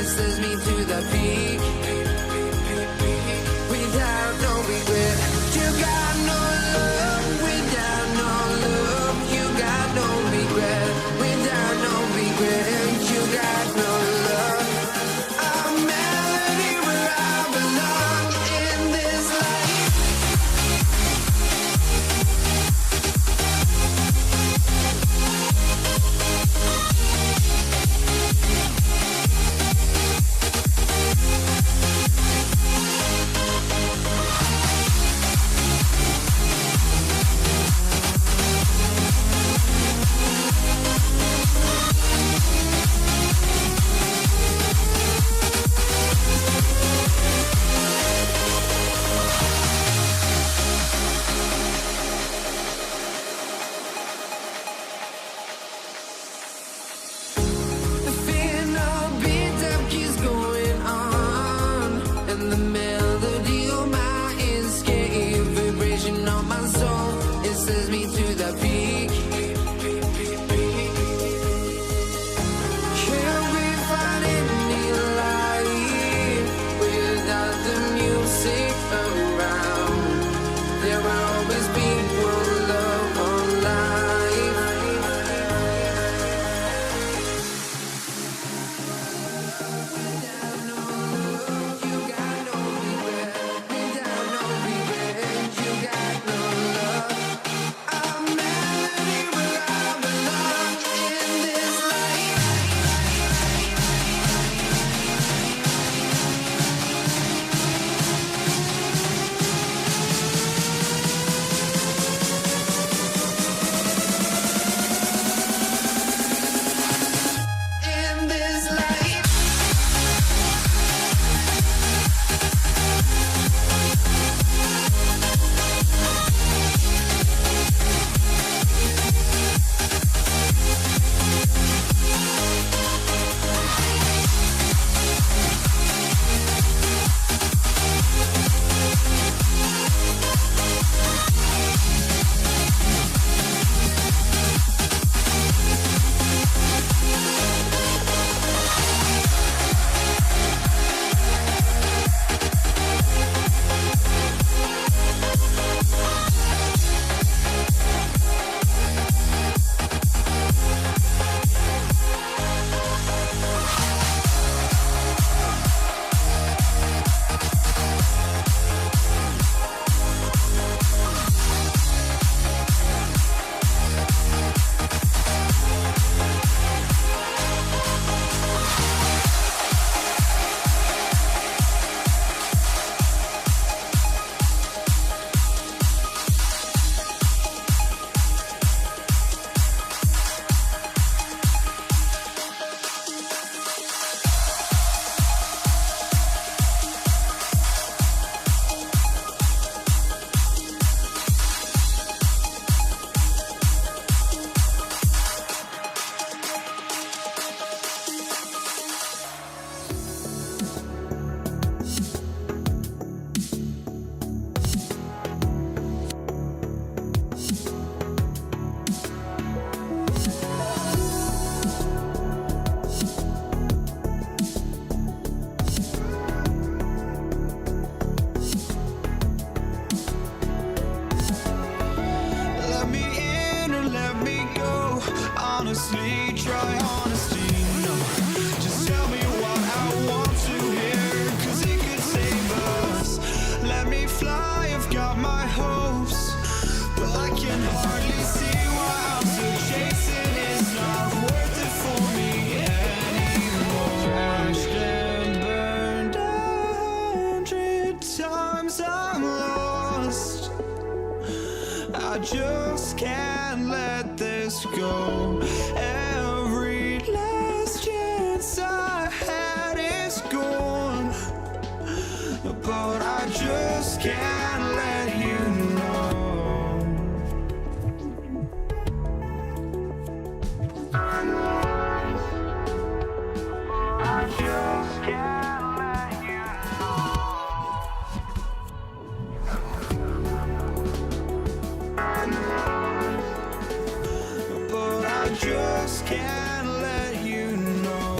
sends me to the peak. Without no regret, you got no love. Without no love, you got no regret. Without no regret, you got no love. A melody where I belong in this life. The final beat up keeps going on, and the melody on my escape, vibration on my soul, it sends me to the peak. Can we find any light without the music around? There will always be one love, one life. Without no love, you got no regret. Without no regret, you got no love. A melody where I belong in this life. In this life. Let me in or let me go. Honestly, try honesty. No, just tell me what I want to hear, 'cause it could save us. Let me fly, I've got my hopes, but I can hardly see why I'm still chasing. It's not worth it for me anymore. Crashed and burned 100 times, I'm lost. I just can't let this go. Every last chance I had is gone, but I just can't let you know. I just can't let you know. But I just can't let you know.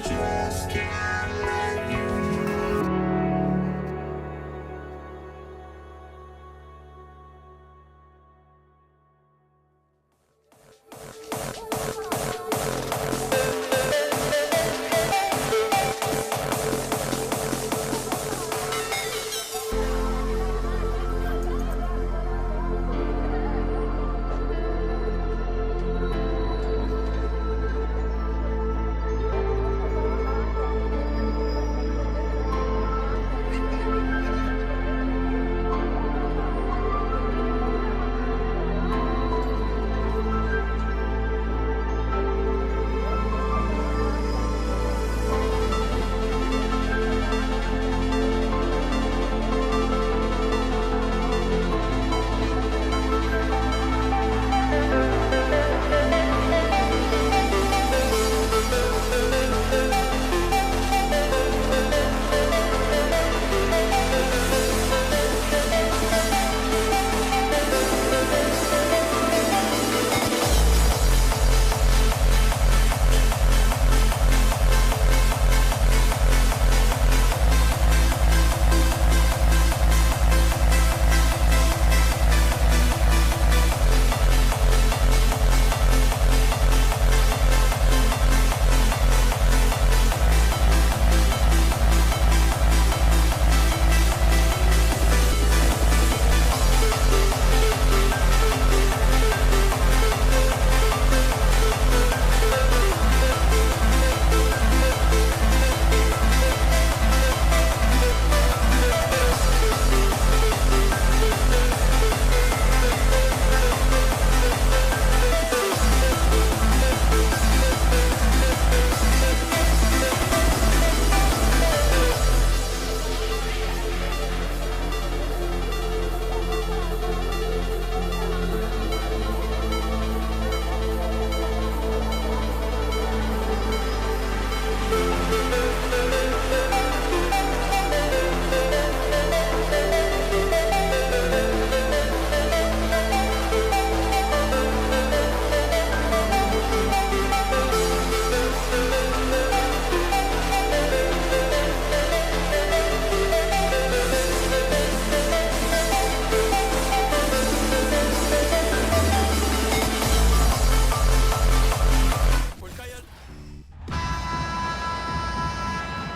just can't let you know.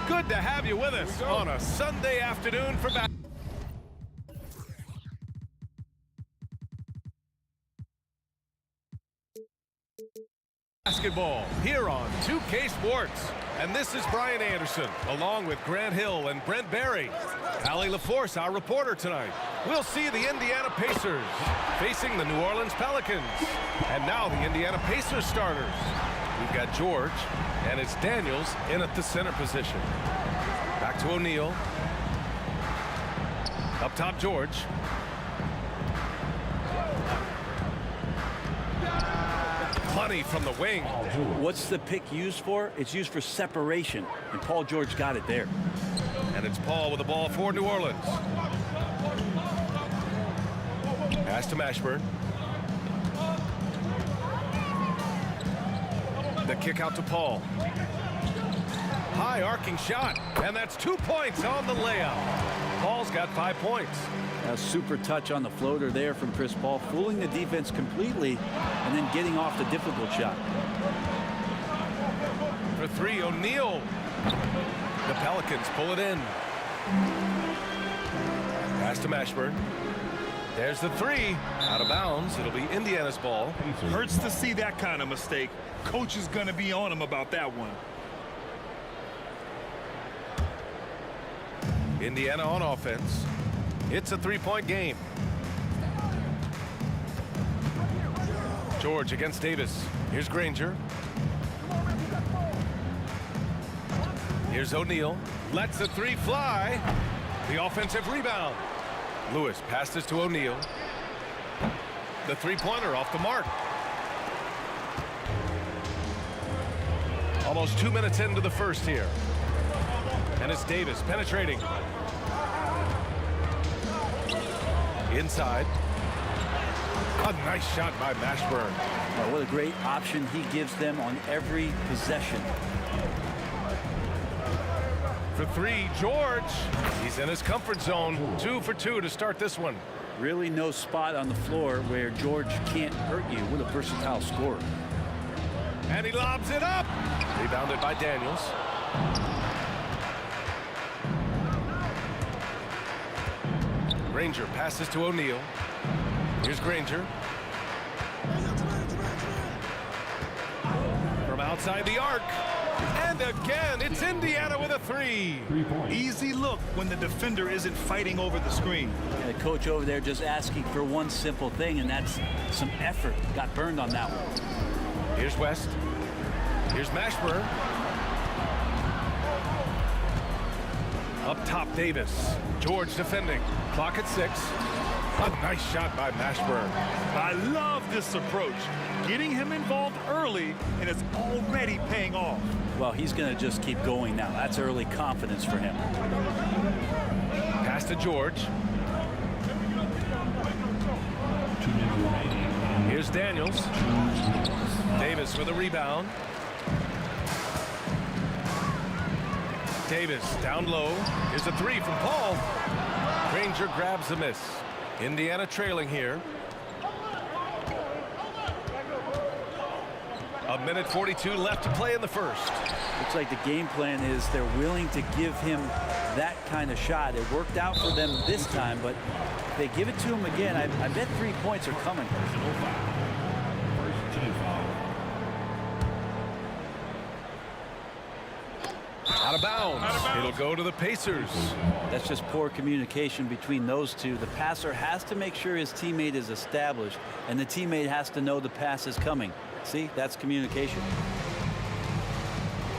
Good to have you with us on a Sunday afternoon for basketball here on 2K Sports. And this is Brian Anderson, along with Grant Hill and Brent Barry. Allie LaForce, our reporter tonight. We'll see the Indiana Pacers facing the New Orleans Pelicans. And now the Indiana Pacers starters. We've got George, and it's Daniels in at the center position. Back to O'Neal. Up top, George. money from the wing. What's the pick used for? It's used for separation, and Paul George got it there. And it's Paul with the ball for New Orleans. Pass to Mashburn. The kick out to Paul. High arcing shot, and that's 2 points on the layup. Paul's got 5 points. A super touch on the floater there from Chris Paul, fooling the defense completely and then getting off the difficult shot. For three, O'Neal. The Pelicans pull it in. Pass to Mashburn. There's the three. Out of bounds. It'll be Indiana's ball. Hurts to see that kind of mistake. Coach is going to be on him about that one. Indiana on offense. It's a three-point game. George against Davis. Here's Granger. Here's O'Neal. Lets the three fly. The offensive rebound. Lewis passes to O'Neal. The three-pointer off the mark. Almost 2 minutes into the first here. And it's Davis penetrating. Inside. A nice shot by Mashburn. Oh, what a great option he gives them on every possession. For three, George. He's in his comfort zone. 2 for 2 to start this one. Really no spot on the floor where George can't hurt you. What a versatile scorer. And he lobs it up. Rebounded by Daniels. Granger passes to O'Neal. Here's Granger. From outside the arc. And again, it's Indiana with a three. Easy look when the defender isn't fighting over the screen. And the coach over there just asking for one simple thing, and that's some effort. Got burned on that one. Here's West. Here's Mashburn. Up top, Davis. George defending. Clock at 6. A nice shot by Mashburn. I love this approach. Getting him involved early, and it's already paying off. Well, he's going to just keep going now. That's early confidence for him. Pass to George. Here's Daniels. Davis with a rebound. Davis down low. Here's a three from Paul. Granger grabs the miss. Indiana trailing here. A minute 42 left to play in the first. Looks like the game plan is they're willing to give him that kind of shot. It worked out for them this time, but if they give it to him again, I bet 3 points are coming. Out of bounds. It'll go to the Pacers. That's just poor communication between those two. The passer has to make sure his teammate is established, and the teammate has to know the pass is coming. See, that's communication.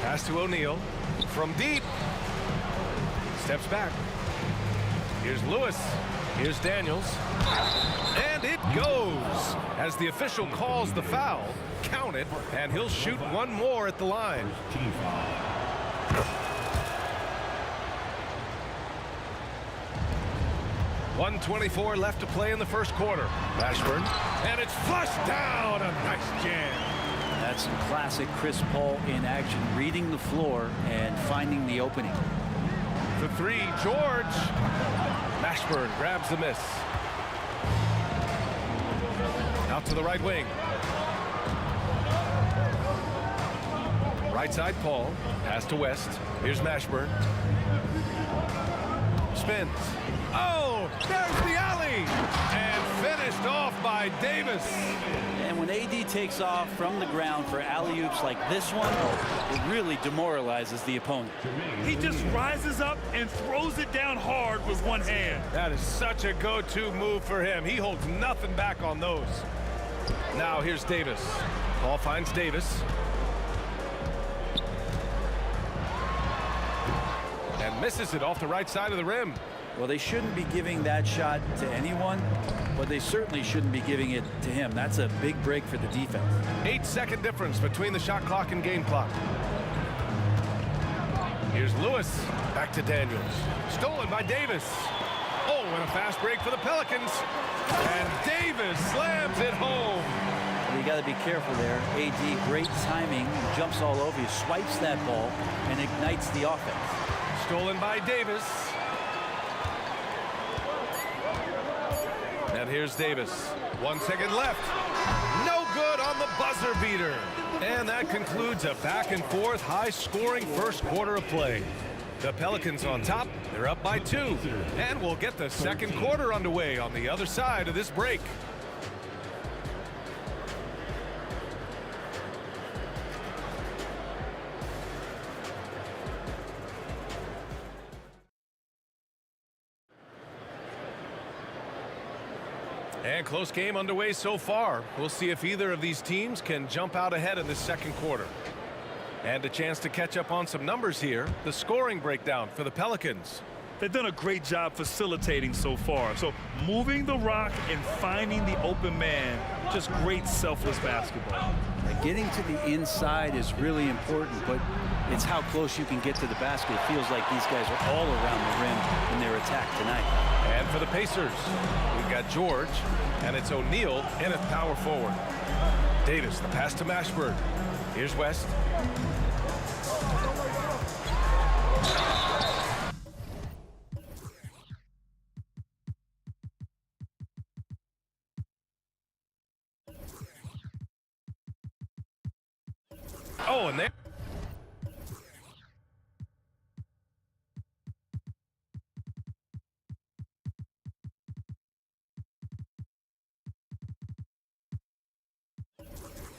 Pass to O'Neal. From deep. Steps back. Here's Lewis. Here's Daniels. And it goes. As the official calls the foul, count it, and he'll shoot one more at the line. .124 left to play in the first quarter. Mashburn. And it's flushed down. A nice jam. That's some classic Chris Paul in action, reading the floor and finding the opening. For three, George. Mashburn grabs the miss. Out to the right wing. Right side, Paul. Pass to West. Here's Mashburn. Spins. Oh, there's the alley. And finished off by Davis. And when AD takes off from the ground for alley-oops like this one, it really demoralizes the opponent. He just rises up and throws it down hard with one hand. That is such a go-to move for him. He holds nothing back on those. Now here's Davis. Paul finds Davis. And misses it off the right side of the rim. Well, they shouldn't be giving that shot to anyone, but they certainly shouldn't be giving it to him. That's a big break for the defense. 8-second difference between the shot clock and game clock. Here's Lewis. Back to Daniels. Stolen by Davis. Oh, and a fast break for the Pelicans. And Davis slams it home. You got to be careful there. AD, great timing, jumps all over you, swipes that ball, and ignites the offense. Stolen by Davis. And here's Davis. 1 second left. No good on the buzzer beater. And that concludes a back-and-forth, high-scoring first quarter of play. The Pelicans on top. They're up by 2. And we'll get the second quarter underway on the other side of this break. And close game underway so far. We'll see if either of these teams can jump out ahead in the second quarter. And a chance to catch up on some numbers here. The scoring breakdown for the Pelicans. They've done a great job facilitating so far. So moving the rock and finding the open man, just great selfless basketball. Getting to the inside is really important, but it's how close you can get to the basket. It feels like these guys are all around the rim in their attack tonight. And for the Pacers, we've got George, and it's O'Neal in at power forward. Davis, the pass to Mashburn. Here's West. Oh, and there.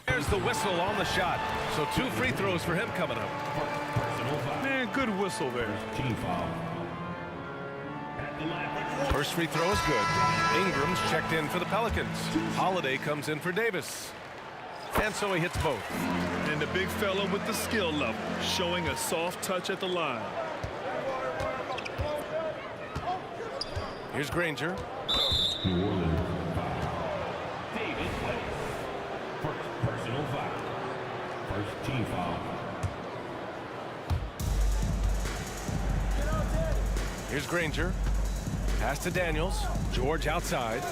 There's the whistle on the shot. So 2 free throws for him coming up. Man, good whistle there. First free throw is good. Ingram's checked in for the Pelicans. Holiday comes in for Davis. And so he hits both. And the big fella with the skill level, showing a soft touch at the line. Here's Granger. New Orleans David West. First personal foul. First team foul. Here's Granger. Pass to Daniels. George outside.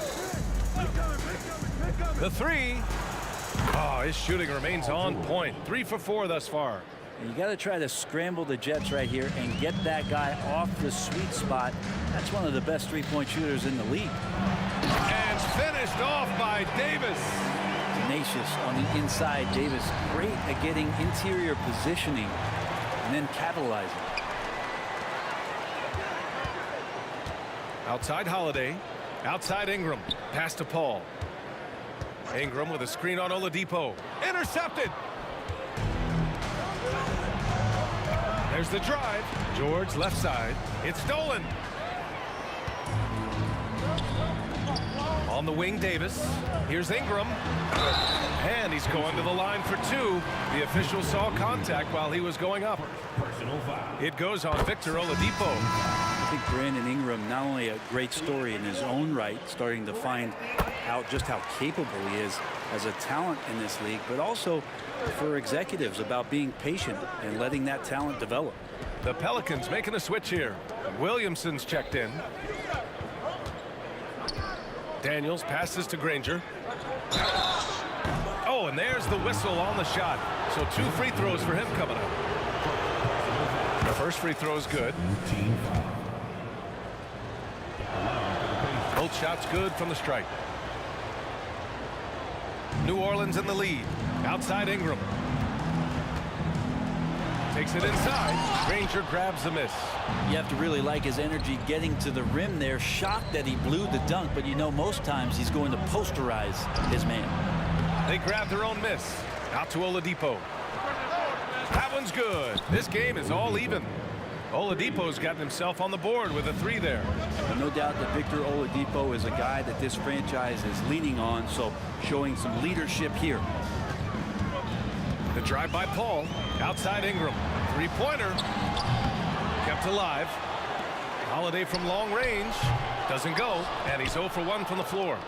The 3. Oh, his shooting remains on point. 3 for 4 thus far. You got to try to scramble the Jets right here and get that guy off the sweet spot. That's one of the best three-point shooters in the league. And finished off by Davis. Tenacious on the inside. Davis great at getting interior positioning and then capitalizing. Outside Holiday. Outside Ingram. Pass to Paul. Ingram with a screen on Oladipo. Intercepted. There's the drive. George left side. It's stolen. On the wing, Davis. Here's Ingram. And he's going to the line for 2. The official saw contact while he was going up. It goes on Victor Oladipo. I think Brandon Ingram, not only a great story in his own right, starting to find out just how capable he is as a talent in this league, but also for executives about being patient and letting that talent develop. The Pelicans making a switch here. Williamson's checked in. Daniels passes to Granger. Oh, and there's the whistle on the shot. So 2 free throws for him coming up. The first free throw is good. Both shots good from the stripe. New Orleans in the lead. Outside Ingram. Takes it inside. Granger grabs the miss. You have to really like his energy getting to the rim there. Shocked that he blew the dunk, but you know most times he's going to posterize his man. They grab their own miss. Out to Oladipo. That one's good. This game is all even. Oladipo's gotten himself on the board with a 3 there. No doubt that Victor Oladipo is a guy that this franchise is leaning on, so showing some leadership here. The drive by Paul. Outside Ingram. 3-pointer. Kept alive. Holiday from long range. Doesn't go, and he's 0 for 1 from the floor.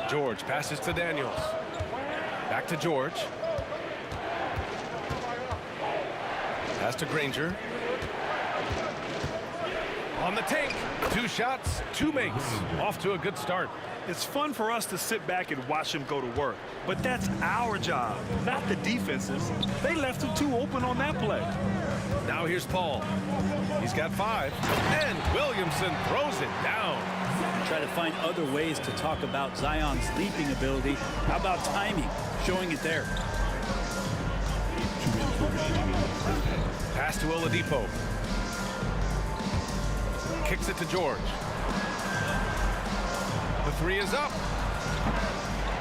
George passes to Daniels. Back to George. Pass to Granger. On the take. 2 shots, 2 makes. Off to a good start. It's fun for us to sit back and watch him go to work, but that's our job, not the defense's. They left him too open on that play. Now here's Paul. He's got 5, and Williamson throws it down. Try to find other ways to talk about Zion's leaping ability. How about timing? Showing it there. Pass to Oladipo. Kicks it to George. The 3 is up.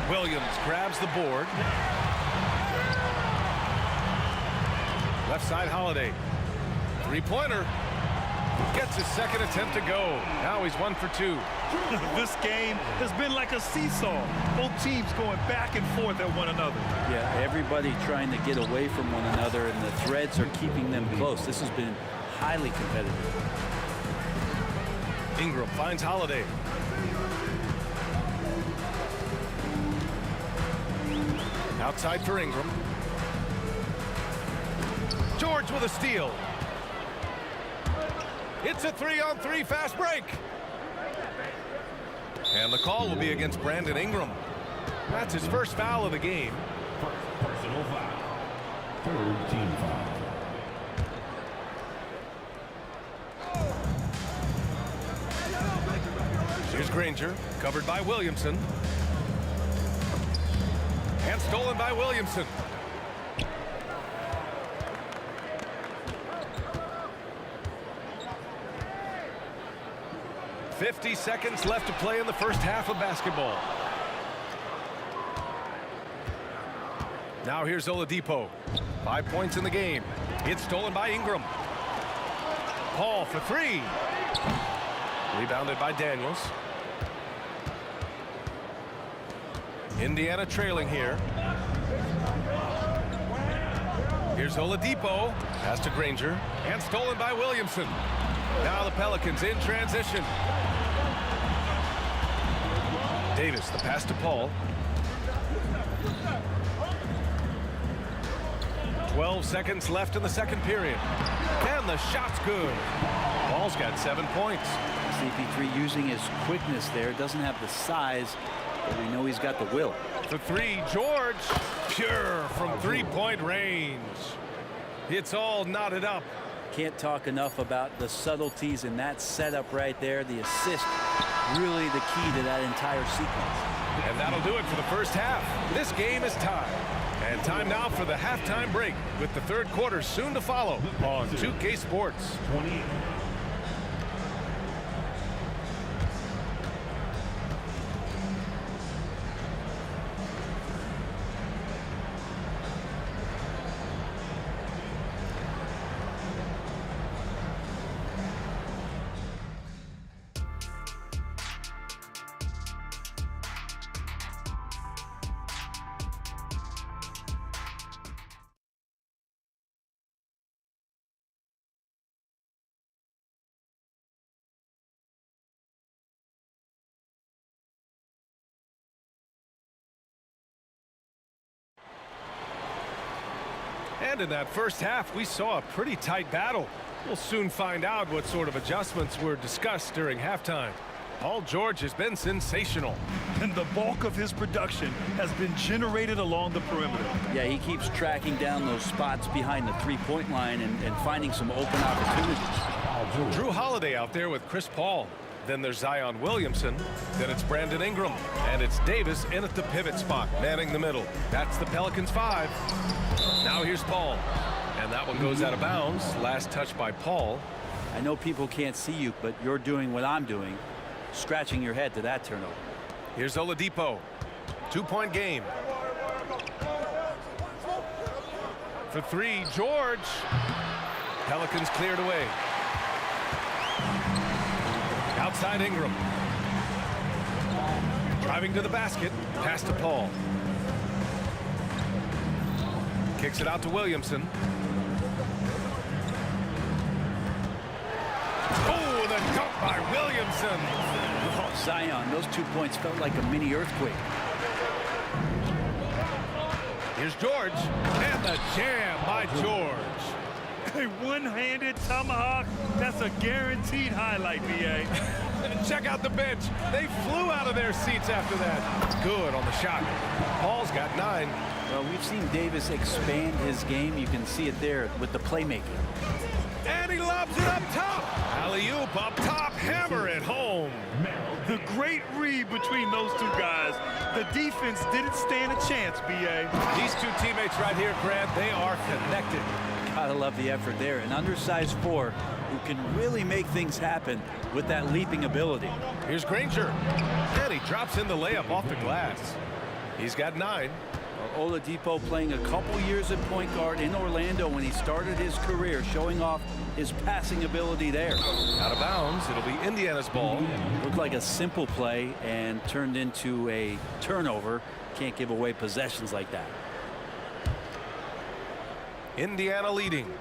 Williams grabs the board. Left side Holiday. 3-pointer. Gets his second attempt to go. Now he's 1 for 2. This game has been like a seesaw. Both teams going back and forth at one another. Yeah, everybody trying to get away from one another, and the threads are keeping them close. This has been highly competitive. Ingram finds Holiday. Outside for Ingram. George with a steal. It's a 3-on-3 fast break. And the call will be against Brandon Ingram. That's his first foul of the game. Personal foul. Third team foul. Here's Granger, covered by Williamson. And stolen by Williamson. "50 seconds left to play in the first half of basketball." Now here's Oladipo. 5 points in the game. It's stolen by Ingram. Paul for 3. Rebounded by Daniels. Indiana trailing here. Here's Oladipo. Pass to Granger. And stolen by Williamson. Now the Pelicans in transition. Davis, the pass to Paul. 12 seconds left in the second period. And the shot's good. Paul's got 7 points. CP3 using his quickness there. Doesn't have the size, but we know he's got the will. The 3, George. Pure from 3-point range. It's all knotted up. Can't talk enough about the subtleties in that setup right there. The assist, really the key to that entire sequence. And that'll do it for the first half. This game is tied. And time now for the halftime break, with the third quarter soon to follow on 2K Sports. 28. And in that first half, we saw a pretty tight battle. We'll soon find out what sort of adjustments were discussed during halftime. Paul George has been sensational. And the bulk of his production has been generated along the perimeter. Yeah, he keeps tracking down those spots behind the three-point line and finding some open opportunities. Drew Holiday out there with Chris Paul. Then there's Zion Williamson. Then it's Brandon Ingram. And it's Davis in at the pivot spot, manning the middle. That's the Pelicans 5. Now here's Paul. And that one goes out of bounds. Last touch by Paul. I know people can't see you, but you're doing what I'm doing. Scratching your head to that turnover. Here's Oladipo. 2-point game. For 3, George. Pelicans cleared away. Outside Ingram. Driving to the basket. Pass to Paul. Kicks it out to Williamson. Oh, the Williamson. Oh, Zion, those 2 points felt like a mini earthquake. Here's George, and the jam by George. A one-handed tomahawk, that's a guaranteed highlight, BA. Check out the bench. They flew out of their seats after that. Good on the shot. Paul's got 9. Well, we've seen Davis expand his game. You can see it there with the playmaking. And he lobs it up top. Alley-oop up top, hammer it home. The great read between those two guys. The defense didn't stand a chance, BA. These two teammates right here, Grant, they are connected. Gotta love the effort there. An undersized 4 who can really make things happen with that leaping ability. Here's Granger, and he drops in the layup off the glass. He's got 9. Oladipo playing a couple years at point guard in Orlando when he started his career, showing off his passing ability there. Out of bounds, it'll be Indiana's ball. Looked like a simple play and turned into a turnover. Can't give away possessions like that. Indiana leading.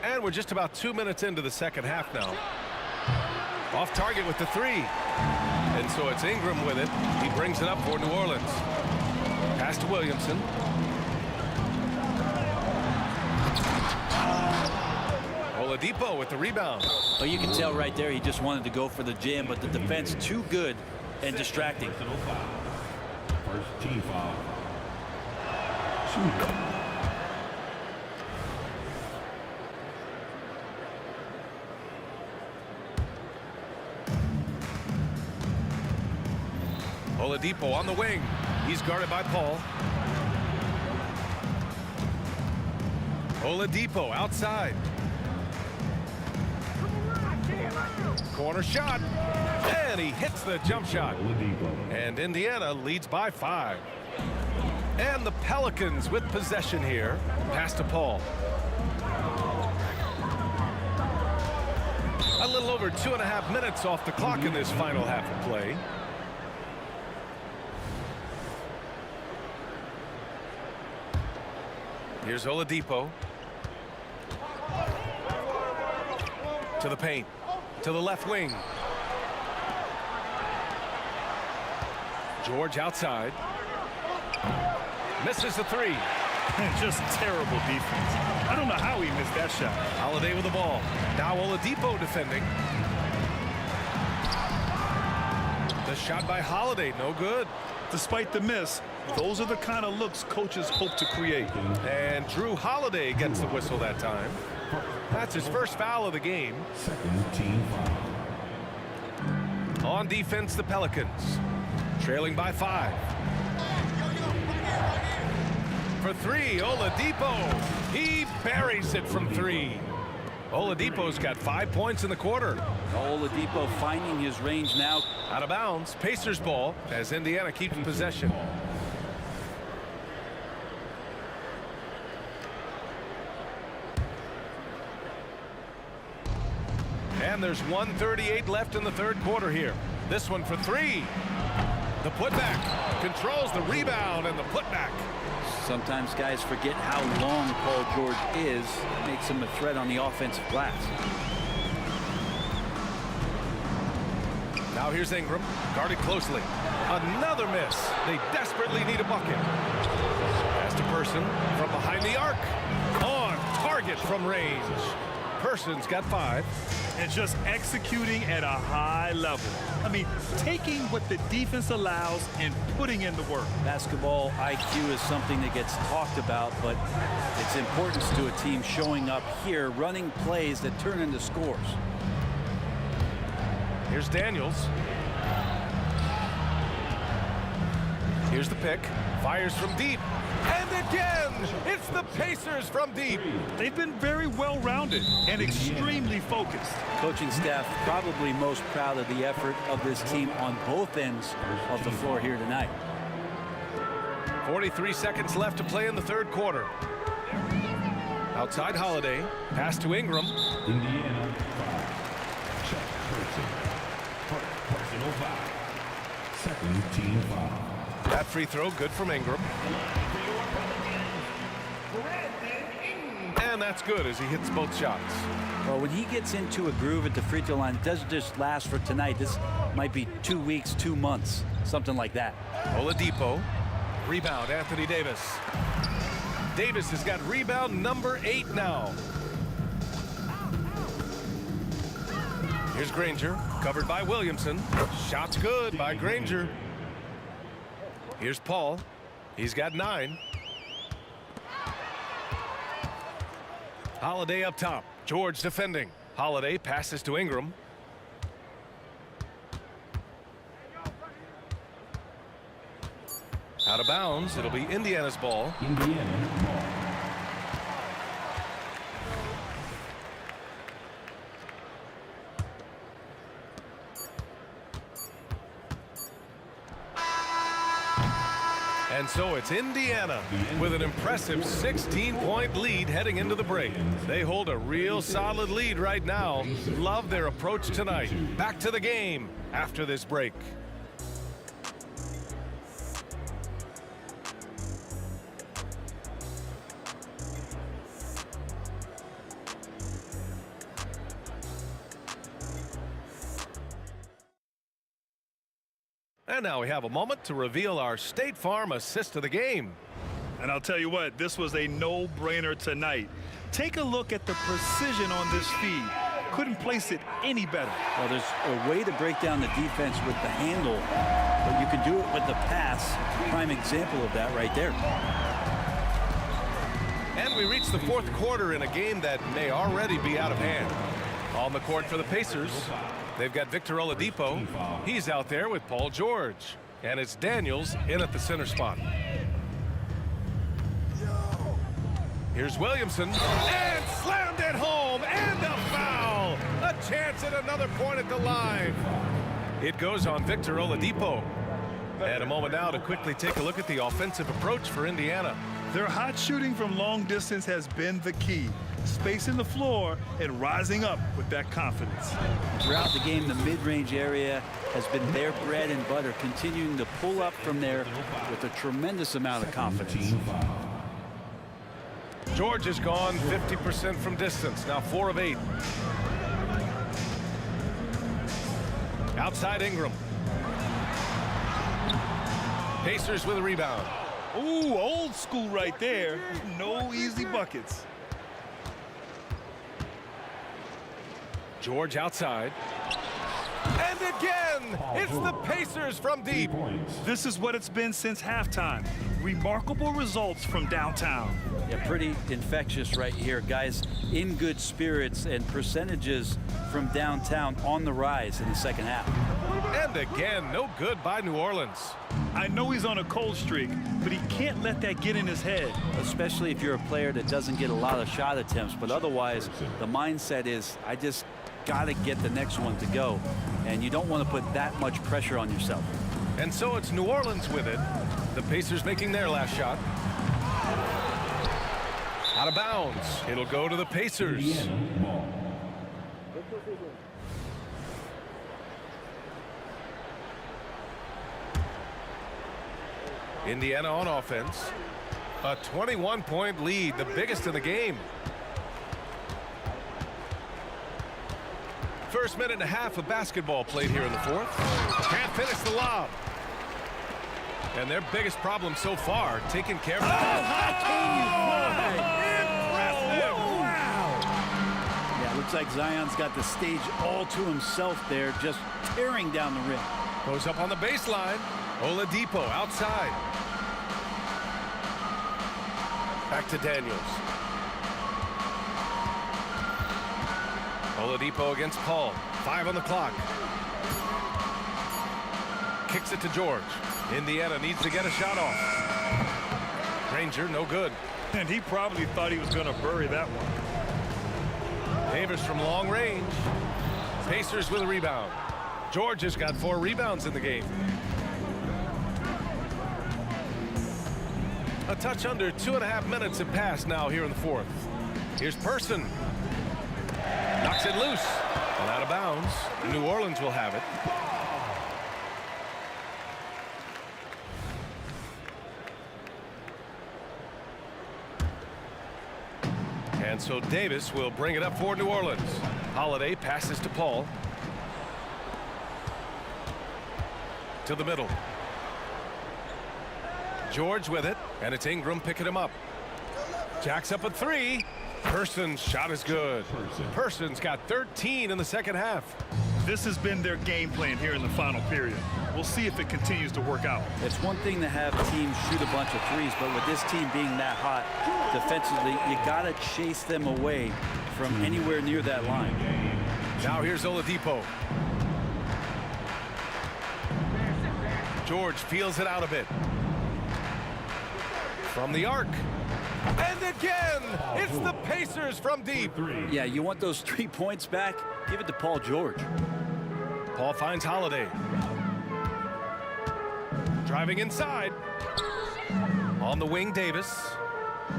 And we're just about 2 minutes into the second half now. Off target with the 3. And so it's Ingram with it. He brings it up for New Orleans. Pass to Williamson. Oladipo with the rebound. Well, you can tell right there he just wanted to go for the jam, but the defense too good and distracting. First team foul. Oladipo on the wing. He's guarded by Paul. Oladipo outside. Corner shot. And he hits the jump shot. And Indiana leads by 5. And the Pelicans with possession here. Pass to Paul. A little over 2.5 minutes off the clock in this final half of play. Here's Oladipo. To the paint. To the left wing. George outside. Misses the 3. Just terrible defense. I don't know how he missed that shot. Holiday with the ball. Now Oladipo defending. The shot by Holiday, no good. Despite the miss, those are the kind of looks coaches hope to create. And Drew Holiday gets the whistle that time. That's his first foul of the game. Second team foul. On defense, the Pelicans. Trailing by 5. For 3, Oladipo. He buries it from 3. Oladipo's got 5 points in the quarter. Oladipo finding his range now. Out of bounds, Pacers ball as Indiana keeps possession. And there's 1:38 left in the third quarter here. This one for 3. The putback controls the rebound and the putback. Sometimes guys forget how long Paul George is. Makes him a threat on the offensive glass. Now here's Ingram, guarded closely. Another miss. They desperately need a bucket. Pass to Person from behind the arc. On target from range. Person's got 5. And just executing at a high level. I mean, taking what the defense allows and putting in the work. Basketball IQ is something that gets talked about, but its importance to a team showing up here, running plays that turn into scores. Here's Daniels. Here's the pick. Fires from deep. And again, it's the Pacers from deep. They've been very well-rounded and extremely focused. Coaching staff probably most proud of the effort of this team on both ends of the floor here tonight. 43 seconds left to play in the third quarter. Outside Holiday. Pass to Ingram. Indiana foul. Check Person. Personal foul. Second team foul. That free throw good from Ingram. And that's good as he hits both shots. Well, when he gets into a groove at the free throw line, it doesn't just last for tonight. This might be 2 weeks, 2 months, something like that. Oladipo. Rebound, Anthony Davis. Davis has got rebound number 8 now. Here's Granger, covered by Williamson. Shot's good by Granger. Here's Paul. He's got 9. Holiday up top. George defending. Holiday passes to Ingram. Out of bounds. It'll be Indiana's ball. Indiana ball. And so it's Indiana with an impressive 16-point lead heading into the break. They hold a real solid lead right now. Love their approach tonight. Back to the game after this break. And now we have a moment to reveal our State Farm assist of the game. And I'll tell you what, this was a no-brainer tonight. Take a look at the precision on this feed. Couldn't place it any better. Well, there's a way to break down the defense with the handle, but you can do it with the pass. Prime example of that right there. And we reach the fourth quarter in a game that may already be out of hand. On the court for the Pacers, they've got Victor Oladipo. He's out there with Paul George. And it's Daniels in at the center spot. Here's Williamson. And slammed it home. And a foul. A chance at another point at the line. It goes on Victor Oladipo. And a moment now to quickly take a look at the offensive approach for Indiana. Their hot shooting from long distance has been the key. Spacing the floor and rising up with that confidence. Throughout the game, the mid-range area has been their bread and butter, continuing to pull up from there with a tremendous amount of confidence. George has gone 50% from distance, now 4 of 8. Outside Ingram. Pacers with a rebound. Ooh, old school right there. No easy buckets. George outside. And again, it's the Pacers from deep. This is what it's been since halftime. Remarkable results from downtown. Yeah, pretty infectious right here. Guys in good spirits and percentages from downtown on the rise in the second half. And again, no good by New Orleans. I know he's on a cold streak, but he can't let that get in his head. Especially if you're a player that doesn't get a lot of shot attempts, but otherwise the mindset is, I just got to get the next one to go, and you don't want to put that much pressure on yourself. And so it's New Orleans with it. The Pacers making their last shot. Out of bounds. It'll go to the Pacers. Indiana on offense. A 21-point lead, the biggest in the game. First minute and a half of basketball played here in the fourth. Can't finish the lob. And their biggest problem so far, taking care of it. Impressive! Wow! Yeah, looks like Zion's got the stage all to himself there, just tearing down the rim. Goes up on the baseline. Oladipo outside. Back to Daniels. Oladipo against Paul. 5 on the clock. Kicks it to George. Indiana needs to get a shot off. Granger, no good. And he probably thought he was going to bury that one. Davis from long range. Pacers with a rebound. George has got 4 rebounds in the game. A touch under 2.5 minutes have passed now here in the fourth. Here's Person. Knocks it loose. And out of bounds. New Orleans will have it. And so Davis will bring it up for New Orleans. Holiday passes to Paul. To the middle. George with it, and it's Ingram picking him up. Jacks up a three. Person's shot is good. Person's got 13 in the second half. This has been their game plan here in the final period. We'll see if it continues to work out. It's one thing to have teams shoot a bunch of threes, but with this team being that hot defensively, you got to chase them away from anywhere near that line. Now here's Oladipo. George feels it out a bit. From the arc. And again, it's the Pacers from deep. Yeah, you want those 3 points back? Give it to Paul George. Paul finds Holiday. Driving inside. On the wing, Davis.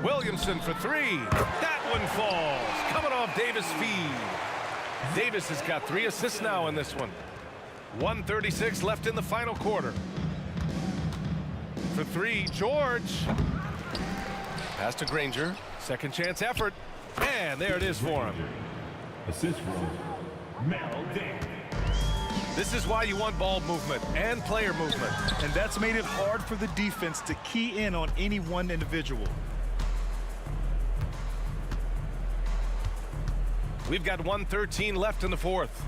Williamson for three. That one falls. Coming off Davis' feed. Davis has got 3 assists now in this one. 1:36 left in the final quarter. For three, George. Pass to Granger. Second chance effort. And there it is for him. Assist from Mel Davis. This is why you want ball movement and player movement. And that's made it hard for the defense to key in on any one individual. We've got 1:13 left in the fourth.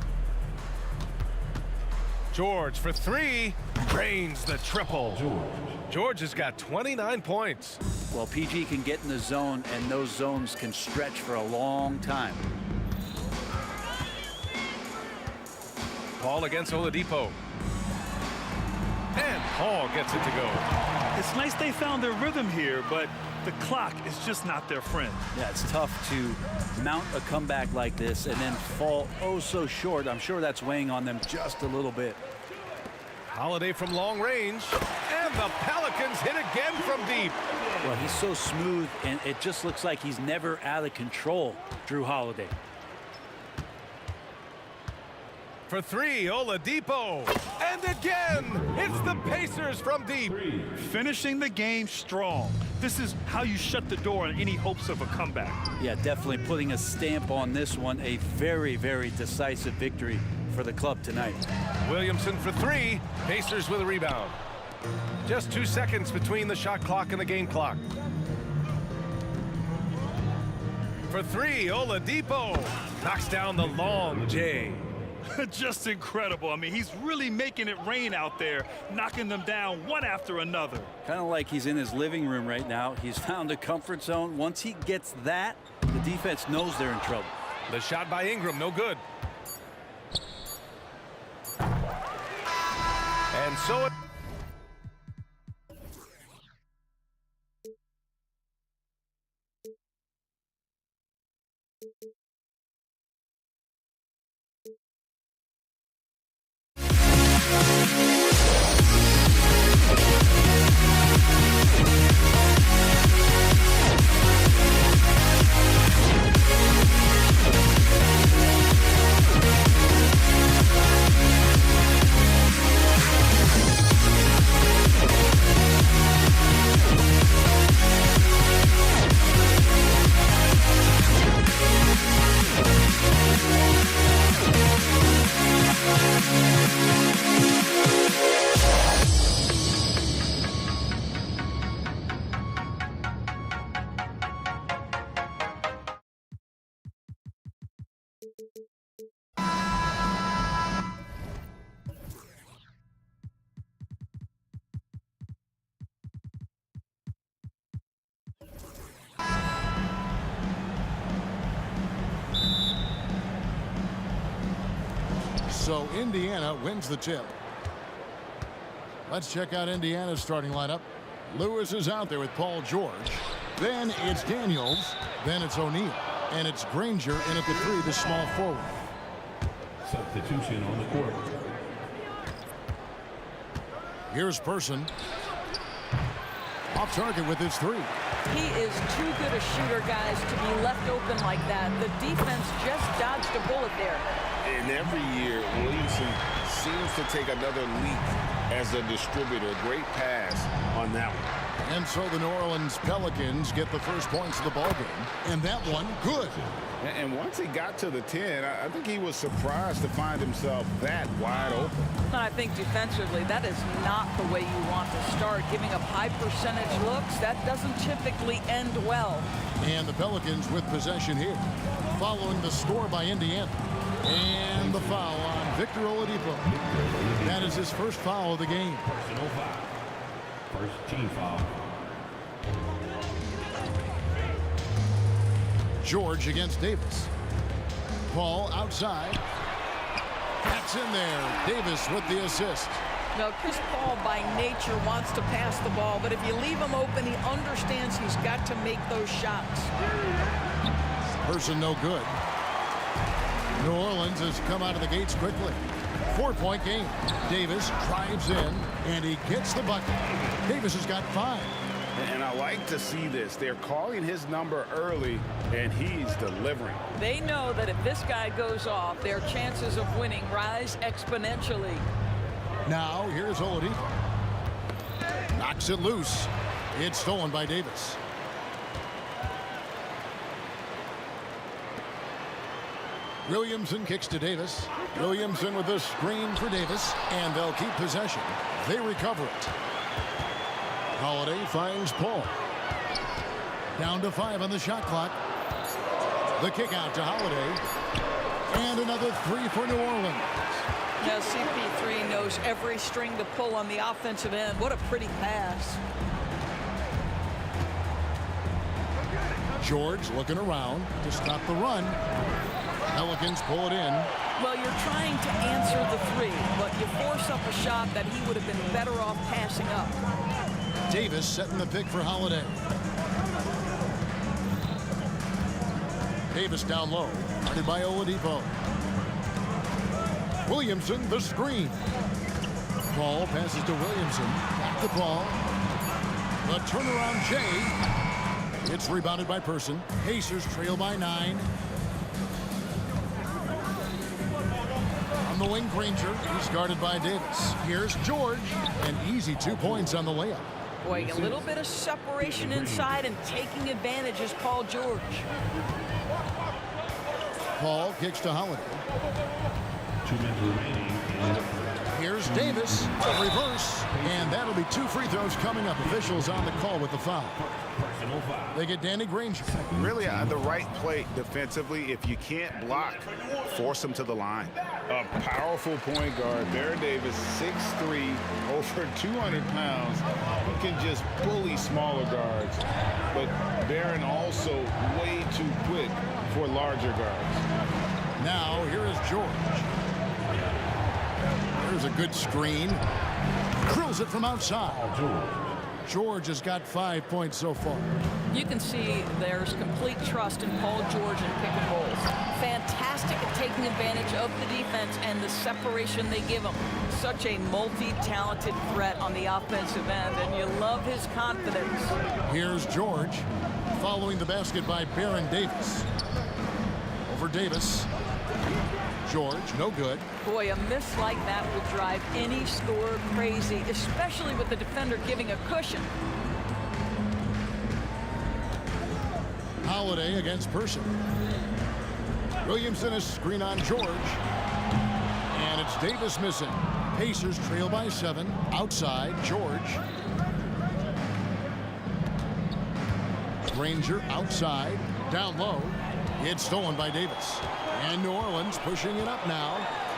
George for three. Drains the triple. George has got 29 points. Well, PG can get in the zone, and those zones can stretch for a long time. Paul against Oladipo. And Paul gets it to go. It's nice they found their rhythm here, but the clock is just not their friend. Yeah, it's tough to mount a comeback like this and then fall oh so short. I'm sure that's weighing on them just a little bit. Holiday from long range. And the Pelicans hit again from deep. Well, he's so smooth, and it just looks like he's never out of control, Drew Holiday. For three, Oladipo. And again, it's the Pacers from deep. Finishing the game strong. This is how you shut the door on any hopes of a comeback. Yeah, definitely putting a stamp on this one. A very, very decisive victory for the club tonight. Williamson for three. Pacers with a rebound. Just 2 seconds between the shot clock and the game clock. For three, Oladipo knocks down the long J. Just incredible. I mean, he's really making it rain out there, knocking them down one after another. Kind of like he's in his living room right now. He's found a comfort zone. Once he gets that, the defense knows they're in trouble. The shot by Ingram, no good. And so it... So Indiana wins the tip. Let's check out Indiana's starting lineup. Lewis is out there with Paul George. Then it's Daniels. Then it's O'Neal. And it's Granger in at the three, the small forward. Substitution on the court. Here's Person. Off target with his three. He is too good a shooter, guys, to be left open like that. The defense just dodged a bullet there. And every year, Williamson seems to take another leap as a distributor. Great pass on that one. And so the New Orleans Pelicans get the first points of the ballgame. And that one, good. And once he got to the 10, I think he was surprised to find himself that wide open. I think defensively, that is not the way you want to start. Giving up high percentage looks, that doesn't typically end well. And the Pelicans with possession here, following the score by Indiana. And the foul on Victor Oladipo. That is his first foul of the game. Personal foul. First team foul. George against Davis. Paul outside. That's in there. Davis with the assist. Now, Chris Paul by nature wants to pass the ball, but if you leave him open, he understands he's got to make those shots. Person no good. New Orleans has come out of the gates quickly. 4-point game. Davis drives in, and he gets the bucket. Davis has got 5. And I like to see this. They're calling his number early, and he's delivering. They know that if this guy goes off, their chances of winning rise exponentially. Now, here's Oladipo. Knocks it loose. It's stolen by Davis. Williamson kicks to Davis. Williamson with a screen for Davis, and they'll keep possession. They recover it. Holiday finds Paul. Down to 5 on the shot clock. The kick out to Holiday. And another 3 for New Orleans. Now, CP3 knows every string to pull on the offensive end. What a pretty pass. George looking around to stop the run. Pelicans pull it in. Well, you're trying to answer the 3, but you force up a shot that he would have been better off passing up. Davis setting the pick for Holiday. Davis down low. Guarded by Oladipo. Williamson, the screen. Paul passes to Williamson. Back to Paul. The turnaround Jay. It's rebounded by Person. Pacers trail by 9. On the wing, Granger. He's guarded by Davis. Here's George. An easy 2 points on the layup. Boy, a little bit of separation inside and taking advantage is Paul George. Paul kicks to Holiday. 2 minutes remaining. Here's Davis. A reverse. And that'll be 2 free throws coming up. Officials on the call with the foul. Personal foul. They get Danny Granger. Really, the right play defensively. If you can't block, force him to the line. A powerful point guard, Baron Davis, 6'3", over 200 pounds. He can just bully smaller guards. But Baron also way too quick for larger guards. Now, here is George. There's a good screen. Drills it from outside. George has got 5 points so far. You can see there's complete trust in Paul George and pick and rolls. Fantastic at taking advantage of the defense and the separation they give him. Such a multi-talented threat on the offensive end, and you love his confidence. Here's George following the basket by Baron Davis. Over Davis. George, no good. Boy, a miss like that will drive any scorer crazy, especially with the defender giving a cushion. Holiday against Person. Williamson is screen on George. And it's Davis missing. Pacers trail by 7. Outside, George. Granger outside. Down low. It's stolen by Davis. And New Orleans pushing it up now.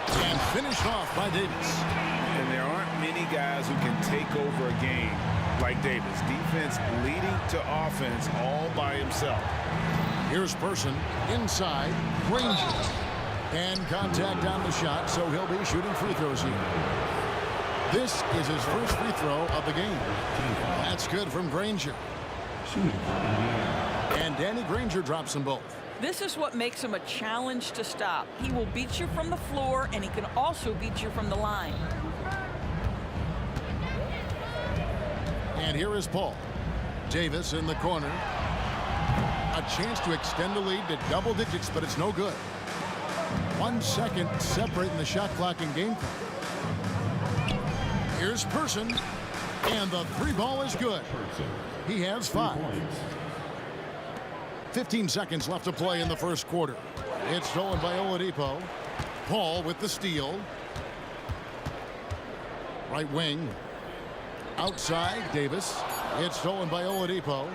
And finished off by Davis. And there aren't many guys who can take over a game like Davis. Defense leading to offense all by himself. Here's Person inside. Granger. And contact on the shot, so he'll be shooting free throws here. This is his first free throw of the game. That's good from Granger. And Danny Granger drops them both. This is what makes him a challenge to stop. He will beat you from the floor, and he can also beat you from the line. And here is Paul. Davis in the corner. A chance to extend the lead to double digits, but it's no good. 1 second separating the shot clock and game clock. Here's Person. And the three ball is good. He has 5. 15 seconds left to play in the first quarter. It's stolen by Oladipo. Paul with the steal. Right wing. Outside, Davis. It's stolen by Oladipo.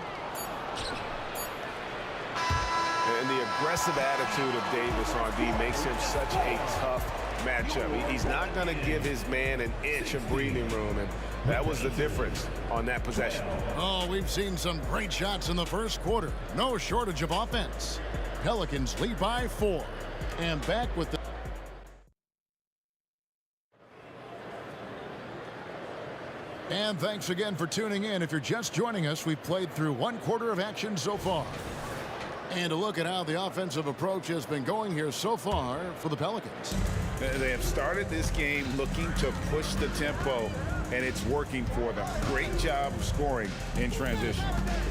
And the aggressive attitude of Davis on D makes him such a tough matchup. He's not going to give his man an inch of breathing room, and that was the difference on that possession. Oh, we've seen some great shots in the first quarter. No shortage of offense. Pelicans lead by 4. And back with the... And thanks again for tuning in. If you're just joining us, we've played through 1 quarter of action so far. And a look at how the offensive approach has been going here so far for the Pelicans. They have started this game looking to push the tempo, and it's working for them. Great job of scoring in transition.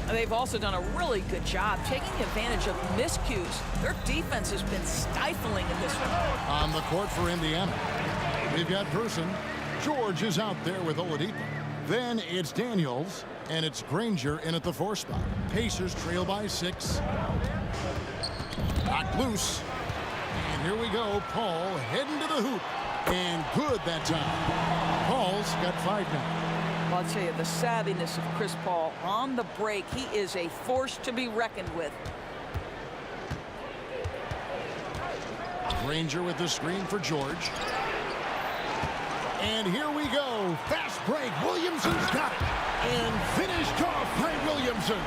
They've also done a really good job taking advantage of miscues. Their defense has been stifling in this one. On the court for Indiana, we've got Person. George is out there with Oladipo. Then it's Daniels, and it's Granger in at the 4 spot. Pacers trail by 6. Knocked loose. And here we go. Paul heading to the hoop. And good that time. Paul's got 5 now. Well, I'll tell you, the savviness of Chris Paul on the break, he is a force to be reckoned with. Granger with the screen for George. And here we go. Fast break. Williamson's got it. And finished off by Williamson.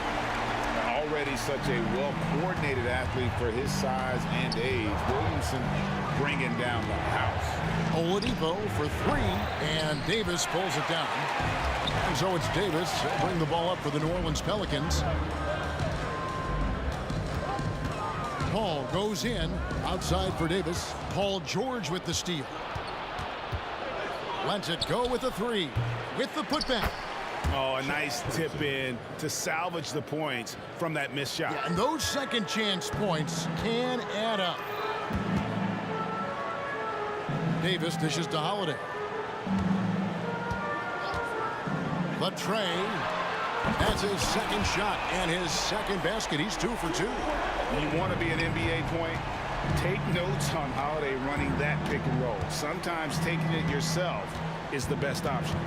Already such a well-coordinated athlete for his size and age. Williamson bringing down the house. Oladipo for 3. And Davis pulls it down. And so it's Davis. He'll bring the ball up for the New Orleans Pelicans. Paul goes in. Outside for Davis. Paul George with the steal. Lets it go with the 3. With the putback. Oh, a nice tip in to salvage the points from that missed shot. Yeah, and those second chance points can add up. Davis dishes to Holiday. The tray. That's his second shot and his second basket. He's 2 for 2. You want to be an NBA point? Take notes on Holiday running that pick and roll. Sometimes taking it yourself is the best option.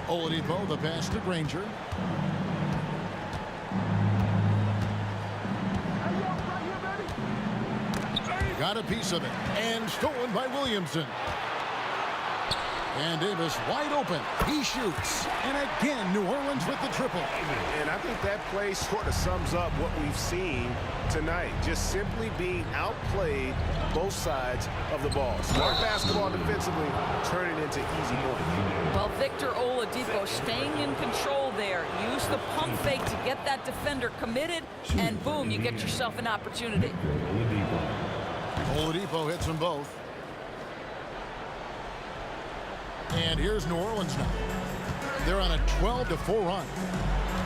Oladipo, the pass to Granger. Got a piece of it. And stolen by Williamson. And Davis wide open. He shoots. And again, New Orleans with the triple. And I think that play sort of sums up what we've seen tonight. Just simply being outplayed both sides of the ball. Smart basketball defensively, turning into easy points. Well, Victor Oladipo staying in control there. Use the pump fake to get that defender committed, and boom, you get yourself an opportunity. Oladipo hits them both. And here's New Orleans now. They're on a 12-4 run.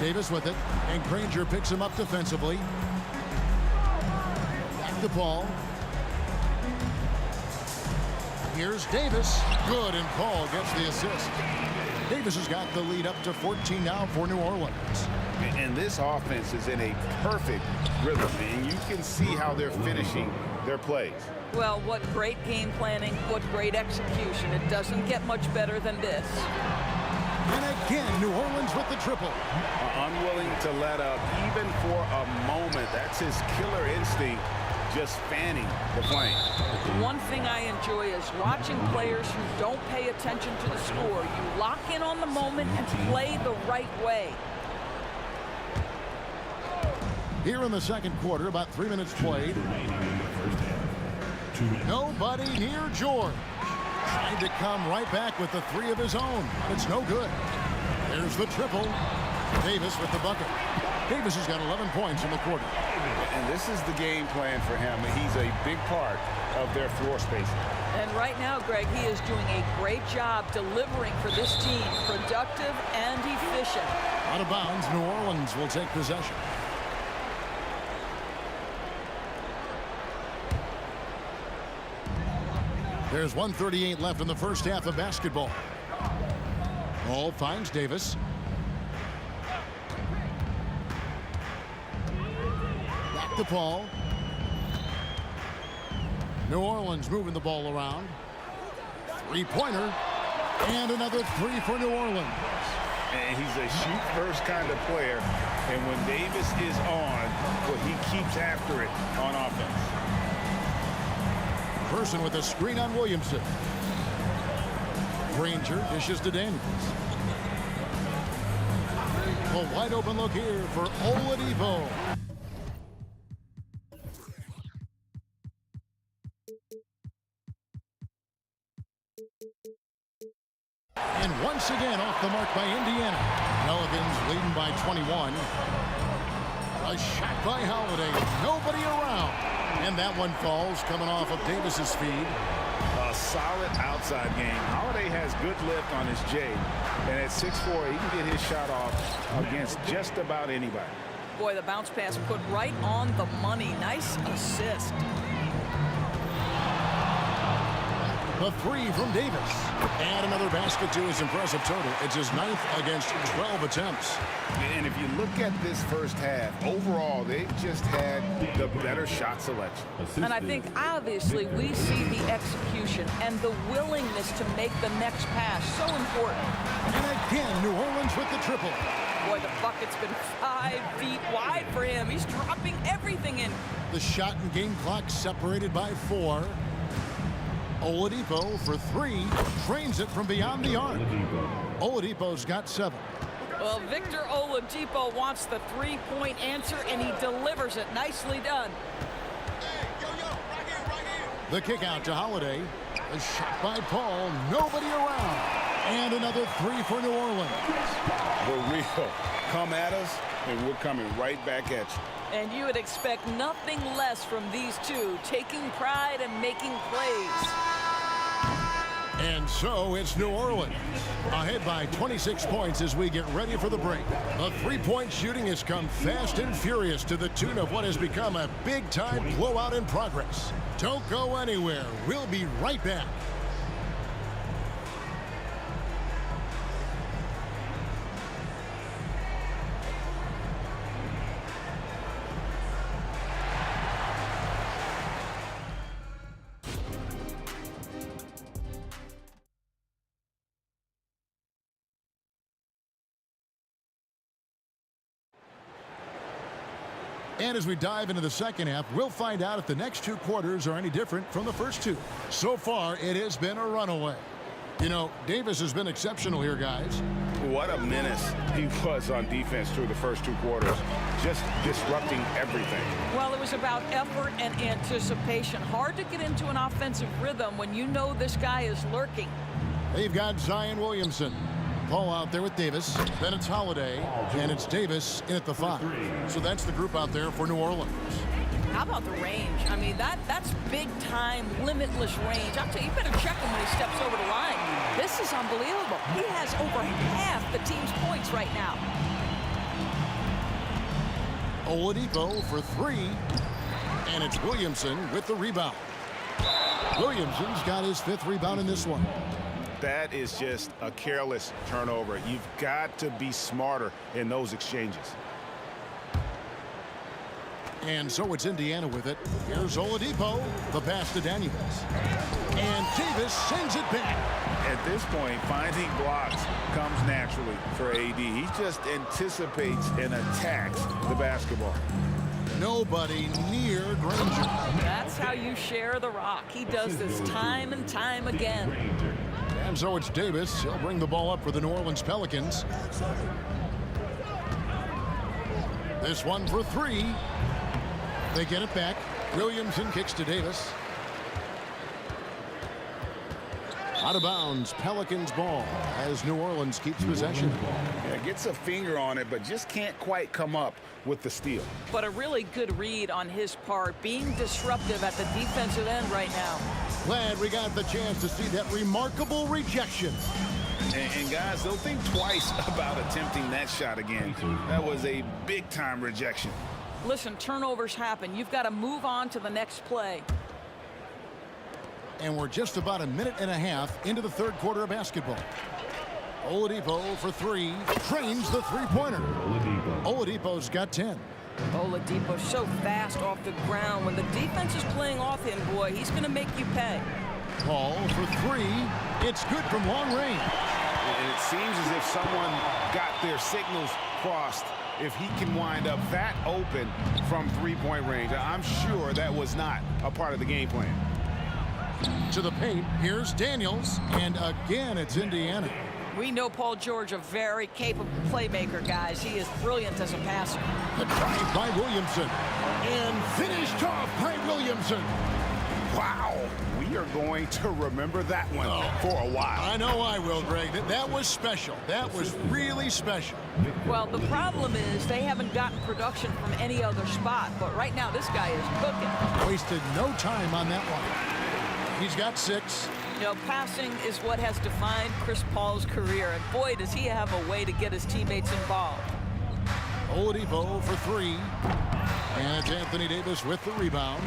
Davis with it, and Granger picks him up defensively. Back to Paul. Here's Davis. Good, and Paul gets the assist. Davis has got the lead up to 14 now for New Orleans. And this offense is in a perfect rhythm, and you can see how they're finishing their plays. Well, what great game planning, what great execution. It doesn't get much better than this. And again, New Orleans with the triple. Unwilling to let up even for a moment. That's his killer instinct, just fanning the flame. One thing I enjoy is watching players who don't pay attention to the score. You lock in on the moment and play the right way. Here in the second quarter, about 3 minutes played. Nobody near George. Trying to come right back with the 3 of his own, but it's no good. There's the triple. Davis with the bucket. Davis has got 11 points in the quarter. And this is the game plan for him. He's a big part of their floor spacing. And right now, Greg, he is doing a great job delivering for this team. Productive and efficient. Out of bounds, New Orleans will take possession. There's 1:38 left in the first half of basketball. Ball finds Davis. Back to Paul. New Orleans moving the ball around. Three-pointer. And another three for New Orleans. And he's a shoot-first kind of player. And when Davis is on, well, he keeps after it on offense. Person with a screen on Williamson. Granger dishes to Daniels. A wide open look here for Oladipo. And once again off the mark by Indiana. Pelicans leading by 21. A shot by Holiday. Nobody around. And that one falls coming off of Davis's feed. A solid outside game. Holiday has good lift on his J. And at 6'4", he can get his shot off against just about anybody. Boy, the bounce pass put right on the money. Nice assist. A three from Davis. And another basket to his impressive total. It's his 9th against 12 attempts. And if you look at this first half, overall, they've just had the better shot selection. And I think, obviously, we see the execution and the willingness to make the next pass so important. And again, New Orleans with the triple. Boy, the bucket's been 5 feet wide for him. He's dropping everything in. The shot and game clock separated by 4. Oladipo for 3. Trains it from beyond the arc. Oladipo's got 7. Well, Victor Oladipo wants the three-point answer, and he delivers it. Nicely done. The kick out to Holiday. A shot by Paul. Nobody around. And another 3 for New Orleans. For real. Come at us, and we're coming right back at you. And you would expect nothing less from these two, taking pride and making plays. And so it's New Orleans ahead by 26 points as we get ready for the break. The three-point shooting has come fast and furious to the tune of what has become a big-time blowout in progress. Don't go anywhere. We'll be right back. And as we dive into the second half, we'll find out if the next 2 quarters are any different from the first 2. So far, it has been a runaway. You know, Davis has been exceptional here, guys. What a menace he was on defense through the first 2 quarters, just disrupting everything. Well, it was about effort and anticipation. Hard to get into an offensive rhythm when you know this guy is lurking. They've got Zion Williamson. Paul out there with Davis. Then it's Holiday. And it's Davis in at the 5. So that's the group out there for New Orleans. How about the range? I mean, that's big-time, limitless range. I'll tell you, you better check him when he steps over the line. This is unbelievable. He has over half the team's points right now. Oladipo for 3. And it's Williamson with the rebound. Williamson's got his 5th rebound in this one. That is just a careless turnover. You've got to be smarter in those exchanges. And so it's Indiana with it. Here's Oladipo. The pass to Daniels. And Davis sends it back. At this point, finding blocks comes naturally for AD. He just anticipates and attacks the basketball. Nobody near Granger. That's how you share the rock. He does this time and time again. And so it's Davis. He'll bring the ball up for the New Orleans Pelicans. This one for 3. They get it back. Williamson kicks to Davis. Out of bounds, Pelicans ball as New Orleans keeps possession. Yeah, gets a finger on it, but just can't quite come up with the steal. But a really good read on his part, being disruptive at the defensive end right now. Glad we got the chance to see that remarkable rejection. And guys, they'll think twice about attempting that shot again. That was a big-time rejection. Listen, turnovers happen. You've got to move on to the next play. And we're just about a minute and a half into the third quarter of basketball. Oladipo for three. Trains the three-pointer. Oladipo's got 10. Oladipo so fast off the ground. When the defense is playing off him, boy, he's going to make you pay. Paul for three. It's good from long range. And it seems as if someone got their signals crossed. If he can wind up that open from three-point range, I'm sure that was not a part of the game plan. To the paint, here's Daniels, and again it's Indiana. We know Paul George, a very capable playmaker, guys. He is brilliant as a passer. The drive by Williamson, and finished off by Williamson. Wow, we are going to remember that one for a while. I know I will, Greg. That was special. That was really special. Well, the problem is they haven't gotten production from any other spot, but right now this guy is cooking. Wasted no time on that one. He's got 6. You know, passing is what has defined Chris Paul's career, and boy, does he have a way to get his teammates involved. Oladipo for 3, and it's Anthony Davis with the rebound.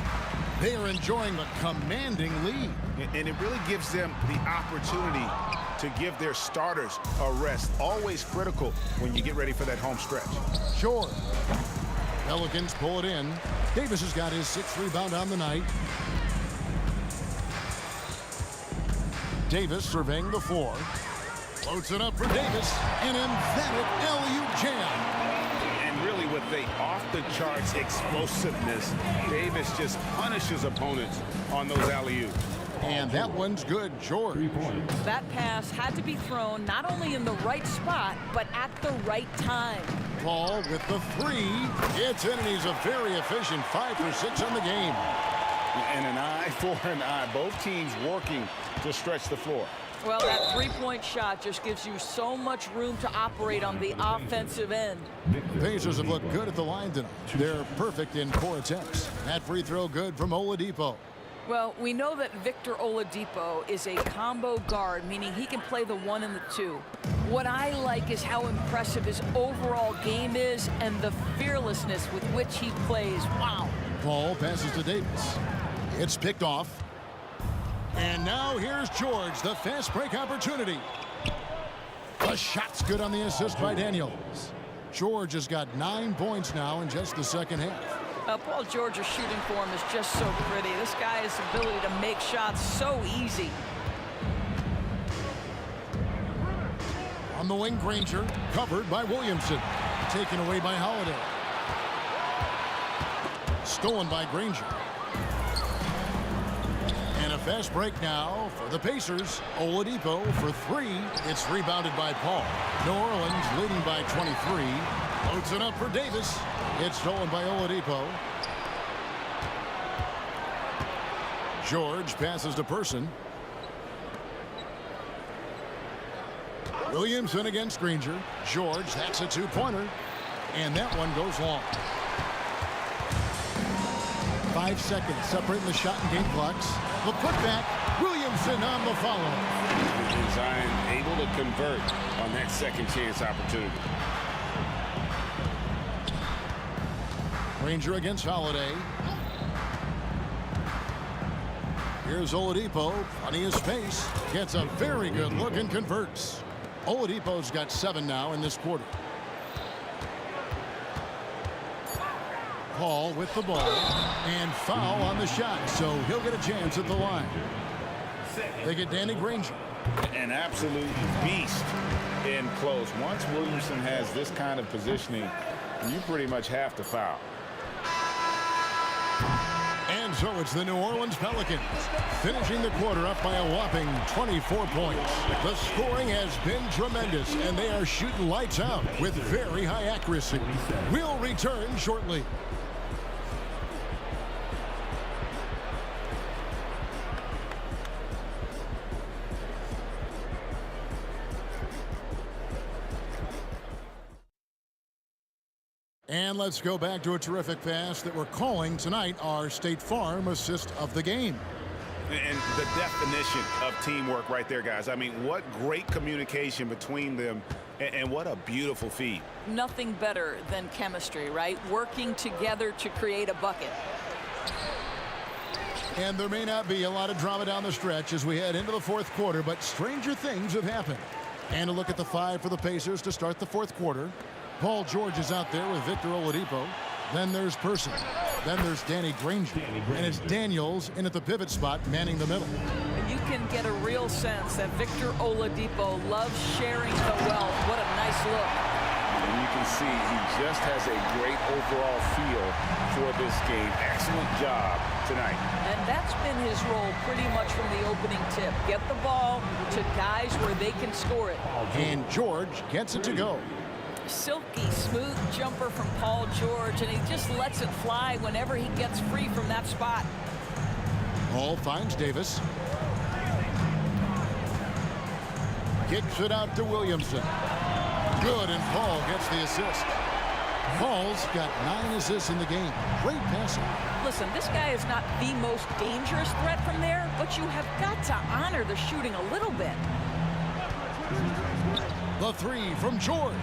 They are enjoying a commanding lead. And it really gives them the opportunity to give their starters a rest. Always critical when you get ready for that home stretch. Sure. Pelicans pull it in. Davis has got his 6th rebound on the night. Davis surveying the floor. Floats it up for Davis. An emphatic alley-oop jam. And really with the off-the-charts explosiveness, Davis just punishes opponents on those alley-oops. And that one's good, George. That pass had to be thrown not only in the right spot, but at the right time. Paul with the 3. It's in, and he's a very efficient 5 for 6 on the game. And an eye for an eye. Both teams working to stretch the floor. Well, that three-point shot just gives you so much room to operate on the offensive end. Pacers have looked good at the line tonight. They're perfect in 4 attempts. That free throw good from Oladipo. Well, we know that Victor Oladipo is a combo guard, meaning he can play the 1 and the 2. What I like is how impressive his overall game is and the fearlessness with which he plays. Wow. Paul passes to Davis. It's picked off. And now here's George, the fast break opportunity. The shot's good on the assist by Daniels. George has got 9 points now in just the second half. Paul George's shooting form is just so pretty. This guy has the ability to make shots so easy. On the wing, Granger, covered by Williamson. Taken away by Holiday. Stolen by Granger. And a fast break now for the Pacers. Oladipo for 3. It's rebounded by Paul. New Orleans leading by 23. Loads it up for Davis. It's stolen by Oladipo. George passes to Person. Williamson against Granger. George, that's a 2-pointer. And that one goes long. 5 seconds separating the shot and game clocks. The putback. Williamson on the follow. Zion able to convert on that second chance opportunity. Granger against Holiday. Here's Oladipo. Plenty of space. Gets a very good look and converts. Oladipo's got 7 now in this quarter. Paul with the ball. And foul on the shot, so he'll get a chance at the line. They get Danny Granger. An absolute beast in close. Once Williamson has this kind of positioning, you pretty much have to foul. And so it's the New Orleans Pelicans finishing the quarter up by a whopping 24 points. The scoring has been tremendous, and they are shooting lights out with very high accuracy. We'll return shortly. And let's go back to a terrific pass that we're calling tonight our State Farm assist of the game. And the definition of teamwork right there, guys. I mean, what great communication between them, and what a beautiful feed. Nothing better than chemistry, right? Working together to create a bucket. And there may not be a lot of drama down the stretch as we head into the 4th quarter, but stranger things have happened. And a look at the 5 for the Pacers to start the fourth quarter. Paul George is out there with Victor Oladipo. Then there's Person. Then there's Danny Granger. And it's Daniels in at the pivot spot, manning the middle. You can get a real sense that Victor Oladipo loves sharing the wealth. What a nice look. And you can see he just has a great overall feel for this game. Excellent job tonight. And that's been his role pretty much from the opening tip. Get the ball to guys where they can score it. And George gets it to go. Silky smooth jumper from Paul George, and he just lets it fly whenever he gets free from that spot. Paul finds Davis. Kicks it out to Williamson. Good, and Paul gets the assist. Paul's got 9 assists in the game. Great passing. Listen, this guy is not the most dangerous threat from there, but you have got to honor the shooting a little bit. The 3 from George.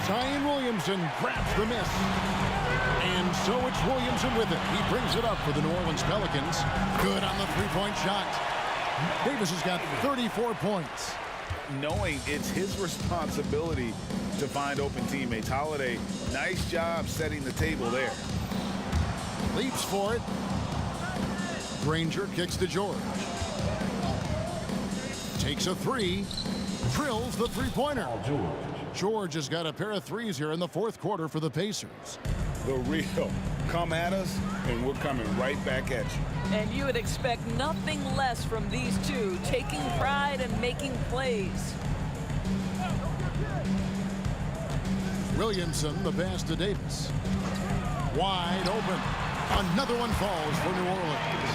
Zion Williamson grabs the miss. And so it's Williamson with it. He brings it up for the New Orleans Pelicans. Good on the three-point shot. Davis has got 34 points. Knowing it's his responsibility to find open teammates. Holiday, nice job setting the table there. Leaps for it. Granger kicks to George. Takes a 3. Drills the three-pointer. George has got a pair of threes here in the fourth quarter for the Pacers. The real. Come at us, and we're coming right back at you. And you would expect nothing less from these two, taking pride and making plays. Williamson, the pass to Davis. Wide open. Another one falls for New Orleans.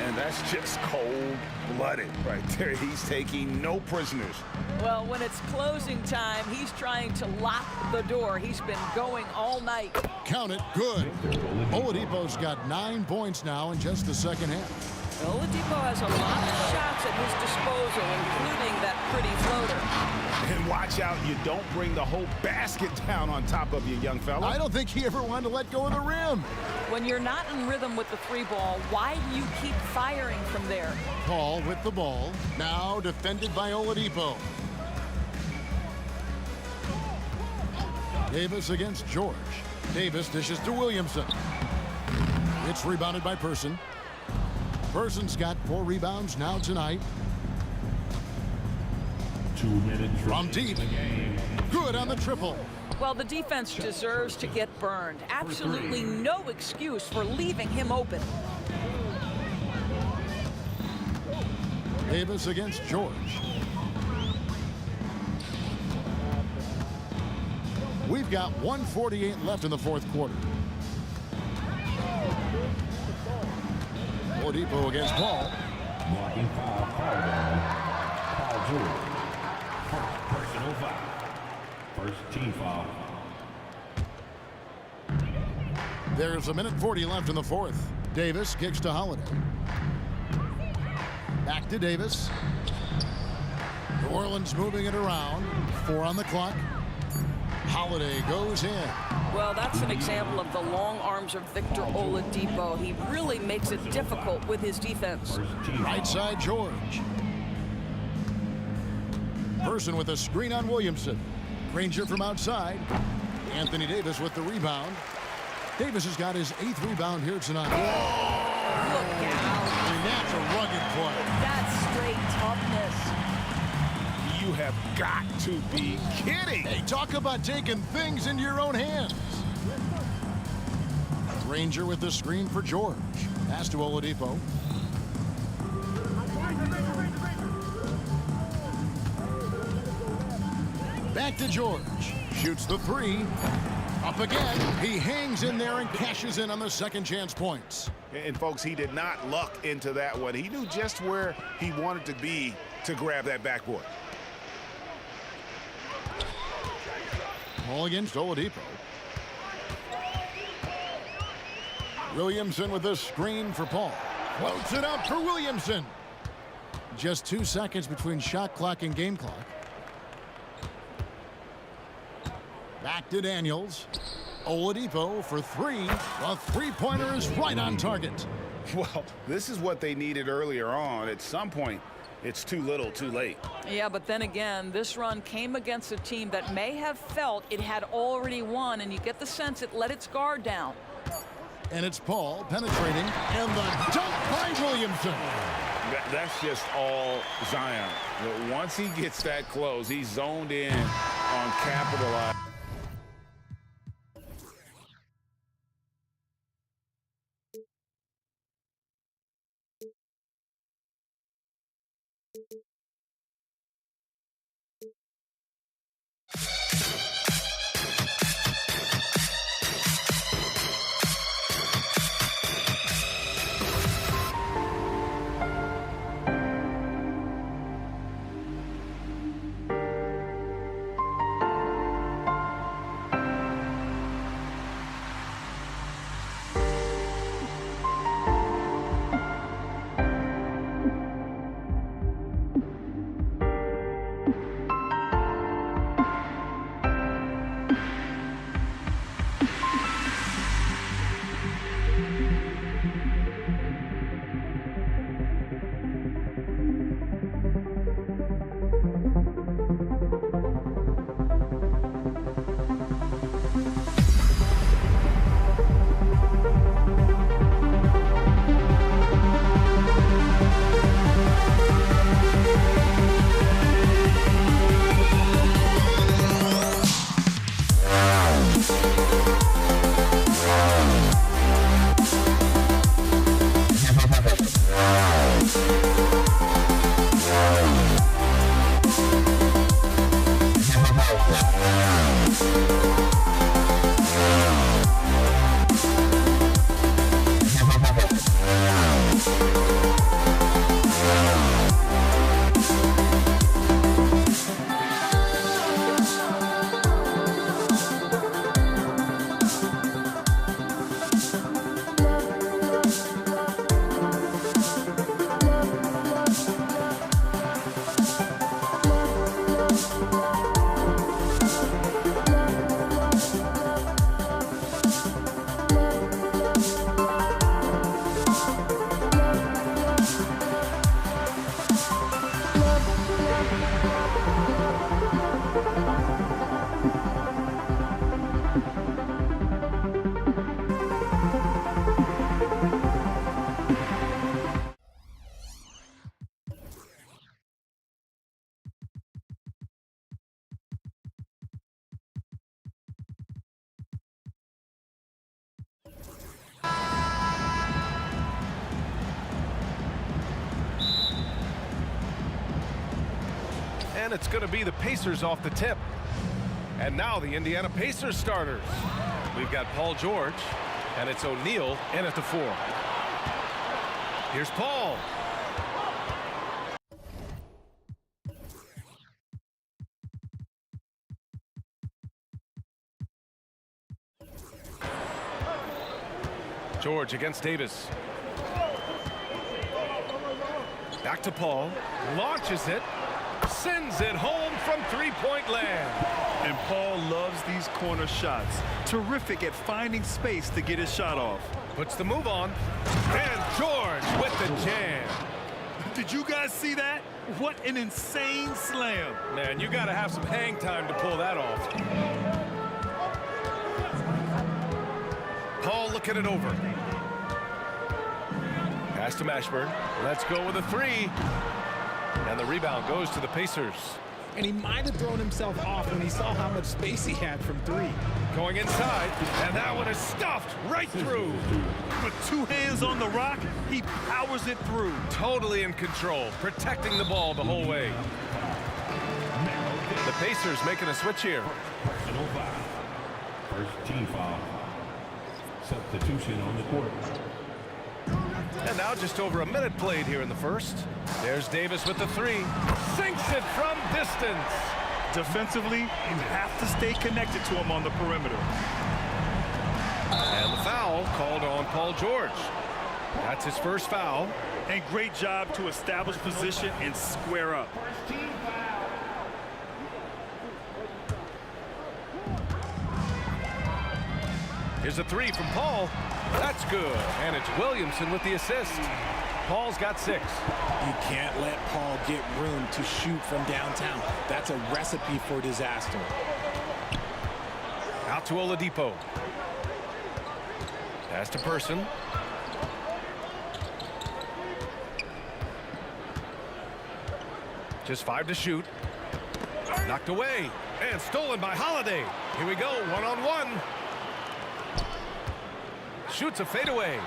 And that's just cold-blooded right there. He's taking no prisoners. Well, when it's closing time, he's trying to lock the door. He's been going all night. Count it. Good. Oladipo's got 9 points now in just the second half. Oladipo has a lot of shots at his disposal, including that pretty floater. And watch out, you don't bring the whole basket down on top of you, young fella. I don't think he ever wanted to let go of the rim. When you're not in rhythm with the 3 ball, why do you keep firing from there? Paul with the ball. Now defended by Oladipo. Davis against George. Davis dishes to Williamson. It's rebounded by Person. Person's got 4 rebounds now tonight. 2 minutes From deep. Good on the triple. Well, the defense deserves to get burned. Absolutely no excuse for leaving him open. Davis against George. We've got 1:48 left in the fourth quarter. Oladipo against Paul. Blocking foul called on Paul George. Personal foul. First team foul. There's 1:40 left in the fourth. Davis kicks to Holiday. Back to Davis. New Orleans moving it around. 4 on the clock. Holiday goes in. Well, that's an example of the long arms of Victor Oladipo. He really makes it difficult with his defense. Right side George. Person with a screen on Williamson. Granger from outside. Anthony Davis with the rebound. Davis has got his 8th rebound here tonight. Look out. I mean, that's a rugged play. That's straight toughness. You have got to be kidding. Hey, talk about taking things into your own hands. Granger with the screen for George. Pass to Oladipo. Back to George. Shoots the 3. Up again. He hangs in there and cashes in on the second chance points. And folks, he did not luck into that one. He knew just where he wanted to be to grab that backboard. Ball against Oladipo. Williamson with the screen for Paul. Floats it up for Williamson. Just 2 seconds between shot clock and game clock. Back to Daniels. Oladipo for 3. The three-pointer is right on target. Well, this is what they needed earlier on. At some point, It's too little, too late. Yeah, but then again, this run came against a team that may have felt it had already won, and you get the sense it let its guard down. And it's Paul penetrating, and the dunk by Williamson. That's just all Zion. But once he gets that close, he's zoned in on capitalizing. And it's going to be the Pacers off the tip. And now the Indiana Pacers starters. We've got Paul George, and it's O'Neal in at the 4. Here's Paul. George against Davis. Back to Paul. Launches it. Sends it home from three-point land. And Paul loves these corner shots. Terrific at finding space to get his shot off. Puts the move on. And George with the jam. Did you guys see that? What an insane slam. Man, you got to have some hang time to pull that off. Paul looking it over. Pass to Mashburn. Let's go with a 3. And the rebound goes to the Pacers. And he might have thrown himself off when he saw how much space he had from 3. Going inside, and that one is stuffed right through. With 2 hands on the rock, he powers it through. Totally in control, protecting the ball the whole way. The Pacers making a switch here. Personal foul. First team foul. Substitution on the court. And now just over a minute played here in the first. There's Davis with the 3. Sinks it from distance. Defensively, you have to stay connected to him on the perimeter. And the foul called on Paul George. That's his first foul. And great job to establish position and square up. Here's a 3 from Paul. That's good. And it's Williamson with the assist. Paul's got 6. You can't let Paul get room to shoot from downtown. That's a recipe for disaster. Out to Oladipo. Pass to Person. Just 5 to shoot. Knocked away and stolen by Holiday. Here we go, one-on-one. Shoots a fadeaway.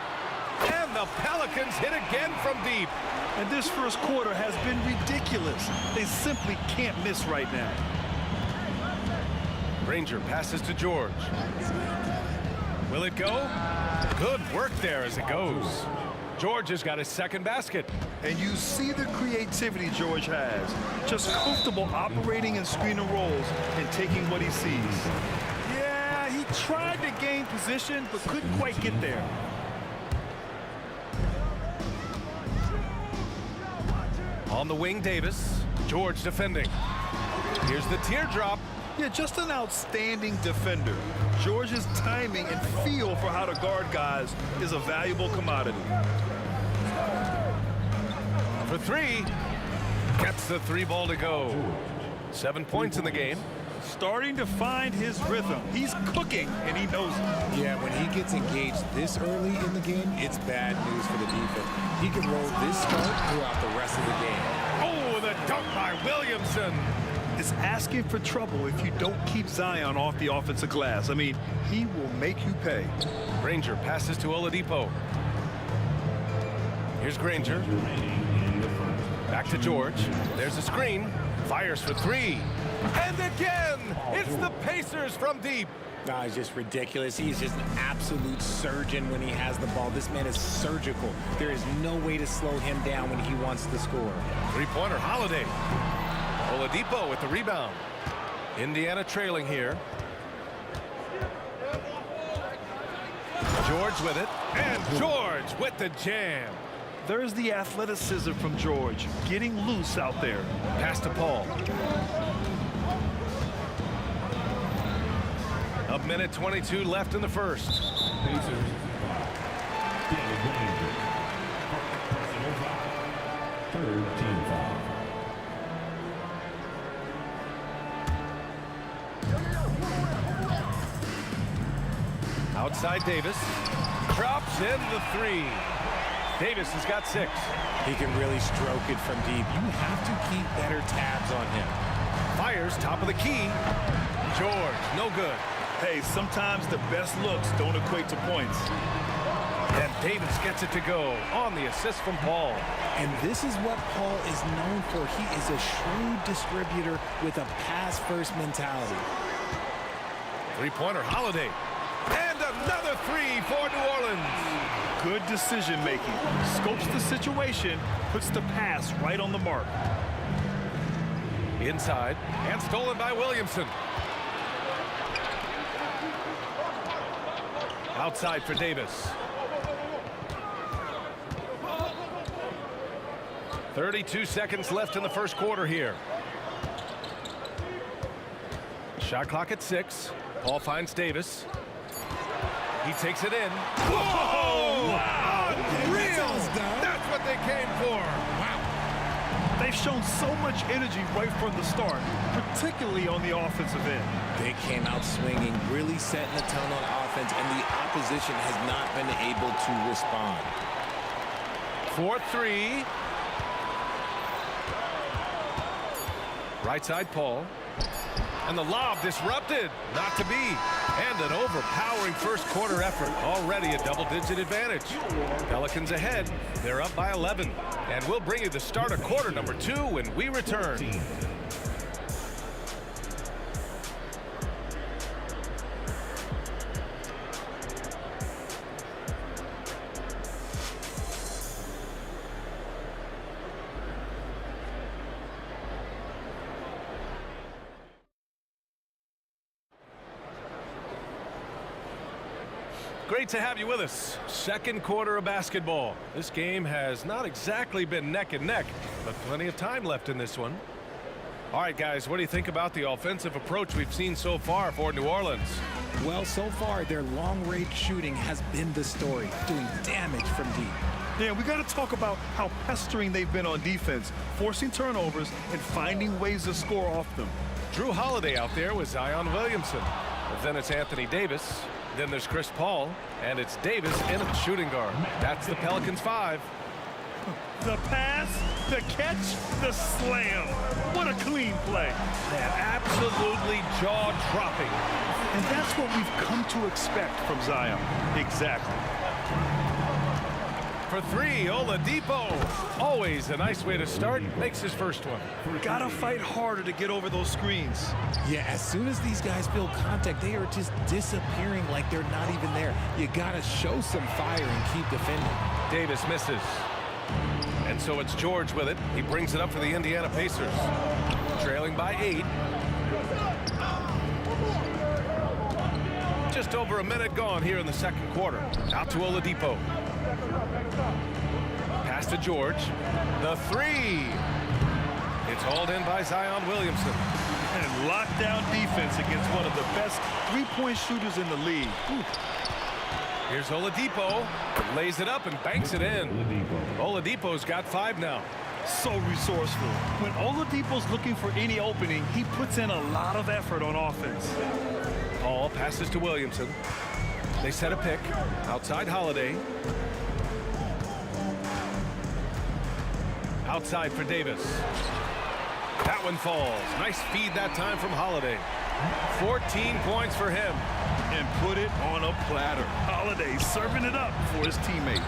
And the Pelicans hit again from deep. And this first quarter has been ridiculous. They simply can't miss right now. Granger passes to George. Will it go? Good work there as it goes. George has got his second basket. And you see the creativity George has. Just comfortable operating in screen and rolls and taking what he sees. Yeah, he tried to gain position, but couldn't quite get there. On the wing, Davis. George defending. Here's the teardrop. Yeah, just an outstanding defender. George's timing and feel for how to guard guys is a valuable commodity. For 3. Gets the 3 ball to go. 7 points in the game. Starting to find his rhythm. He's cooking, and he knows it. Yeah, when he gets engaged this early in the game, it's bad news for the defense. He can roll this start throughout the rest of the game. Oh, the dunk by Williamson. It's asking for trouble if you don't keep Zion off the offensive glass. I mean, he will make you pay. Granger passes to Oladipo. Here's Granger. Back to George. There's a screen. Fires for 3. And again, it's the Pacers from deep. No, it's just ridiculous. He's just an absolute surgeon when he has the ball. This man is surgical. There is no way to slow him down when he wants to score. 3-pointer, Holiday. Oladipo with the rebound. Indiana trailing here. George with it. And George with the jam. There's the athleticism from George, getting loose out there. Pass to Paul. A minute 22 left in the first. Pacers. Third team foul. Outside Davis. Drops in the 3. Davis has got 6. He can really stroke it from deep. You have to keep better tabs on him. Fires top of the key. George, no good. Hey, sometimes the best looks don't equate to points. And Davis gets it to go on the assist from Paul. And this is what Paul is known for. He is a shrewd distributor with a pass-first mentality. 3-pointer, Holiday. And another 3 for New Orleans. Good decision making. Scopes the situation, puts the pass right on the mark. Inside and stolen by Williamson. Outside for Davis. 32 seconds left in the first quarter here. Shot clock at 6. Paul finds Davis. He takes it in. Whoa! Wow. Unreal! That's what they came for. Wow. They've shown so much energy right from the start, particularly on the offensive end. They came out swinging, really setting the tone on offense, and the opposition has not been able to respond. 4-3. Right side, Paul. And the lob disrupted. Not to be. And an overpowering first quarter effort. Already a double-digit advantage. Pelicans ahead. They're up by 11. And we'll bring you the start of quarter number 2 when we return. Great to have you with us. Second quarter of basketball. This game has not exactly been neck and neck, but plenty of time left in this one. All right, guys, what do you think about the offensive approach we've seen so far for New Orleans? Well, so far, their long-range shooting has been the story, doing damage from deep. Yeah, we got to talk about how pestering they've been on defense, forcing turnovers and finding ways to score off them. Drew Holiday out there with Zion Williamson. Then it's Anthony Davis. Then there's Chris Paul. And it's Davis in at shooting guard. That's the Pelicans 5. The pass, the catch, the slam. What a clean play. Man, absolutely jaw-dropping. And that's what we've come to expect from Zion. Exactly. For three, Oladipo. Always a nice way to start. Makes his first one. Gotta fight harder to get over those screens. Yeah, as soon as these guys feel contact, they are just disappearing like they're not even there. You gotta show some fire and keep defending. Davis misses. And so it's George with it. He brings it up for the Indiana Pacers. Trailing by 8. Just over a minute gone here in the second quarter. Out to Oladipo. Pass to George. The three. It's hauled in by Zion Williamson. And lockdown defense against one of the best three-point shooters in the league. Ooh. Here's Oladipo. Lays it up and banks it in. Oladipo's got 5 now. So resourceful. When Oladipo's looking for any opening, he puts in a lot of effort on offense. Paul passes to Williamson. They set a pick. Outside Holiday. Outside for Davis. That one falls. Nice feed that time from Holiday. 14 points for him. And put it on a platter. Holiday serving it up for his teammate.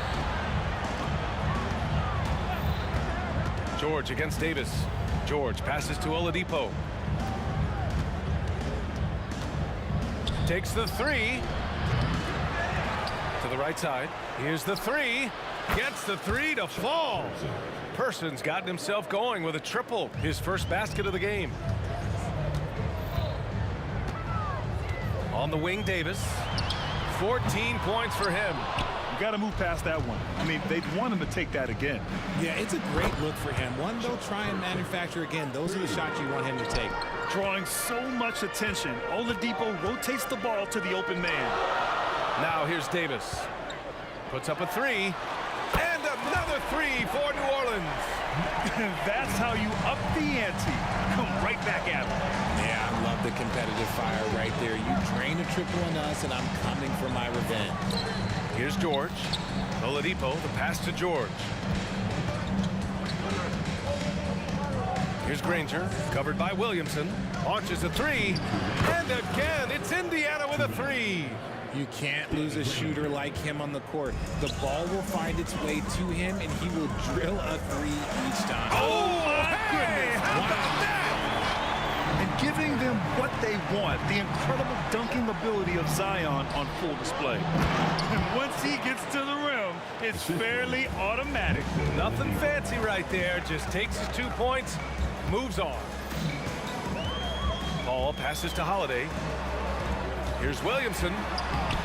George against Davis. George passes to Oladipo. Takes the three. To the right side. Here's the three. Gets the three to fall. Person's gotten himself going with a triple. His first basket of the game. On the wing, Davis. 14 points for him. You got to move past that one. I mean, they'd want him to take that again. Yeah, it's a great look for him. One they'll try and manufacture again. Those are the shots you want him to take. Drawing so much attention, Oladipo rotates the ball to the open man. Now here's Davis. Puts up a three. And another three for New Orleans. That's how you up the ante. Come right back at him. Yeah, I love the competitive fire right there. You drain a triple on us, and I'm coming for my revenge. Here's George. Oladipo, the pass to George. Here's Granger, covered by Williamson. Launches a three. And again, it's Indiana with a three. You can't lose a shooter like him on the court. The ball will find its way to him, and he will drill a three each time. Oh, my goodness. How about that? And giving them what they want. The incredible dunking ability of Zion on full display. And once he gets to the rim, it's fairly automatic. Nothing fancy right there. Just takes his 2 points, moves on. Paul passes to Holiday. Here's Williamson.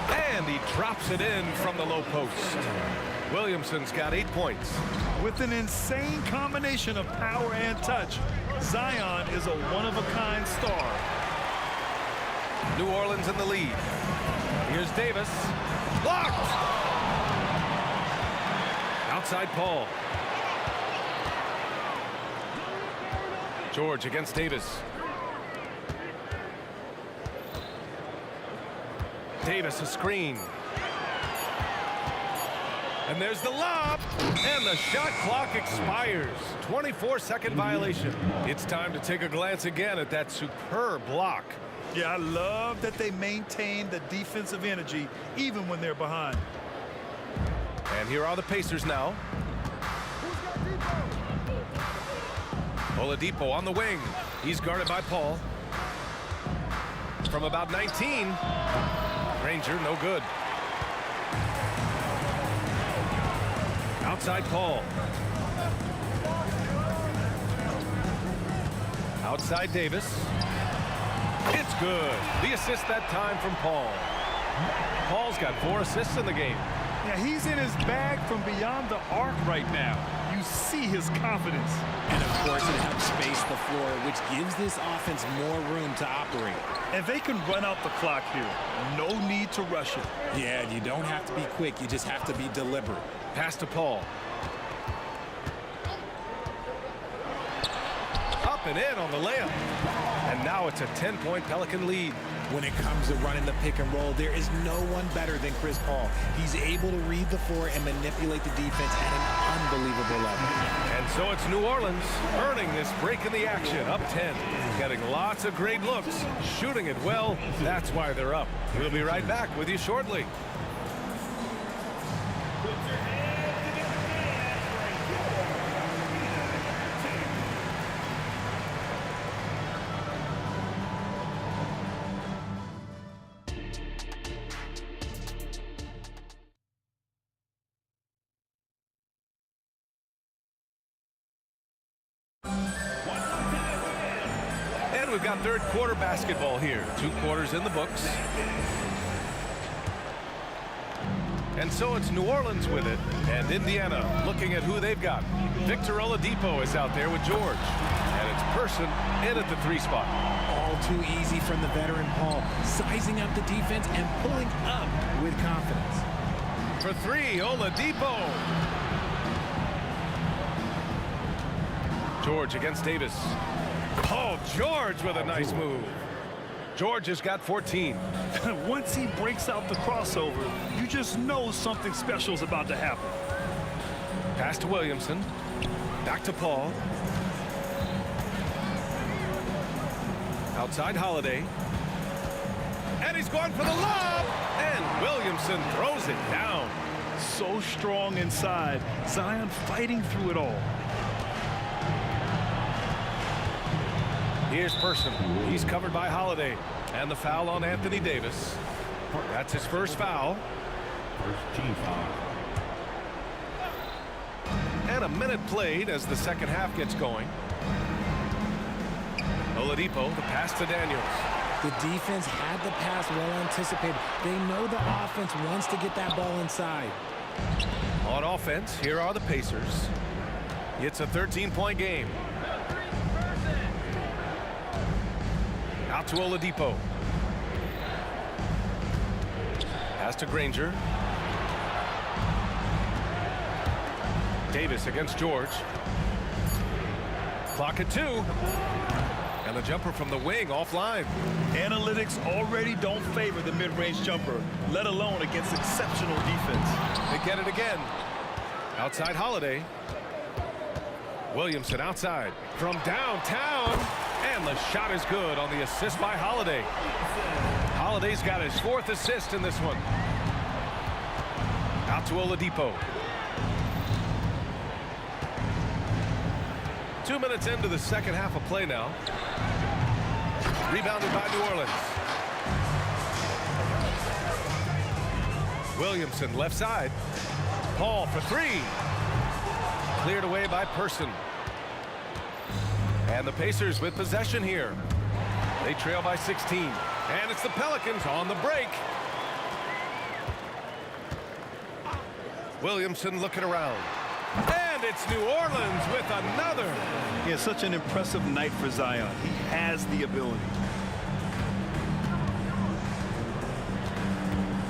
And he drops it in from the low post. Williamson's got 8 points. With an insane combination of power and touch, Zion is a one-of-a-kind star. New Orleans in the lead. Here's Davis. Blocked! Outside Paul. George against Davis. Davis a screen. And there's the lob. And the shot clock expires. 24-second violation. It's time to take a glance again at that superb block. Yeah, I love that they maintain the defensive energy even when they're behind. And here are the Pacers now. Oladipo on the wing. He's guarded by Paul. From about 19. Granger, no good. Outside Paul. Outside Davis. It's good. The assist that time from Paul. Paul's got 4 assists in the game. Yeah, he's in his bag from beyond the arc right now. You see his confidence. And of course, it helps space the floor, which gives this offense more room to operate. And they can run out the clock here. No need to rush it. Yeah, you don't have to be quick. You just have to be deliberate. Pass to Paul. Up and in on the layup. And now it's a 10-point Pelican lead. When it comes to running the pick and roll, there is no one better than Chris Paul. He's able to read the floor and manipulate the defense at an unbelievable level. And so it's New Orleans earning this break in the action, up 10. Getting lots of great looks, shooting it well. That's why they're up. We'll be right back with you shortly. And we've got third quarter basketball here. 2 quarters in the books. And so it's New Orleans with it, and Indiana looking at who they've got. Victor Oladipo is out there with George. And it's Person in at the 3 spot. All too easy from the veteran Paul, sizing up the defense and pulling up with confidence. For 3, Oladipo. George against Davis. Oh, George with a nice move. George has got 14. Once he breaks out the crossover, you just know something special is about to happen. Pass to Williamson. Back to Paul. Outside Holiday. And he's going for the lob. And Williamson throws it down. So strong inside. Zion fighting through it all. Here's Person. He's covered by Holiday. And the foul on Anthony Davis. That's his first foul. First team foul. And a minute played as the second half gets going. Oladipo, the pass to Daniels. The defense had the pass well anticipated. They know the offense wants to get that ball inside. On offense, here are the Pacers. It's a 13-point game. Out to Oladipo. Pass to Granger. Davis against George. Clock at 2. And the jumper from the wing offline. Analytics already don't favor the mid-range jumper, let alone against exceptional defense. They get it again. Outside Holiday. Williamson outside from downtown. And the shot is good on the assist by Holiday. Holiday's got his 4th assist in this one. Out to Oladipo. 2 minutes into the second half of play now. Rebounded by New Orleans. Williamson left side. Paul for 3. Cleared away by Person. And the Pacers with possession here. They trail by 16. And it's the Pelicans on the break. Williamson looking around. And it's New Orleans with another. Yeah, such an impressive night for Zion. He has the ability.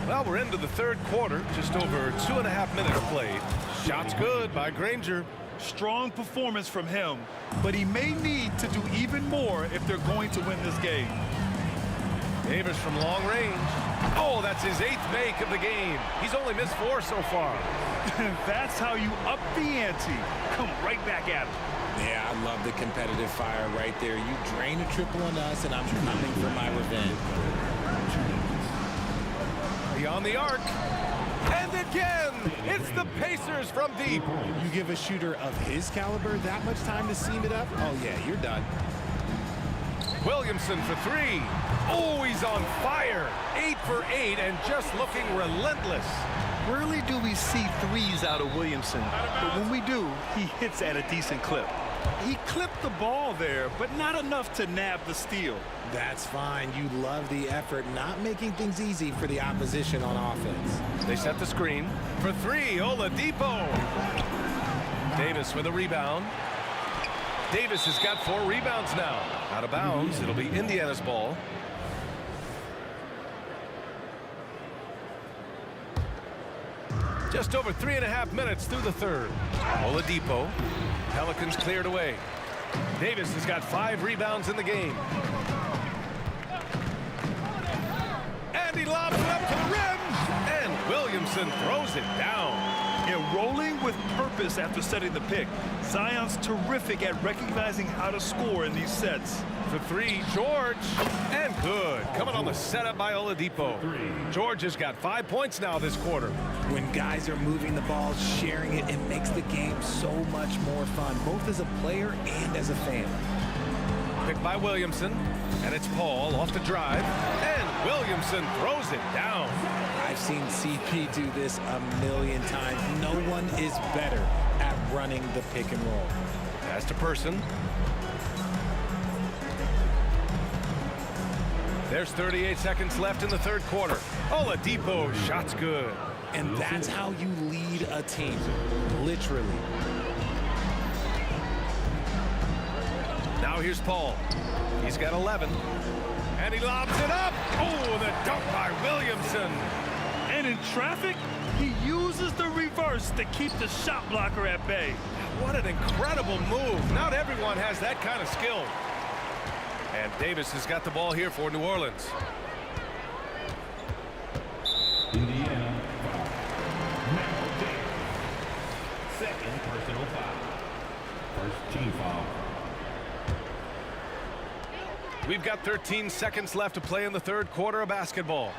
Well, we're into the third quarter. Just over 2.5 minutes played. Shots good by Granger. Strong performance from him, but he may need to do even more if they're going to win this game. Davis from long range. Oh, that's his 8th make of the game. He's only missed 4 so far. That's how you up the ante. Come right back at him. Yeah, I love the competitive fire right there. You drain a triple on us, and I'm coming for my revenge. Beyond the arc. And again, it's the Pacers from deep. You give a shooter of his caliber that much time to seam it up? Oh, yeah, you're done. Williamson for 3. Oh, he's on fire. 8 for 8 and just looking relentless. Rarely do we see threes out of Williamson, but when we do, he hits at a decent clip. He clipped the ball there, but not enough to nab the steal. That's fine. You love the effort, not making things easy for the opposition on offense. They set the screen for three. Oladipo. Davis with a rebound. Davis has got 4 rebounds now. Out of bounds. It'll be Indiana's ball. Just over 3.5 minutes through the third. Oladipo. Pelicans cleared away. Davis has got 5 rebounds in the game. And he lobs it up to the rim. And Williamson throws it down. Yeah, rolling with purpose after setting the pick. Zion's terrific at recognizing how to score in these sets. For 3, George. And good. Coming on the setup by Oladipo. George has got 5 points now this quarter. When guys are moving the ball, sharing it, it makes the game so much more fun, both as a player and as a fan. Picked by Williamson. And it's Paul off the drive. And Williamson throws it down. I've seen CP do this a million times. No one is better at running the pick and roll. Pass to Person. There's 38 seconds left in the third quarter. Oladipo, shot's good. And that's how you lead a team, literally. Now here's Paul. He's got 11. And he lobs it up. Oh, the dunk by Williamson. And in traffic, he uses the reverse to keep the shot blocker at bay. What an incredible move. Not everyone has that kind of skill. And Davis has got the ball here for New Orleans. Indiana, Matt Davis. Second personal foul. First team foul. We've got 13 seconds left to play in the third quarter of basketball.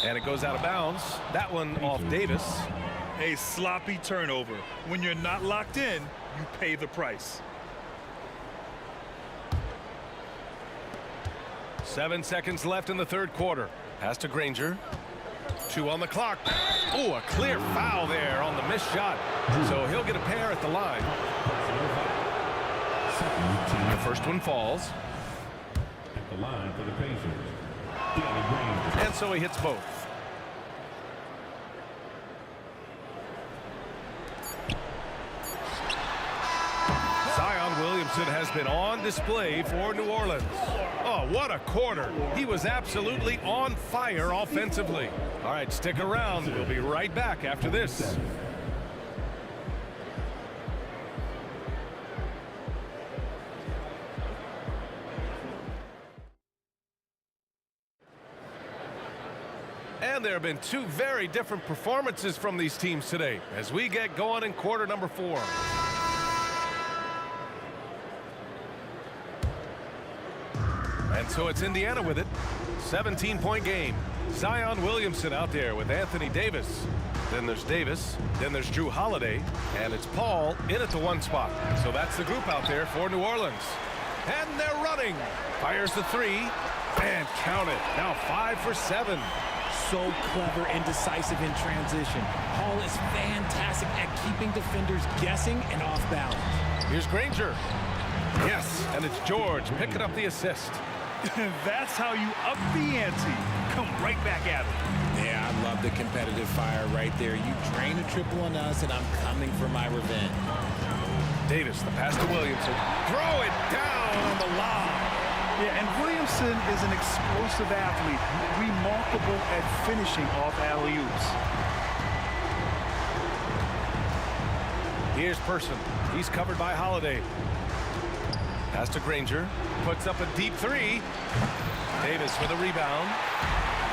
And it goes out of bounds. That one off Davis. A sloppy turnover. When you're not locked in, you pay the price. 7 seconds left in the third quarter. Pass to Granger. 2 on the clock. Oh, a clear foul there on the missed shot. So he'll get a pair at the line. The first one falls. At the line for the Pacers. And so he hits both. Zion Williamson has been on display for New Orleans. Oh, what a quarter. He was absolutely on fire offensively. All right, stick around. We'll be right back after this. And there have been 2 very different performances from these teams today as we get going in quarter number 4. And so it's Indiana with it. 17-point game. Zion Williamson out there with Anthony Davis. Then there's Davis. Then there's Drew Holiday. And it's Paul in at the 1 spot. So that's the group out there for New Orleans. And they're running. Fires the 3. And count it. Now 5 for 7. So clever and decisive in transition. Paul is fantastic at keeping defenders guessing and off balance. Here's Granger. Yes, and it's George picking up the assist. That's how you up the ante. Come right back at it. Yeah, I love the competitive fire right there. You drain a triple on us, and I'm coming for my revenge. Davis, the pass to Williamson. Throw it down on the lob. Yeah, and Williamson is an explosive athlete, remarkable at finishing off alley-oops. Here's Person. He's covered by Holiday. Pass to Granger. Puts up a deep 3. Davis with a rebound.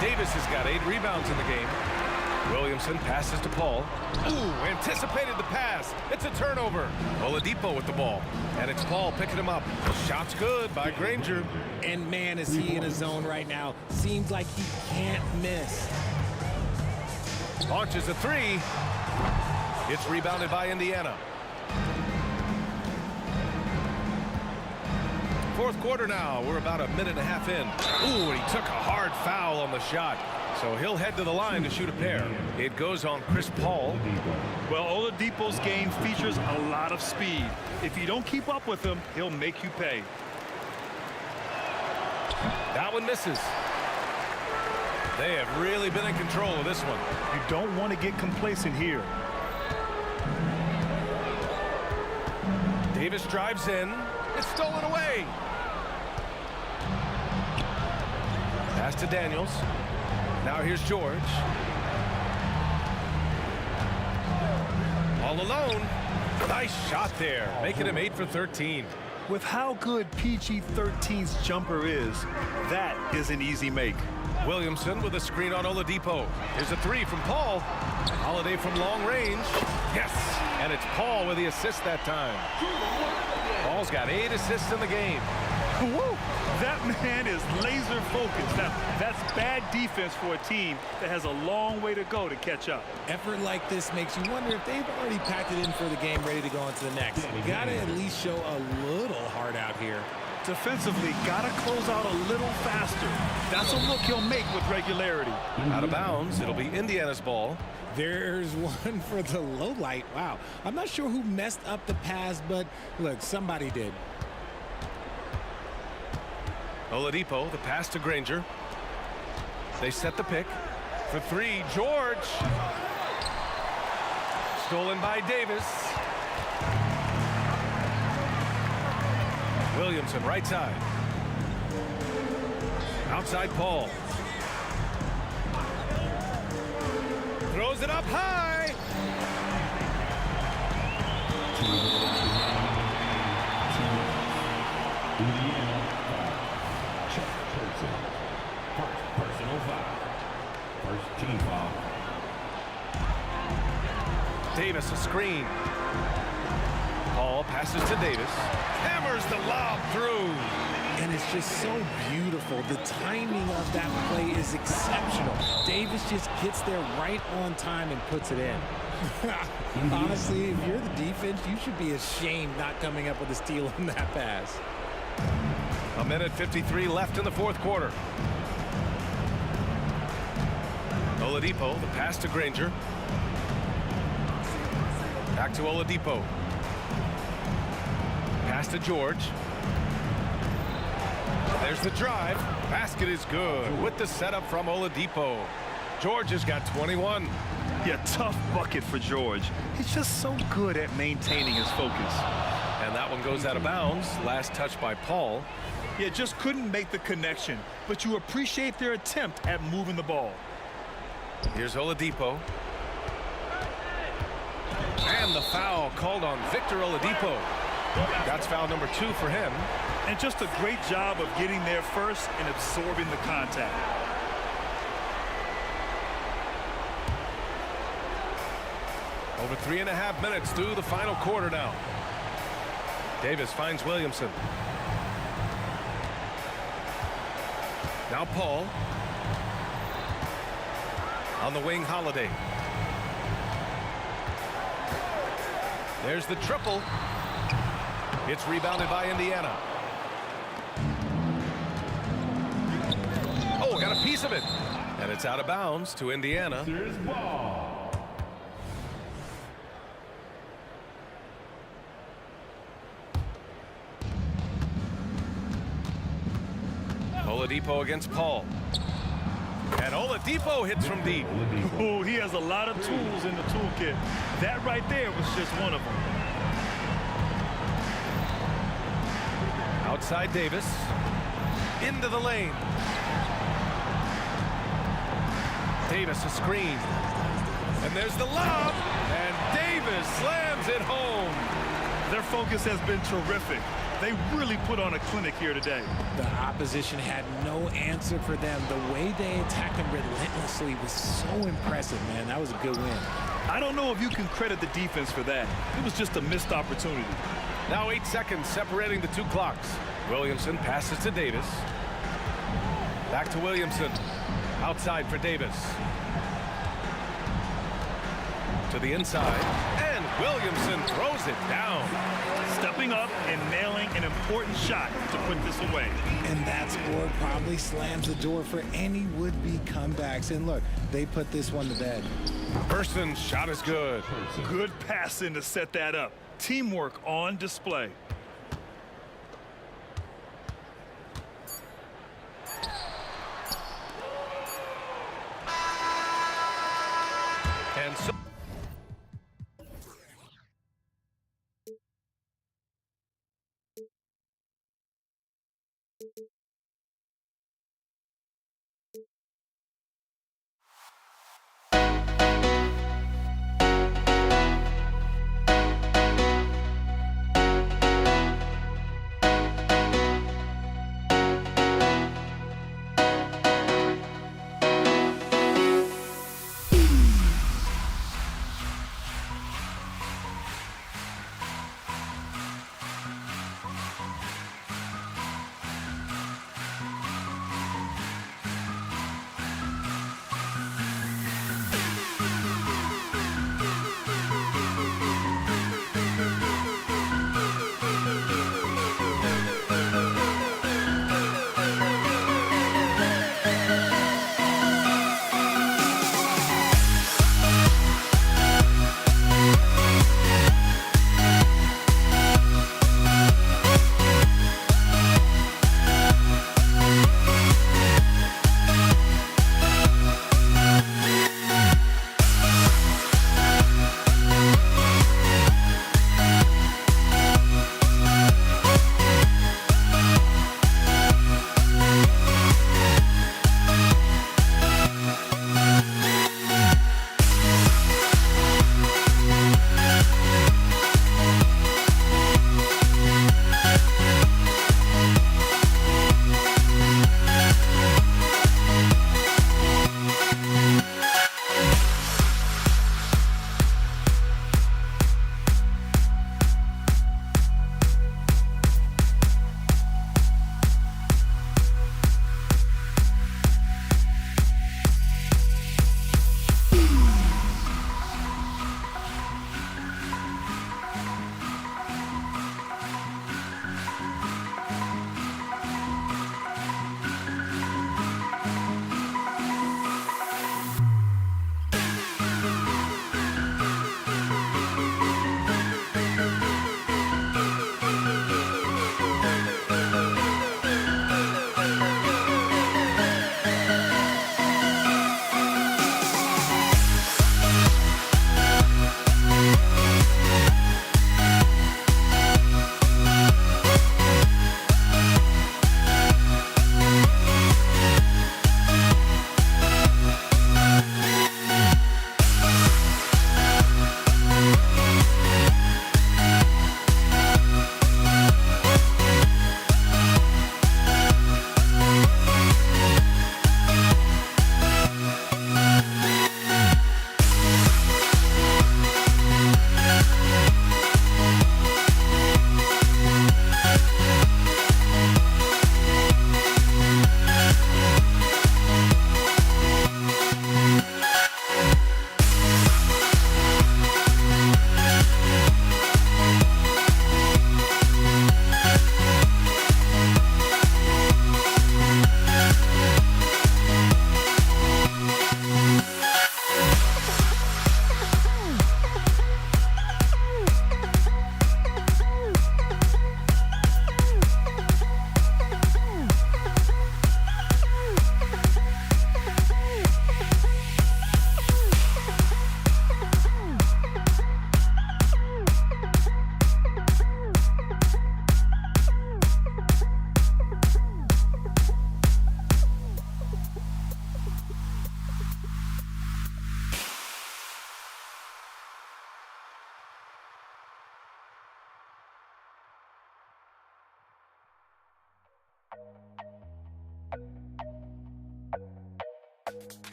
Davis has got 8 rebounds in the game. Williamson passes to Paul. Ooh, anticipated the pass. It's a turnover. Oladipo with the ball. And it's Paul picking him up. The shot's good by Granger. And man, is he in a zone right now. Seems like he can't miss. Launches a 3. It's rebounded by Indiana. fourth quarter now. We're about a minute and a half in. Ooh, and he took a hard foul on the shot. So he'll head to the line to shoot a pair. It goes on Chris Paul. Well, Oladipo's game features a lot of speed. If you don't keep up with him, he'll make you pay. That one misses. They have really been in control of this one. You don't want to get complacent here. Davis drives in. It's stolen away. Pass to Daniels. Now here's George. All alone. Nice shot there, making him 8 for 13. With how good PG-13's jumper is, that is an easy make. Williamson with a screen on Oladipo. Here's a three from Paul. Holiday from long range. Yes, and it's Paul with the assist that time. Paul's got 8 assists in the game. Woo! That man is laser focused. Now, that's bad defense for a team that has a long way to go to catch up. Effort like this makes you wonder if they've already packed it in for the game, ready to go on to the next. Gotta at least show a little heart out here. Defensively, gotta close out a little faster. That's a look he'll make with regularity. Out of bounds, it'll be Indiana's ball. There's one for the low light. Wow. I'm not sure who messed up the pass, but look, somebody did. Oladipo, the pass to Granger. They set the pick. For three, George. Stolen by Davis. Williamson, right side. Outside Paul. Throws it up high. Personal foul. First team foul. Davis a screen. Paul passes to Davis. Hammers the lob through. And it's just so beautiful. The timing of that play is exceptional. Davis just gets there right on time and puts it in. Honestly, if you're the defense, you should be ashamed not coming up with a steal on that pass. A minute 53 left in the fourth quarter. Oladipo, the pass to Granger. Back to Oladipo. Pass to George. There's the drive. Basket is good with the setup from Oladipo. George has got 21. Yeah, tough bucket for George. He's just so good at maintaining his focus. And that one goes out of bounds. Last touch by Paul. Yeah, just couldn't make the connection, but you appreciate their attempt at moving the ball. Here's Oladipo. And the foul called on Victor Oladipo. That's foul number 2 for him. And just a great job of getting there first and absorbing the contact. Over 3.5 minutes through the final quarter now. Davis finds Williamson. Now Paul. On the wing, Holiday. There's the triple. It's rebounded by Indiana. Oh, got a piece of it. And it's out of bounds to Indiana. There's ball. Oladipo against Paul. And Oladipo hits from deep. Oh, he has a lot of tools in the toolkit. That right there was just one of them. Outside Davis. Into the lane. Davis a screen. And there's the lob. And Davis slams it home. Their focus has been terrific. They really put on a clinic here today. The opposition had no answer for them. The way they attacked them relentlessly was so impressive, man. That was a good win. I don't know if you can credit the defense for that. It was just a missed opportunity. Now 8 seconds separating the two clocks. Williamson passes to Davis. Back to Williamson. Outside for Davis. To the inside. And Williamson throws it down. Stepping up and nailing an important shot to put this away. And that score probably slams the door for any would-be comebacks. And look, they put this one to bed. Person's shot is good. Good passing to set that up. Teamwork on display. And so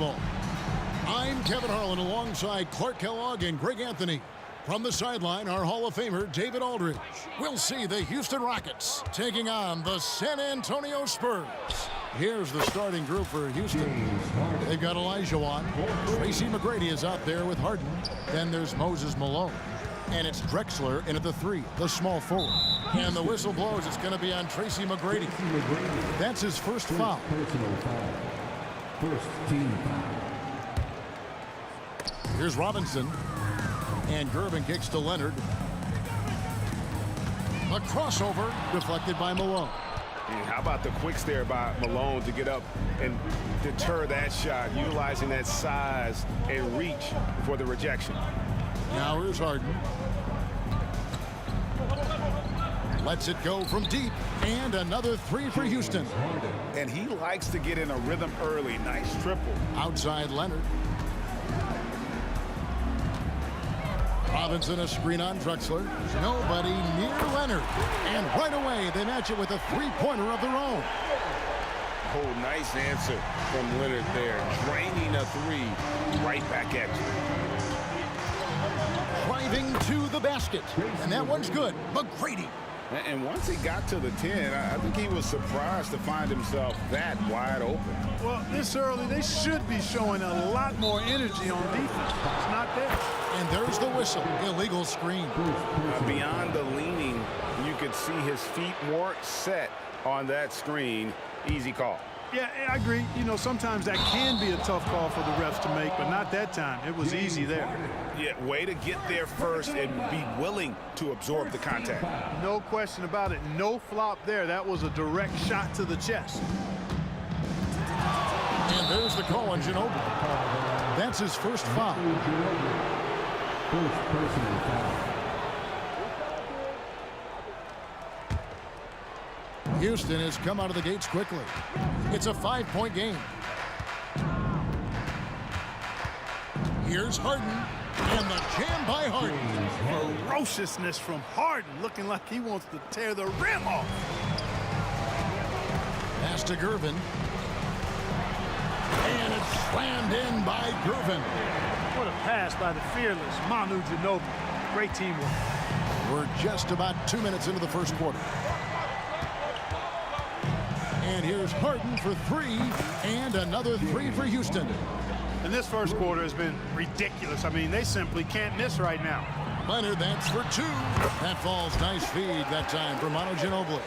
basketball. I'm Kevin Harlan alongside Clark Kellogg and Greg Anthony. From the sideline, our Hall of Famer, David Aldridge. We'll see the Houston Rockets taking on the San Antonio Spurs. Here's the starting group for Houston. They've got Elijah Watt. Tracy McGrady is out there with Harden. Then there's Moses Malone. And it's Drexler in at the 3, the small forward. And the whistle blows. It's going to be on Tracy McGrady. That's his first foul. Personal foul. First team foul. Here's Robinson. And Gervin kicks to Leonard. A crossover deflected by Malone. And how about the quicks there by Malone to get up and deter that shot, utilizing that size and reach for the rejection. Now here's Harden. Lets it go from deep. And another 3 for Houston. And he likes to get in a rhythm early. Nice triple. Outside Leonard. Robinson a screen on Drexler. Nobody near Leonard. And right away they match it with a 3-pointer of their own. Oh, nice answer from Leonard there. Draining a 3 right back at you. Driving to the basket. And that one's good. McGrady. And once he got to the 10, I think he was surprised to find himself that wide open. Well, this early, they should be showing a lot more energy on defense. It's not there. And there's the whistle. Illegal screen. Beyond the leaning, you could see his feet weren't set on that screen. Easy call. Yeah, I agree. You know, sometimes that can be a tough call for the refs to make, but not that time. It was easy there. Yeah, way to get there first and be willing to absorb the contact. No question about it. No flop there. That was a direct shot to the chest. And there's the call on Ginobili. That's his first foul. First personal foul. Houston has come out of the gates quickly. It's a 5-point game. Here's Harden. And the jam by Harden. Ferociousness from Harden, looking like he wants to tear the rim off. Pass to Gervin. And it's slammed in by Gervin. What a pass by the fearless Manu Ginobili. Great teamwork. We're just about 2 minutes into the first quarter. And here's Harden for 3. And another 3 for Houston. And this first quarter has been ridiculous. I mean, they simply can't miss right now. Leonard, that's for 2. That falls. Nice feed that time for Manu Ginobili.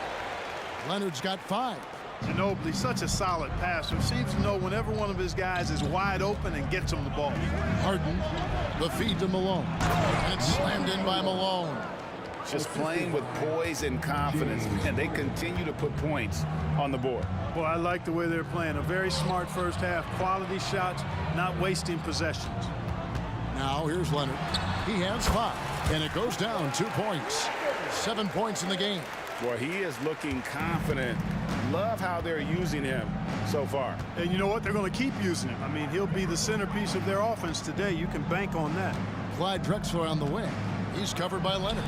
Leonard's got 5. Ginobili, such a solid passer. Seems to know whenever one of his guys is wide open and gets him the ball. Harden, the feed to Malone. And it's slammed in by Malone. Just playing with poise and confidence, and they continue to put points on the board. Well, I like the way they're playing. A very smart first half. Quality shots, not wasting possessions. Now here's Leonard. He has 5, and it goes down 2 points. 7 points in the game. Boy, he is looking confident. Love how they're using him so far. And you know what? They're going to keep using him. I mean, he'll be the centerpiece of their offense today. You can bank on that. Clyde Drexler on the wing. He's covered by Leonard.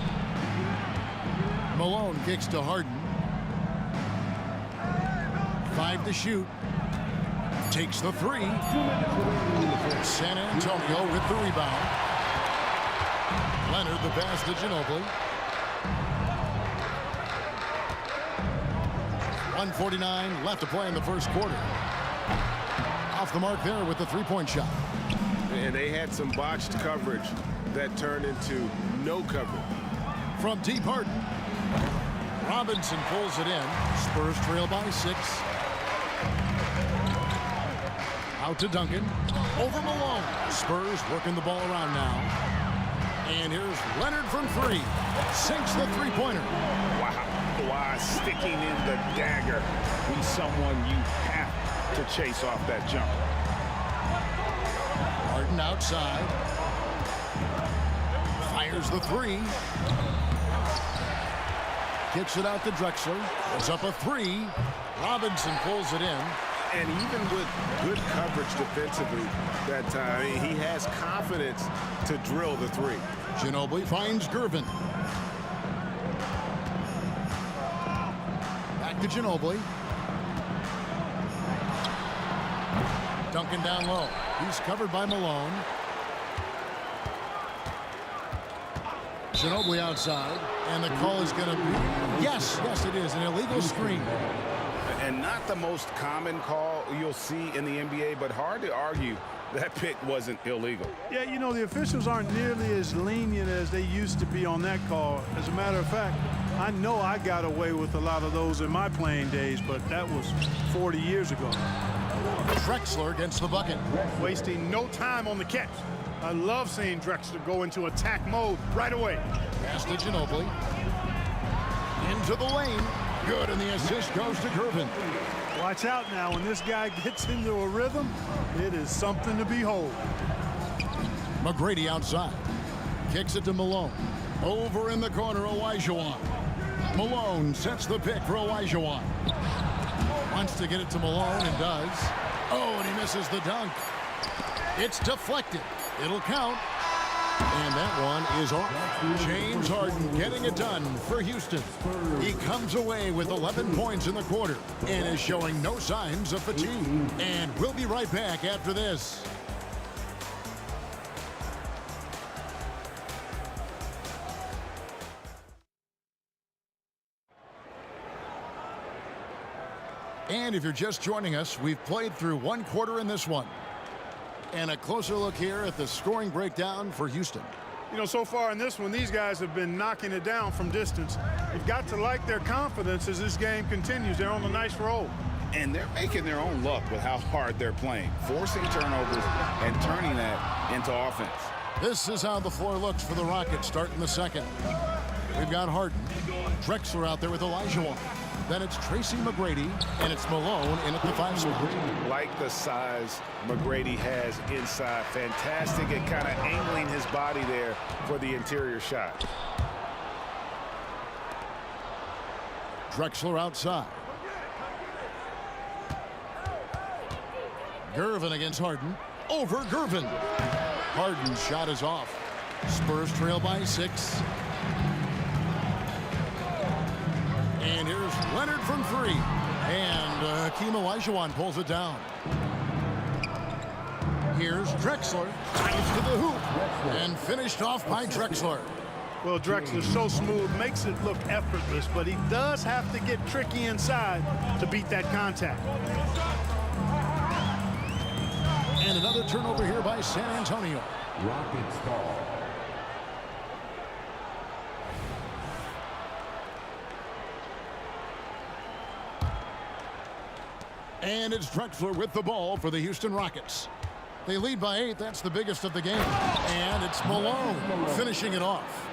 Malone kicks to Harden. 5 to shoot. Takes the 3. San Antonio with the rebound. Leonard the pass to Ginobili. 1:49 left to play in the first quarter. Off the mark there with the 3-point shot. And they had some botched coverage that turned into no coverage. From deep, Harden. Robinson pulls it in. Spurs trail by 6. Out to Duncan. Over Malone. Spurs working the ball around now. And here's Leonard from 3. Sinks the 3-pointer. Wow. Why sticking in the dagger. He's someone you have to chase off that jump. Harden outside. Fires the 3. Kicks it out to Drexler. It's up a 3. Robinson pulls it in. And even with good coverage defensively that time, he has confidence to drill the 3. Ginobili finds Gervin. Back to Ginobili. Duncan down low. He's covered by Malone. Ginobili outside, and the call is going to be, yes, it is, an illegal screen. And not the most common call you'll see in the NBA, but hard to argue that pick wasn't illegal. Yeah, you know, the officials aren't nearly as lenient as they used to be on that call. As a matter of fact, I know I got away with a lot of those in my playing days, but that was 40 years ago. Drexler against the bucket. Wasting no time on the catch. I love seeing Drexler go into attack mode right away. Pass to Ginobili. Into the lane. Good, and the assist goes to Gervin. Watch out now. When this guy gets into a rhythm, it is something to behold. McGrady outside. Kicks it to Malone. Over in the corner, Olajuwon. Malone sets the pick for Olajuwon. Wants to get it to Malone and does. Oh, and he misses the dunk. It's deflected. It'll count. And that one is off. James Harden getting it done for Houston. He comes away with 11 points in the quarter and is showing no signs of fatigue. And we'll be right back after this. And if you're just joining us, we've played through one quarter in this one. And a closer look here at the scoring breakdown for Houston. You know, so far in this one, these guys have been knocking it down from distance. You've got to like their confidence as this game continues. They're on a nice roll. And they're making their own luck with how hard they're playing, forcing turnovers and turning that into offense. This is how the floor looks for the Rockets starting the second. We've got Harden. Drexler out there with Olajuwon. Then it's Tracy McGrady, and it's Malone in at the 5 spot. Like the size McGrady has inside. Fantastic at kind of angling his body there for the interior shot. Drexler outside. Gervin against Harden. Over Gervin. Harden's shot is off. Spurs trail by 6. And here's Leonard from 3. And Hakeem Olajuwon pulls it down. Here's Drexler. Ties to the hoop. And finished off by Drexler. Well, Drexler's so smooth, makes it look effortless, but he does have to get tricky inside to beat that contact. And another turnover here by San Antonio. Rockets ball. And it's Drexler with the ball for the Houston Rockets. They lead by 8. That's the biggest of the game. And it's Malone finishing it off.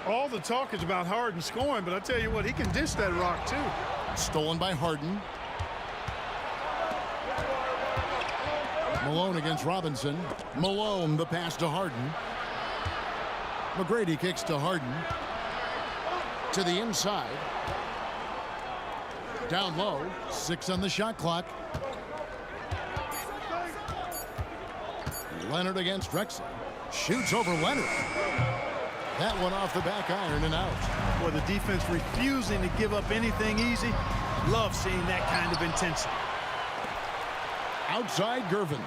All the talk is about Harden scoring, but I tell you what, he can dish that rock too. Stolen by Harden. Malone against Robinson. Malone the pass to Harden. McGrady kicks to Harden. To the inside. Down low. 6 on the shot clock. Leonard against Drexler. Shoots over Leonard. That one off the back iron and out. Boy, the defense refusing to give up anything easy. Love seeing that kind of intensity. Outside Gervin.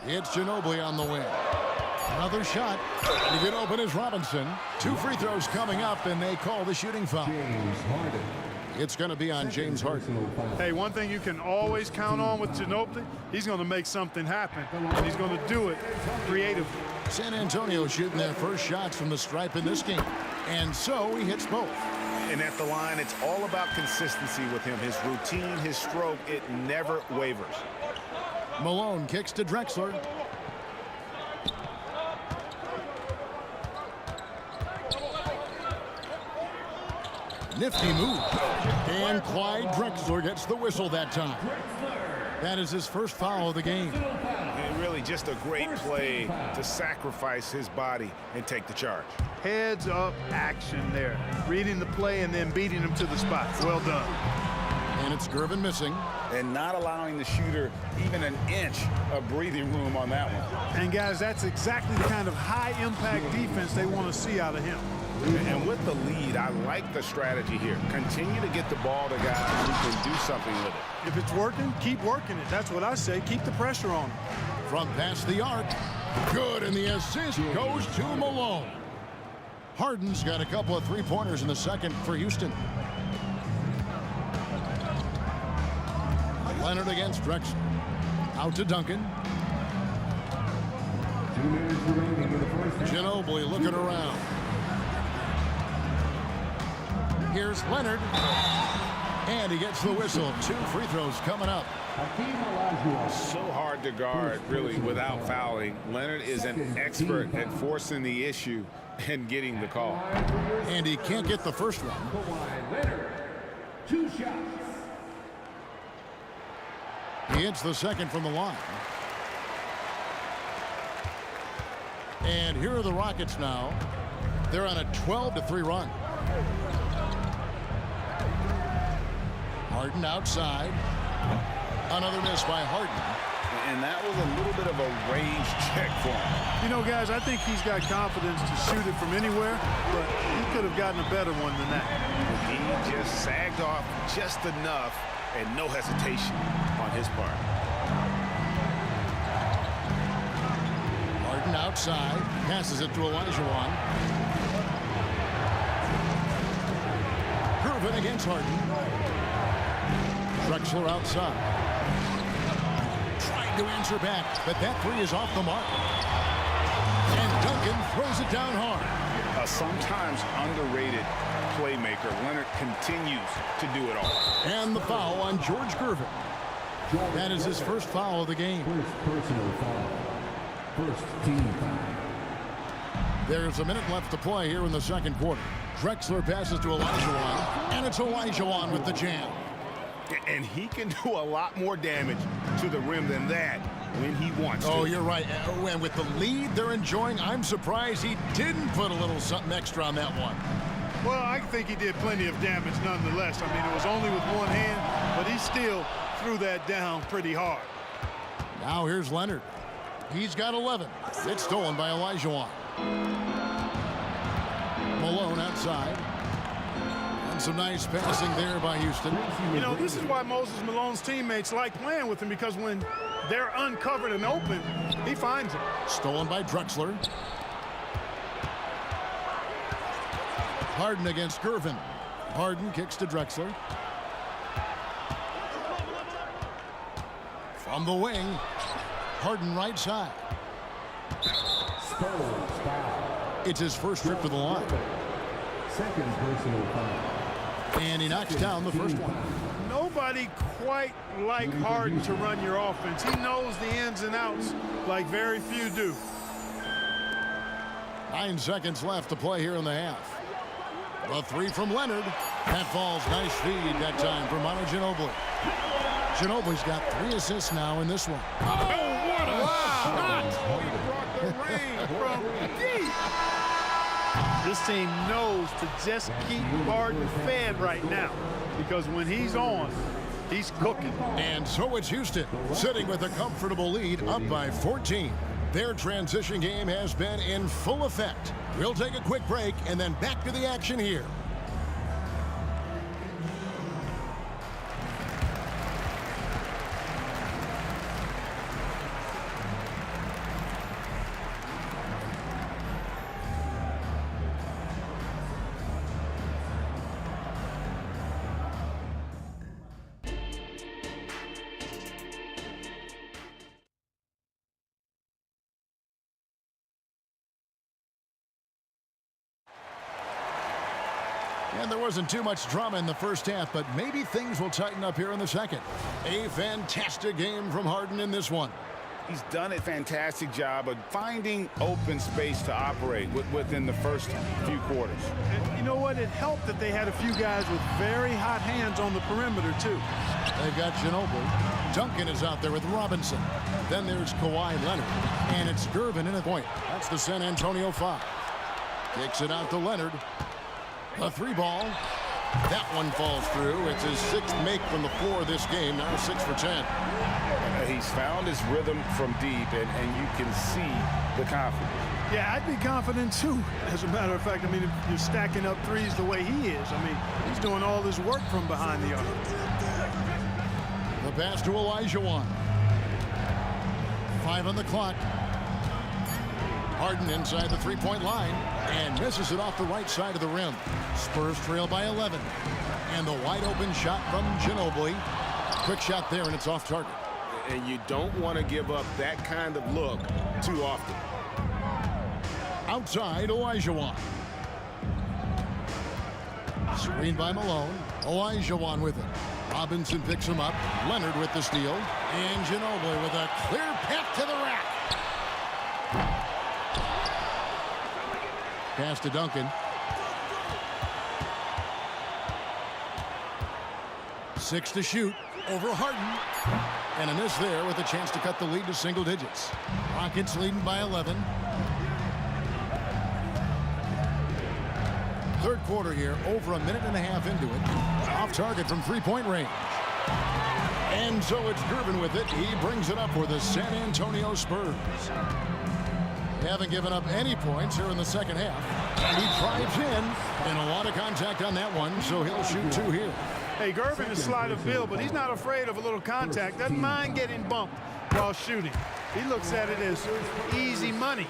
It's Ginobili on the wing. Another shot. To get open is Robinson. 2 free throws coming up, and they call the shooting foul. James Harden. It's going to be on James Harden. Hey, one thing you can always count on with Ginobili, he's going to make something happen, and he's going to do it creatively. San Antonio shooting their first shots from the stripe in this game. And so he hits both. And at the line, it's all about consistency with him. His routine, his stroke, it never wavers. Malone kicks to Drexler. Nifty move. And Clyde Drexler gets the whistle that time. That is his first foul of the game. And really just a great play to sacrifice his body and take the charge. Heads up action there. Reading the play and then beating him to the spot. Well done. And it's Gervin missing. And not allowing the shooter even an inch of breathing room on that one. And guys, that's exactly the kind of high-impact defense they want to see out of him. And with the lead, I like the strategy here. Continue to get the ball to guys who can do something with it. If it's working, keep working it. That's what I say. Keep the pressure on him. From past the arc. Good, and the assist goes to Malone. Harden's got a couple of three-pointers in the second for Houston. Leonard against Drexler. Out to Duncan. 2 minutes remaining in the first half. Ginobili looking around. Here's Leonard. And he gets the whistle. 2 free throws coming up. So hard to guard, really, without fouling. Leonard is an expert at forcing the issue and getting the call. And he can't get the first one. Leonard, 2 shots. He hits the second from the line. And here are the Rockets now. They're on a 12-3 run. Harden outside. Another miss by Harden. And that was a little bit of a range check for him. You know, guys, I think he's got confidence to shoot it from anywhere, but he could have gotten a better one than that. He just sagged off just enough and no hesitation on his part. Harden outside. Passes it to Olajuwon. Gervin against Harden. Drexler outside. Trying to answer back, but that three is off the mark. And Duncan throws it down hard. A sometimes underrated playmaker. Leonard continues to do it all. And the foul on George Gervin. That is his first foul of the game. First personal foul. First team foul. There's a minute left to play here in the second quarter. Drexler passes to Olajuwon, and it's Olajuwon with the jam. And he can do a lot more damage to the rim than that when he wants to. Oh, you're right. And with the lead they're enjoying, I'm surprised he didn't put a little something extra on that one. Well, I think he did plenty of damage nonetheless. I mean, it was only with one hand, but he still threw that down pretty hard. Now here's Leonard. He's got 11. It's stolen by Olajuwon. Malone outside. And some nice passing there by Houston. You know, this is why Moses Malone's teammates like playing with him, because when they're uncovered and open, he finds them. Stolen by Drexler. Harden against Gervin. Harden kicks to Drexler. From the wing, Harden right side. It's his first trip to the line. Second personal foul. And he knocks down the first one. Nobody quite like Harden to run your offense. He knows the ins and outs like very few do. 9 seconds left to play here in the half. The three from Leonard. That falls. Nice feed that time from Manu Ginobili. Ginobili's got 3 assists now in this one. Oh, what a shot! He brought the rain from deep. This team knows to just keep Harden fed right now, because when he's on, he's cooking. And so it's Houston, sitting with a comfortable lead, up by 14. Their transition game has been in full effect. We'll take a quick break and then back to the action here. And there wasn't too much drama in the first half, but maybe things will tighten up here in the second. A fantastic game from Harden in this one. He's done a fantastic job of finding open space to operate within the first few quarters. And you know what? It helped that they had a few guys with very hot hands on the perimeter, too. They've got Ginobili. Duncan is out there with Robinson. Then there's Kawhi Leonard. And it's Gervin in a point. That's the San Antonio foul. Kicks it out to Leonard. A 3 ball. That one falls through. It's his 6th make from the floor this game, now 6 for 10. He's found his rhythm from deep, and you can see the confidence. Yeah, I'd be confident too. As a matter of fact, I mean, if you're stacking up threes the way he is, I mean, he's doing all his work from behind the arc. The pass to Olajuwon. 5 on the clock. Harden inside the three-point line and misses it off the right side of the rim. Spurs trail by 11. And the wide-open shot from Ginobili. Quick shot there, and it's off target. And you don't want to give up that kind of look too often. Outside, Olajuwon. Screen by Malone. Olajuwon with it. Robinson picks him up. Leonard with the steal. And Ginobili with a clear path to the rack. Pass to Duncan. 6 to shoot. Over Harden. And a miss there with a chance to cut the lead to single digits. Rockets leading by 11. Third quarter here, over a minute and a half into it. Off target from three-point range. And so it's Gervin with it. He brings it up for the San Antonio Spurs. They haven't given up any points here in the second half. And he drives in. And a lot of contact on that one, so he'll shoot 2 here. Hey, Gervin is sleight of field, but he's not afraid of a little contact. Doesn't mind getting bumped while shooting. He looks at it as easy money.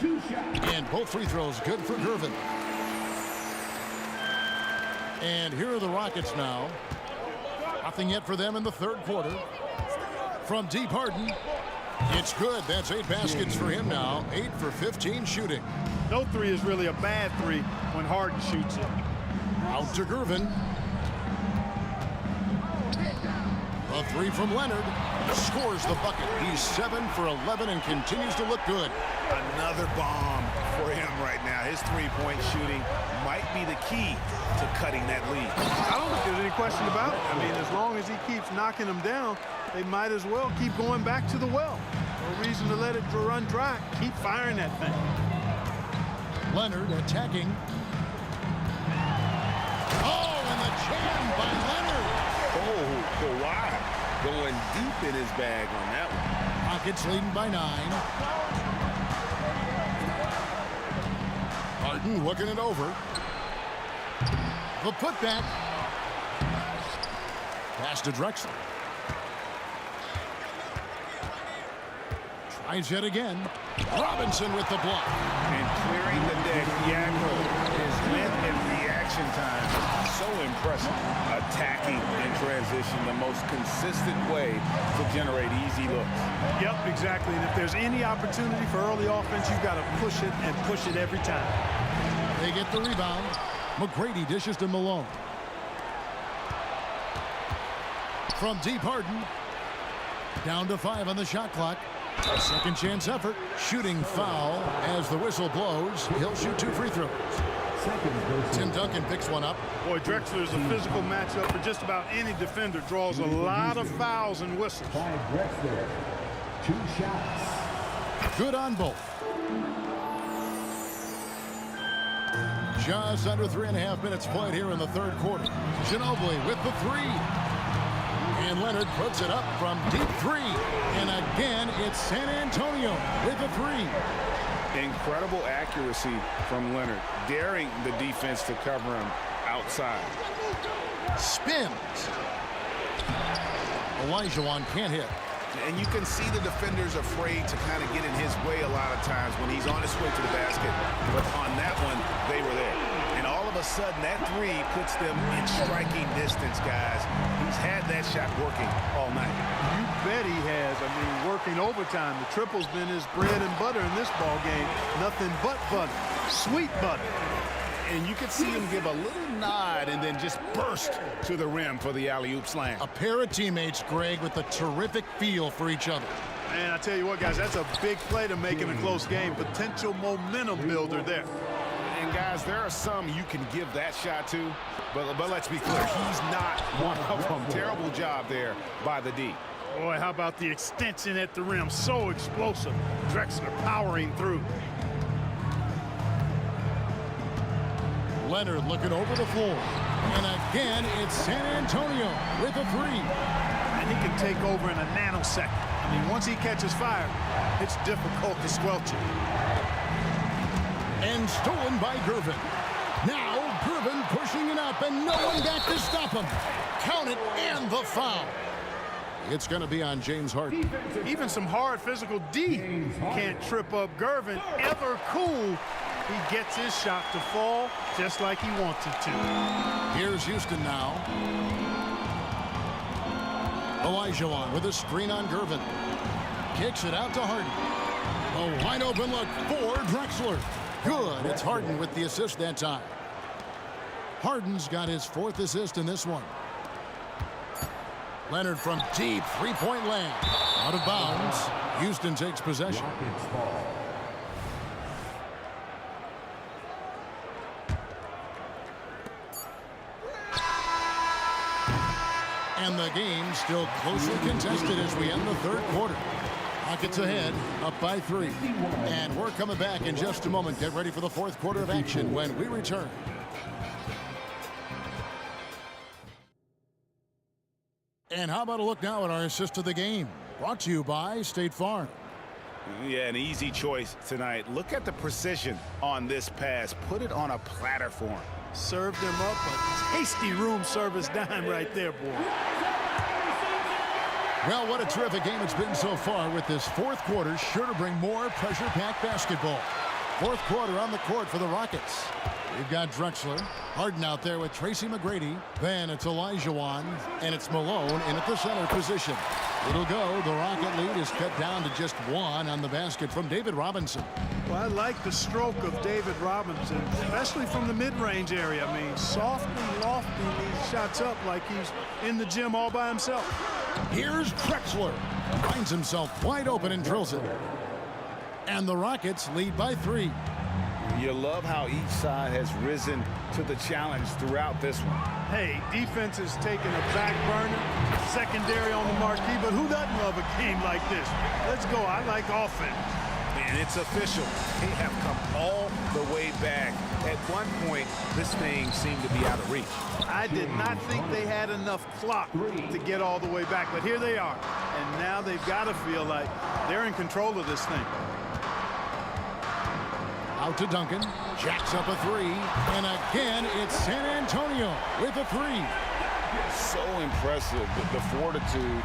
And both free throws good for Gervin. And here are the Rockets now. Nothing yet for them in the third quarter. From deep, Harden. It's good. That's 8 baskets for him now. 8 for 15 shooting. No three is really a bad three when Harden shoots it. Out to Gervin. A 3 from Leonard. Scores the bucket. He's 7 for 11 and continues to look good. Another bomb for him right now. His three-point shooting might be the key to cutting that lead. I don't think there's any question about it. I mean, as long as he keeps knocking them down, they might as well keep going back to the well. No reason to let it run dry. Keep firing that thing. Leonard attacking. Oh, and the jam by Leonard. Oh, Kawhi going deep in his bag on that one. Rockets leading by 9. Harden looking it over. The putback. Pass to Drexler. Tries yet again. Robinson with the block. And clearing the deck, his length and reaction time, so impressive. Attacking in transition, the most consistent way to generate easy looks. Yep, exactly. And if there's any opportunity for early offense, you've got to push it and push it every time. They get the rebound. McGrady dishes to Malone. From deep, Harden. Down to 5 on the shot clock. A second chance effort. Shooting foul as the whistle blows. He'll shoot 2 free throws. Tim Duncan picks one up. Boy, Drexler is a physical matchup for just about any defender. Draws a lot of fouls and whistles. 2 shots. Good on both. Just under 3.5 minutes played here in the third quarter. Ginobili with the 3. And Leonard puts it up from deep 3. And again, it's San Antonio with a 3. Incredible accuracy from Leonard, daring the defense to cover him outside. Spins. Olajuwon can't hit. And you can see the defenders afraid to kind of get in his way a lot of times when he's on his way to the basket. But on that one, they were there. And all of a sudden, that 3 puts them in striking distance, guys. He's had that shot working all night. You bet he has. I mean, working overtime. The triple's been his bread and butter in this ball game. Nothing but butter. Sweet butter. And you could see him give a little nod and then just burst to the rim for the alley-oop slam. A pair of teammates, Greg, with a terrific feel for each other. Man, I tell you what, guys, that's a big play to make in a close game. Potential momentum builder there. And guys, there are some you can give that shot to, but let's be clear, he's not one of them. Terrible job there by the D. Boy, how about the extension at the rim? So explosive. Drexler powering through. Leonard looking over the floor. And again, it's San Antonio with a three. And he can take over in a nanosecond. I mean, once he catches fire, it's difficult to squelch it. And stolen by Gervin. Now Gervin pushing it up and no one back to stop him. Count it and the foul. It's going to be on James Harden. Even some hard physical D can't trip up Gervin. Ever cool, he gets his shot to fall just like he wants it to. Here's Houston now. Olajuwon with a screen on Gervin. Kicks it out to Harden. A wide open look for Drexler. Good. It's Harden with the assist that time. Harden's got his 4th assist in this one. Leonard from deep three-point land. Out of bounds. Houston takes possession. And the game still closely contested as we end the 3rd quarter. Rockets ahead, up by 3. And we're coming back in just a moment. Get ready for the 4th quarter of action when we return. And how about a look now at our assist of the game? Brought to you by State Farm. Yeah, an easy choice tonight. Look at the precision on this pass. Put it on a platter for him. Served him up a tasty room service dime right there, boy. Well, what a terrific game it's been so far, with this 4th quarter sure to bring more pressure-packed basketball. 4th quarter on the court for the Rockets. We've got Drexler, Harden out there with Tracy McGrady. Then it's Olajuwon, and it's Malone in at the center position. It'll go. The Rocket lead is cut down to just 1 on the basket from David Robinson. Well, I like the stroke of David Robinson, especially from the mid-range area. I mean, softly lofting these shots up like he's in the gym all by himself. Here's Drexler. Finds himself wide open and drills it. And the Rockets lead by 3. You love how each side has risen to the challenge throughout this one. Hey, defense is taking a back burner, secondary on the marquee, but who doesn't love a game like this? Let's go. I like offense. And it's official. They have come all the way back. At one point, this thing seemed to be out of reach. I did not think they had enough clock to get all the way back, but here they are. And now they've got to feel like they're in control of this thing. Out to Duncan. Jacks up a 3. And again, it's San Antonio with a 3. So impressive, the fortitude,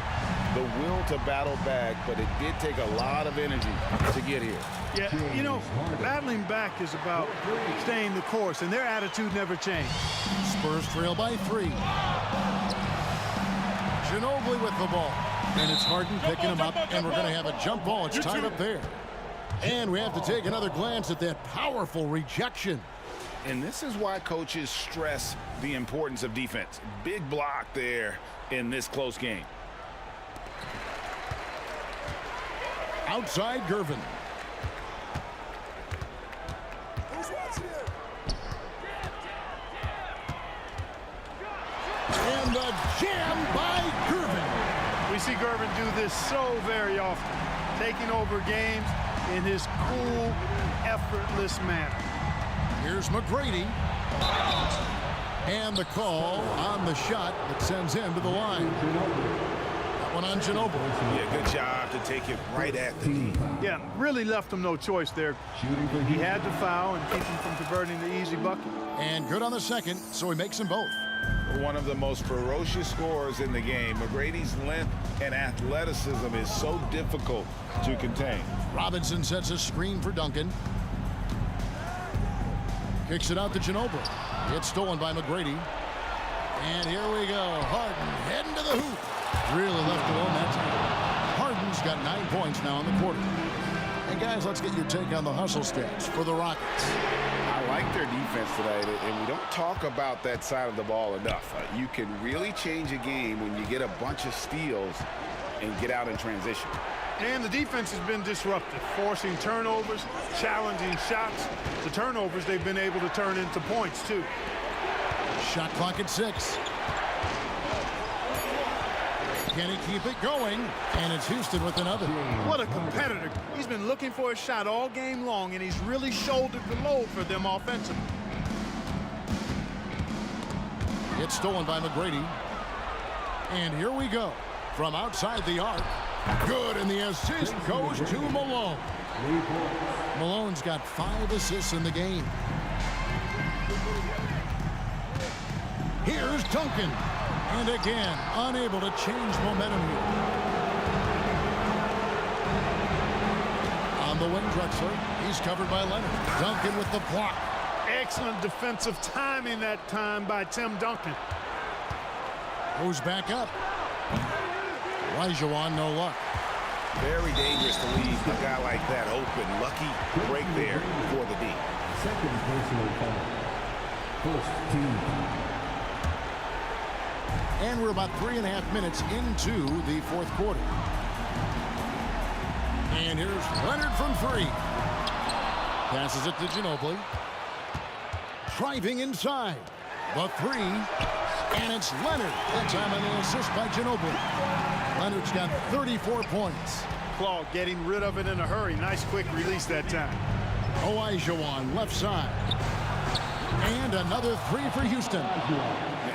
the will to battle back, but it did take a lot of energy to get here. Yeah, you know, battling back is about staying the course, and their attitude never changed. Spurs trail by 3. Ginobili with the ball. And it's Harden picking him up, and we're going to have a jump ball. It's tied up there. And we have to take another glance at that powerful rejection. And this is why coaches stress the importance of defense. Big block there in this close game. Outside Gervin. And the jam by Gervin. We see Gervin do this so very often, taking over games in his cool, effortless manner. Here's McGrady. And the call on the shot that sends him to the line. That one on Ginobili. Yeah, good job to take it right at the D. Yeah, really left him no choice there. He had to foul and keep him from converting the easy bucket. And good on the second, so he makes them both. One of the most ferocious scorers in the game. McGrady's length and athleticism is so difficult to contain. Robinson sets a screen for Duncan. Kicks it out to Ginobili. It's stolen by McGrady. And here we go. Harden heading to the hoop. Really left alone that time. Harden's got 9 points now in the quarter. And guys, let's get your take on the hustle stats for the Rockets. I like their defense tonight, and we don't talk about that side of the ball enough. You can really change a game when you get a bunch of steals and get out in transition. And the defense has been disruptive, forcing turnovers, challenging shots. The turnovers they've been able to turn into points, too. Shot clock at 6. Can he keep it going? And it's Houston with another. What a competitor. He's been looking for a shot all game long, and he's really shouldered the load for them offensively. It's stolen by McGrady. And here we go. From outside the arc. Good, and the assist goes to Malone. Malone's got 5 assists in the game. Here's Duncan. And again, unable to change momentum here. On the wing, Drexler. He's covered by Leonard. Duncan with the block. Excellent defensive timing that time by Tim Duncan. Goes back up. Olajuwon, no luck. Very dangerous to leave a guy like that open. Lucky break there for the D. Second personal foul. First team foul. And we're about 3.5 minutes into the fourth quarter. And here's Leonard from 3. Passes it to Ginobili. Driving inside. The 3. And it's Leonard. That time on the assist by Ginobili. Leonard's got 34 points. Claw getting rid of it in a hurry. Nice quick release that time. Olajuwon left side. And another 3 for Houston.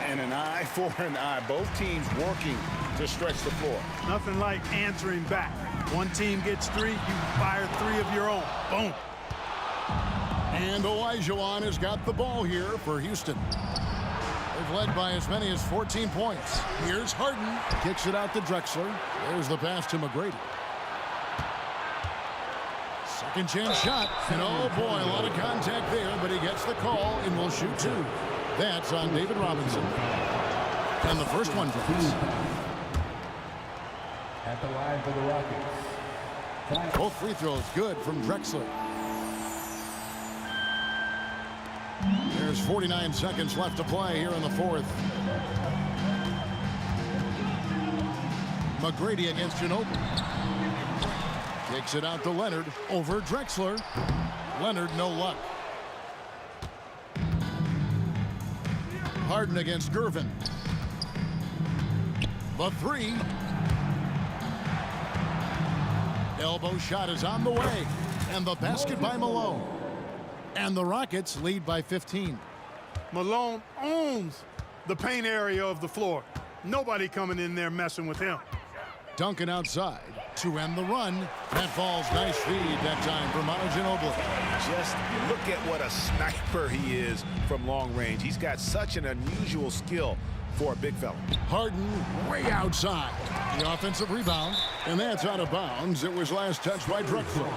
And an eye for an eye. Both teams working to stretch the floor. Nothing like answering back. One team gets 3, you fire 3 of your own. Boom. And Olajuwon has got the ball here for Houston. They've led by as many as 14 points. Here's Harden. Kicks it out to Drexler. There's the pass to McGrady. Second chance shot. And oh boy, a lot of contact there, but he gets the call and will shoot 2. That's on David Robinson. And the first one drops. At the line for the Rockets. Both free throws good from Drexler. There's 49 seconds left to play here in the fourth. McGrady against Ginobili. Kicks it out to Leonard over Drexler. Leonard, no luck. Harden against Gervin. The 3. Elbow shot is on the way. And the basket by Malone. And the Rockets lead by 15. Malone owns the paint area of the floor. Nobody coming in there messing with him. Duncan outside to end the run. That falls. Nice feed that time for Manu Ginobili. Just look at what a sniper he is from long range. He's got such an unusual skill for a big fella. Harden way outside. The offensive rebound. And that's out of bounds. It was last touched by Drexler.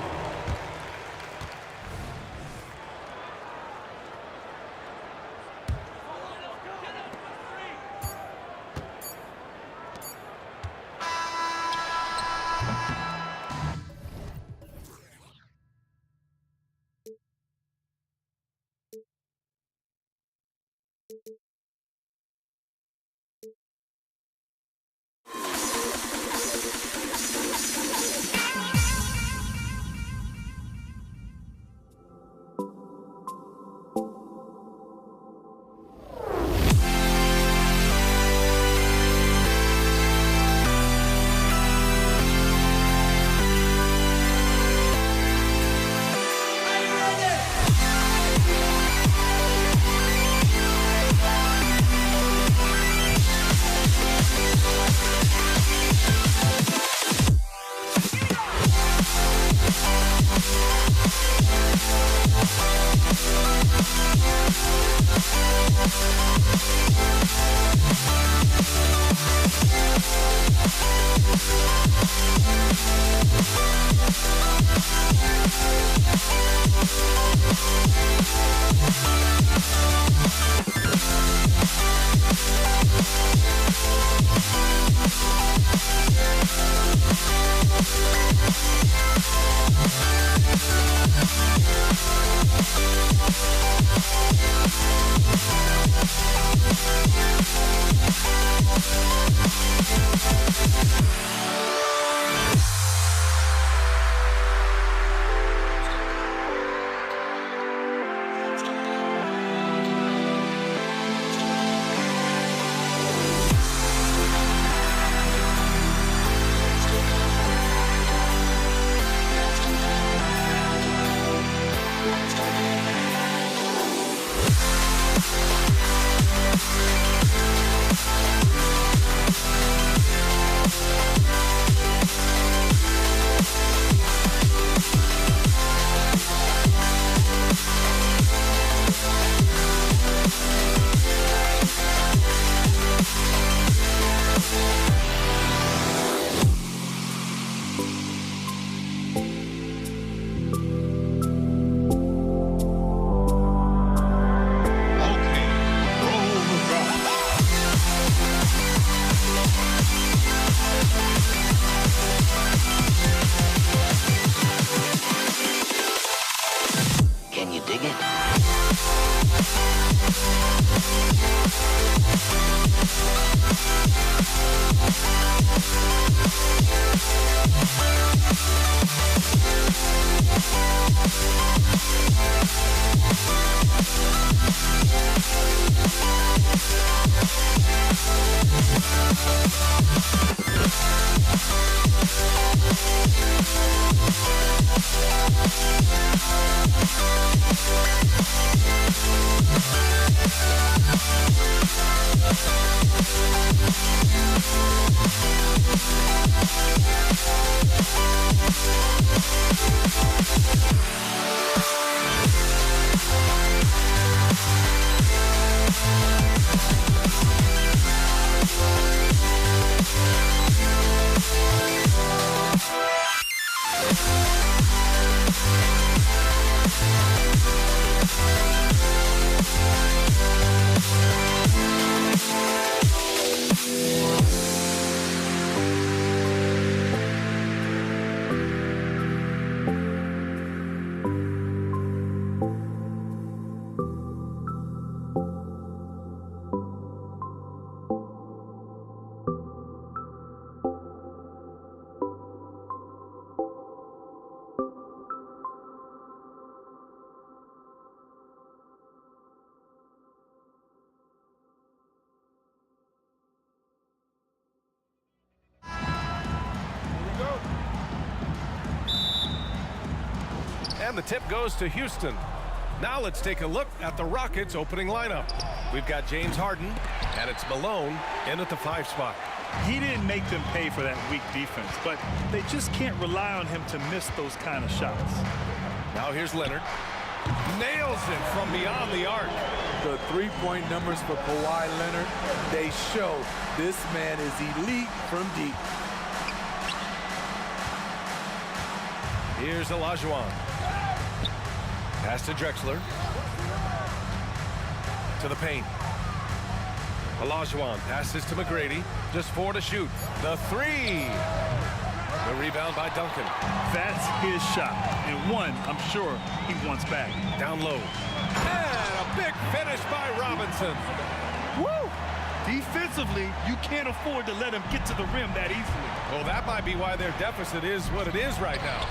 Can you dig it? And the tip goes to Houston. Now let's take a look at the Rockets' opening lineup. We've got James Harden, and it's Malone in at the 5 spot. He didn't make them pay for that weak defense, but they just can't rely on him to miss those kind of shots. Now here's Leonard. Nails it from beyond the arc. The three-point numbers for Kawhi Leonard, they show this man is elite from deep. Here's Olajuwon. Pass to Drexler. To the paint. Olajuwon passes to McGrady. Just 4 to shoot. The 3. The rebound by Duncan. That's his shot. And one, I'm sure, he wants back. Down low. And a big finish by Robinson. Woo! Defensively, you can't afford to let him get to the rim that easily. Well, that might be why their deficit is what it is right now.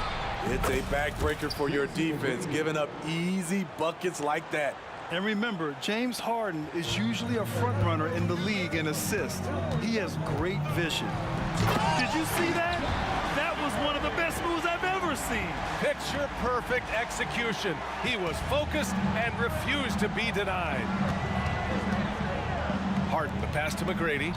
It's a backbreaker for your defense, giving up easy buckets like that. And remember, James Harden is usually a front runner in the league in assists. He has great vision. Did you see that? That was one of the best moves I've ever seen. Picture perfect execution. He was focused and refused to be denied. Harden, the pass to McGrady.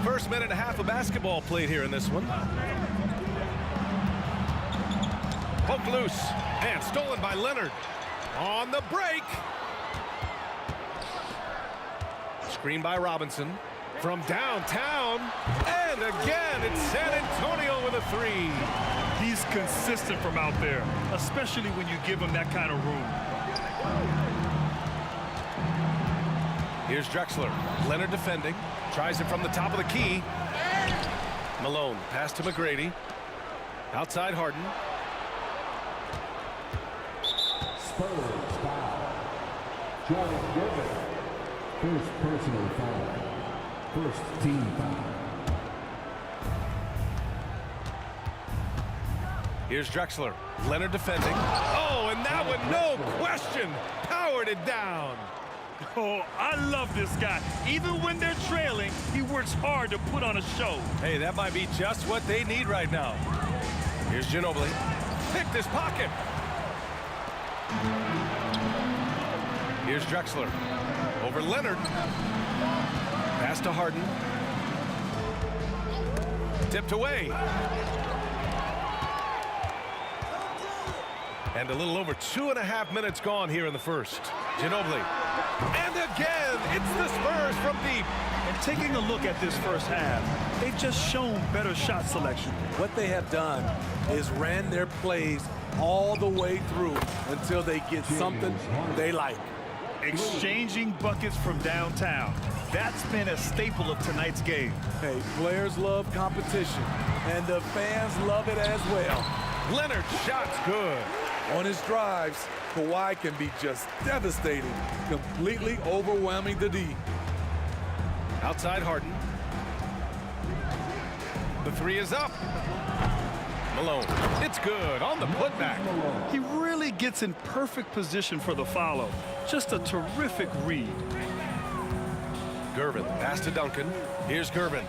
First minute and a half of basketball played here in this one. Poked loose and stolen by Leonard. On the break. Screen by Robinson from downtown. And again, it's San Antonio with a 3. He's consistent from out there, especially when you give him that kind of room. Here's Drexler. Leonard defending. Tries it from the top of the key. Malone. Pass to McGrady. Outside Harden. Spurs foul. Jordan Griffin. First personal foul. First team foul. Here's Drexler. Leonard defending. Oh, and that one, no question, powered it down. Oh, I love this guy. Even when they're trailing, he works hard to put on a show. Hey, that might be just what they need right now. Here's Ginobili. Picked his pocket. Here's Drexler. Over Leonard. Pass to Harden. Tipped away. And a little over 2.5 minutes gone here in the first. Ginobili. And again, it's the Spurs from deep. And taking a look at this first half, they've just shown better shot selection. What they have done is ran their plays all the way through until they get something they like. Exchanging buckets from downtown. That's been a staple of tonight's game. Hey, players love competition, and the fans love it as well. Leonard's shot's good. On his drives, Kawhi can be just devastating, completely overwhelming the D. Outside Harden. The three is up. Malone. It's good on the putback. He really gets in perfect position for the follow. Just a terrific read. Gervin, pass to Duncan. Here's Gervin.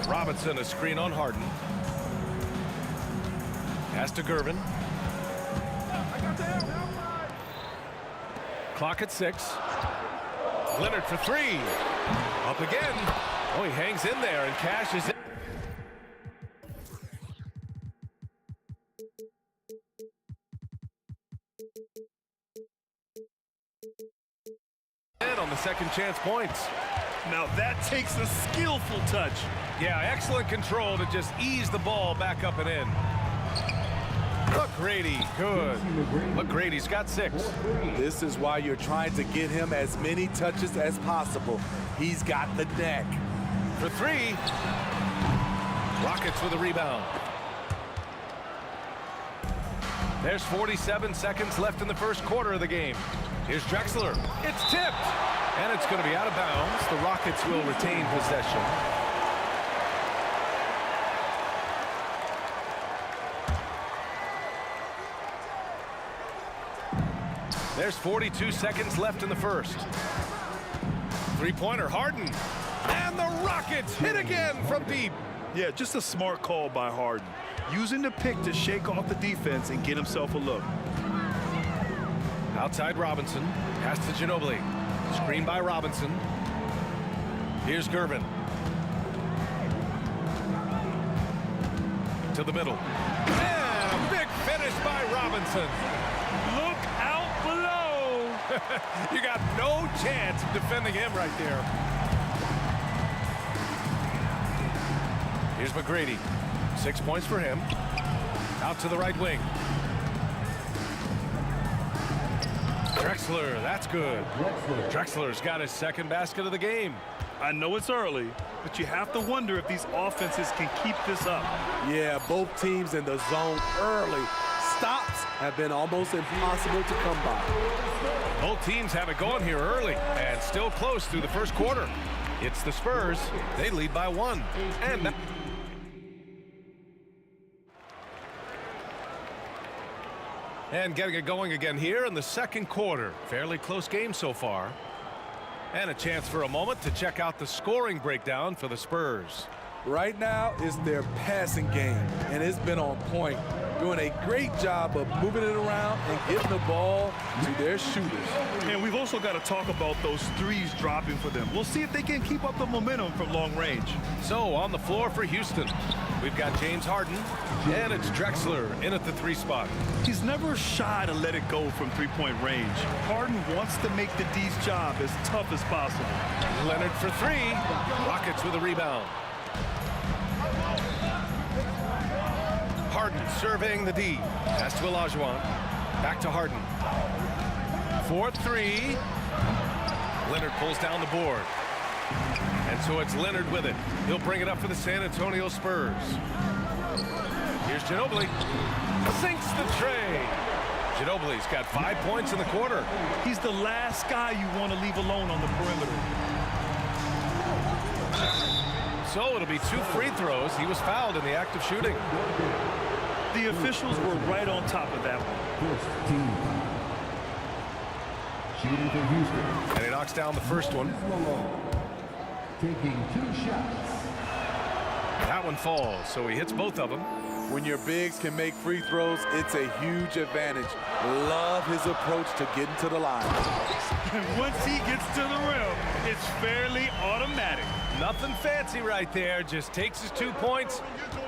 Robinson, a screen on Harden. Pass to Gervin. Clock at 6. Leonard for 3. Up again. Oh, he hangs in there and cashes it. On the second chance points. Now that takes a skillful touch. Yeah, excellent control to just ease the ball back up and in. McGrady, good. McGrady's got 6. This is why you're trying to get him as many touches as possible. He's got the neck. For 3. Rockets with a rebound. There's 47 seconds left in the first quarter of the game. Here's Drexler. It's tipped. And it's going to be out of bounds. The Rockets will retain possession. There's 42 seconds left in the first. Three-pointer, Harden. And the Rockets hit again from deep. Yeah, just a smart call by Harden. Using the pick to shake off the defense and get himself a look. Outside Robinson. Pass to Ginobili. Screen by Robinson. Here's Gervin. To the middle. And a big finish by Robinson. Look out below. You got no chance of defending him right there. Here's McGrady. 6 points for him. Out to the right wing. Drexler, that's good. Drexler's got his second basket of the game. I know it's early, but you have to wonder if these offenses can keep this up. Yeah, both teams in the zone early. Stops have been almost impossible to come by. Both teams have it going here early and still close through the first quarter. It's the Spurs. They lead by 1. And getting it going again here in the second quarter. Fairly close game so far. And a chance for a moment to check out the scoring breakdown for the Spurs. Right now is their passing game, and it's been on point. Doing a great job of moving it around and getting the ball to their shooters. And we've also got to talk about those threes dropping for them. We'll see if they can keep up the momentum from long range. So on the floor for Houston, we've got James Harden, and it's Drexler in at the 3 spot. He's never shy to let it go from three-point range. Harden wants to make the D's job as tough as possible. Leonard for 3. Rockets with a rebound. Harden surveying the D. Pass to Olajuwon. Back to Harden. 4-3. Leonard pulls down the board. And so it's Leonard with it. He'll bring it up for the San Antonio Spurs. Here's Ginobili. Sinks the tray. Ginobili's got 5 points in the quarter. He's the last guy you want to leave alone on the perimeter. So it'll be 2 free throws. He was fouled in the act of shooting. The officials were right on top of that one. Shooting for Houston. And he knocks down the first one. Taking 2 shots. That one falls, so he hits both of them. When your bigs can make free throws, it's a huge advantage. Love his approach to getting to the line. And once he gets to the rim, it's fairly automatic. Nothing fancy right there. Just takes his 2 points,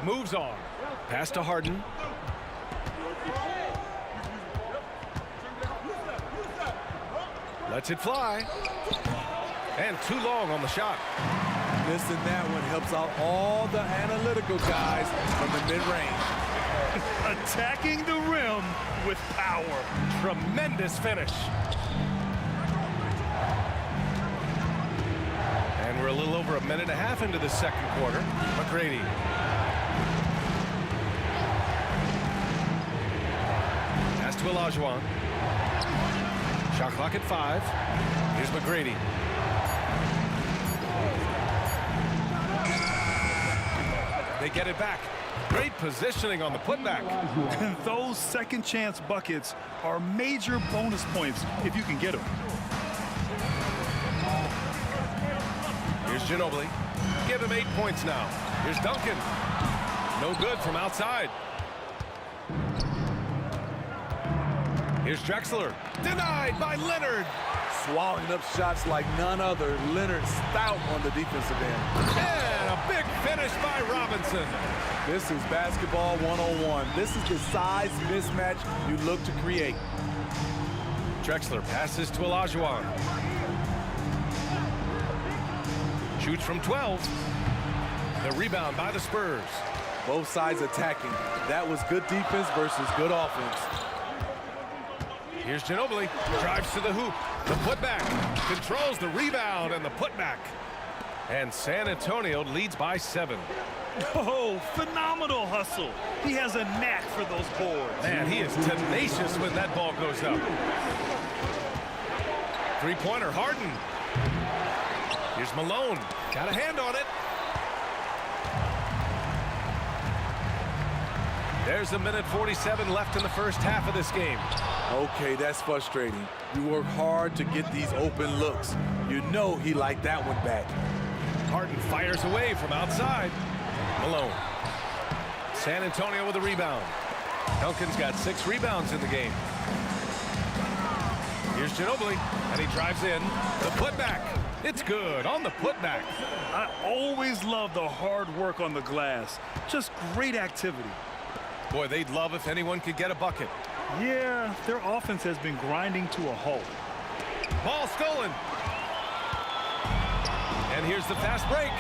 moves on. Pass to Harden. Lets it fly. And too long on the shot. Missing that one helps out all the analytical guys from the mid-range. Attacking the rim with power. Tremendous finish. And we're a little over a minute and a half into the second quarter. McGrady. Olajuwon. Shot clock at 5. Here's McGrady. They get it back. Great positioning on the putback. And those second chance buckets are major bonus points if you can get them. Here's Ginobili. Give him 8 points now. Here's Duncan. No good from outside. Here's Drexler. Denied by Leonard. Swallowing up shots like none other. Leonard stout on the defensive end. And a big finish by Robinson. This is basketball 101. This is the size mismatch you look to create. Drexler passes to Olajuwon. Shoots from 12. The rebound by the Spurs. Both sides attacking. That was good defense versus good offense. Here's Ginobili. Drives to the hoop. The putback. Controls the rebound and the putback. And San Antonio leads by 7. Oh, phenomenal hustle. He has a knack for those boards. Man, he is tenacious when that ball goes up. Three-pointer, Harden. Here's Malone. Got a hand on it. There's a minute 47 left in the first half of this game. Okay, that's frustrating. You work hard to get these open looks. You know he liked that one back. Harden fires away from outside. Malone. San Antonio with a rebound. Duncan's got 6 rebounds in the game. Here's Ginobili, and he drives in. The putback. It's good on the putback. I always love the hard work on the glass. Just great activity. Boy, they'd love if anyone could get a bucket. Yeah, their offense has been grinding to a halt. Ball stolen. And here's the fast break.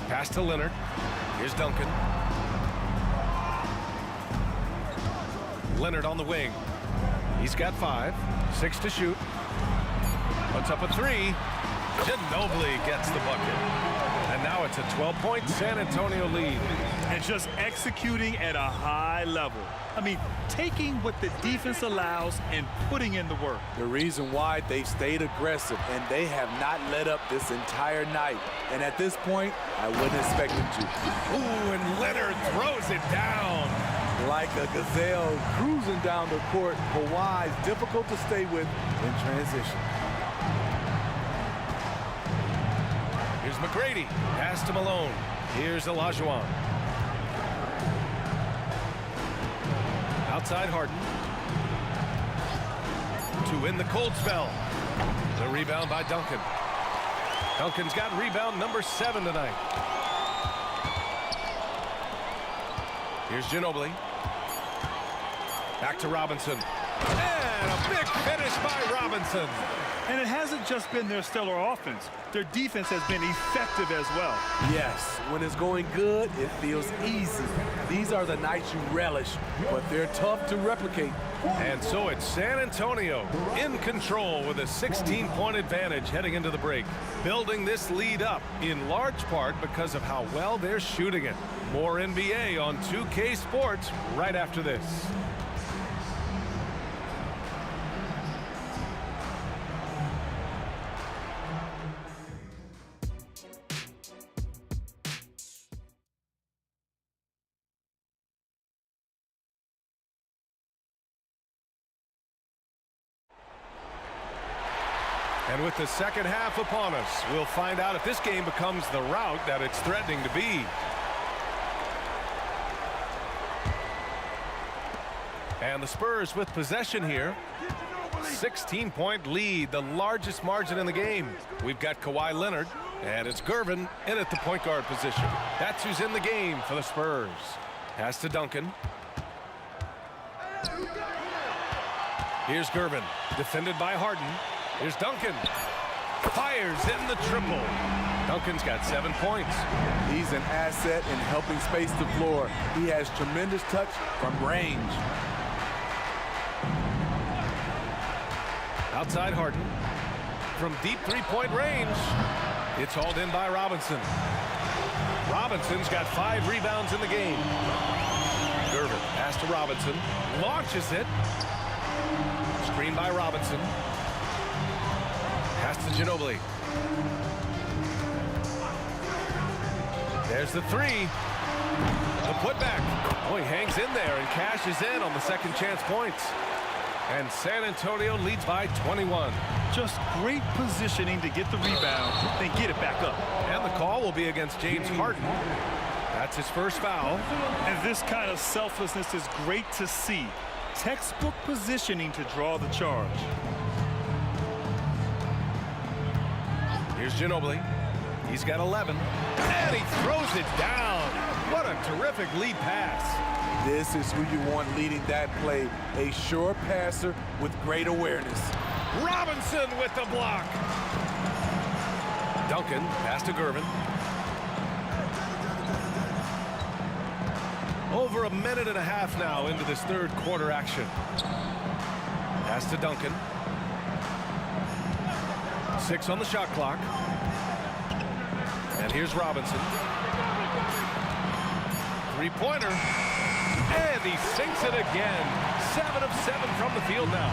Pass to Leonard. Here's Duncan. Leonard on the wing. He's got 5. 6 to shoot. Puts up a 3. Ginobili gets the bucket. And now it's a 12-point San Antonio lead. And just executing at a high level. I mean, taking what the defense allows and putting in the work. The reason why they stayed aggressive, and they have not let up this entire night. And at this point, I wouldn't expect them to. Ooh, and Leonard throws it down. Like a gazelle cruising down the court. Kawhi's difficult to stay with in transition. Here's McGrady. Pass to Malone. Here's Olajuwon. Outside Harden. To win the cold spell. The rebound by Duncan. Duncan's got rebound number 7 tonight. Here's Ginobili. Back to Robinson. And a big finish by Robinson. And it hasn't just been their stellar offense. Their defense has been effective as well. Yes, when it's going good, it feels easy. These are the nights you relish, but they're tough to replicate. And so it's San Antonio in control with a 16-point advantage heading into the break. Building this lead up in large part because of how well they're shooting it. More NBA on 2K Sports right after this. And with the second half upon us, we'll find out if this game becomes the rout that it's threatening to be. And the Spurs with possession here. 16-point lead, the largest margin in the game. We've got Kawhi Leonard, and it's Gervin in at the point guard position. That's who's in the game for the Spurs. Pass to Duncan. Here's Gervin, defended by Harden. Here's Duncan. Fires in the triple. Duncan's got 7 points. He's an asset in helping space the floor. He has tremendous touch from range. Outside Harden. From deep three-point range. It's hauled in by Robinson. Robinson's got 5 rebounds in the game. Gervin, pass to Robinson. Launches it. Screen by Robinson. Pass to Ginobili. There's the 3. The putback. Oh, he hangs in there and cashes in on the second chance points. And San Antonio leads by 21. Just great positioning to get the rebound, then get it back up. And the call will be against James Harden. That's his first foul. And this kind of selflessness is great to see. Textbook positioning to draw the charge. Here's Ginobili. He's got 11. And he throws it down. What a terrific lead pass. This is who you want leading that play. A sure passer with great awareness. Robinson with the block. Duncan, pass to Gervin. Over a minute and a half now into this third quarter action. Pass to Duncan. 6 on the shot clock. And here's Robinson. Three-pointer. And he sinks it again. 7 of 7 from the field now.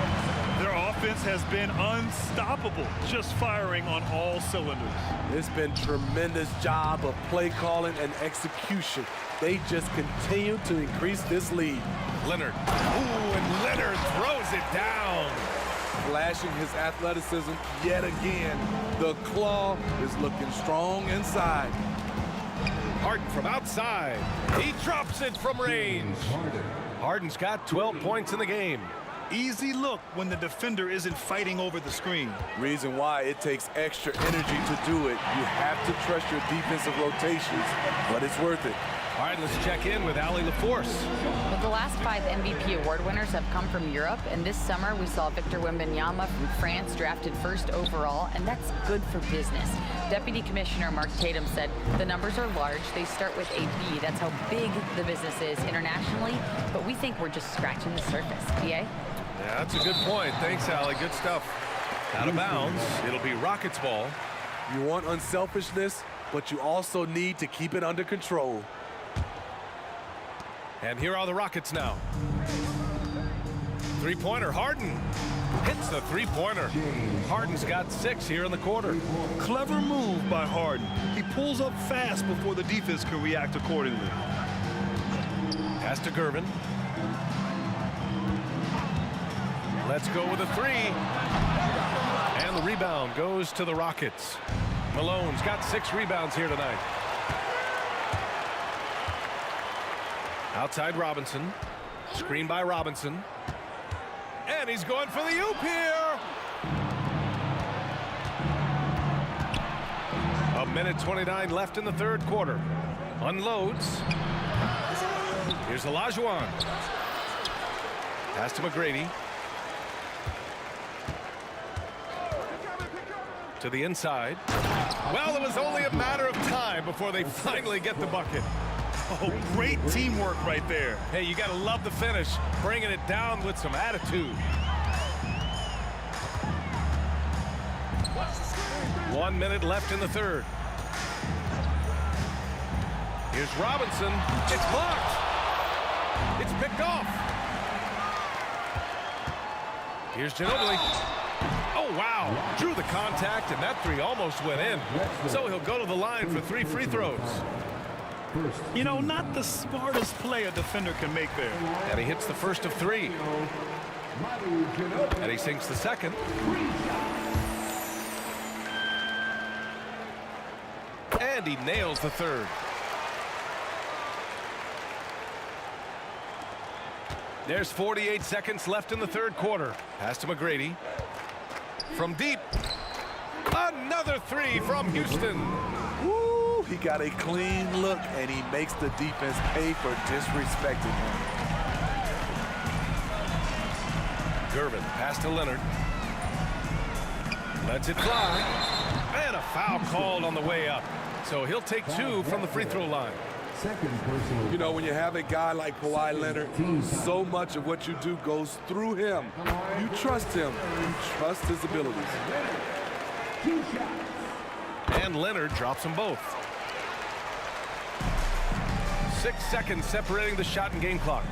Their offense has been unstoppable, just firing on all cylinders. It's been tremendous job of play calling and execution. They just continue to increase this lead. Leonard. Ooh, and Leonard throws it down. Flashing his athleticism yet again. The claw is looking strong inside. Harden from outside. He drops it from range. Harden's got 12 points in the game. Easy look when the defender isn't fighting over the screen. Reason why it takes extra energy to do it. You have to trust your defensive rotations, but it's worth it. All right, let's check in with Allie LaForce. Well, the last 5 MVP award winners have come from Europe, and this summer we saw Victor Wembanyama from France drafted 1st overall, and that's good for business. Deputy Commissioner Mark Tatum said the numbers are large. They start with a B. That's how big the business is internationally, but we think we're just scratching the surface. PA? Yeah, that's a good point. Thanks, Allie. Good stuff. Out of bounds. It'll be Rockets ball. You want unselfishness, but you also need to keep it under control. And here are the Rockets now. Three-pointer, Harden. Hits the three-pointer. Harden's got 6 here in the quarter. Clever move by Harden. He pulls up fast before the defense can react accordingly. Pass to Gervin. Let's go with a 3. And the rebound goes to the Rockets. Malone's got 6 rebounds here tonight. Outside Robinson. Screen by Robinson. And he's going for the oop here. A minute 29 left in the third quarter. Unloads. Here's Olajuwon. Pass to McGrady. To the inside. Well, it was only a matter of time before they finally get the bucket. Oh, great teamwork right there. Hey, you got to love the finish, bringing it down with some attitude. 1 minute left in the third. Here's Robinson. It's blocked. It's picked off. Here's Ginobili. Oh, wow. Drew the contact, and that 3 almost went in. So he'll go to the line for 3 free throws. You know, not the smartest play a defender can make there. And he hits the first of 3. And he sinks the second. And he nails the third. There's 48 seconds left in the third quarter. Pass to McGrady. From deep. Another 3 from Houston. Woo, he got a clean look, and he makes the defense pay for disrespecting him. Gervin, pass to Leonard. Lets it fly. And a foul called on the way up. So he'll take 2 from the free throw line. You know, when you have a guy like Kawhi Leonard, so much of what you do goes through him. You trust him. You trust his abilities. And Leonard drops them both. 6 seconds separating the shot and game clocks.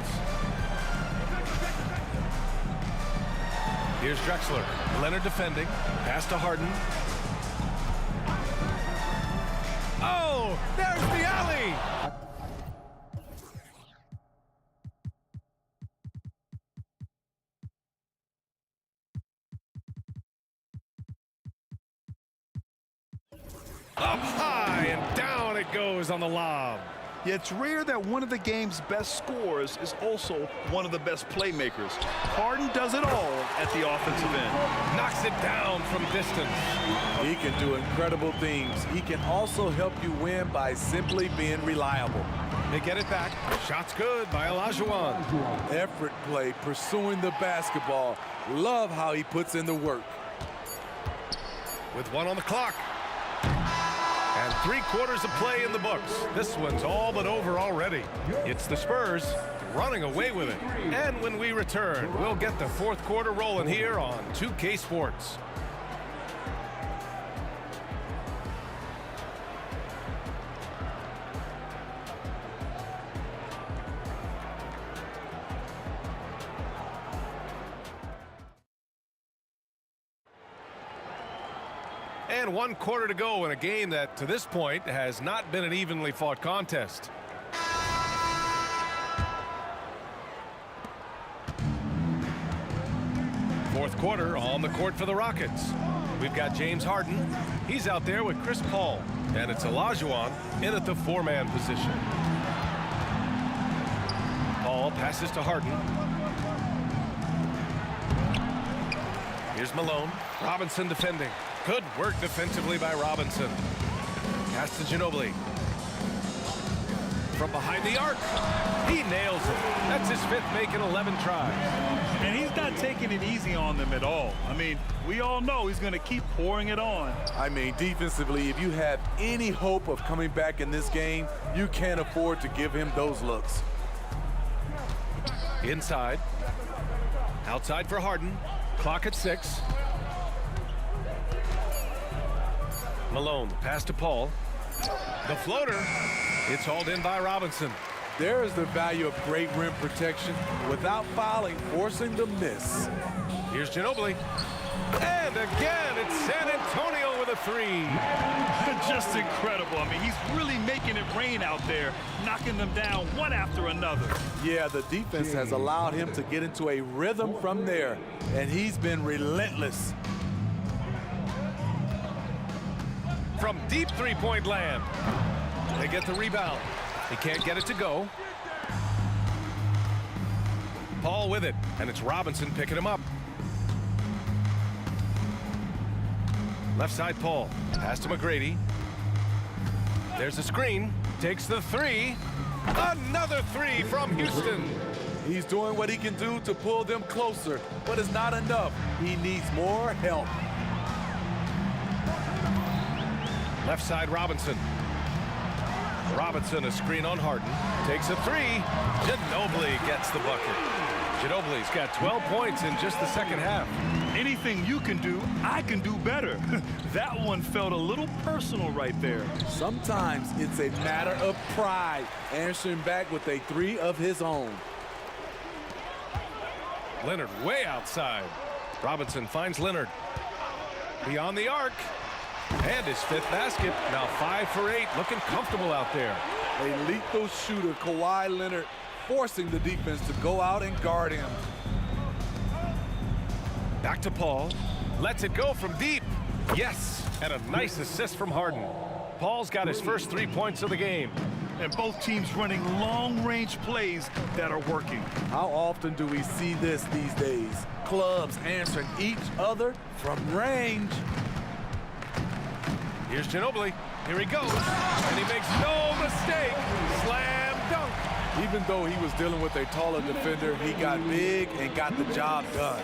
Here's Drexler. Leonard defending. Pass to Harden. Oh, there's the alley. Up high and down it goes on the lob. Yeah, it's rare that one of the game's best scorers is also one of the best playmakers. Harden does it all at the offensive end. Knocks it down from distance. He can do incredible things. He can also help you win by simply being reliable. They get it back. Shot's good by Olajuwon. Effort play, pursuing the basketball. Love how he puts in the work. With 1 on the clock. And 3/4 of play in the books. This one's all but over already. It's the Spurs running away with it. And when we return, we'll get the 4th quarter rolling here on 2K Sports. And 1 quarter to go in a game that, to this point, has not been an evenly fought contest. Fourth quarter on the court for the Rockets. We've got James Harden. He's out there with Chris Paul. And it's Olajuwon in at the 4-man position. Paul passes to Harden. Here's Malone. Robinson defending. Good work defensively by Robinson. Pass to Ginobili. From behind the arc. He nails it. That's his 5th make in 11 tries. And he's not taking it easy on them at all. I mean, we all know he's going to keep pouring it on. I mean, defensively, if you have any hope of coming back in this game, you can't afford to give him those looks. Inside. Outside for Harden. Clock at 6. Malone, pass to Paul. The floater. It's hauled in by Robinson. There is the value of great rim protection without fouling, forcing the miss. Here's Ginobili. And again, it's San Antonio with a 3. Just incredible. I mean, he's really making it rain out there, knocking them down one after another. Yeah, the defense has allowed him to get into a rhythm from there, and he's been relentless. From deep 3-point land. They get the rebound. He can't get it to go. Paul with it, and it's Robinson picking him up. Left side, Paul. Pass to McGrady. There's a screen. Takes the 3. Another 3 from Houston. He's doing what he can do to pull them closer, but it's not enough. He needs more help. Left side, Robinson. Robinson, a screen on Harden. Takes a 3. Ginobili gets the bucket. Ginobili's got 12 points in just the second half. Anything you can do, I can do better. That one felt a little personal right there. Sometimes it's a matter of pride, answering back with a 3 of his own. Leonard way outside. Robinson finds Leonard. Beyond the arc. And his 5th basket. Now 5 for 8. Looking comfortable out there. A lethal shooter, Kawhi Leonard, forcing the defense to go out and guard him. Back to Paul. Lets it go from deep. Yes. And a nice assist from Harden. Paul's got his first 3 points of the game. And both teams running long-range plays that are working. How often do we see this these days? Clubs answering each other from range. Here's Ginobili. Here he goes. And he makes no mistake. Slam dunk. Even though he was dealing with a taller defender, he got big and got the job done.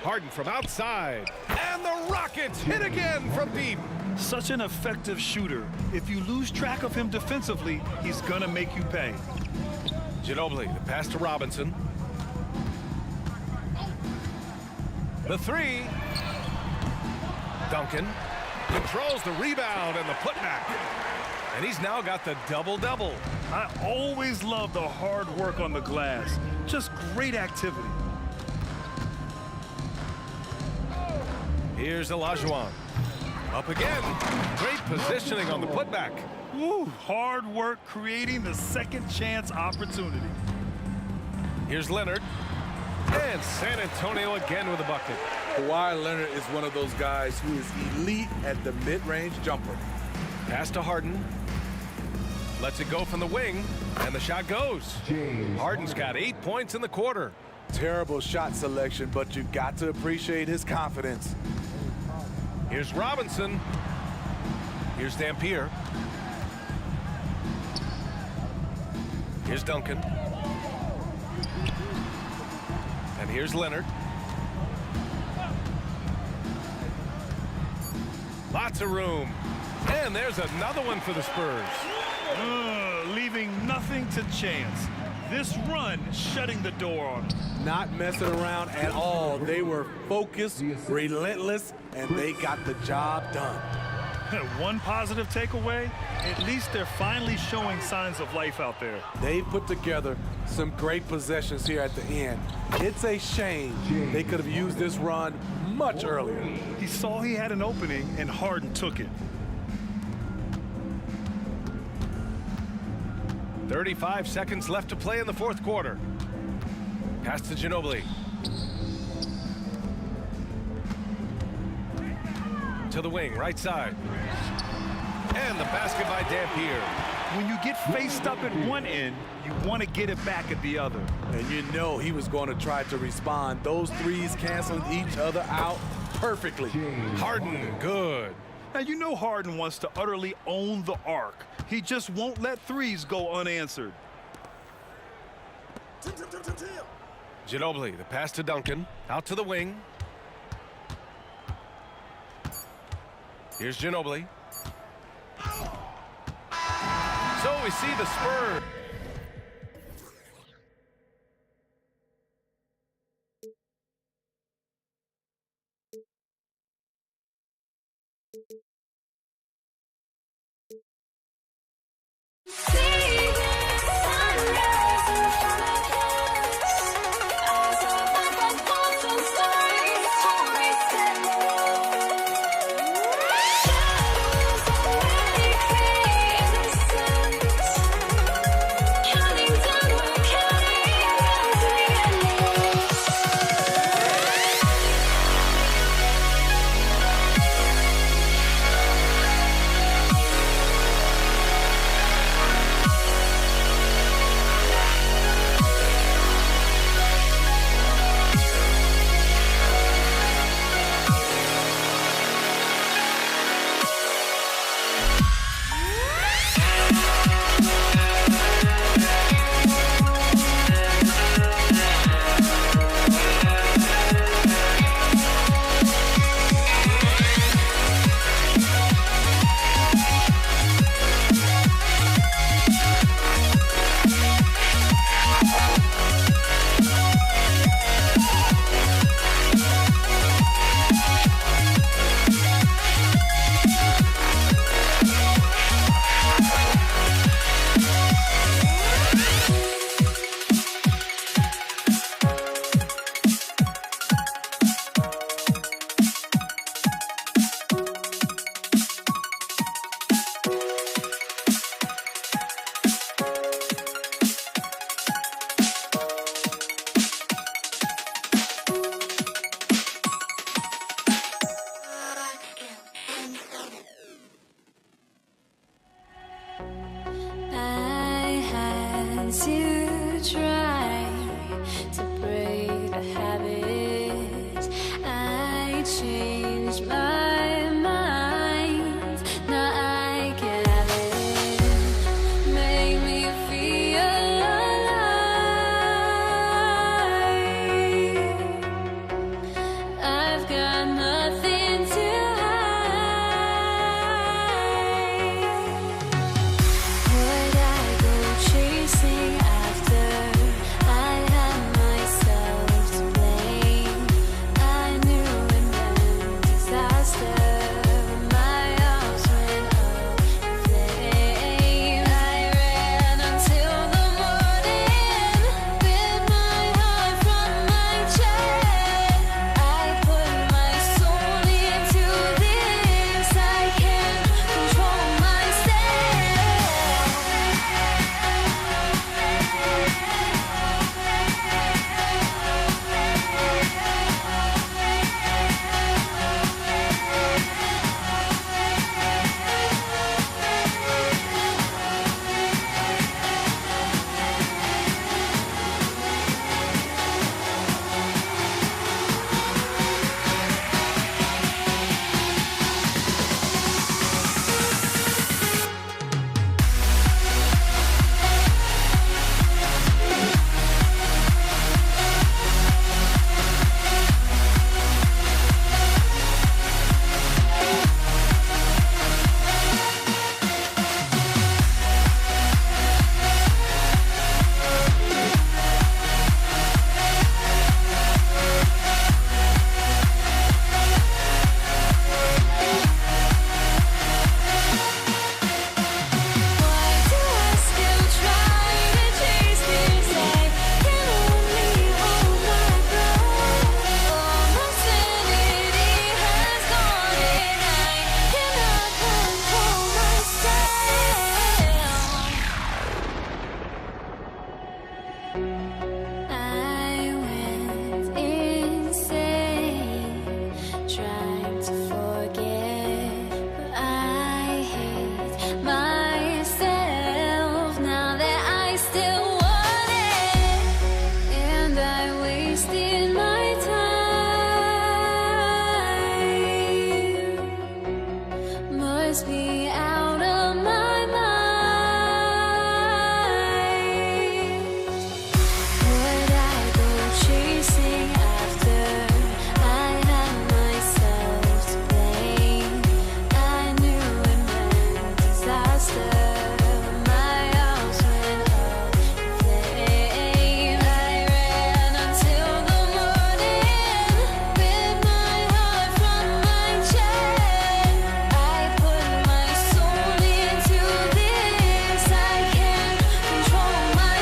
Harden from outside. And the Rockets hit again from deep. Such an effective shooter. If you lose track of him defensively, he's going to make you pay. Ginobili, the pass to Robinson. The 3. Duncan controls the rebound and the putback. And he's now got the double-double. I always love the hard work on the glass. Just great activity. Here's Olajuwon. Up again. Great positioning on the putback. Woo, hard work creating the second chance opportunity. Here's Leonard. And San Antonio again with a bucket. Kawhi Leonard is one of those guys who is elite at the mid-range jumper. Pass to Harden. Lets it go from the wing, and the shot goes. Harden's got 8 points in the quarter. Terrible shot selection, but you've got to appreciate his confidence. Here's Robinson. Here's Dampier. Here's Duncan. And here's Leonard. Lots of room. And there's another one for the Spurs. Leaving nothing to chance. This run shutting the door on them. Not messing around at all. They were focused, relentless, and they got the job done. One positive takeaway, at least they're finally showing signs of life out there. They put together some great possessions here at the end. It's a shame they could have used this run much earlier. He saw he had an opening, and Harden took it. 35 seconds left to play in the fourth quarter. Pass to Ginobili. To the wing, right side. And the basket by Dampier. When you get faced up at one end, you want to get it back at the other. And you know he was going to try to respond. Those threes canceling each other out perfectly. Harden, good. Now, you know Harden wants to utterly own the arc. He just won't let threes go unanswered. Ginobili, the pass to Duncan. Out to the wing. Here's Ginobili. So we see the Spurs. me out of my mind. Would I go chasing after I had myself to blame? I knew it meant disaster. My house went up in flames. I ran until the morning with my heart from my chest. I put my soul into this. I can't control my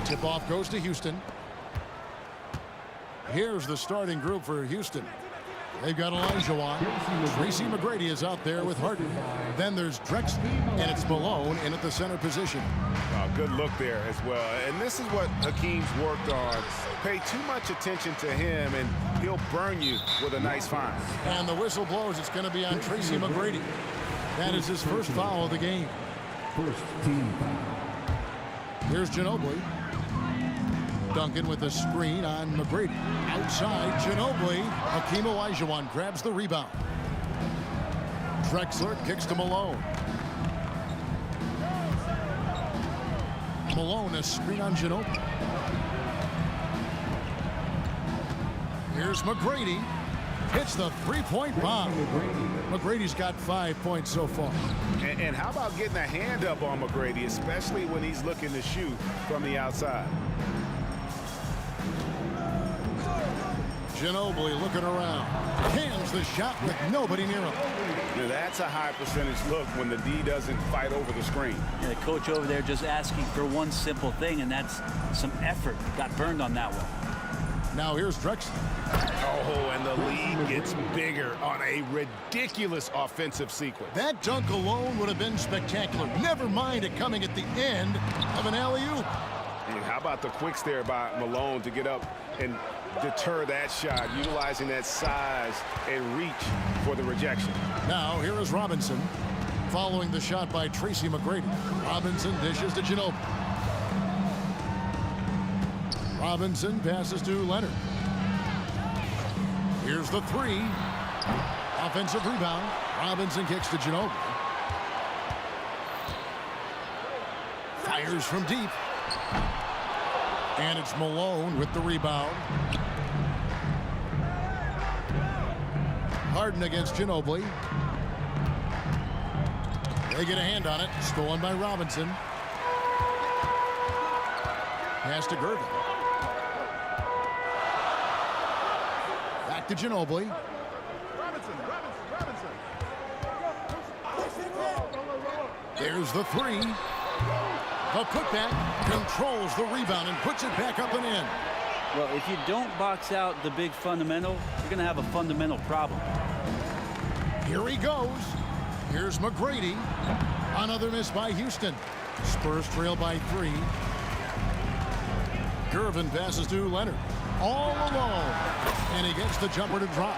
Tip-off goes to Houston. Here's the starting group for Houston. They've got Olajuwon. Tracy McGrady is out there with Harden. Then there's Drexler, and it's Malone in at the center position. Good look there as well. And this is what Hakeem's worked on. Pay too much attention to him, and he'll burn you with a nice find. And the whistle blows. It's going to be on Tracy McGrady. That is his first foul of the game. First team foul. Here's Ginobili. Duncan with a screen on McGrady. Outside, Ginobili. Hakeem Olajuwon grabs the rebound. Drexler kicks to Malone. Malone, a screen on Ginobili. Here's McGrady. Hits the three-point bomb. McGrady's got 5 points so far. And how about getting a hand up on McGrady, especially when he's looking to shoot from the outside? Ginobili looking around. Hands the shot with nobody near him. Now that's a high percentage look when the D doesn't fight over the screen. And the coach over there just asking for one simple thing, and that's some effort. Got burned on that one. Now here's Drexler. Oh, and the lead gets bigger on a ridiculous offensive sequence. That dunk alone would have been spectacular. Never mind it coming at the end of an alley-oop. And how about the quick stare by Malone to get up and deter that shot, utilizing that size and reach for the rejection. Now here is Robinson following the shot by Tracy McGrady. Robinson dishes to Ginobili. Robinson passes to Leonard. Here's the three. Offensive rebound. Robinson kicks to Ginobili. Fires from deep. And it's Malone with the rebound. Harden against Ginobili. They get a hand on it. Stolen by Robinson. Pass to Gervin. Back to Ginobili. There's the three. The putback controls the rebound and puts it back up and in. Well, if you don't box out the big fundamental, you're going to have a fundamental problem. Here he goes. Here's McGrady. Another miss by Houston. Spurs trail by 3. Gervin passes to Leonard. All alone. And he gets the jumper to drop.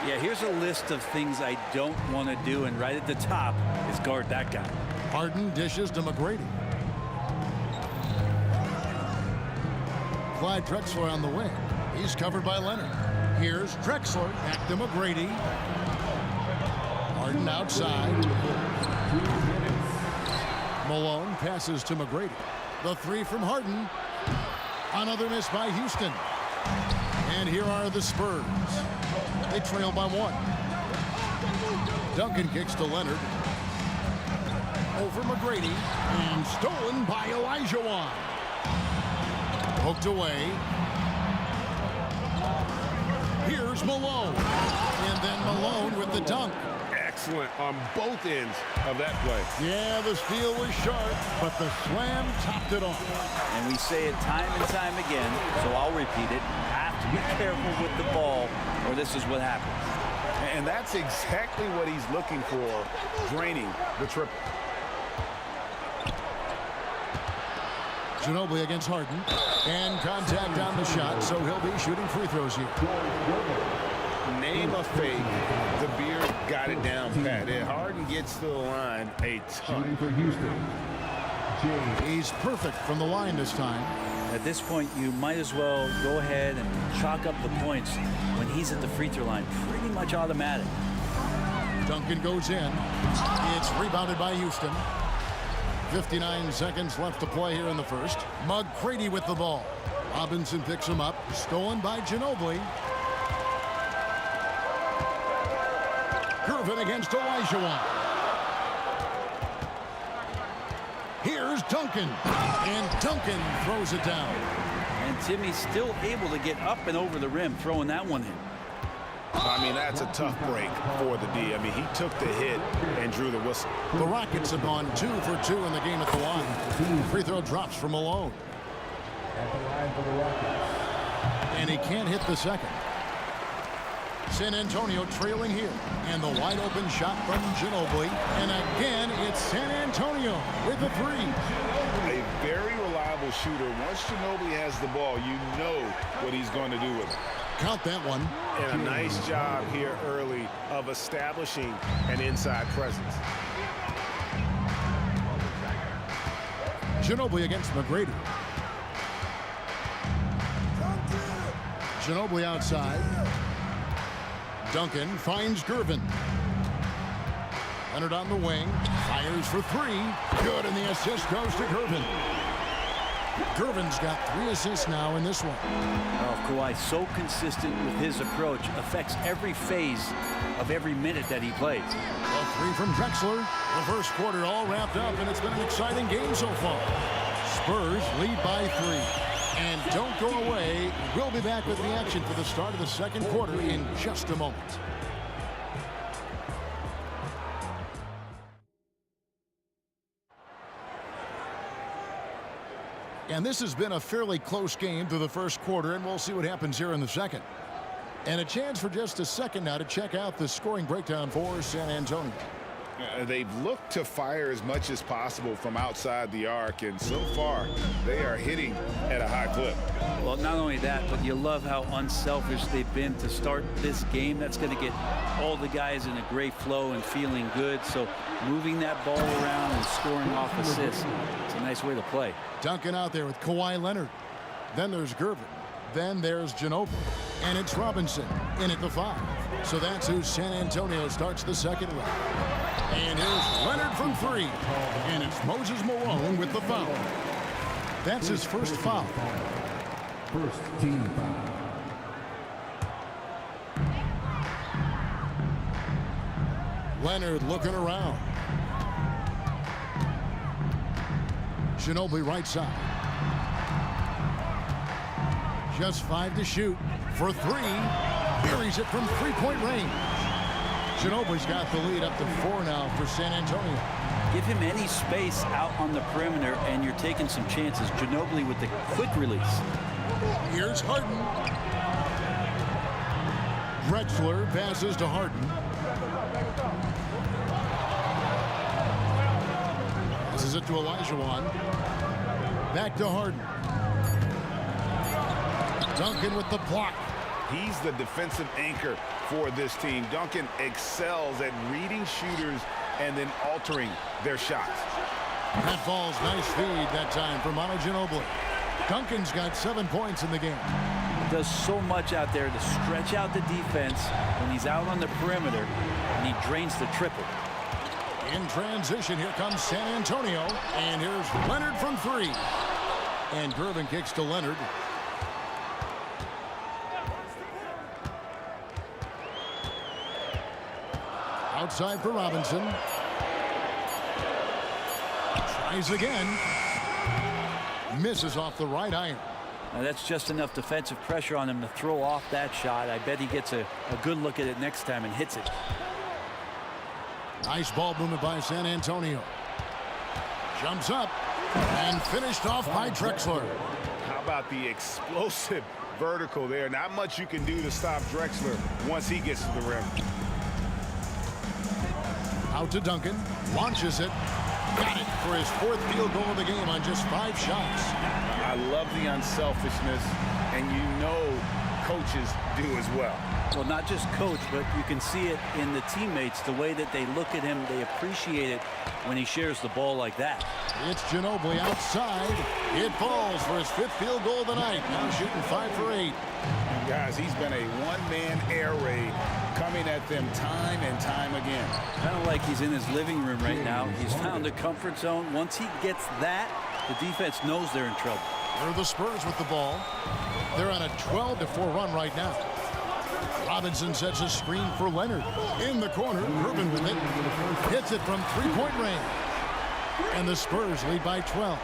Yeah, here's a list of things I don't want to do, and right at the top is guard that guy. Harden dishes to McGrady. Clyde Drexler on the wing. He's covered by Leonard. Here's Drexler. Back to McGrady. Harden outside. Malone passes to McGrady. The three from Harden. Another miss by Houston. And here are the Spurs. They trail by 1. Duncan kicks to Leonard. Over McGrady. And stolen by Elijah. Hooked away. Here's Malone. And then Malone with the dunk. Excellent on both ends of that play. Yeah, the steal was sharp, but the slam topped it off. And we say it time and time again, so I'll repeat it. Have to be careful with the ball, or this is what happens. And that's exactly what he's looking for, draining the triple. Ginobili against Harden. And contact on the shot, so he'll be shooting free throws here. Name a fake. The Beard got it down pat. And Harden gets to the line a ton. He's perfect from the line this time. At this point, you might as well go ahead and chalk up the points when he's at the free throw line. Pretty much automatic. Duncan goes in. It's rebounded by Houston. 59 seconds left to play here in the first. McGrady with the ball. Robinson picks him up. Stolen by Ginobili. Gervin against Elijah. Here's Duncan. And Duncan throws it down. And Timmy's still able to get up and over the rim, throwing that one in. I mean, that's a tough break for the D. I mean, he took the hit and drew the whistle. The Rockets have gone 2 for 2 in the game at the line. Free throw drops from Malone. And he can't hit the second. San Antonio trailing here. And the wide open shot from Ginobili. And again, it's San Antonio with the 3. A very reliable shooter. Once Ginobili has the ball, you know what he's going to do with it. Count that one. And a nice job here early of establishing an inside presence. Ginobili against McGrady. Ginobili outside. Duncan finds Gervin. Leonard on the wing. Fires for 3. Good, and the assist goes to Gervin. Gervin's got 3 assists now in this one. Oh, Kawhi, so consistent with his approach, affects every phase of every minute that he plays. A 3 from Drexler. The first quarter all wrapped up, and it's been an exciting game so far. Spurs lead by 3. And don't go away. We'll be back with the action for the start of the second quarter in just a moment. And this has been a fairly close game through the first quarter, and we'll see what happens here in the second. And a chance for just a second now to check out the scoring breakdown for San Antonio. They've looked to fire as much as possible from outside the arc, and so far they are hitting at a high clip. Well, not only that, but you love how unselfish they've been to start this game. That's going to get all the guys in a great flow and feeling good. So moving that ball around and scoring off assists, it's a nice way to play. Duncan out there with Kawhi Leonard. Then there's Gervin. Then there's Ginobili. And it's Robinson in at the 5. So that's who San Antonio starts the second with. And here's Leonard from 3. And it's Moses Malone with the foul. That's his first foul. First team foul. Leonard looking around. Ginobili right side. Just 5 to shoot for 3. Buries it from 3-point range. Ginobili's got the lead up to 4 now for San Antonio. Give him any space out on the perimeter, and you're taking some chances. Ginobili with the quick release. Here's Harden. Drexler passes to Harden. Passes it to Elijah. Back to Harden. Duncan with the block. He's the defensive anchor for this team. Duncan excels at reading shooters and then altering their shots. That falls. Nice feed that time from Manu Ginobili. Duncan's got 7 points in the game. Does so much out there to stretch out the defense when he's out on the perimeter, and he drains the triple. In transition, here comes San Antonio. And here's Leonard from 3. And Gervin kicks to Leonard. outside for Robinson. Tries again. Misses off the right iron. Now that's just enough defensive pressure on him to throw off that shot. I bet he gets a good look at it next time and hits it. Nice ball movement by San Antonio. Jumps up and finished off by Drexler. How about the explosive vertical there? Not much you can do to stop Drexler once he gets to the rim. Out to Duncan. Launches it. Got it for his 4th field goal of the game on just 5 shots. I love the unselfishness, and you know coaches do as well. Well, not just coach, but you can see it in the teammates, the way that they look at him. They appreciate it when he shares the ball like that. It's Ginobili outside. It falls for his 5th field goal of the night. Now shooting 5 for 8. Guys, he's been a one-man air raid coming at them time and time again. Kind of like he's in his living room right now. He's found a comfort zone. Once he gets that, the defense knows they're in trouble. They're the Spurs with the ball. They're on a 12-4 run right now. Robinson sets a screen for Leonard. In the corner, Irvin with it. Hits it from 3-point range. And the Spurs lead by 12.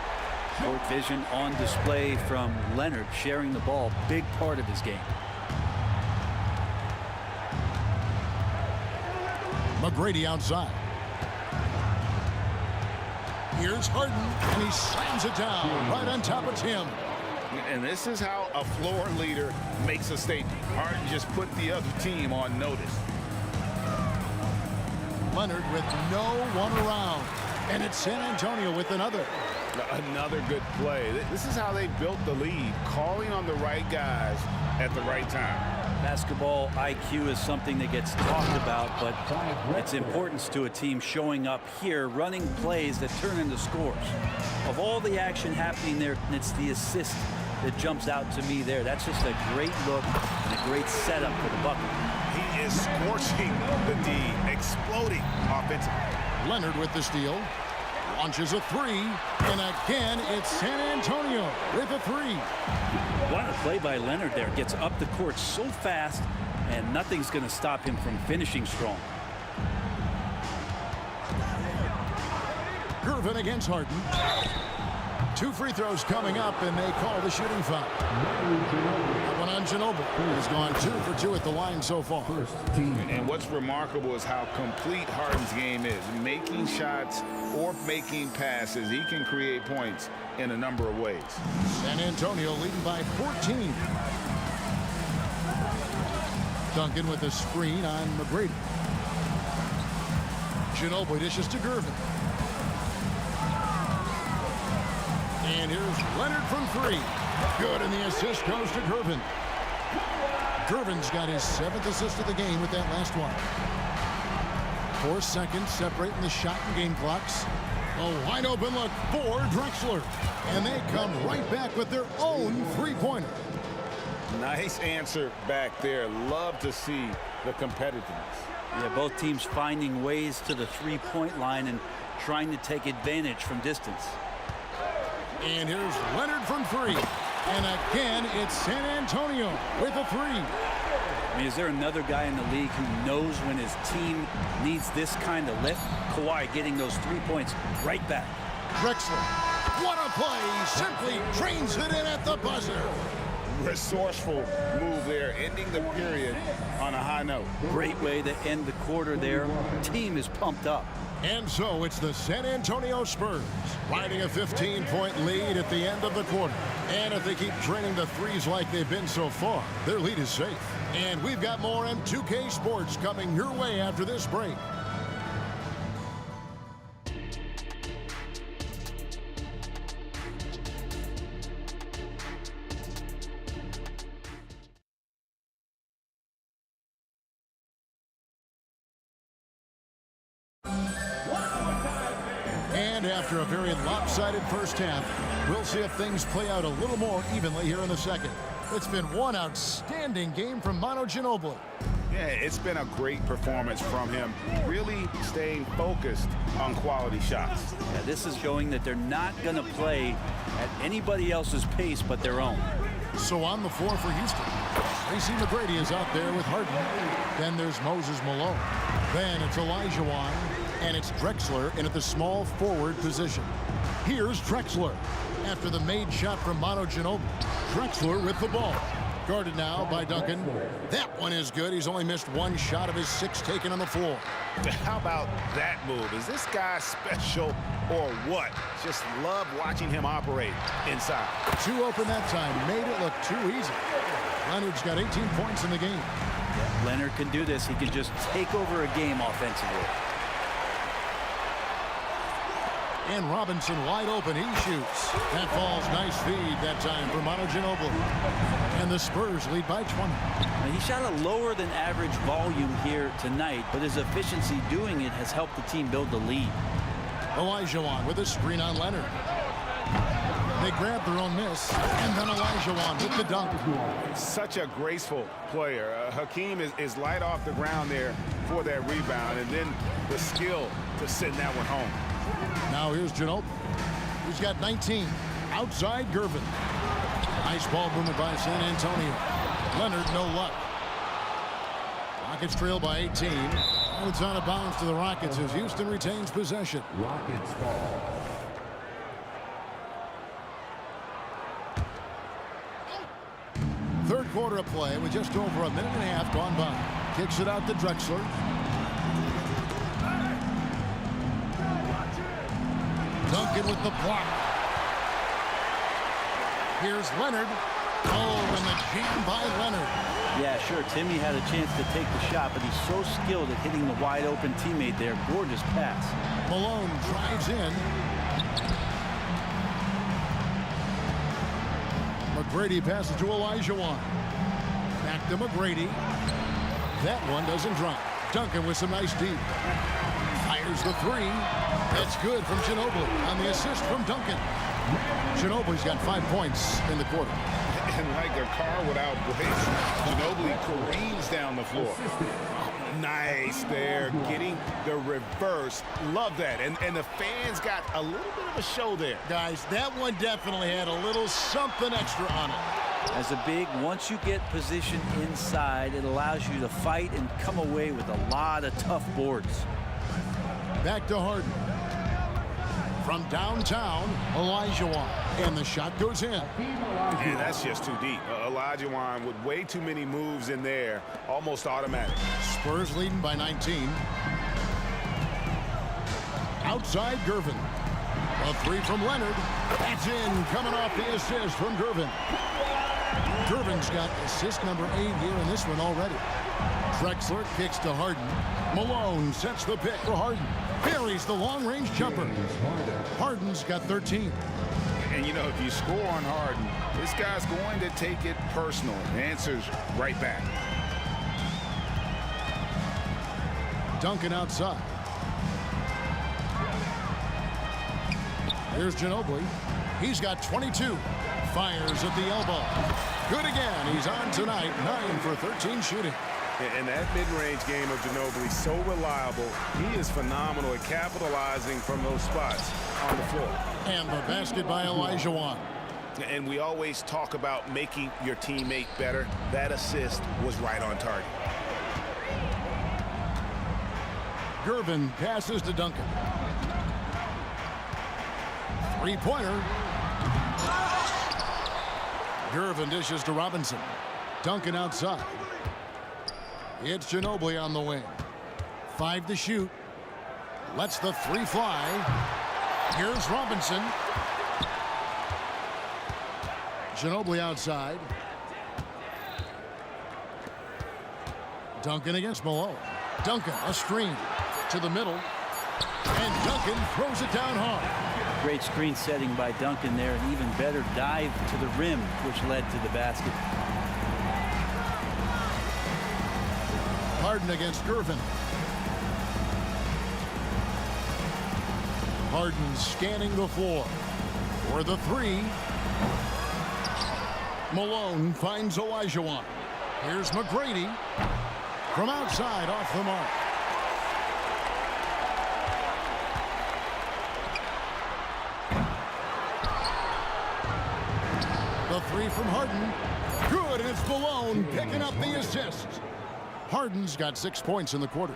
Court vision on display from Leonard, sharing the ball, big part of his game. McGrady outside. Here's Harden, and he slams it down right on top of Tim. And this is how a floor leader makes a statement. Harden just put the other team on notice. Leonard with no one around. And it's San Antonio with another. Another good play. This is how they built the lead, calling on the right guys at the right time. Basketball IQ is something that gets talked about, but its importance to a team showing up here, running plays that turn into scores. Of all the action happening there, it's the assist that jumps out to me there. That's just a great look and a great setup for the bucket. He is scorching the D, exploding offensively. Leonard with the steal. Launches a 3. And again, it's San Antonio with a 3. What a play by Leonard there. Gets up the court so fast, and nothing's going to stop him from finishing strong. Irvin against Harden. 2 free throws coming up, and they call the shooting foul. That one on Ginobili. He's gone 2 for 2 at the line so far. And what's remarkable is how complete Harden's game is. Making shots or making passes, he can create points in a number of ways. San Antonio leading by 14. Duncan with a screen on McGrady. Ginobili dishes to Gervin. And here's Leonard from 3. Good, and the assist goes to Gervin. Gervin's got his 7th assist of the game with that last one. 4 seconds separating the shot and game clocks. A wide open look for Drexler. And they come right back with their own 3-pointer. Nice answer back there. Love to see the competitiveness. Yeah, both teams finding ways to the 3-point line and trying to take advantage from distance. And here's Leonard from 3. And again, it's San Antonio with a 3. I mean, is there another guy in the league who knows when his team needs this kind of lift? Kawhi getting those 3 points right back. Drexler, what a play. Simply drains it in at the buzzer. Resourceful move there, ending the period on a high note. Great way to end the quarter there. Team is pumped up. And so it's the San Antonio Spurs riding a 15-point lead at the end of the quarter. And if they keep draining the threes like they've been so far, their lead is safe. And we've got more M2K Sports coming your way after this break. And after a very lopsided first half, we'll see if things play out a little more evenly here in the second. It's been one outstanding game from Manu Ginobili. Yeah, it's been a great performance from him, really staying focused on quality shots. Yeah, this is showing that they're not going to play at anybody else's pace but their own. So on the floor for Houston, Tracy McGrady is out there with Harden. Then there's Moses Malone. Then it's Olajuwon, and it's Drexler in at the small forward position. Here's Drexler. After the made shot from Manu Ginobili, Drexler with the ball. Guarded now by Duncan. That one is good. He's only missed one shot of his 6 taken on the floor. How about that move? Is this guy special or what? Just love watching him operate inside. 2 open that time. Made it look too easy. Leonard's got 18 points in the game. Leonard can do this. He can just take over a game offensively. And Robinson wide open. He shoots. That falls. Nice feed that time for Manu Ginobili. And the Spurs lead by 20. Now, he shot a lower than average volume here tonight, but his efficiency doing it has helped the team build the lead. Olajuwon with a screen on Leonard. They grab their own miss, and then Olajuwon with the dunk. Such a graceful player. Hakeem is light off the ground there for that rebound, and then the skill to send that one home. Now here's Ginobili. He's got 19. Outside Gervin. Nice ball movement by San Antonio. Leonard, no luck. Rockets trail by 18. And it's out of bounds to the Rockets as Houston retains possession. Rockets ball. Third quarter of play with just over a minute and a half gone by. Kicks it out to Drexler. Duncan with the block. Here's Leonard. Oh, and the jam by Leonard. Yeah, sure, Timmy had a chance to take the shot, but he's so skilled at hitting the wide open teammate there. Gorgeous pass. Malone drives in. McGrady passes to Olajuwon. Back to McGrady. That one doesn't drop. Duncan with some nice deep. Fires the 3. That's good from Ginobili on the assist from Duncan. Ginobili's got 5 points in the quarter. And like a car without brakes, Ginobili careens down the floor. Nice there, getting the reverse. Love that. And the fans got a little bit of a show there. Guys, that one definitely had a little something extra on it. As a big, once you get position inside, it allows you to fight and come away with a lot of tough boards. Back to Harden. From downtown, Olajuwon. And the shot goes in. And that's just too deep. Olajuwon with way too many moves in there. Almost automatic. Spurs leading by 19. Outside Gervin. A 3 from Leonard. That's in. Coming off the assist from Gervin. Gervin's got assist number 8 here in this one already. Drexler kicks to Harden. Malone sets the pick for Harden. Buries the long-range jumper. Harden's got 13. And, you know, if you score on Harden, this guy's going to take it personal. Answers right back. Duncan outside. Here's Ginobili. He's got 22. Fires at the elbow. Good again. He's on tonight. 9 for 13 shooting. And that mid-range game of Ginobili, so reliable. He is phenomenal at capitalizing from those spots on the floor. And the basket by Olajuwon. And we always talk about making your teammate better. That assist was right on target. Gervin passes to Duncan. Three-pointer. Gervin dishes to Robinson. Duncan outside. It's Ginobili on the wing. 5 to shoot. Lets the 3 fly. Here's Robinson. Ginobili outside. Duncan against Malone. Duncan, a screen to the middle. And Duncan throws it down hard. Great screen setting by Duncan there. An even better dive to the rim, which led to the basket. Harden against Gervin. Harden scanning the floor for the 3. Malone finds Olajuwon. Here's McGrady from outside off the mark. The 3 from Harden. Good, and it's Malone picking up the assist. Harden's got 6 points in the quarter.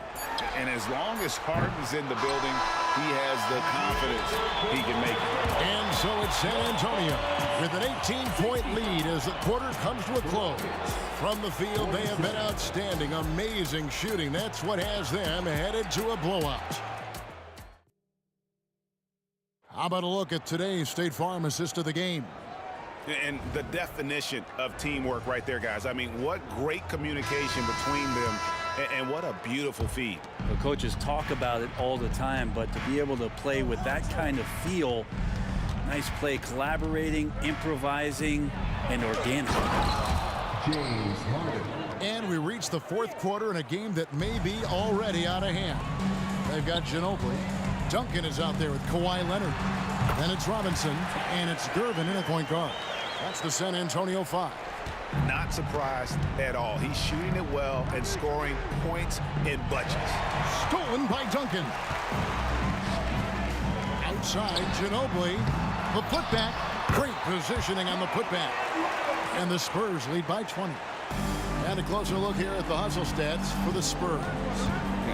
And as long as Harden's in the building, he has the confidence he can make it. And so it's San Antonio with an 18-point lead as the quarter comes to a close. From the field, they have been outstanding. Amazing shooting. That's what has them headed to a blowout. How about a look at today's State Farm assist of the game? And the definition of teamwork right there, guys. I mean, what great communication between them, and what a beautiful feed. The coaches talk about it all the time, but to be able to play with that kind of feel, nice play, collaborating, improvising, and organic. James Harden. And we reach the fourth quarter in a game that may be already out of hand. They've got Ginobili. Duncan is out there with Kawhi Leonard. Then it's Robinson, and it's Gervin in a point guard. That's the San Antonio 5. Not surprised at all. He's shooting it well and scoring points in bunches. Stolen by Duncan. Outside, Ginobili. The putback. Great positioning on the putback. And the Spurs lead by 20. And a closer look here at the hustle stats for the Spurs.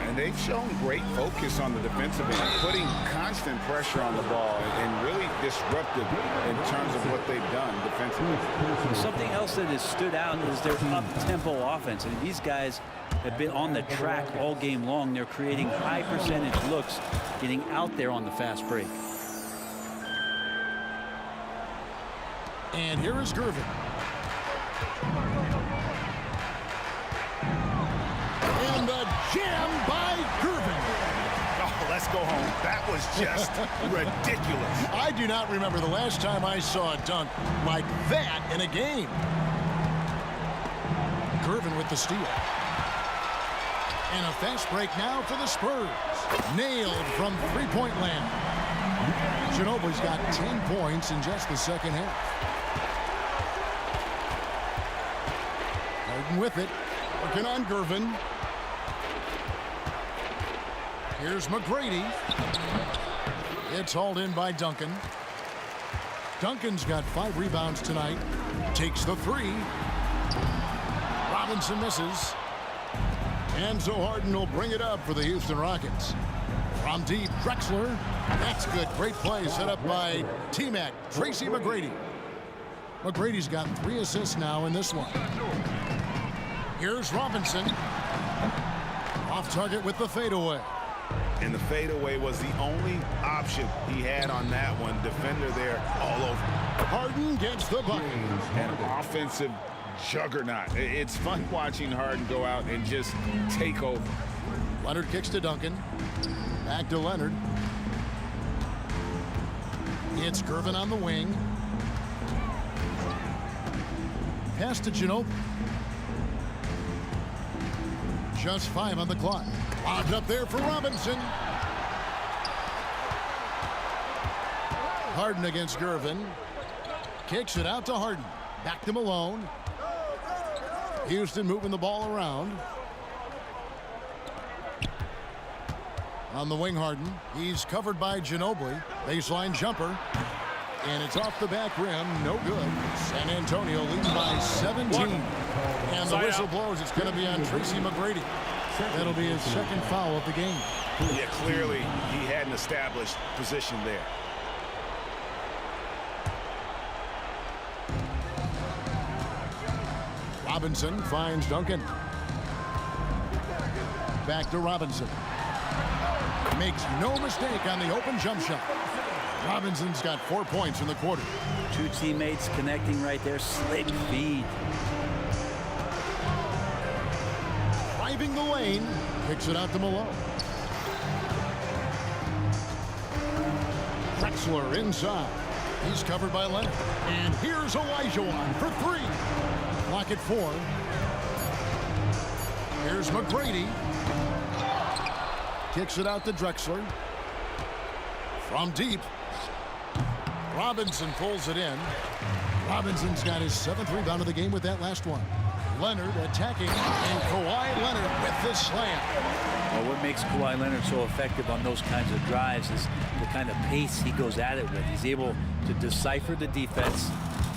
And they've shown great focus on the defensive end, putting constant pressure on the ball and really disruptive in terms of what they've done defensively. Something else that has stood out is their up-tempo offense. And these guys have been on the track all game long. They're creating high percentage looks, getting out there on the fast break. And here is Gervin. And the jam by Gervin. Oh, let's go home. That was just ridiculous. I do not remember the last time I saw a dunk like that in a game. Gervin with the steal. And a fast break now for the Spurs. Nailed from three-point land. Ginobili's got 10 points in just the second half. Harden with it. Working on Gervin. Here's McGrady. It's hauled in by Duncan. Duncan's got 5 rebounds tonight. Takes the 3. Robinson misses. And so Harden will bring it up for the Houston Rockets. From deep, Drexler. That's good. Great play set up by T-Mac, Tracy McGrady. McGrady's got 3 assists now in this one. Here's Robinson. Off target with the fadeaway. And the fadeaway was the only option he had on that one. Defender there all over. Harden gets the bucket. An offensive juggernaut. It's fun watching Harden go out and just take over. Leonard kicks to Duncan. Back to Leonard. It's Gervin on the wing. Pass to Ginobili. Just 5 on the clock. Lobbed up there for Robinson. Harden against Gervin. Kicks it out to Harden. Back to Malone. Houston moving the ball around. On the wing, Harden. He's covered by Ginobili. Baseline jumper. And it's off the back rim. No good. San Antonio leads by 17. And the whistle blows. It's going to be on Tracy McGrady. That'll be his second foul of the game. Yeah, clearly he had an established position there. Robinson finds Duncan. Back to Robinson. Makes no mistake on the open jump shot. Robinson's got 4 points in the quarter. 2 teammates connecting right there. Slick feed. Driving the lane. Kicks it out to Malone. Drexler inside. He's covered by Leonard. And here's Olajuwon for 3. Clock at 4. Here's McGrady. Kicks it out to Drexler. From deep. Robinson pulls it in. Robinson's got his 7th rebound of the game with that last one. Leonard attacking, and Kawhi Leonard with the slam. Well, what makes Kawhi Leonard so effective on those kinds of drives is the kind of pace he goes at it with. He's able to decipher the defense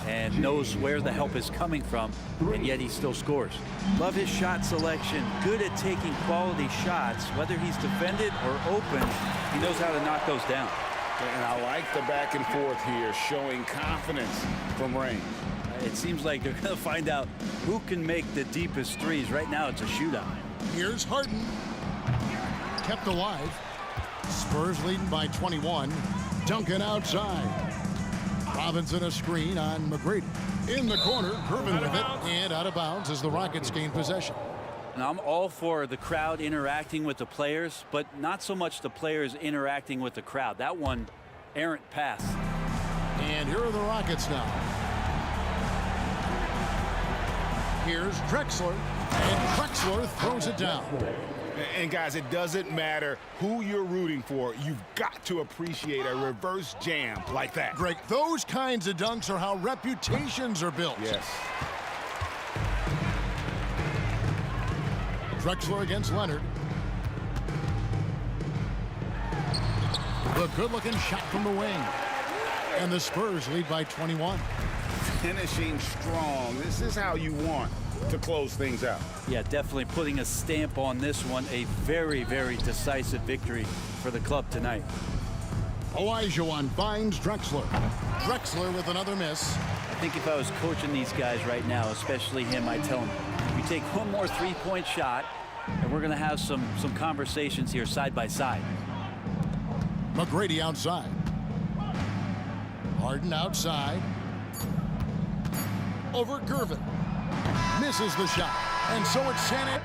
and knows where the help is coming from, and yet he still scores. Love his shot selection. Good at taking quality shots. Whether he's defended or open, he knows how to knock those down. And I like the back and forth here, showing confidence from Rain. It seems like they're going to find out who can make the deepest threes. Right now, it's a shootout. Here's Harden. Kept alive. Spurs leading by 21. Duncan outside. Robinson a screen on McGrady. In the corner, Irvin with it, and out of bounds as the Rockets gain possession. Now, I'm all for the crowd interacting with the players, but not so much the players interacting with the crowd. That one, errant pass. And here are the Rockets now. Here's Drexler, and Drexler throws it down. And guys, it doesn't matter who you're rooting for. You've got to appreciate a reverse jam like that. Greg, those kinds of dunks are how reputations are built. Yes. Drexler against Leonard. The good-looking shot from the wing. And the Spurs lead by 21. Finishing strong. This is how you want to close things out. Yeah, definitely putting a stamp on this one. A very, very decisive victory for the club tonight. Olajuwon finds Drexler. Drexler with another miss. I think if I was coaching these guys right now, especially him, I'd tell him, you take one more three-point shot, and we're going to have some conversations here side by side. McGrady outside. Harden outside. Over Gervin. Misses the shot. And so it's Santa.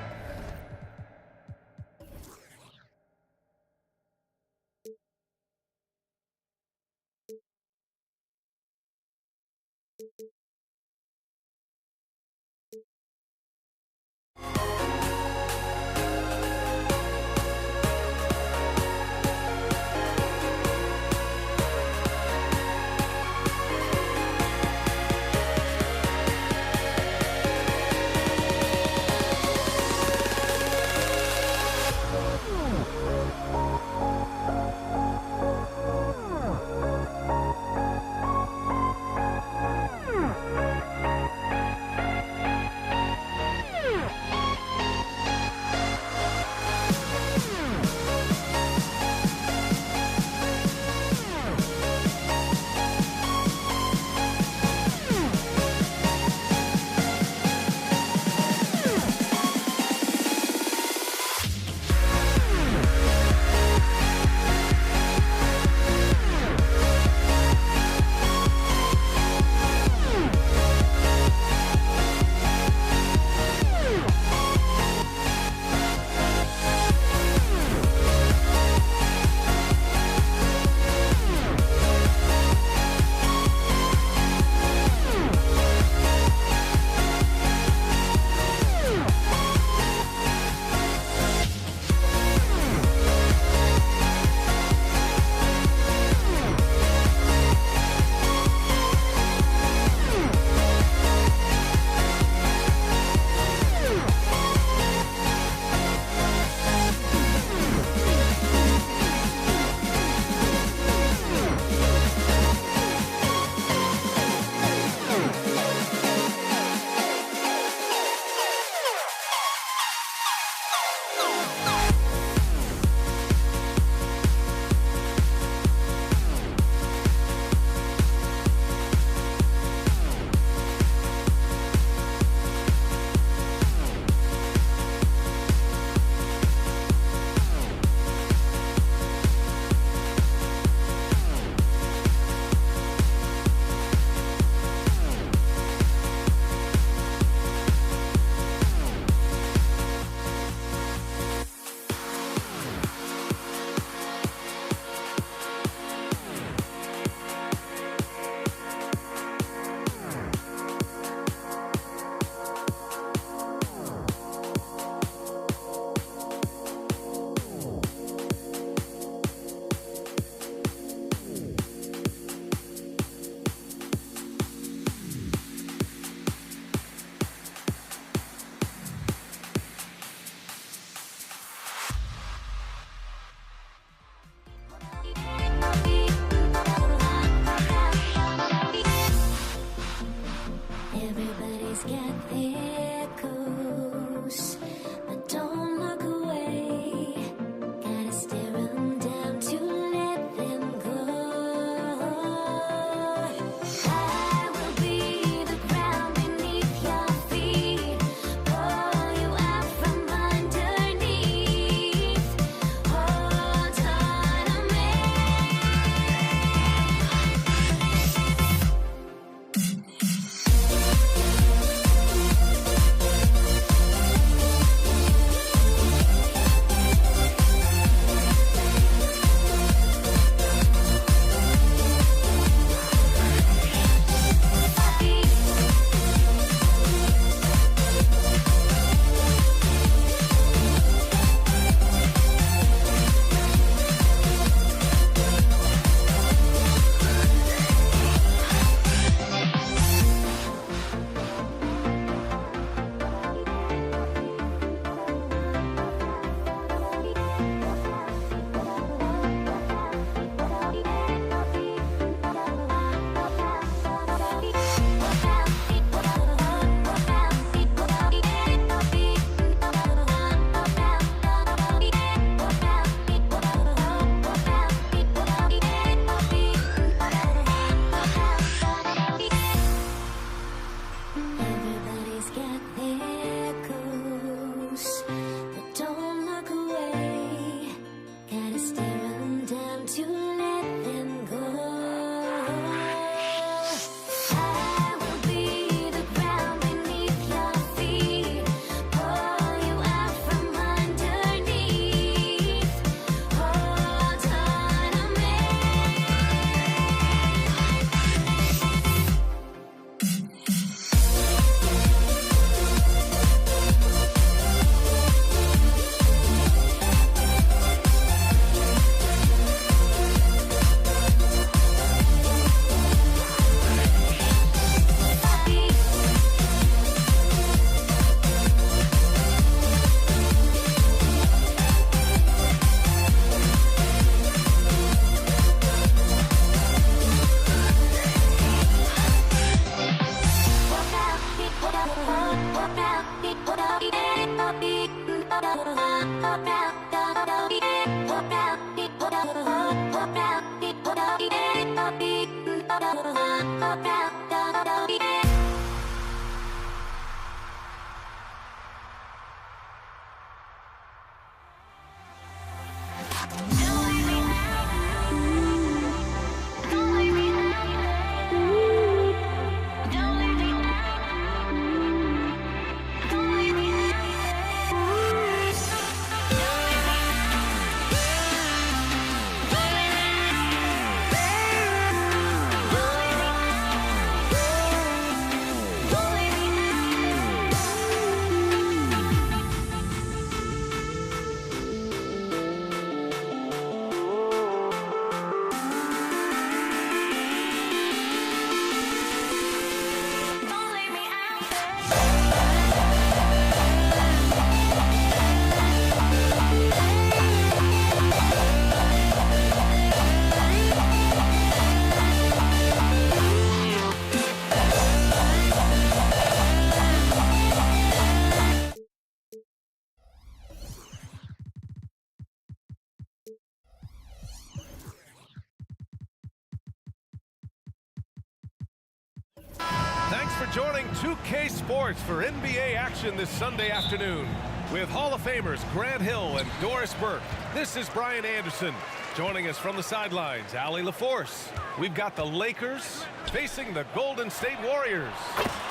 Thanks for joining 2K Sports for NBA action this Sunday afternoon. With Hall of Famers Grant Hill and Doris Burke, this is Brian Anderson. Joining us from the sidelines, Allie LaForce. We've got the Lakers facing the Golden State Warriors.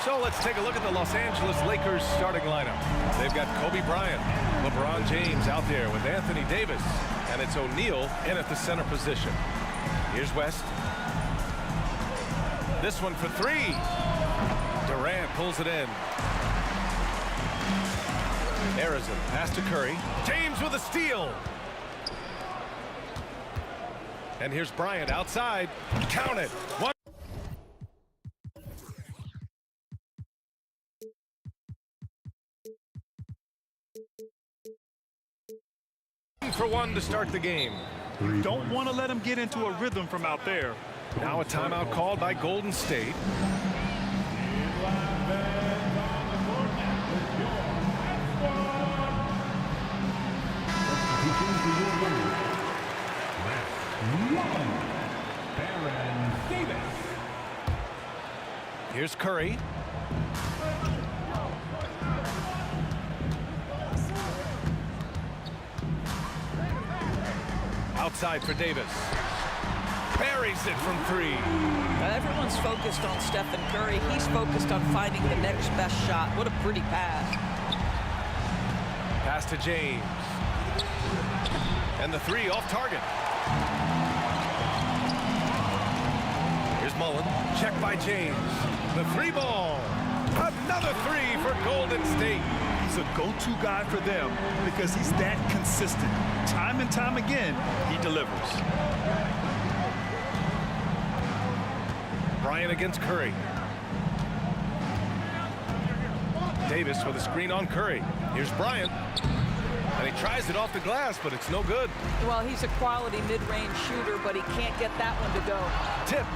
So let's take a look at the Los Angeles Lakers starting lineup. They've got Kobe Bryant, LeBron James out there with Anthony Davis, and it's O'Neal in at the center position. Here's West. This one for three. Durant pulls it in. Harrison, pass to Curry. James with a steal. And here's Bryant outside. Count it. One. For one to start the game. Don't want to let him get into a rhythm from out there. Now a timeout called by Golden State. Here's Curry. Outside for Davis. Buries it from three. Everyone's focused on Stephen Curry. He's focused on finding the next best shot. What a pretty pass. Pass to James. And the three off target. Here's Mullen. Check by James. The three ball. Another three for Golden State. He's a go-to guy for them because he's that consistent. Time and time again, he delivers. Bryant against Curry. Davis with a screen on Curry. Here's Bryant. And he tries it off the glass, but it's no good. Well, he's a quality mid-range shooter, but he can't get that one to go. Tipped.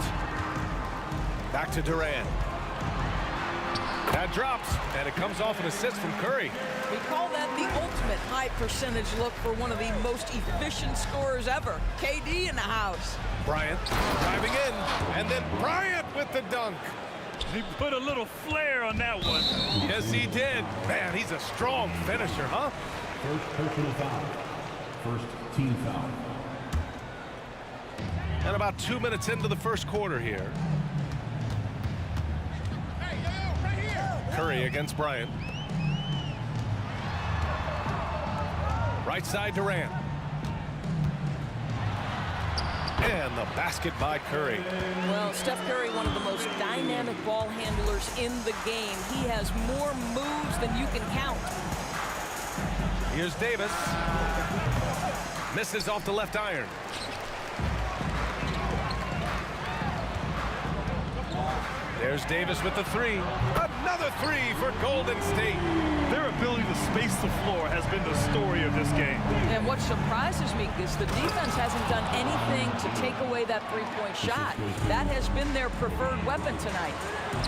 Back to Durant. That drops, and it comes off an assist from Curry. We call that the ultimate high percentage look for one of the most efficient scorers ever. KD in the house. Bryant driving in, and then Bryant with the dunk. He put a little flair on that one. Yes, he did. Man, he's a strong finisher, huh? First personal foul. First team foul. And about 2 minutes into the first quarter here. Curry against Bryant. Right side Durant. And the basket by Curry. Well, Steph Curry, one of the most dynamic ball handlers in the game. He has more moves than you can count. Here's Davis. Misses off the left iron. There's Davis with the three. Another three for Golden State. Their ability to space the floor has been the story of this game. And what surprises me is the defense hasn't done anything to take away that three-point shot. That has been their preferred weapon tonight.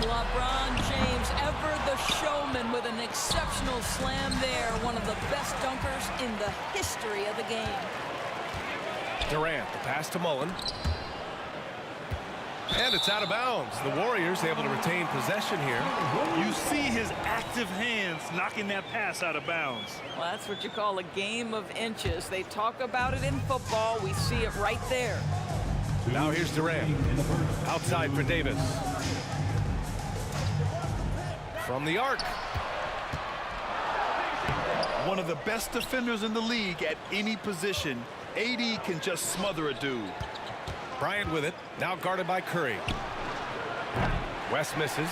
LeBron James, ever the showman, with an exceptional slam there. One of the best dunkers in the history of the game. Durant, the pass to Mullen. And it's out of bounds. The Warriors able to retain possession here. You see his active hands knocking that pass out of bounds. Well, that's what you call a game of inches. They talk about it in football. We see it right there. Now here's Durant. Outside for Davis. From the arc. One of the best defenders in the league at any position. AD can just smother a dude. Bryant with it, now guarded by Curry. West misses.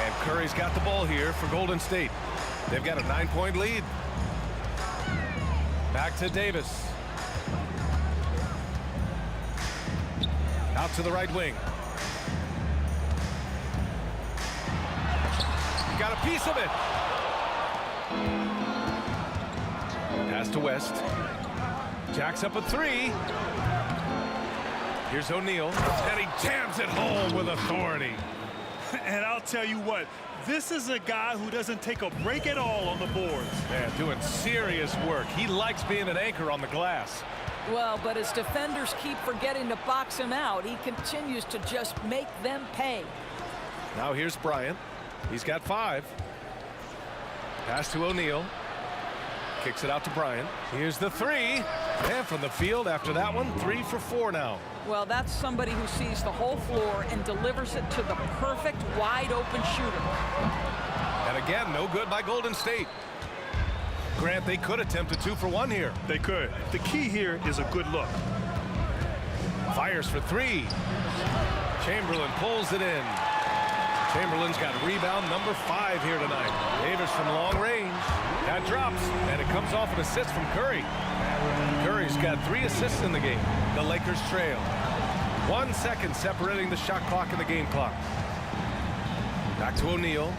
And Curry's got the ball here for Golden State. They've got a 9-point lead. Back to Davis. Out to the right wing. He got a piece of it. Pass to West. Jacks up a three. Here's O'Neal, and he jams it home with authority. And I'll tell you what, this is a guy who doesn't take a break at all on the boards. Man, doing serious work. He likes being an anchor on the glass. Well, but his defenders keep forgetting to box him out. He continues to just make them pay. Now here's Bryant. He's got 5. Pass to O'Neal. Kicks it out to Bryant. Here's the 3. And from the field after that one, 3 for 4 now. Well, that's somebody who sees the whole floor and delivers it to the perfect wide-open shooter. And again, no good by Golden State. Grant, they could attempt a 2 for 1 here. They could. The key here is a good look. Fires for 3. Chamberlain pulls it in. Chamberlain's got rebound number 5 here tonight. Davis from long range. That drops, and it comes off an assist from Curry. Curry's got 3 assists in the game. The Lakers trail. 1 second separating the shot clock and the game clock. Back to O'Neal.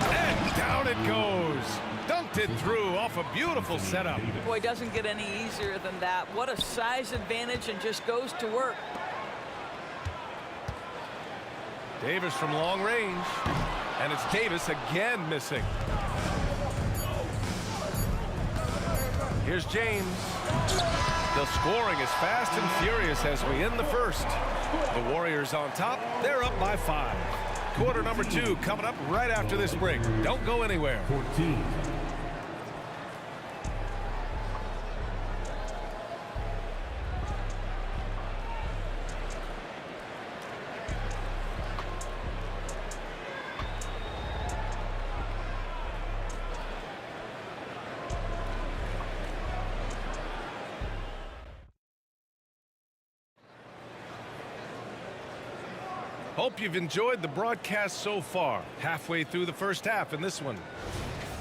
And down it goes. Dunked it through off a beautiful setup. Boy, doesn't get any easier than that. What a size advantage, and just goes to work. Davis from long range. And it's Davis again missing. Here's James. The scoring is fast and furious as we end the first. The Warriors on top. They're up by 5. Quarter number 2 coming up right after this break. Don't go anywhere. 14. Hope you've enjoyed the broadcast so far. Halfway through the first half in this one.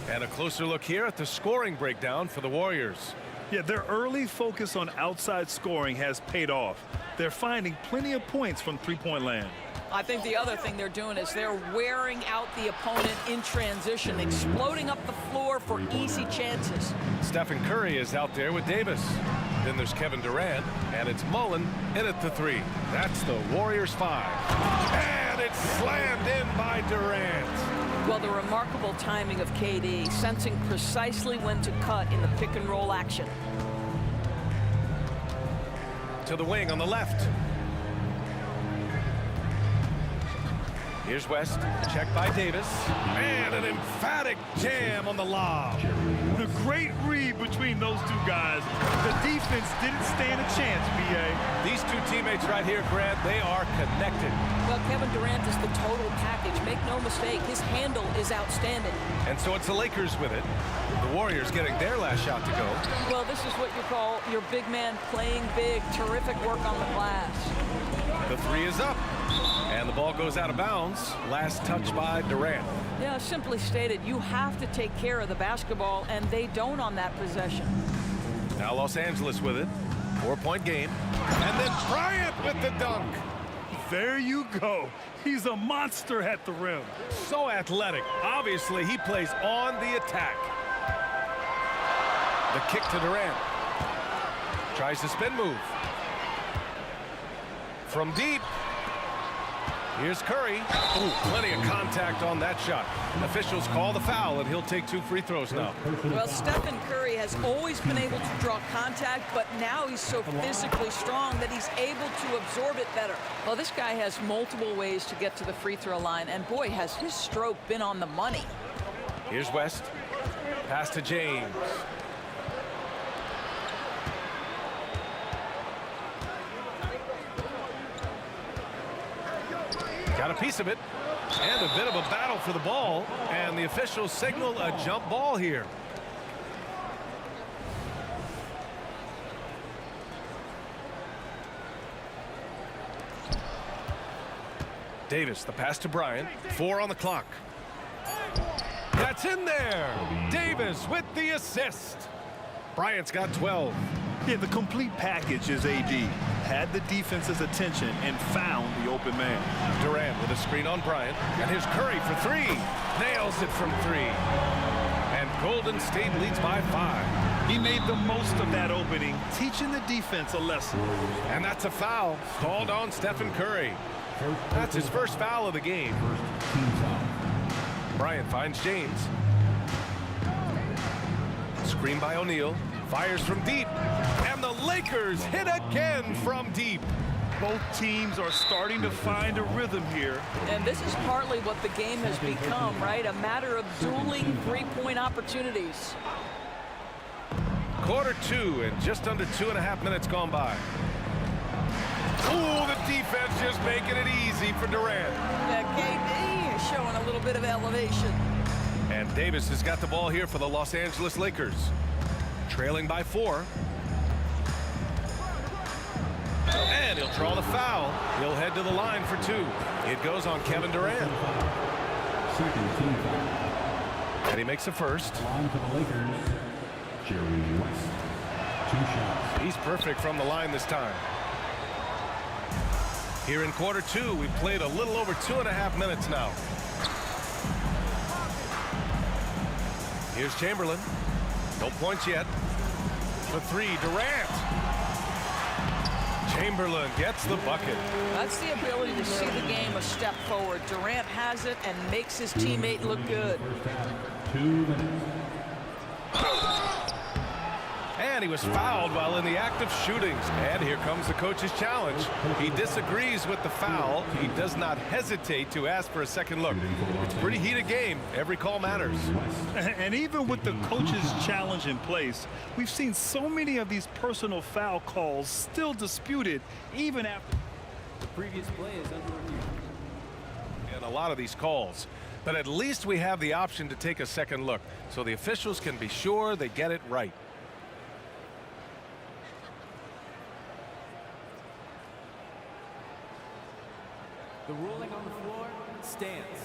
And a closer look here at the scoring breakdown for the Warriors. Yeah, their early focus on outside scoring has paid off. They're finding plenty of points from three-point land. I think the other thing they're doing is they're wearing out the opponent in transition, exploding up the floor for easy chances. Stephen Curry is out there with Davis. Then there's Kevin Durant, and it's Mullen in at the 3. That's the Warriors 5. And it's slammed in by Durant. Well, the remarkable timing of KD, sensing precisely when to cut in the pick and roll action. To the wing on the left. Here's West, checked by Davis, and an emphatic jam on the lob. The great read between those two guys. The defense didn't stand a chance, B.A. These two teammates right here, Grant, they are connected. Well, Kevin Durant is the total package. Make no mistake, his handle is outstanding. And so it's the Lakers with it. The Warriors getting their last shot to go. Well, this is what you call your big man playing big. Terrific work on the glass. The 3 is up. And the ball goes out of bounds. Last touch by Durant. Yeah, simply stated, you have to take care of the basketball, and they don't on that possession. Now Los Angeles with it. 4-point game. And then Bryant with the dunk. There you go. He's a monster at the rim. So athletic. Obviously, he plays on the attack. The kick to Durant. Tries the spin move. From deep. Here's Curry. Ooh, plenty of contact on that shot. Officials call the foul, and he'll take 2 free throws now. Well, Stephen Curry has always been able to draw contact, but now he's so physically strong that he's able to absorb it better. Well, this guy has multiple ways to get to the free throw line, and boy, has his stroke been on the money. Here's West. Pass to James. Got a piece of it, and a bit of a battle for the ball, and the officials signal a jump ball here. Davis, the pass to Bryant. 4 on the clock. That's in there. Davis with the assist. Bryant's got 12. Yeah, the complete package is AD. Had the defense's attention and found the open man. Durant with a screen on Bryant. And here's Curry for 3. Nails it from 3. And Golden State leads by 5. He made the most of that opening, teaching the defense a lesson. And that's a foul called on Stephen Curry. That's his first foul of the game. Bryant finds James. Screen by O'Neal. Fires from deep. And the Lakers hit again from deep. Both teams are starting to find a rhythm here. And this is partly what the game has become, right? A matter of dueling three-point opportunities. Quarter 2 and just under 2.5 minutes gone by. Ooh, the defense just making it easy for Durant. KD is showing a little bit of elevation. And Davis has got the ball here for the Los Angeles Lakers. Trailing by 4. And he'll draw the foul. He'll head to the line for 2. It goes on Kevin Durant. And he makes a first. Line for the Lakers, Jerry West. 2 shots. He's perfect from the line this time. Here in quarter 2, we've played a little over 2.5 minutes now. Here's Chamberlain. No points yet. For 3, Durant. Chamberlain gets the bucket. That's the ability to see the game a step forward. Durant has it and makes his teammate look good. 2 minutes. And he was fouled while in the act of shooting. And here comes the coach's challenge. He disagrees with the foul. He does not hesitate to ask for a second look. It's a pretty heated game. Every call matters. And even with the coach's challenge in place, we've seen so many of these personal foul calls still disputed even after The previous play is under review. And a lot of these calls. But at least we have the option to take a second look, so the officials can be sure they get it right. The ruling on the floor stands.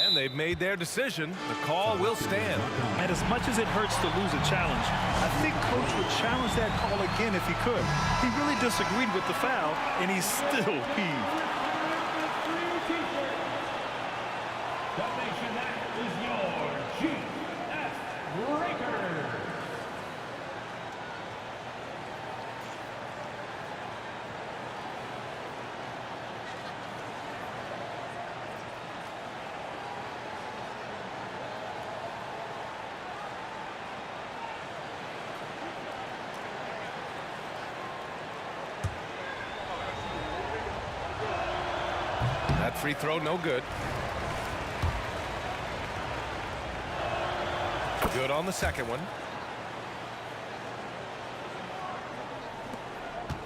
And they've made their decision. The call will stand. And as much as it hurts to lose a challenge, I think Coach would challenge that call again if he could. He really disagreed with the foul, and he still heaved. That nation, that is your GF Breaker. That free throw, no good. Good on the second one.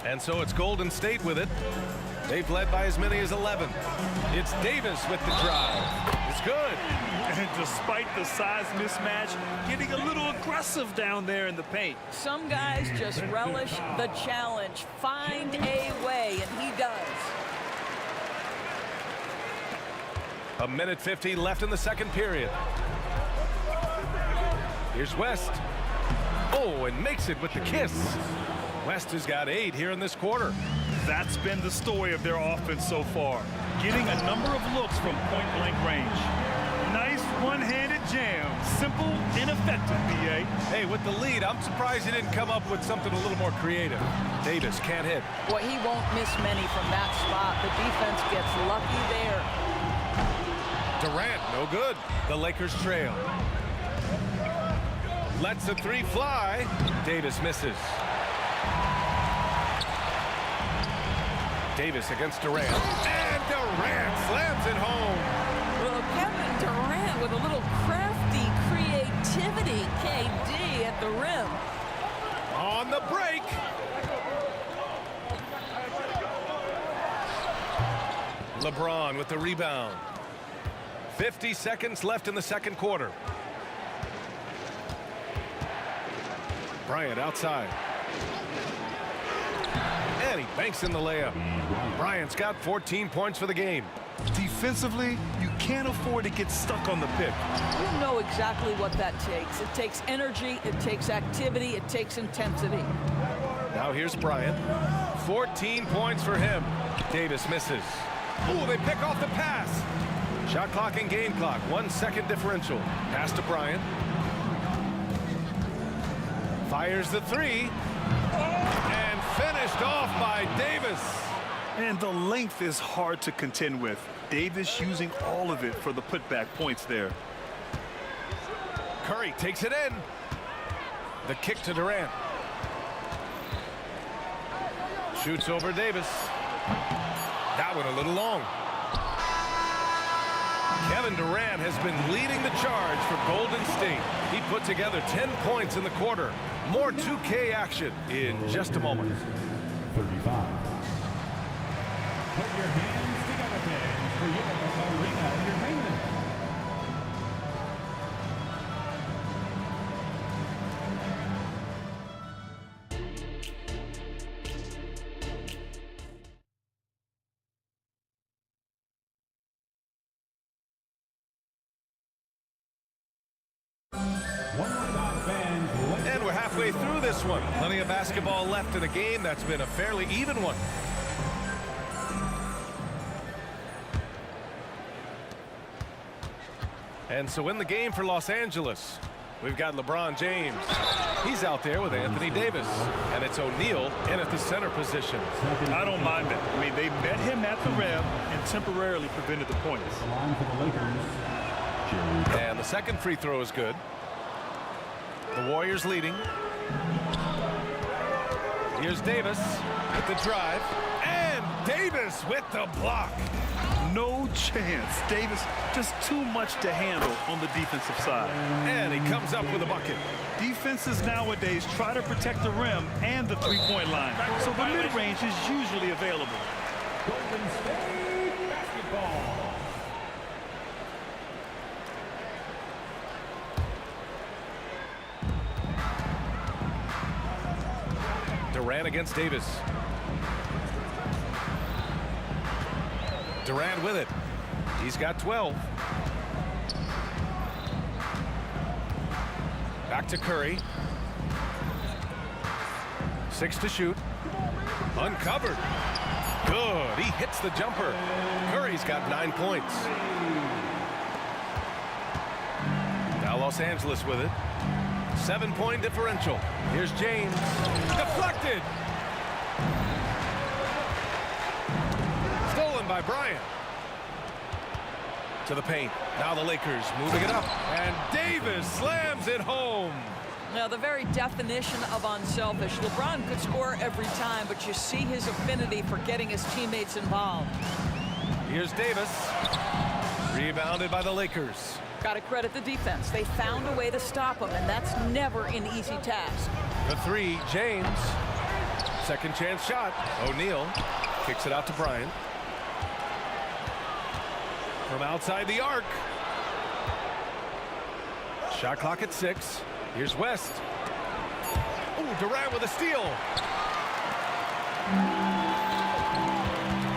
And so it's Golden State with it. They've led by as many as 11. It's Davis with the drive. It's good. And despite the size mismatch, getting a little aggressive down there in the paint. Some guys just relish the challenge. Find a way, and he does. A minute 50 left in the second period. Here's West. Oh, and makes it with the kiss. West has got 8 here in this quarter. That's been the story of their offense so far. Getting a number of looks from point-blank range. Nice one-handed jam Simple and effective, B.A. Hey, with the lead, I'm surprised he didn't come up with something a little more creative. Davis can't hit. Well, he won't miss many from that spot. The defense gets lucky there. Durant, no good. The Lakers trail. Lets a three fly. Davis misses. Davis against Durant. And Durant slams it home. Well, Kevin Durant with a little crafty creativity. KD at the rim. On the break. LeBron with the rebound. 50 seconds left in the second quarter. Bryant outside. And he banks in the layup. Bryant's got 14 points for the game. Defensively, you can't afford to get stuck on the pick. You know exactly what that takes. It takes energy, it takes activity, it takes intensity. Now here's Bryant. 14 points for him. Davis misses. Ooh, they pick off the pass. Shot clock and game clock. 1 second differential. Pass to Bryant. Fires the three. And finished off by Davis. And the length is hard to contend with. Davis using all of it for the putback points there. Curry takes it in. The kick to Durant. Shoots over Davis. That one a little long. Kevin Durant has been leading the charge for Golden State. He put together 10 points in the quarter. More 2K action in just a moment. 35. Put your hands together, fans, for your arena entertainment. And we're halfway through this one. Plenty of basketball left in a game that's been a fairly even one. And so in the game for Los Angeles, we've got LeBron James. He's out there with Anthony Davis. And it's O'Neal in at the center position. I don't mind it. I mean, they met him at the rim and temporarily prevented the points. And the second free throw is good. The Warriors leading. Here's Davis with the drive. And Davis with the block. No chance. Davis just too much to handle on the defensive side. And he comes up with a bucket. Defenses nowadays try to protect the rim and the three-point line, so the mid-range is usually available. Golden State basketball. Durant against Davis. Durant with it. He's got 12. Back to Curry. 6 to shoot. Uncovered. Good. He hits the jumper. Curry's got 9 points. Now Los Angeles with it. 7-point differential. Here's James. Deflected. Stolen by Bryant. To the paint. Now the Lakers moving it up. And Davis slams it home. Now, the very definition of unselfish. LeBron could score every time, but you see his affinity for getting his teammates involved. Here's Davis. Rebounded by the Lakers. Got to credit the defense. They found a way to stop him, and that's never an easy task. The three, James. Second chance shot. O'Neal kicks it out to Bryant. From outside the arc. Shot clock at 6. Here's West. Oh, Durant with a steal.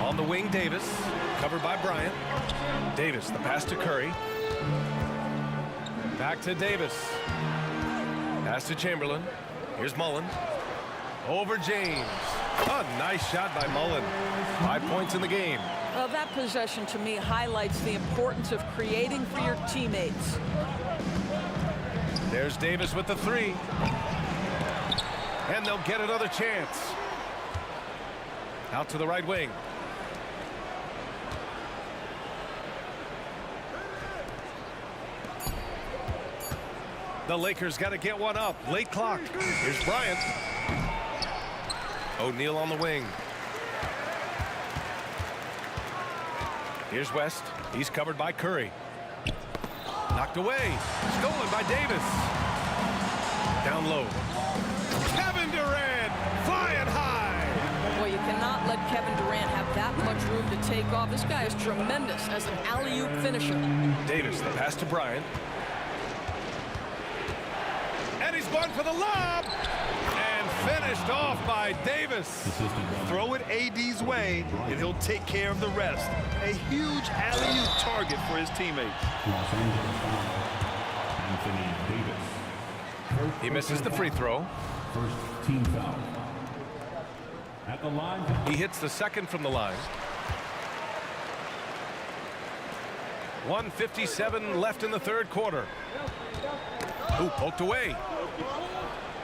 On the wing, Davis. Covered by Bryant. Davis, the pass to Curry. Back to Davis. Pass to Chamberlain. Here's Mullen. Over James. A nice shot by Mullen. 5 points in the game. Well, that possession to me highlights the importance of creating for your teammates. There's Davis with the three. And they'll get another chance. Out to the right wing. The Lakers got to get one up. Late clock. Here's Bryant. O'Neal on the wing. Here's West. He's covered by Curry. Knocked away. Stolen by Davis. Down low. Kevin Durant flying high. Boy, you cannot let Kevin Durant have that much room to take off. This guy is tremendous as an alley-oop finisher. Davis, the pass to Bryant. And he's one for the lob. And finished off by Davis. Throw it AD's way, and he'll take care of the rest. A huge alley-oop target for his teammates. Los Angeles foul. Anthony Davis. He misses the free throw. First team foul. At the line. He hits the second from the line. 1:57 left in the third quarter. Ooh, poked away.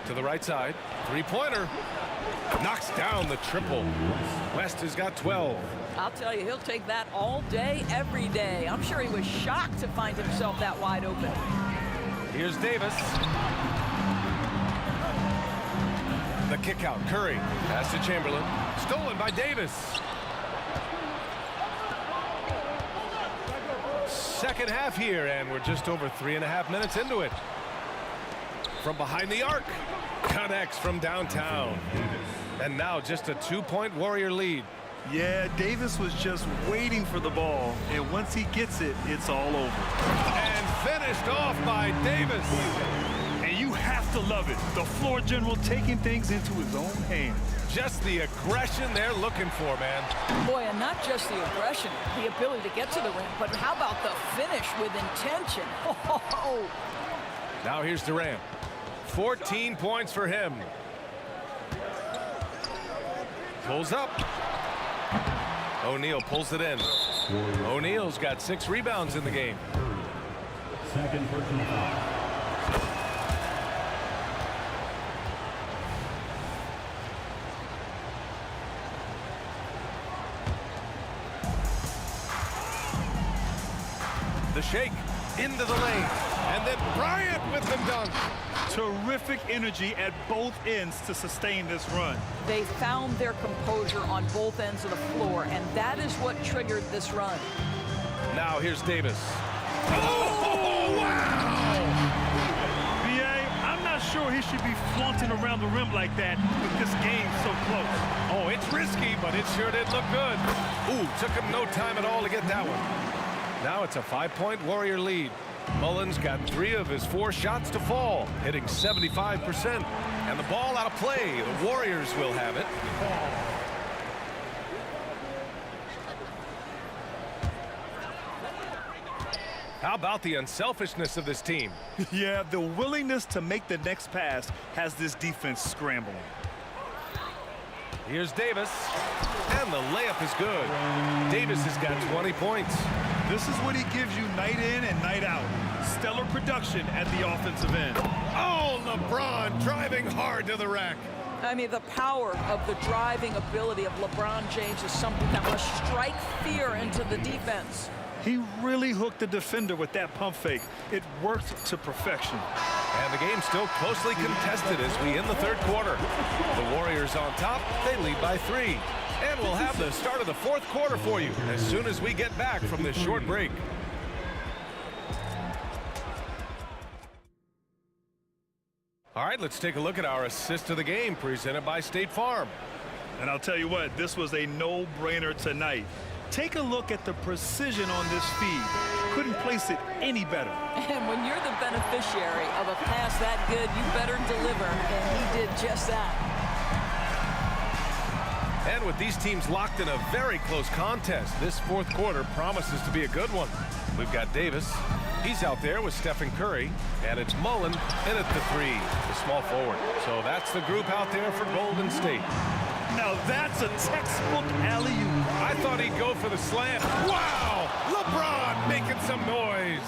To the right side. Three-pointer. Knocks down the triple. West has got 12. I'll tell you, he'll take that all day, every day. I'm sure he was shocked to find himself that wide open. Here's Davis. The kick out. Curry. Pass to Chamberlain. Stolen by Davis. Second half here, and we're just over 3.5 minutes into it. From behind the arc. Connects from downtown. And now just a 2-point Warrior lead. Yeah, Davis was just waiting for the ball, and once he gets it, it's all over. And finished off by Davis. And you have to love it. The floor general taking things into his own hands. Just the aggression they're looking for, man. Boy, and not just the aggression, the ability to get to the rim, but how about the finish with intention? Oh. Now here's Durant. 14 points for him. Pulls up. O'Neal pulls it in. O'Neal's got 6 rebounds in the game. Second personal foul. The shake into the lane. And then Bryant with the dunk. Terrific energy at both ends to sustain this run. They found their composure on both ends of the floor, and that is what triggered this run. Now here's Davis. Oh, wow! B.A., I'm not sure he should be flaunting around the rim like that with this game so close. Oh, it's risky, but it sure did look good. Ooh, took him no time at all to get that one. Now it's a 5-point Warrior lead. Mullins got 3 of his 4 shots to fall, hitting 75%. And the ball out of play. The Warriors will have it. How about the unselfishness of this team? Yeah, the willingness to make the next pass has this defense scrambling. Here's Davis, and the layup is good. Davis has got 20 points. This is what he gives you night in and night out. Stellar production at the offensive end. Oh, LeBron driving hard to the rack. I mean, the power of the driving ability of LeBron James is something that must strike fear into the defense. He really hooked the defender with that pump fake. It worked to perfection. And the game's still closely contested as we end the third quarter. The Warriors on top. They lead by 3. And we'll have the start of the fourth quarter for you as soon as we get back from this short break. All right, let's take a look at our assist of the game presented by State Farm. And I'll tell you what, this was a no-brainer tonight. Take a look at the precision on this feed. Couldn't place it any better. And when you're the beneficiary of a pass that good, you better deliver, and he did just that. And with these teams locked in a very close contest, this fourth quarter promises to be a good one. We've got Davis. He's out there with Stephen Curry. And it's Mullen in at the 3, the small forward. So that's the group out there for Golden State. Now that's a textbook alley-oop. I thought he'd go for the slam. Wow! LeBron making some noise.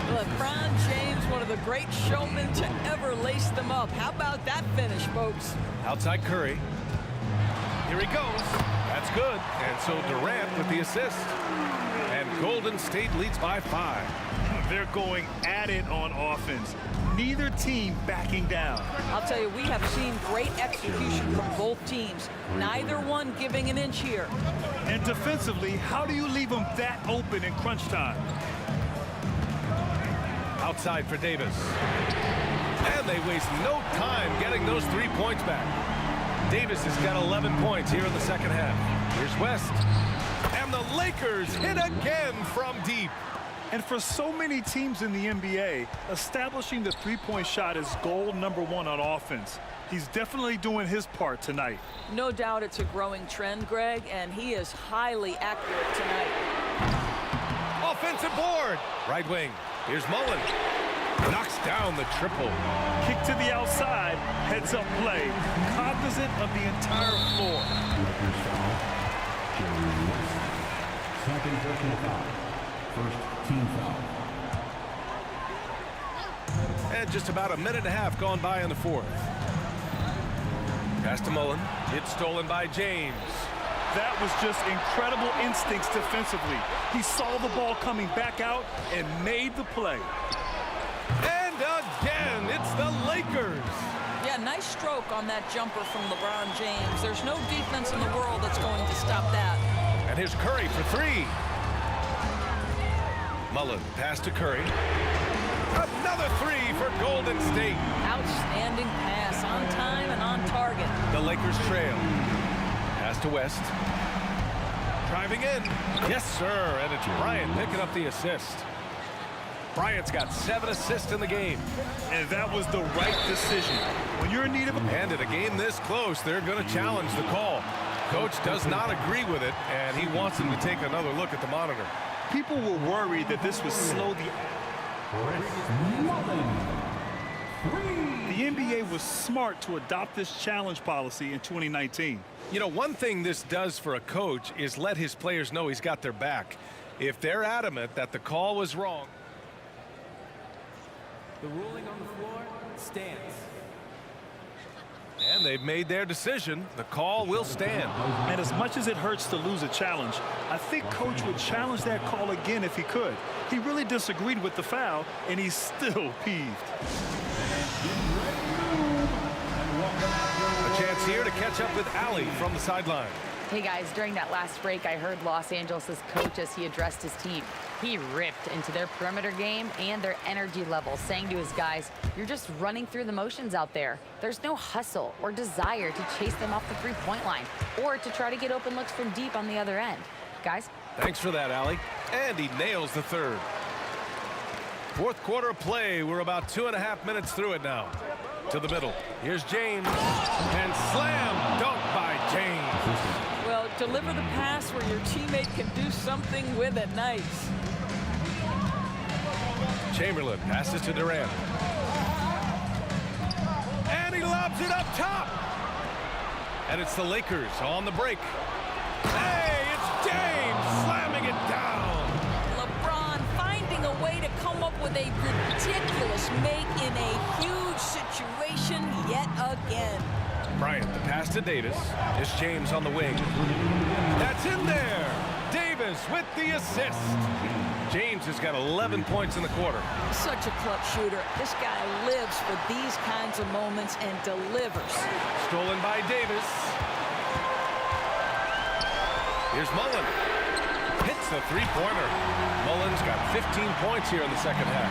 LeBron James, one of the great showmen to ever lace them up. How about that finish, folks? Outside Curry. Here he goes. That's good. And so Durant with the assist. And Golden State leads by 5. They're going at it on offense. Neither team backing down. I'll tell you, we have seen great execution from both teams. Neither one giving an inch here. And defensively, how do you leave them that open in crunch time? Outside for Davis. And they waste no time getting those 3 points back. Davis has got 11 points here in the second half. Here's West. And the Lakers hit again from deep. And for so many teams in the NBA, establishing the three-point shot is goal number 1 on offense. He's definitely doing his part tonight. No doubt it's a growing trend, Greg, and he is highly accurate tonight. Offensive board. Right wing. Here's Mullen. Knocks down the triple. Kick to the outside, heads-up play, cognizant of the entire floor. Lakers foul. Jerry West. Second personal foul. First team foul. And just about a minute and a half gone by in the fourth. Pass to Mullen. It's stolen by James. That was just incredible instincts defensively. He saw the ball coming back out and made the play. And again, it's the Lakers. Yeah, nice stroke on that jumper from LeBron James. There's no defense in the world that's going to stop that. And here's Curry for 3. Mullen, pass to Curry. Another 3 for Golden State. Outstanding pass, on time and on target. The Lakers trail. Pass to West. Driving in. Yes, sir. And it's Bryant picking up the assist. Bryant's got 7 assists in the game. And that was the right decision. When you're in need of a... And in a game this close, they're going to challenge the call. Coach does not agree with it, and he wants him to take another look at the monitor. People were worried that this would slow the NBA was smart to adopt this challenge policy in 2019. You know, one thing this does for a coach is let his players know he's got their back. If they're adamant that the call was wrong. The ruling on the floor stands. And they've made their decision. The call will stand. And as much as it hurts to lose a challenge, I think Coach would challenge that call again if he could. He really disagreed with the foul, and he's still peeved. A chance here to catch up with Allie from the sideline. Hey guys, during that last break, I heard Los Angeles' coach as he addressed his team. He ripped into their perimeter game and their energy level, saying to his guys, you're just running through the motions out there. There's no hustle or desire to chase them off the three-point line or to try to get open looks from deep on the other end. Guys? Thanks for that, Allie. And he nails the third. Fourth quarter of play. We're about 2.5 minutes through it now. To the middle. Here's James. And slam dunk by James. Well, deliver the pass where your teammate can do something with it. Nice. Chamberlain passes to Durant. And he lobs it up top. And it's the Lakers on the break. Hey, it's James slamming it down. LeBron finding a way to come up with a ridiculous make in a huge situation yet again. Bryant, the pass to Davis. It's James on the wing. That's in there. Davis with the assist. James has got 11 points in the quarter. Such a clutch shooter. This guy lives for these kinds of moments and delivers. Stolen by Davis. Here's Mullen. Hits the three-pointer. Mullen's got 15 points here in the second half.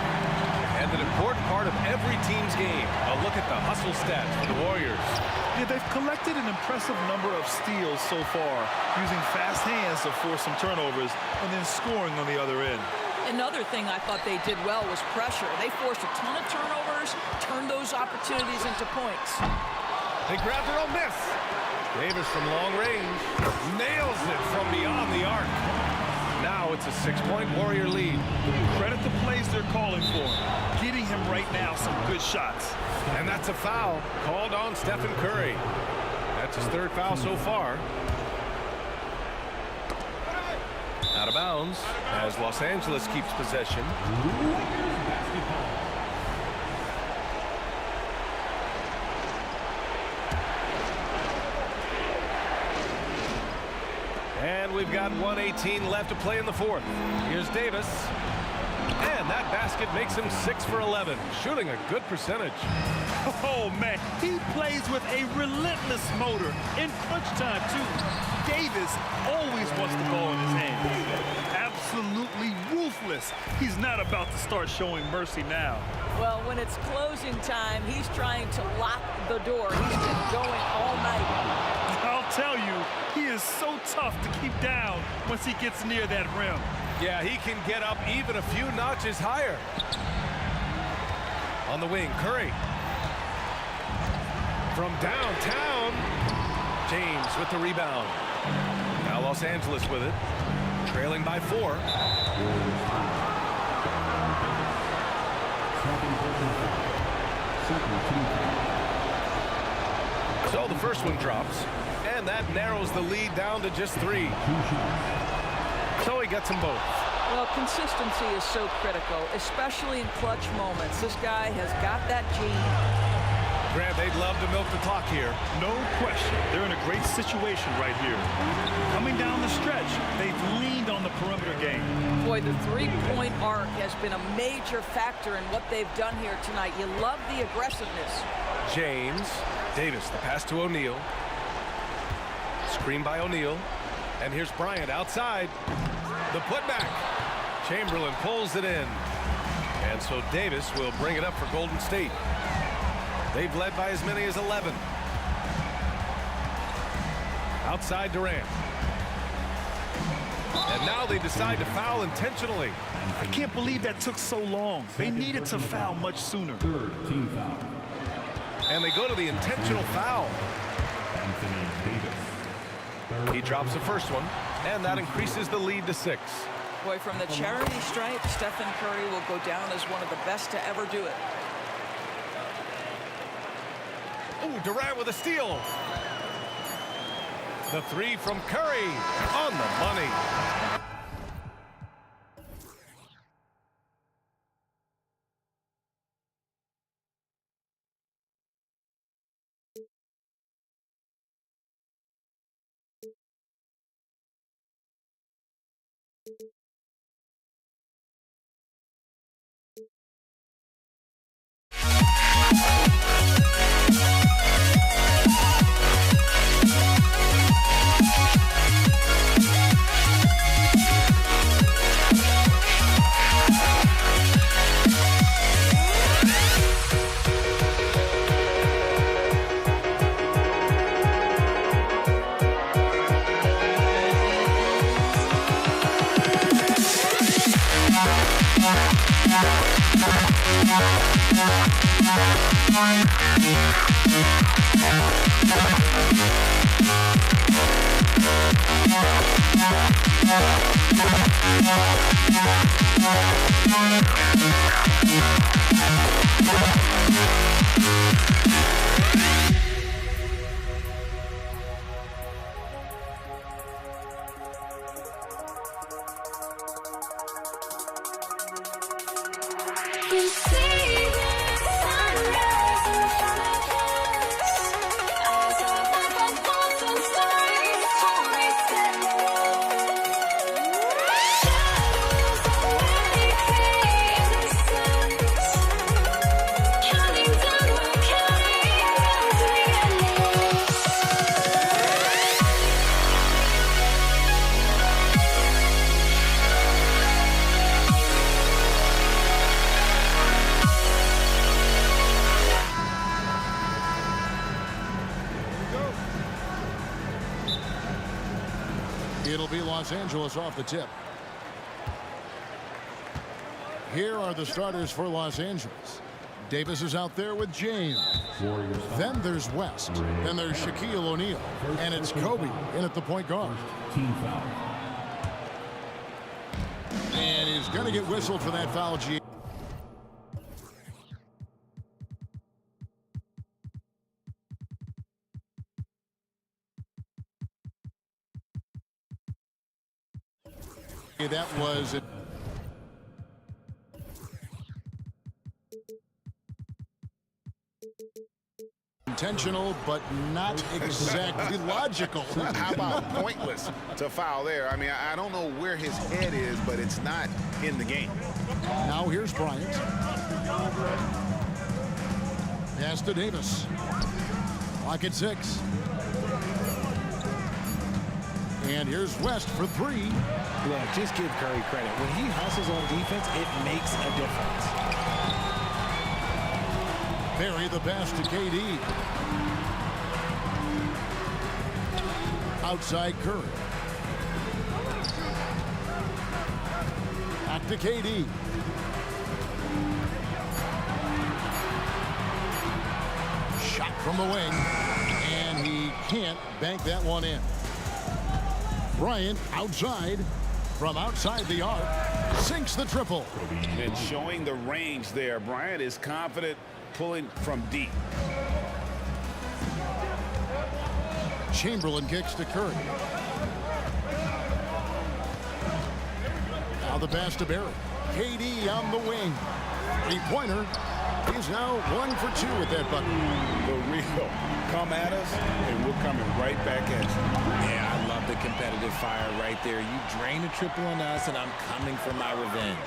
And an important part of every team's game. A look at the hustle stats for the Warriors. Yeah, they've collected an impressive number of steals so far, using fast hands to force some turnovers and then scoring on the other end. Another thing I thought they did well was pressure. They forced a ton of turnovers, turned those opportunities into points. They grab their own miss. Davis from long range nails it from beyond the arc. Now it's a 6-point Warrior lead. Credit the plays they're calling for. Getting him right now some good shots. And that's a foul called on Stephen Curry. That's his third foul so far. Out of bounds as Los Angeles keeps possession. And we've got 1:18 left to play in the fourth. Here's Davis. And that basket makes him 6 for 11, shooting a good percentage. Oh, man, he plays with a relentless motor in crunch time, too. Davis always wants the ball in his hands. Absolutely ruthless. He's not about to start showing mercy now. Well, when it's closing time, he's trying to lock the door. He's been going all night. I'll tell you, he is so tough to keep down once he gets near that rim. Yeah, he can get up even a few notches higher. On the wing, Curry. From downtown, James with the rebound. Now Los Angeles with it, trailing by 4. So the first one drops, and that narrows the lead down to just 3. So he gets them both. Well, consistency is so critical, especially in clutch moments. This guy has got that gene. Grant, they'd love to milk the clock here. No question. They're in a great situation right here. Coming down the stretch, they've leaned on the perimeter game. Boy, the three-point arc has been a major factor in what they've done here tonight. You love the aggressiveness. James, Davis, the pass to O'Neal. Screen by O'Neal. And here's Bryant outside. The putback. Chamberlain pulls it in. And so Davis will bring it up for Golden State. They've led by as many as 11. Outside Durant. And now they decide to foul intentionally. I can't believe that took so long. They needed to foul much sooner. Third team foul. And they go to the intentional foul. Anthony Davis. He drops the first one, and that increases the lead to 6. Boy, from the charity stripe, Stephen Curry will go down as one of the best to ever do it. Ooh, Durant with a steal. The 3 from Curry on the money. It'll be Los Angeles off the tip. Here are the starters for Los Angeles. Davis is out there with James. Then there's West. Then there's Shaquille O'Neal. And it's Kobe in at the point guard. Team foul. And he's going to get whistled for that foul, G. That was it. Intentional, but not exactly logical. How about pointless to foul there? I mean, I don't know where his head is, but it's not in the game. Now here's Bryant. Pass to Davis. Clock at 6. And here's West for 3. Look, just give Curry credit. When he hustles on defense, it makes a difference. Bury the pass to KD. Outside Curry. Back to KD. Shot from the wing. And he can't bank that one in. Bryant outside. From outside the arc. Sinks the triple. And showing the range there. Bryant is confident pulling from deep. Chamberlain kicks to Curry. Now the pass to Barrett. KD on the wing. Three-pointer. He's now 1 for 2 with that bucket. The real come at us, and we're coming right back at you. Yeah, I love the competitive fire right there. You drain a triple on us, and I'm coming for my revenge.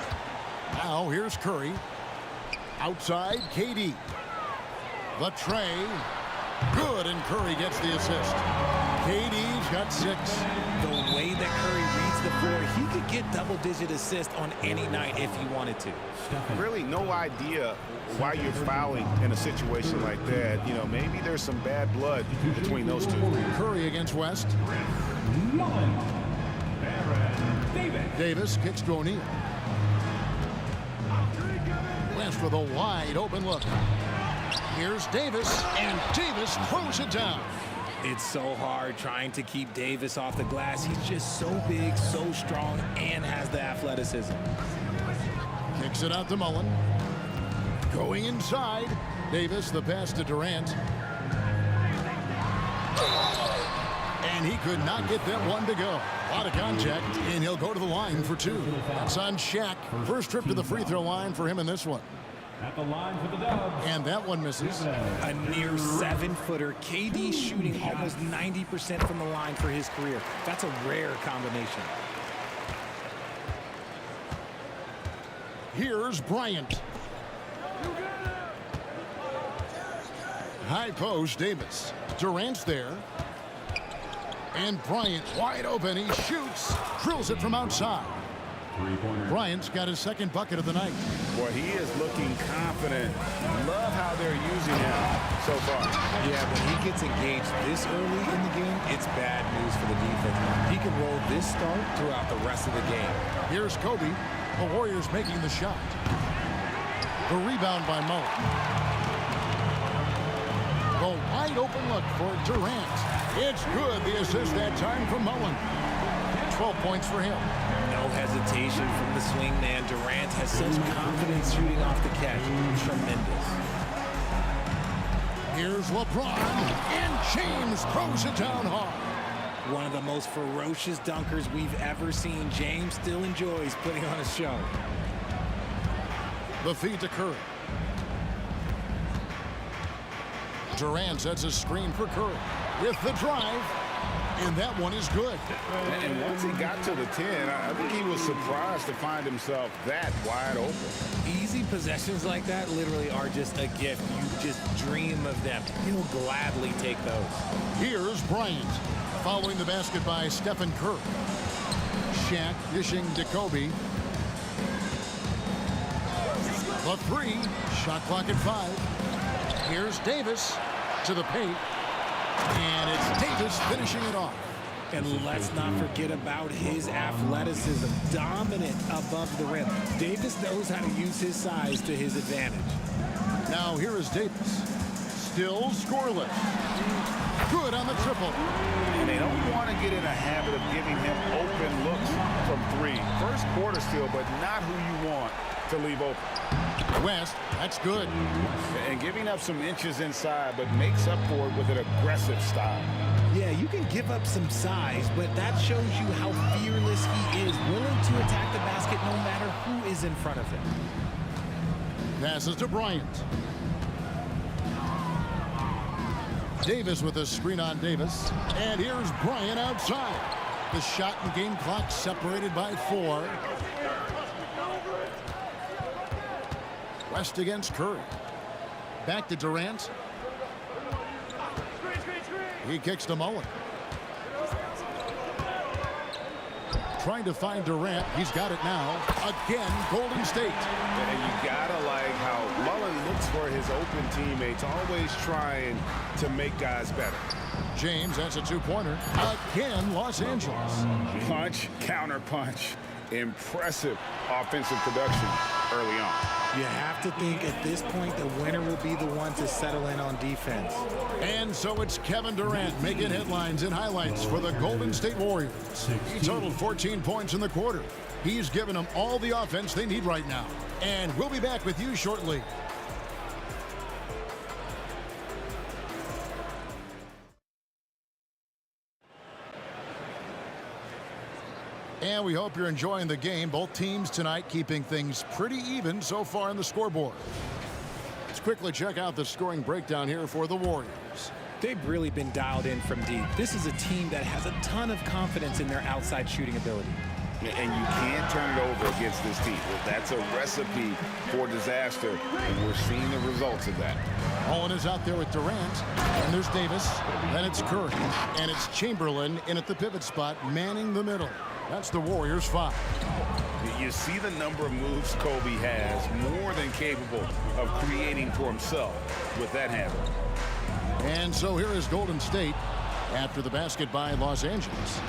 Now here's Curry. Outside, KD. The tray. Good, and Curry gets the assist. KD's got 6. The way that Curry reads the floor, he could get double-digit assists on any night if he wanted to. Really no idea why you're fouling in a situation like that. You know, maybe there's some bad blood between those two. Curry against West. Davis kicks to O'Neal. West with a wide open look. Here's Davis, and Davis throws it down. It's so hard trying to keep Davis off the glass. He's just so big, so strong, and has the athleticism. Kicks it out to Mullen. Going inside. Davis, the pass to Durant. And he could not get that one to go. A lot of contact, and he'll go to the line for 2. That's on Shaq. First trip to the free throw line for him in this one. At the line for the Dubs. And that one misses. A near 7-footer. KD shooting almost 90% from the line for his career. That's a rare combination. Here's Bryant. High post, Davis. Durant's there. And Bryant wide open. He shoots. Drills it from outside. Bryant's got his second bucket of the night. Boy, he is looking confident. Love how they're using him so far. Yeah, when he gets engaged this early in the game, it's bad news for the defense. He can roll this start throughout the rest of the game. Here's Kobe. The Warriors making the shot. The rebound by Mullen. The wide open look for Durant. It's good. The assist that time from Mullen. 12 points for him. No hesitation from the swing man. Durant has such confidence shooting off the catch. Tremendous. Here's LeBron. And James throws it down hard. One of the most ferocious dunkers we've ever seen. James still enjoys putting on a show. The feed to Curry. Durant sets a screen for Curry with the drive. And that one is good. And once he got to the 10, I think he was surprised to find himself that wide open. Easy possessions like that literally are just a gift. You just dream of them. He'll gladly take those. Here's Bryant. Following the basket by Stephen Curry. Shaq dishing to Kobe. The 3. Shot clock at 5. Here's Davis to the paint. And it's Davis finishing it off. And let's not forget about his athleticism. Dominant above the rim. Davis knows how to use his size to his advantage. Now here is Davis. Still scoreless. Good on the triple. And they don't want to get in a habit of giving him open looks from 3. First quarter still, but not who you want to leave open. West, that's good. And giving up some inches inside, but makes up for it with an aggressive style. Yeah, you can give up some size, but that shows you how fearless he is, willing to attack the basket no matter who is in front of him. Passes to Bryant. Davis with a screen on Davis. And here's Bryant outside. The shot and game clock separated by 4. West against Curry. Back to Durant. He kicks to Mullen. Trying to find Durant. He's got it now. Again, Golden State. And you gotta like how Mullen looks for his open teammates, always trying to make guys better. James, that's a 2-pointer. Again, Los Angeles. Punch, counter punch. Impressive offensive production early on. You have to think at this point the winner will be the one to settle in on defense. And so it's Kevin Durant making headlines and highlights for the Golden State Warriors. He totaled 14 points in the quarter. He's given them all the offense they need right now. And we'll be back with you shortly. And we hope you're enjoying the game. Both teams tonight keeping things pretty even so far on the scoreboard. Let's quickly check out the scoring breakdown here for the Warriors. They've really been dialed in from deep. This is a team that has a ton of confidence in their outside shooting ability. And you can't turn it over against this team. That's a recipe for disaster, and we're seeing the results of that. Mullen is out there with Durant, and there's Davis, then it's Curry, and it's Chamberlain in at the pivot spot, manning the middle. That's the Warriors' 5. You see the number of moves Kobe has, more than capable of creating for himself with that handle. And so here is Golden State after the basket by Los Angeles.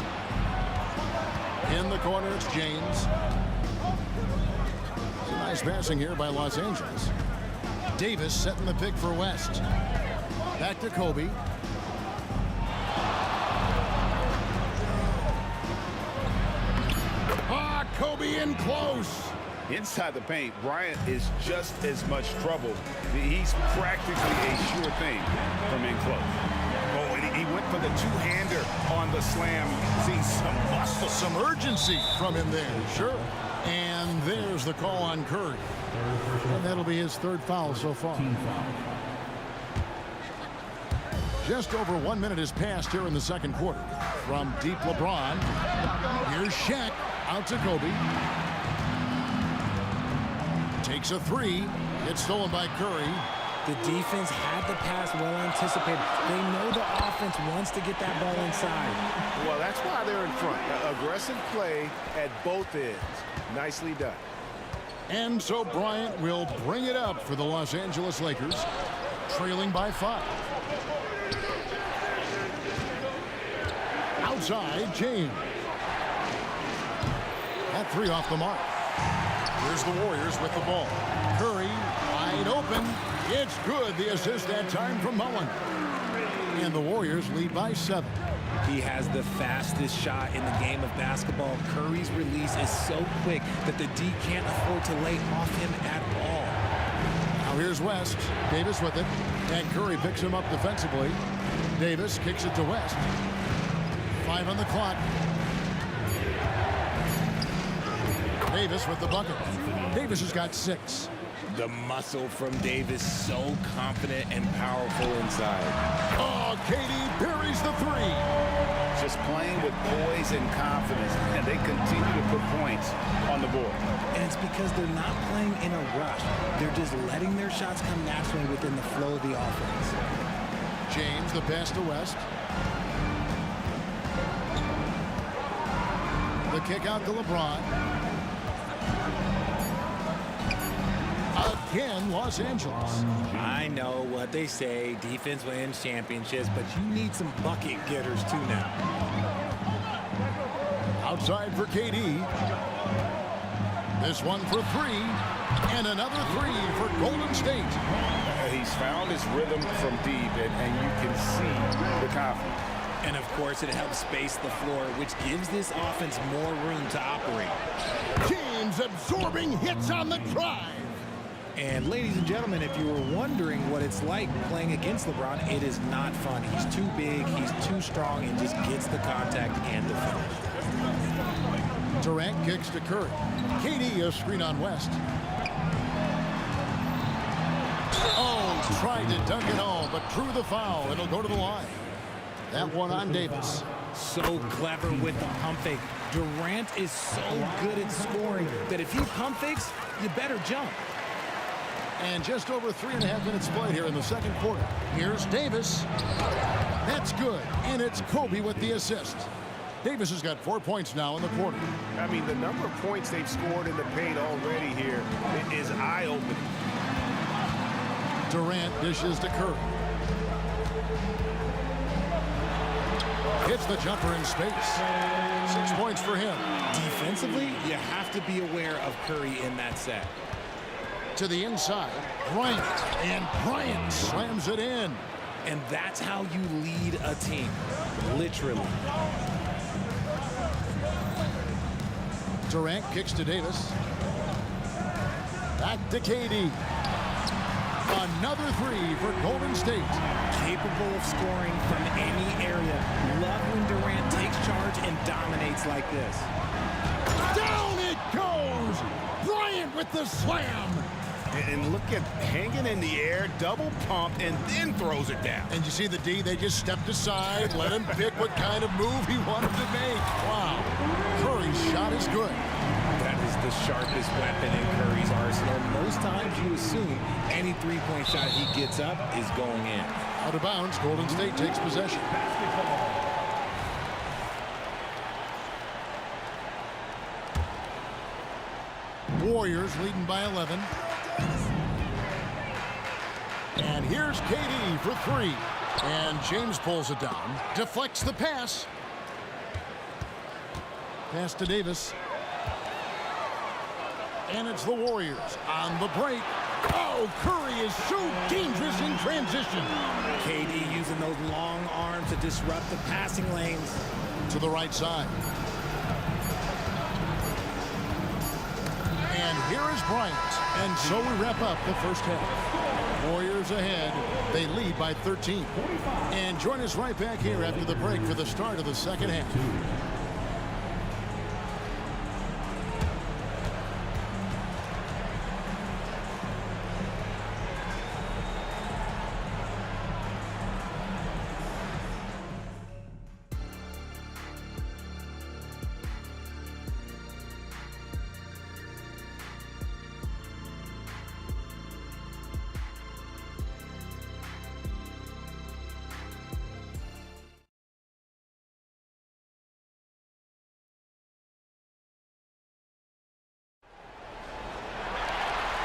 In the corner, it's James. It's a nice passing here by Los Angeles. Davis setting the pick for West. Back to Kobe. Kobe in close. Inside the paint, Bryant is just as much trouble. He's practically a sure thing from in close. Oh, and he went for the two-hander on the slam. See some muscle. Some urgency from him there, sure. And there's the call on Curry. And that'll be his 3rd foul so far. Just over 1 minute has passed here in the second quarter. From deep LeBron, here's Shaq. Out to Kobe. Takes a 3. It's stolen by Curry. The defense had the pass well anticipated. They know the offense wants to get that ball inside. Well, that's why they're in front. Aggressive play at both ends. Nicely done. And so Bryant will bring it up for the Los Angeles Lakers, trailing by 5. Outside, James. That 3 off the mark. Here's the Warriors with the ball. Curry wide open. It's good. The assist that time from Mullen. And the Warriors lead by 7. He has the fastest shot in the game of basketball. Curry's release is so quick that the D can't afford to lay off him at all. Now here's West. Davis with it. And Curry picks him up defensively. Davis kicks it to West. 5 on the clock. Davis with the bucket. Davis has got 6. The muscle from Davis, so confident and powerful inside. Oh, KD buries the 3. Just playing with poise and confidence, and they continue to put points on the board. And it's because they're not playing in a rush. They're just letting their shots come naturally within the flow of the offense. James, the pass to West. The kick out to LeBron. Again, Los Angeles. I know what they say, defense wins championships, but you need some bucket getters too now. Outside for KD. This one for 3. And another 3 for Golden State. He's found his rhythm from deep, and you can see the confidence. And of course, it helps space the floor, which gives this offense more room to operate. James absorbing hits on the drive. And ladies and gentlemen, if you were wondering what it's like playing against LeBron, it is not fun. He's too big, he's too strong, and just gets the contact and the finish. Durant kicks to Curry. KD a screen on West. Oh, tried to dunk it home, but drew the foul. It'll go to the line. That one on Davis. So clever with the pump fake. Durant is so good at scoring that if he pump fakes, you better jump. And just over 3.5 minutes played here in the second quarter. Here's Davis. That's good. And it's Kobe with the assist. Davis has got 4 points now in the quarter. I mean, the number of points they've scored in the paint already here is eye-opening. Durant dishes to Curry. Hits the jumper in space. 6 points for him. Defensively, you have to be aware of Curry in that set. To the inside, Bryant, and Bryant slams it in. And that's how you lead a team, literally. Durant kicks to Davis. Back to KD. Another three for Golden State. Capable of scoring from any area. Love when Durant takes charge and dominates like this. Down it goes! Bryant with the slam! And look at hanging in the air, double pump, and then throws it down. And you see the D, they just stepped aside, let him pick what kind of move he wanted to make. Wow. Curry's shot is good. That is the sharpest weapon in Curry's arsenal. Most times you assume any three-point shot he gets up is going in. Out of bounds, Golden State takes possession. Warriors leading by 11. And here's KD for three. And James pulls it down. Deflects the pass. Pass to Davis. And it's the Warriors on the break. Oh, Curry is so dangerous in transition. KD using those long arms to disrupt the passing lanes. To the right side. And here is Bryant. And so we wrap up the first half. Warriors ahead. They lead by 13. And join us right back here after the break for the start of the second half.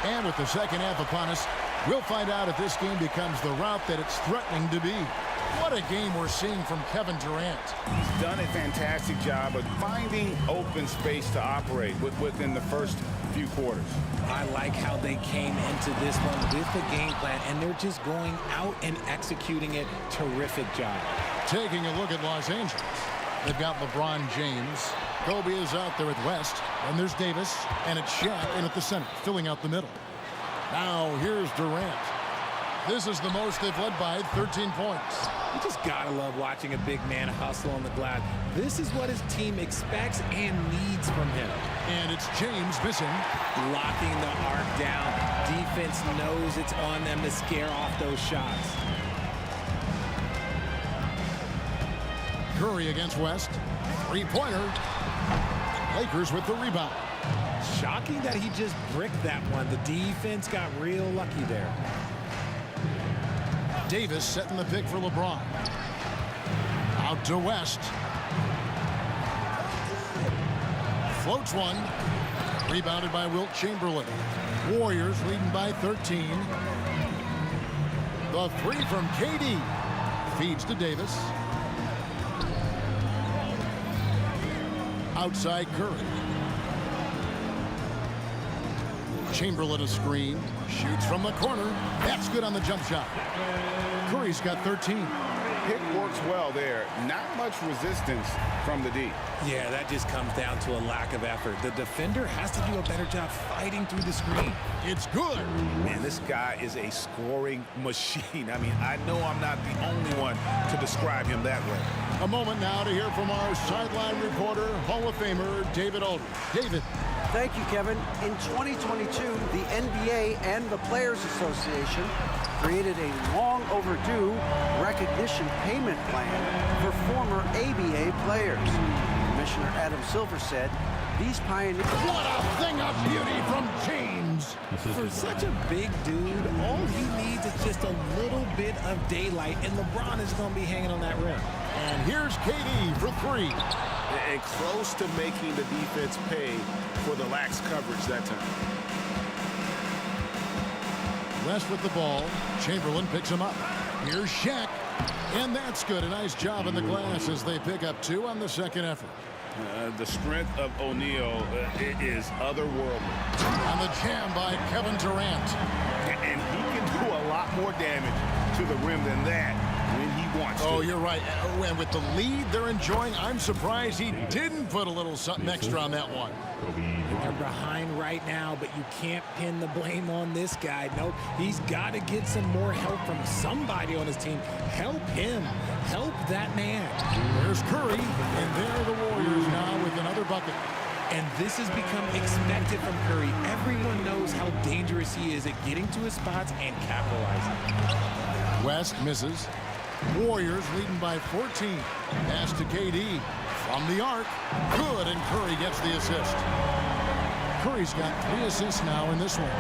And with the second half upon us, we'll find out if this game becomes the route that it's threatening to be. What a game we're seeing from Kevin Durant. He's done a fantastic job of finding open space to operate within the first few quarters. I like how they came into this one with the game plan, and they're just going out and executing it. Terrific job. Taking a look at Los Angeles. They've got LeBron James. Kobe is out there at West. And there's Davis. And it's Shaq in at the center, filling out the middle. Now here's Durant. This is the most they've led by 13 points. You just gotta love watching a big man hustle on the glass. This is what his team expects and needs from him. And it's James missing. Locking the arc down. Defense knows it's on them to scare off those shots. Curry against West. Three-pointer. Lakers with the rebound. Shocking that he just bricked that one. The defense got real lucky there. Davis setting the pick for LeBron. Out to West. Floats one. Rebounded by Wilt Chamberlain. Warriors leading by 13. The three from KD. Feeds to Davis. Outside Curry. Chamberlain a screen. Shoots from the corner. That's good on the jump shot. Curry's got 13. pick works well there. Not much resistance from the D. Yeah, that just comes down to a lack of effort. The defender has to do a better job fighting through the screen. It's good. Man, this guy is a scoring machine. I mean, I know I'm not the only one to describe him that way. A moment now to hear from our sideline reporter, Hall of Famer David Aldridge. David. Thank you, Kevin. In 2022, the NBA and the Players Association created a long overdue recognition payment plan for former ABA players. Commissioner Adam Silver said these pioneers... What a thing of beauty from James! For such a big dude, all he needs is just a little bit of daylight, and LeBron is going to be hanging on that rim. And here's KD for three. And close to making the defense pay for the lax coverage that time. West with the ball. Chamberlain picks him up. Here's Shaq. And that's good. A nice job in the glass as they pick up 2 on the second effort. The strength of O'Neal is otherworldly. On the jam by Kevin Durant. And he can do a lot more damage to the rim than that when he wants to. Oh, you're right. And with the lead they're enjoying, I'm surprised he didn't put a little something extra on that one. They're behind right now, but you can't pin the blame on this guy. Nope, he's got to get some more help from somebody on his team. Help him. Help that man. There's Curry, and there are the Warriors now with another bucket. And this has become expected from Curry. Everyone knows how dangerous he is at getting to his spots and capitalizing. West misses. Warriors leading by 14. Pass to KD. From the arc. Good, and Curry gets the assist. Curry's got 3 assists now in this one.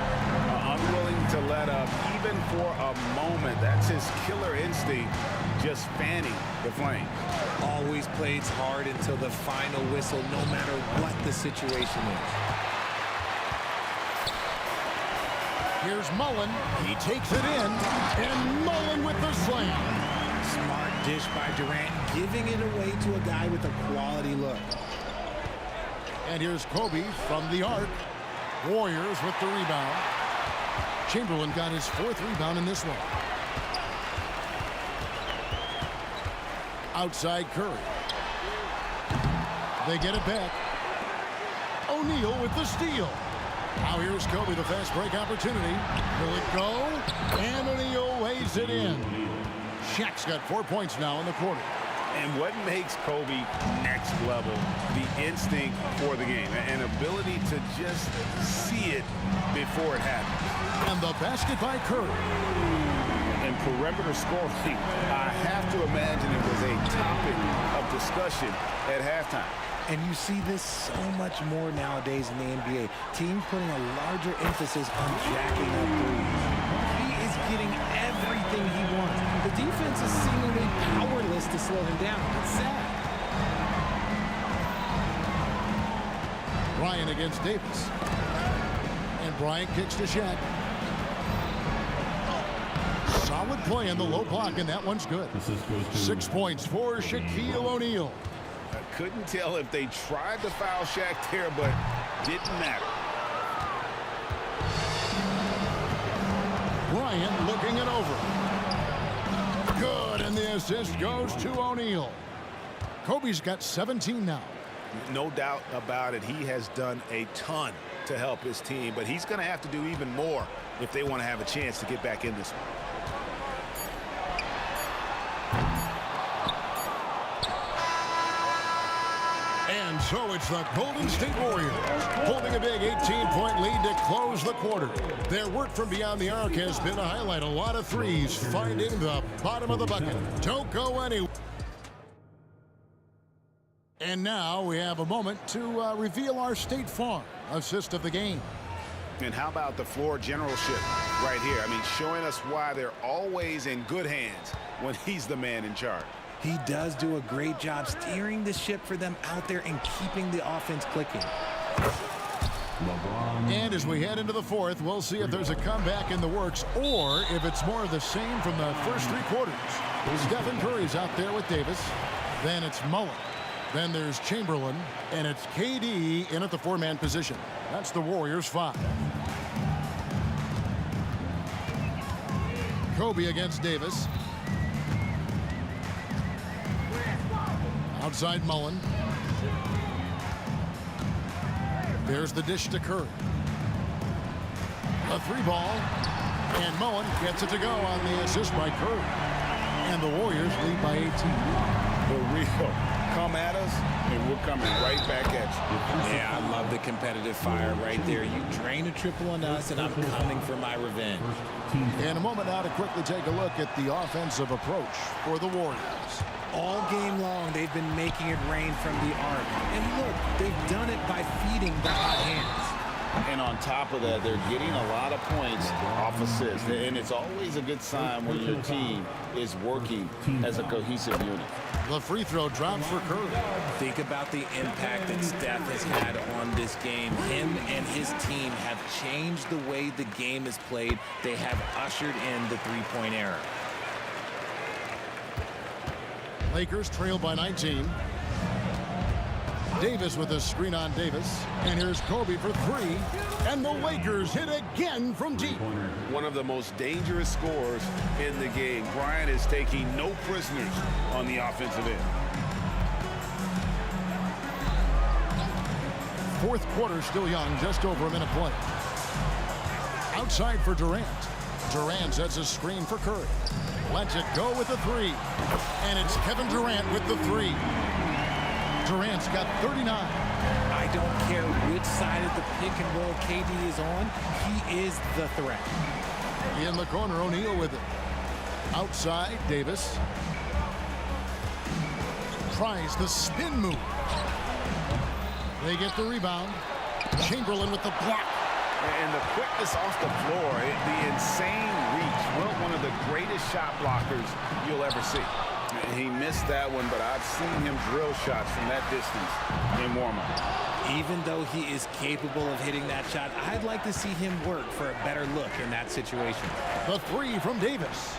Unwilling to let up, even for a moment. That's his killer instinct, just fanning the flame. Always plays hard until the final whistle, no matter what the situation is. Here's Mullen. He takes it in, and Mullen with the slam. Smart dish by Durant, giving it away to a guy with a quality look. And here's Kobe from the arc. Warriors with the rebound. Chamberlain got his 4th rebound in this one. Outside Curry. They get it back. O'Neal with the steal. Now here's Kobe, the fast break opportunity. Will it go? And O'Neal weighs it in. Shaq's got 4 points now in the quarter. And what makes Kobe next level, the instinct for the game, an ability to just see it before it happens. And the basket by Curry. And perimeter scoring, I have to imagine it was a topic of discussion at halftime. And you see this so much more nowadays in the NBA. Teams putting a larger emphasis on jacking up threes. He is getting everything he wants. The defense is seemingly powerless to slow him down. It's sad. Bryant against Davis. And Bryant kicks to Shaq. Solid play in the low block, and that one's good. 6 points for Shaquille O'Neal. I couldn't tell if they tried to foul Shaq there, but didn't matter. Bryant looking it over. Good, and the assist goes to O'Neal. Kobe's got 17 now. No doubt about it. He has done a ton to help his team, but he's going to have to do even more if they want to have a chance to get back in this one. And so it's the Golden State Warriors holding a big 18-point lead to close the quarter. Their work from beyond the arc has been a highlight. A lot of threes finding the bottom of the bucket. Don't go anywhere. And now we have a moment to reveal our State Farm assist of the game. And how about the floor generalship right here? I mean, showing us why they're always in good hands when he's the man in charge. He does do a great job steering the ship for them out there and keeping the offense clicking. And as we head into the fourth, we'll see if there's a comeback in the works or if it's more of the same from the first 3 quarters. Stephen Curry's out there with Davis. Then it's Mullen. Then there's Chamberlain. And it's KD in at the 4-man position. That's the Warriors' 5. Kobe against Davis. Outside Mullen. There's the dish to Curry. A 3-ball. And Mullen gets it to go on the assist by Curry. And the Warriors lead by 18. For real. Come at us, and we're coming right back at you. Yeah, I love the competitive fire right there. You drain a triple on us, and I'm coming for my revenge. In a moment now to quickly take a look at the offensive approach for the Warriors. All game long, they've been making it rain from the arc. And look, they've done it by feeding the hot hands. And on top of that, they're getting a lot of points off assists. And it's always a good sign when your team is working as a cohesive unit. The free throw drops for Curry. Think about the impact that Steph has had on this game. Him and his team have changed the way the game is played. They have ushered in the three-point era. Lakers trail by 19. Davis with a screen on Davis. And here's Kobe for 3. And the Lakers hit again from deep. One of the most dangerous scorers in the game. Bryant is taking no prisoners on the offensive end. Fourth quarter still young, just over a minute play. Outside for Durant. Durant sets a screen for Curry. Lets it go with the 3. And it's Kevin Durant with the 3. Durant's got 39. I don't care which side of the pick and roll KD is on. He is the threat. In the corner, O'Neal with it. Outside, Davis. Tries the spin move. They get the rebound. Chamberlain with the block. And the quickness off the floor, the insane reach. Well, one of the greatest shot blockers you'll ever see. He missed that one, but I've seen him drill shots from that distance in warm-up. Even though he is capable of hitting that shot, I'd like to see him work for a better look in that situation. The 3 from Davis.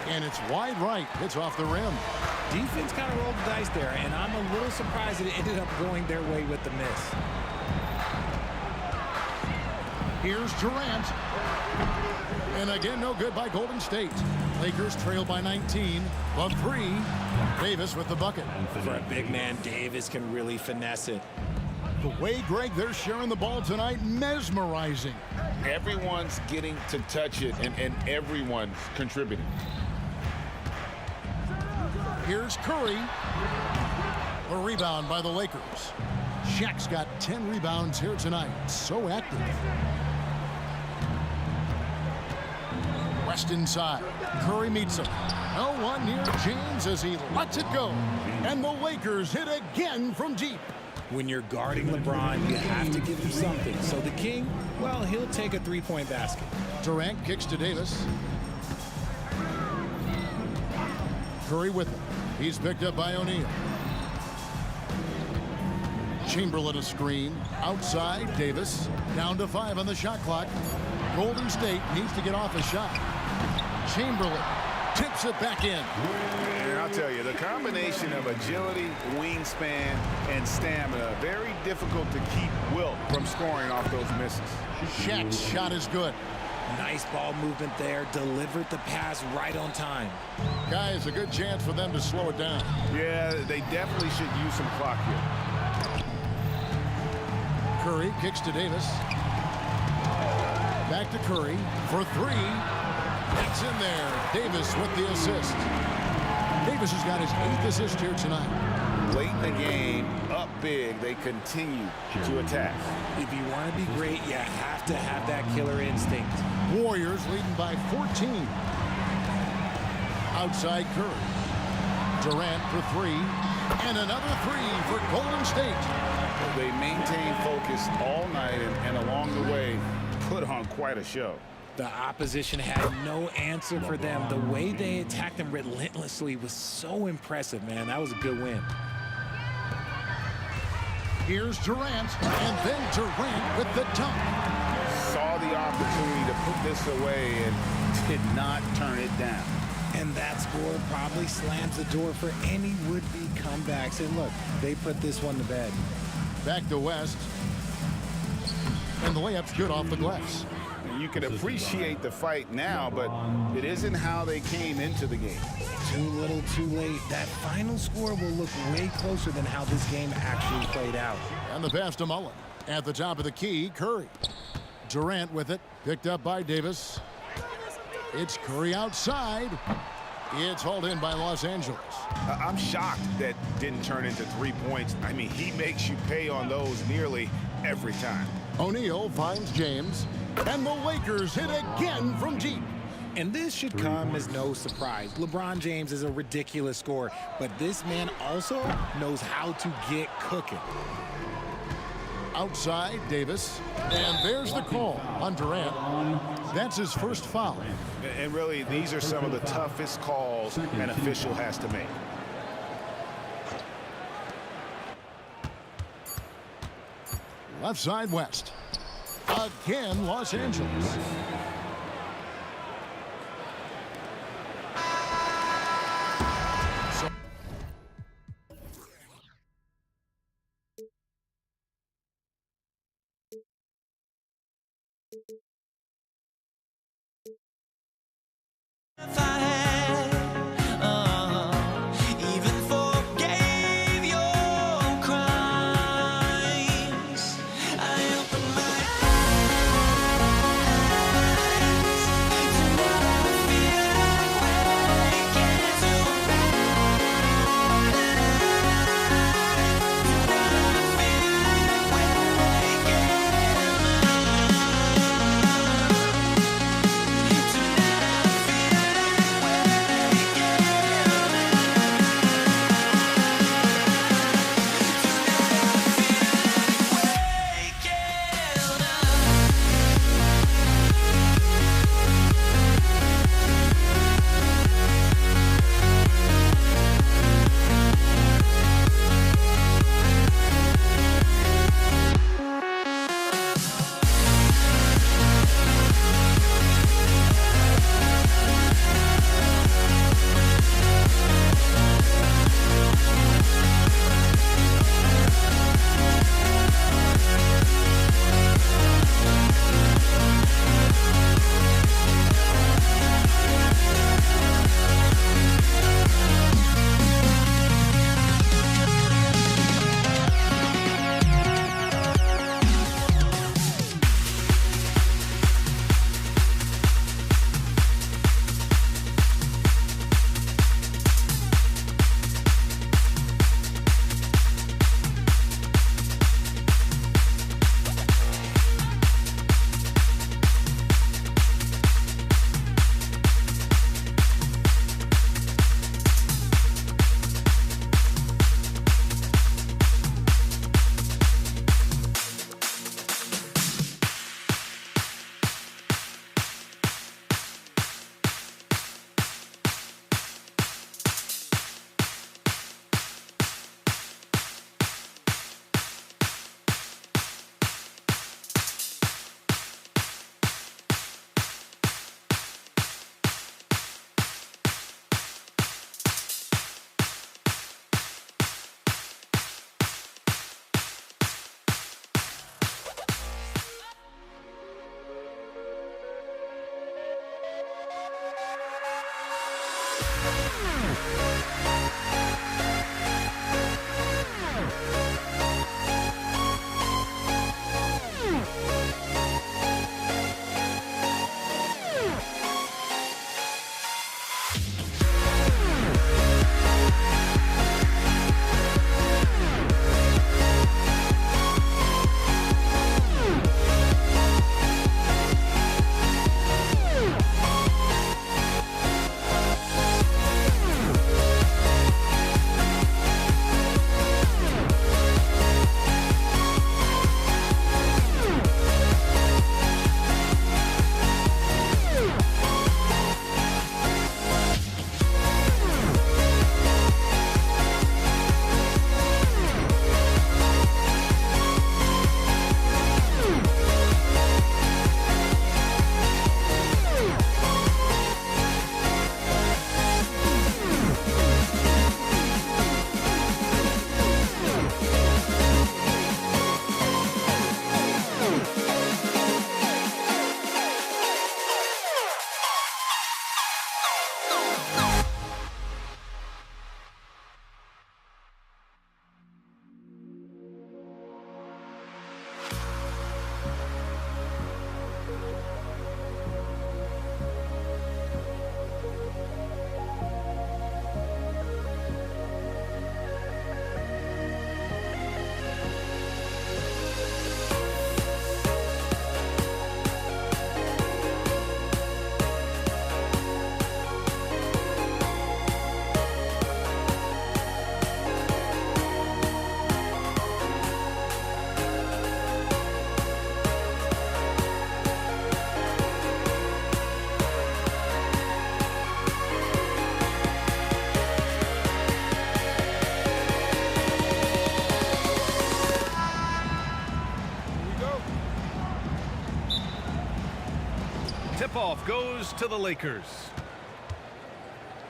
And it's wide right. It's off the rim. Defense kind of rolled the dice there, and I'm a little surprised that it ended up going their way with the miss. Here's Durant. And again, no good by Golden State. Lakers trail by 19. The 3. Davis with the bucket. For a big man, Davis can really finesse it. The way, Greg, they're sharing the ball tonight, mesmerizing. Everyone's getting to touch it, and everyone's contributing. Here's Curry. A rebound by the Lakers. Shaq's got 10 rebounds here tonight. So active. West inside. Curry meets him. No one near James as he lets it go. And the Lakers hit again from deep. When you're guarding LeBron, you have to give him something. So the King, well, he'll take a three-point basket. Durant kicks to Davis. Curry with him. He's picked up by O'Neal. Chamberlain a screen. Outside, Davis. Down to 5 on the shot clock. Golden State needs to get off a shot. Chamberlain tips it back in. And I'll tell you, the combination of agility, wingspan, and stamina, very difficult to keep Wilt from scoring off those misses. Shaq's shot is good. Nice ball movement there. Delivered the pass right on time. Guys, a good chance for them to slow it down. Yeah, they definitely should use some clock here. Curry kicks to Davis. Back to Curry for 3. That's in there. Davis with the assist. Davis has got his 8th assist here tonight. Late in the game, up big, they continue to attack. If you want to be great, you have to have that killer instinct. Warriors leading by 14. Outside Curry. Durant for 3. And another 3 for Golden State. They maintain focus all night and along the way put on quite a show. The opposition had no answer for them. The way they attacked them relentlessly was so impressive, man. That was a good win. Here's Durant, and then Durant with the dunk. Saw the opportunity to put this away and did not turn it down. And that score probably slams the door for any would-be comebacks. And look, they put this one to bed. Back to West. And the layup's good off the glass. You can appreciate the fight now, but it isn't how they came into the game. Too little, too late. That final score will look way closer than how this game actually played out. And the pass to Mullen. At the top of the key, Curry. Durant with it. Picked up by Davis. It's Curry outside. It's hauled in by Los Angeles. I'm shocked that didn't turn into 3 points. I mean, he makes you pay on those nearly every time. O'Neal finds James. And the Lakers hit again from deep. And this should come as no surprise. LeBron James is a ridiculous scorer, but this man also knows how to get cooking. Outside, Davis. And there's the call on Durant. That's his first foul. And really, these are some of the toughest calls an official has to make. Left side, West. Again, Los Angeles. Even forgave your crimes. I open my eyes to what I feel like waking to what I feel like waking. Tip-off goes to the Lakers.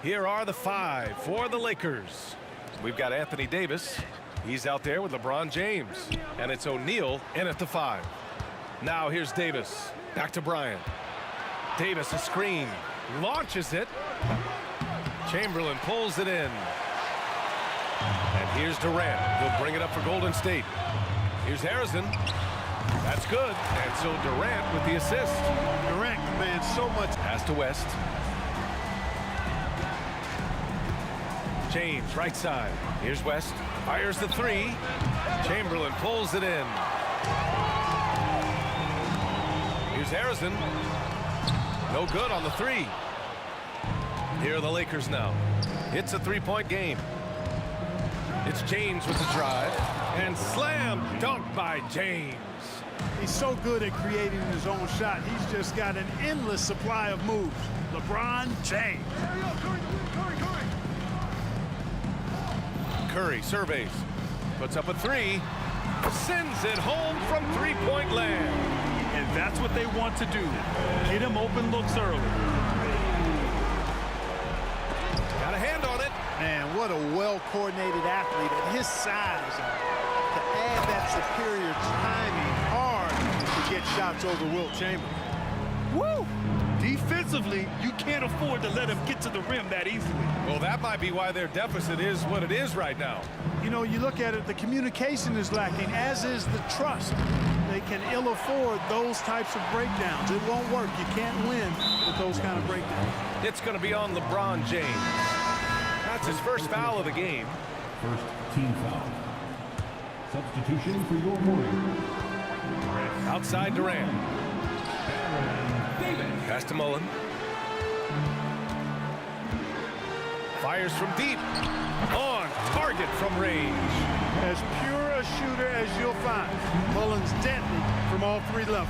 Here are the 5 for the Lakers. We've got Anthony Davis. He's out there with LeBron James. And it's O'Neal in at the 5. Now here's Davis. Back to Bryant. Davis, a screen. Launches it. Chamberlain pulls it in. And here's Durant. He'll bring it up for Golden State. Here's Harrison. That's good. And so Durant with the assist. Durant commands so much. Pass to West. James, right side. Here's West. Fires the 3. Chamberlain pulls it in. Here's Harrison. No good on the 3. Here are the Lakers now. It's a 3-point game. It's James with the drive. And slam dunk by James. He's so good at creating his own shot. He's just got an endless supply of moves. LeBron James. Curry surveys. Puts up a 3. Sends it home from 3-point land. And that's what they want to do. Get him open looks early. Got a hand on it. Man, what a well-coordinated athlete at his size. To add that superior timing, hard to get shots over Wilt Chamberlain. Woo! Defensively, you can't afford to let him get to the rim that easily. Well, that might be why their deficit is what it is right now. You know, you look at it, the communication is lacking, as is the trust. They can ill afford those types of breakdowns. It won't work. You can't win with those kind of breakdowns. It's going to be on LeBron James. That's his first foul of the game. First team foul. Substitution for your Warriors. Outside Durant. Pass to Mullen. Fires from deep. On target from range. As pure a shooter as you'll find. Mullen's deadly from all 3 levels.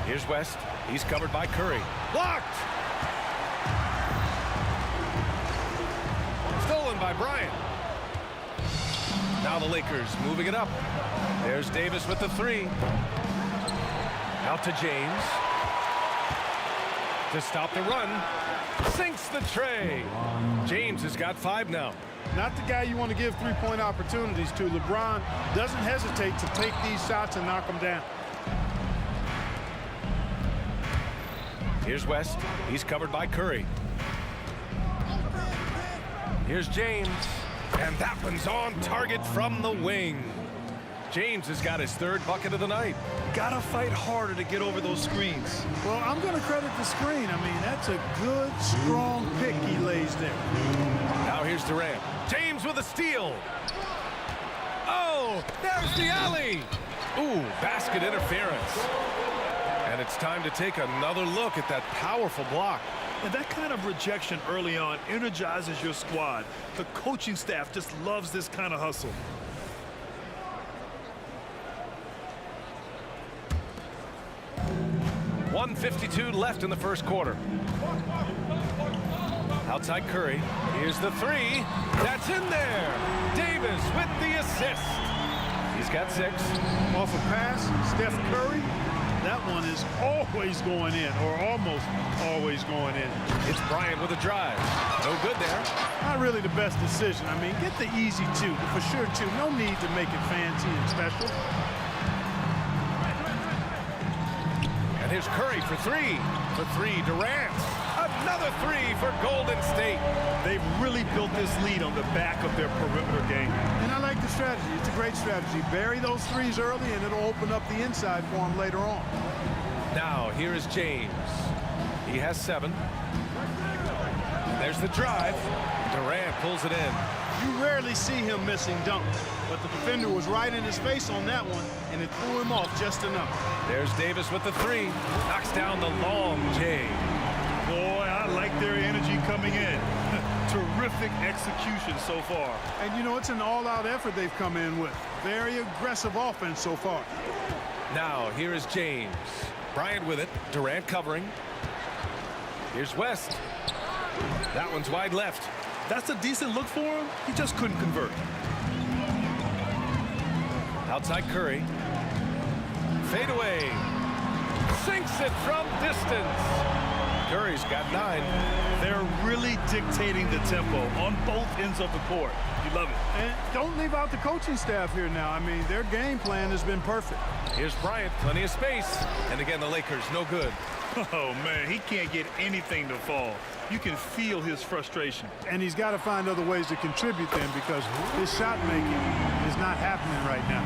Here's West. He's covered by Curry. Blocked! Stolen by Bryant. Now the Lakers moving it up. There's Davis with the 3. Out to James. To stop the run. Sinks the tray. James has got 5 now. Not the guy you want to give 3-point opportunities to. LeBron doesn't hesitate to take these shots and knock them down. Here's West. He's covered by Curry. Here's James. And that one's on target from the wing. James has got his 3rd bucket of the night. Gotta fight harder to get over those screens. Well, I'm going to credit the screen. I mean, that's a good, strong pick he lays there. Now here's Durant. James with a steal. Oh, there's the alley. Ooh, basket interference. And it's time to take another look at that powerful block. And that kind of rejection early on energizes your squad. The coaching staff just loves this kind of hustle. .152 left in the first quarter. Outside Curry. Here's the 3. That's in there. Davis with the assist. He's got 6. Off a pass, Steph Curry. That one is always going in, or almost always going in. It's Bryant with a drive. No good there. Not really the best decision. I mean, get the easy 2, for sure 2. No need to make it fancy and special. And here's Curry for 3. For 3, Durant. Another 3 for Golden State. They've really built this lead on the back of their perimeter game. And I like the strategy. It's a great strategy. Bury those 3s early, and it'll open up the inside for them later on. Now, here is James. He has 7. There's the drive. Durant pulls it in. You rarely see him missing dunks, but the defender was right in his face on that one, and it threw him off just enough. There's Davis with the 3. Knocks down the long J. Boy, I like their energy coming in. Terrific execution so far. And, you know, it's an all-out effort they've come in with. Very aggressive offense so far. Now, here is James. Bryant with it. Durant covering. Here's West. That one's wide left. That's a decent look for him. He just couldn't convert. Outside Curry. fadeaway. Sinks it from distance. Curry's got 9. They're really dictating the tempo on both ends of the court. You love it. And don't leave out the coaching staff here now. I mean, their game plan has been perfect. Here's Bryant, plenty of space. And again, the Lakers, no good. Oh, man, he can't get anything to fall. You can feel his frustration. And he's got to find other ways to contribute then, because his shot making is not happening right now.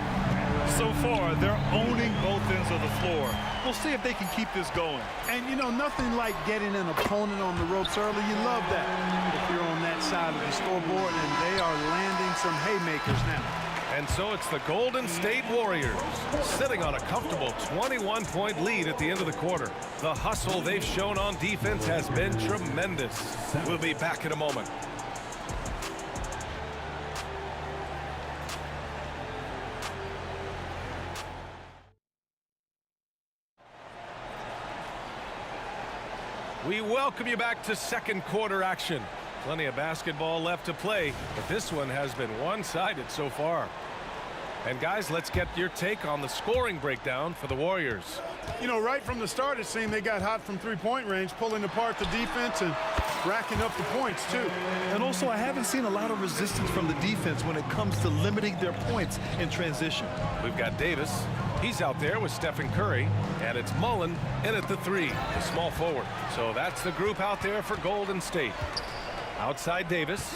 So far, they're owning both ends of the floor. We'll see if they can keep this going. And, you know, nothing like getting an opponent on the ropes early. You love that if you're on that side of the scoreboard, and they are landing some haymakers now. And so it's the Golden State Warriors sitting on a comfortable 21-point lead at the end of the quarter. The hustle they've shown on defense has been tremendous. We'll be back in a moment. We welcome you back to second quarter action. Plenty of basketball left to play, but this one has been one-sided so far. And guys, let's get your take on the scoring breakdown for the Warriors. You know, right from the start, it seemed they got hot from three-point range, pulling apart the defense and racking up the points, too. And also, I haven't seen a lot of resistance from the defense when it comes to limiting their points in transition. We've got Davis. He's out there with Stephen Curry, and it's Mullen in at the 3, the small forward. So that's the group out there for Golden State. Outside Davis.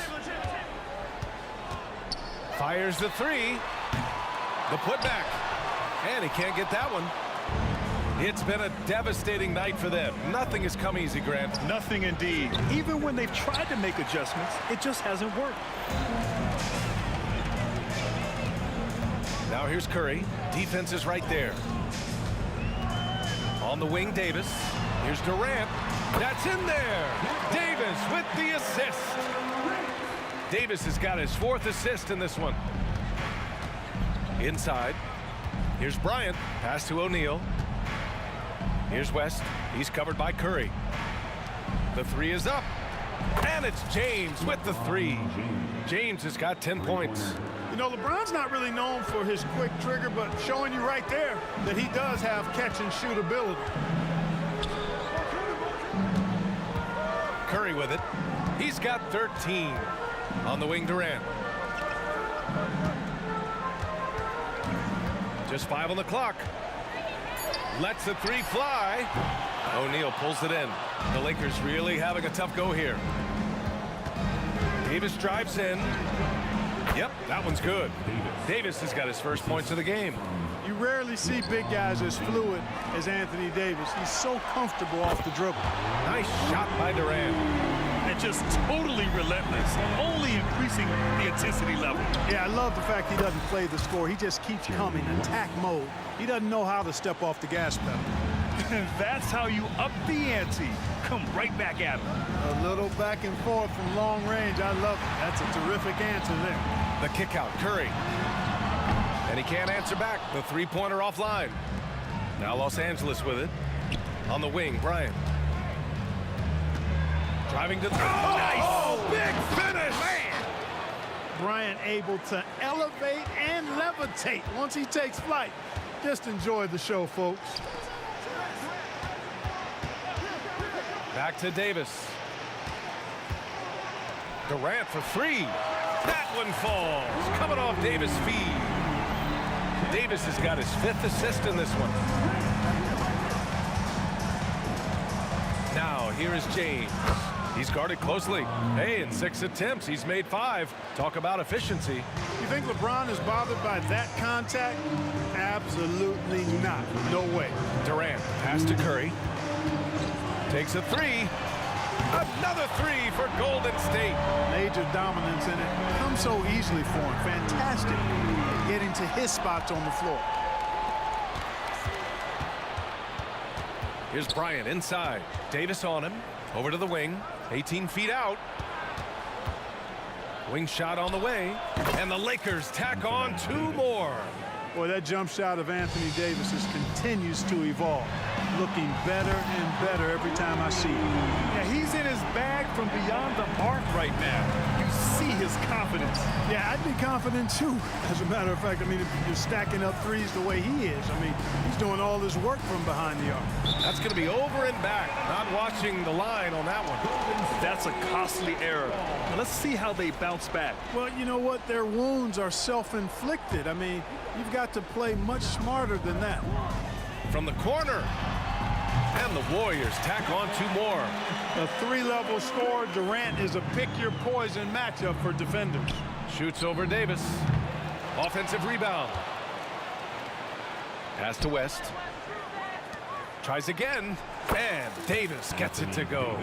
Fires the 3. The putback. And he can't get that one. It's been a devastating night for them. Nothing has come easy, Grant. Nothing indeed. Even when they've tried to make adjustments, it just hasn't worked. Now here's Curry. Defense is right there. On the wing, Davis. Here's Durant. That's in there. Davis with the assist. Davis has got his 4th assist in this one. Inside. Here's Bryant. Pass to O'Neal. Here's West. He's covered by Curry. The 3 is up. And it's James with the 3. James has got 10 points. You know, LeBron's not really known for his quick trigger, but showing you right there that he does have catch-and-shoot ability. Curry with it. He's got 13. On the wing, Durant. Just 5 on the clock. Lets the 3 fly. O'Neal pulls it in. The Lakers really having a tough go here. Davis drives in. Yep, that one's good. Davis has got his first points of the game. You rarely see big guys as fluid as Anthony Davis. He's so comfortable off the dribble. Nice shot by Durant. And just totally relentless, only increasing the intensity level. Yeah, I love the fact he doesn't play the score. He just keeps coming, attack mode. He doesn't know how to step off the gas pedal. And that's how you up the ante. Come right back at him. A little back and forth from long range. I love it. That's a terrific answer there. The kick out, Curry. And he can't answer back. The 3-pointer offline. Now Los Angeles with it. On the wing, Bryant. Driving to the... Oh, nice! Big finish! Man! Bryant able to elevate and levitate once he takes flight. Just enjoy the show, folks. Back to Davis. Durant for 3. That one falls. Coming off Davis' feed. Davis has got his 5th assist in this one. Now, here is James. He's guarded closely. Hey, in 6 attempts, he's made 5. Talk about efficiency. You think LeBron is bothered by that contact? Absolutely not. No way. Durant, pass to Curry. Takes a 3. Another 3 for Golden State. Major dominance in it. Comes so easily for him. Fantastic at getting to his spots on the floor. Here's Bryant inside. Davis on him. Over to the wing. 18 feet out. Wing shot on the way. And the Lakers tack on 2 more. Boy, that jump shot of Anthony Davis continues to evolve. Looking better and better every time I see him. Yeah, he's in his bag from beyond the arc right now. You see his confidence. Yeah, I'd be confident too. As a matter of fact, I mean, if you're stacking up threes the way he is, I mean, he's doing all this work from behind the arc. That's going to be over and back. Not watching the line on that one. That's a costly error. Now let's see how they bounce back. Well, you know what? Their wounds are self-inflicted. I mean, you've got to play much smarter than that. From the corner. And the Warriors tack on 2 more. A 3-level score. Durant is a pick-your-poison matchup for defenders. Shoots over Davis. Offensive rebound. Pass to West. Tries again. And Davis gets it to go.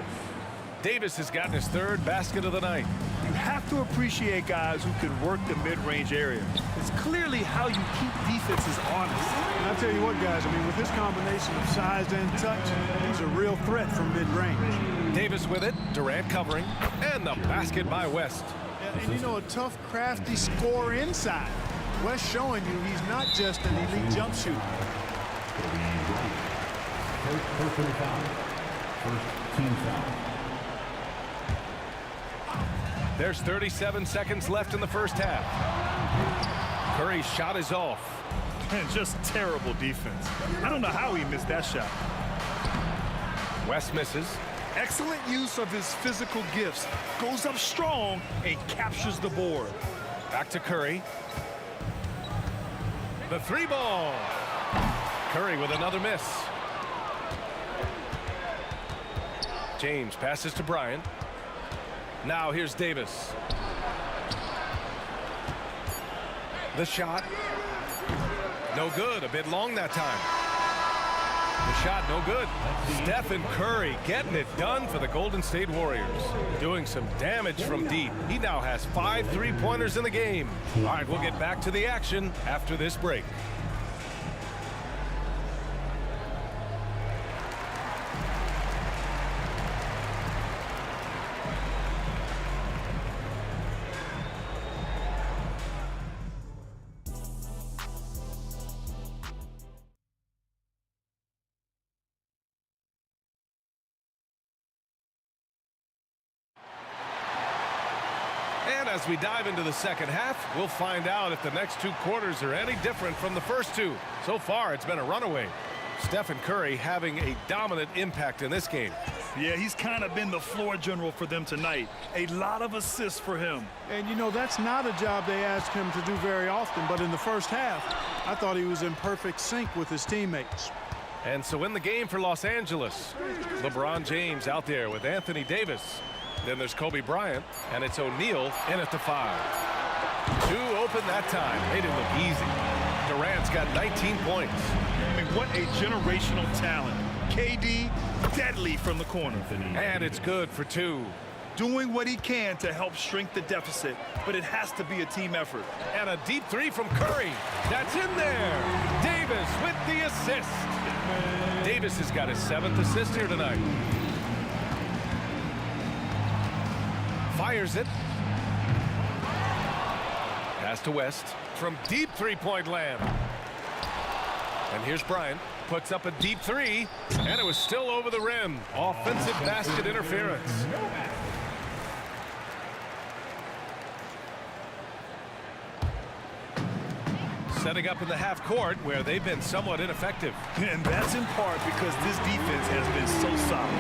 Davis has gotten his 3rd basket of the night. You have to appreciate guys who can work the mid-range area. It's clearly how you keep defenses honest. And I'll tell you what, guys, I mean, with this combination of size and touch, he's a real threat from mid-range. Davis with it, Durant covering, and the basket by West. And you know, a tough, crafty scorer inside. West showing you he's not just an elite jump shooter. Personal foul. First team foul. There's 37 seconds left in the first half. Curry's shot is off. And just terrible defense. I don't know how he missed that shot. West misses. Excellent use of his physical gifts. Goes up strong and captures the board. Back to Curry. The 3 ball. Curry with another miss. James passes to Bryant. Now here's Davis. The shot. No good. A bit long that time. The shot no good. Stephen Curry getting it done for the Golden State Warriors. Doing some damage from deep. He now has 5 3-pointers in the game. All right, we'll get back to the action after this break. And as we dive into the second half, we'll find out if the next 2 quarters are any different from the first 2. So far, it's been a runaway. Stephen Curry having a dominant impact in this game. Yeah, he's kind of been the floor general for them tonight. A lot of assists for him. And, you know, that's not a job they ask him to do very often. But in the first half, I thought he was in perfect sync with his teammates. And so in the game for Los Angeles, LeBron James out there with Anthony Davis. Then there's Kobe Bryant, and it's O'Neal in at the 5. 2 open that time. Made it look easy. Durant's got 19 points. I mean, what a generational talent. KD, deadly from the corner. And it's good for 2. Doing what he can to help shrink the deficit, but it has to be a team effort. And a deep 3 from Curry. That's in there. Davis with the assist. Davis has got his 7th assist here tonight. Fires it. Pass to West from deep 3-point land. And here's Bryant. Puts up a deep 3, and it was still over the rim. Offensive basket interference. Setting up in the half court where they've been somewhat ineffective. And that's in part because this defense has been so solid.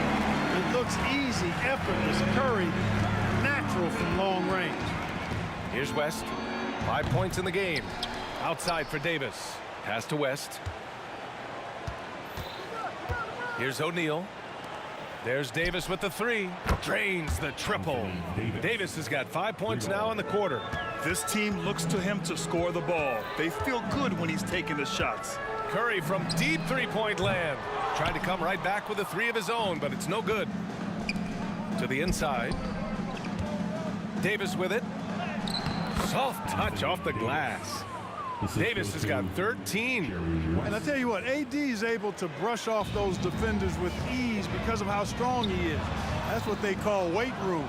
It looks easy, effortless. Curry, natural from long range. Here's West. 5 points in the game. Outside for Davis. Pass to West. Here's O'Neal. There's Davis with the 3. Drains the triple. Davis has got 5 points now in the quarter. This team looks to him to score the ball. They feel good when he's taking the shots. Curry from deep 3-point land. Tried to come right back with a 3 of his own, but it's no good. To the inside. Davis with it. Soft touch off the glass. Davis has got 13. And I tell you what, AD is able to brush off those defenders with ease because of how strong he is. That's what they call weight room.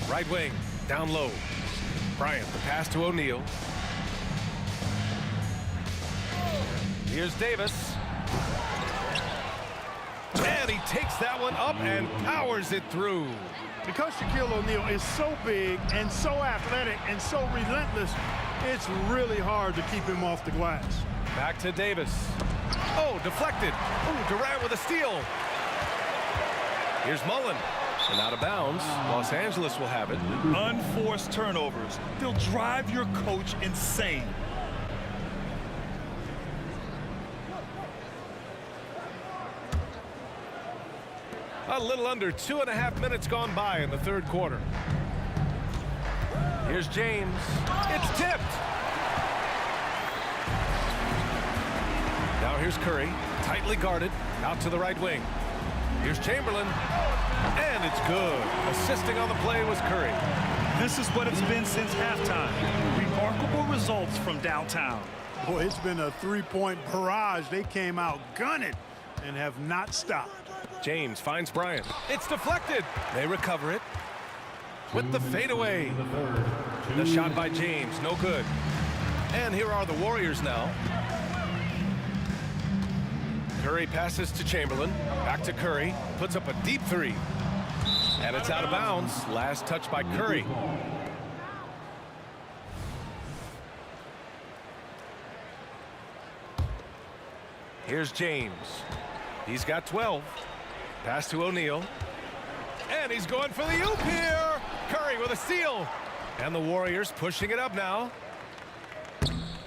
Right wing, down low. Bryant, the pass to O'Neal. Here's Davis. And he takes that one up and powers it through. Because Shaquille O'Neal is so big and so athletic and so relentless, it's really hard to keep him off the glass. Back to Davis. Oh, deflected. Ooh, Durant with a steal. Here's Mullen. And out of bounds. Los Angeles will have it. Unforced turnovers. They'll drive your coach insane. A little under 2.5 minutes gone by in the third quarter. Here's James. It's tipped. Now here's Curry, tightly guarded, out to the right wing. Here's Chamberlain, and it's good. Assisting on the play was Curry. This is what it's been since halftime. Remarkable results from downtown. Boy, it's been a three-point barrage. They came out gunning and have not stopped. James finds Bryant. It's deflected. They recover it with the fadeaway. The shot by James, no good. And here are the Warriors now. Curry passes to Chamberlain. Back to Curry. Puts up a deep three. And it's out of bounds. Last touch by Curry. Here's James. He's got 12. Pass to O'Neal. And he's going for the oop here. Curry with a steal. And the Warriors pushing it up now.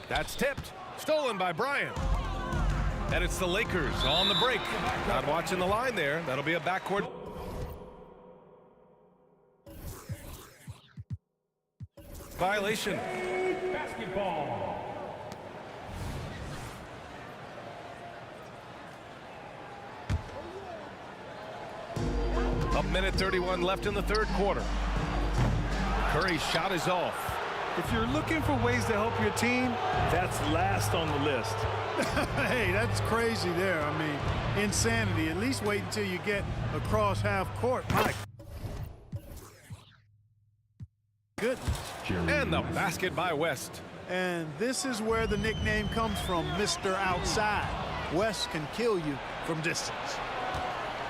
That's tipped. Stolen by Bryant. And it's the Lakers on the break. Not watching the line there. That'll be a backcourt. Violation. Basketball. A minute 31 left in the third quarter. Curry's shot is off. If you're looking for ways to help your team, that's last on the list. Hey, that's crazy there. I mean, insanity. At least wait until you get across half court. My goodness. And the basket by West. And this is where the nickname comes from, Mr. Outside. West can kill you from distance.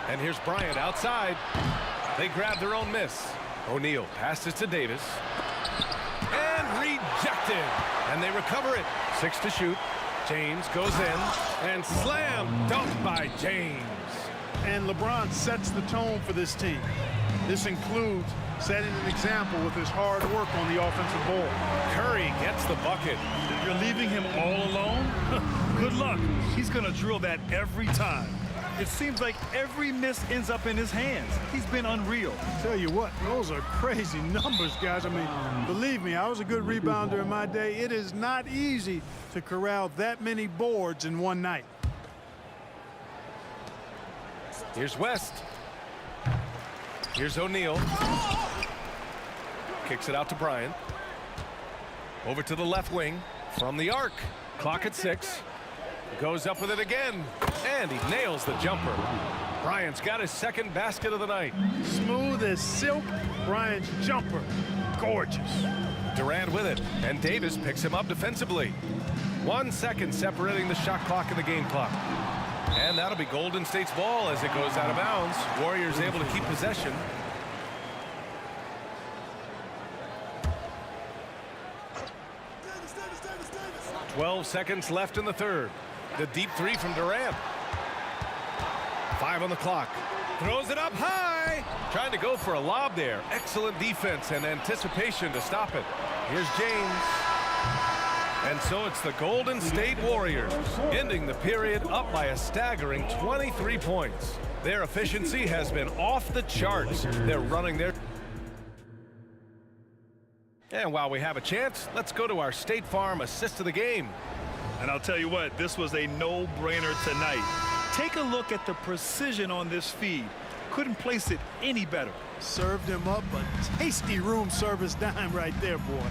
And here's Bryant outside. They grab their own miss. O'Neal passes to Davis. And rejected. And they recover it. 6 to shoot. James goes in. And slam dunked by James. And LeBron sets the tone for this team. This includes setting an example with his hard work on the offensive board. Curry gets the bucket. You're leaving him all alone? Good luck. He's going to drill that every time. It seems like every miss ends up in his hands. He's been unreal. Tell you what, those are crazy numbers, guys. I mean, believe me, I was a good rebounder in my day. It is not easy to corral that many boards in one night. Here's West. Here's O'Neal. Kicks it out to Bryant. Over to the left wing from the arc. Clock at 6. Goes up with it again. And he nails the jumper. Bryant's got his second basket of the night. Smooth as silk. Bryant's jumper. Gorgeous. Durant with it. And Davis picks him up defensively. 1 second separating the shot clock and the game clock. And that'll be Golden State's ball as it goes out of bounds. Warriors able to keep possession. Davis. 12 seconds left in the third. The deep three from Durant. 5 on the clock. Throws it up high. Trying to go for a lob there. Excellent defense and anticipation to stop it. Here's James. And so it's the Golden State Warriors ending the period up by a staggering 23 points. Their efficiency has been off the charts. They're running their... And while we have a chance, let's go to our State Farm assist of the game. And I'll tell you what, this was a no-brainer tonight. Take a look at the precision on this feed. Couldn't place it any better. Served him up a tasty room service dime right there, boy.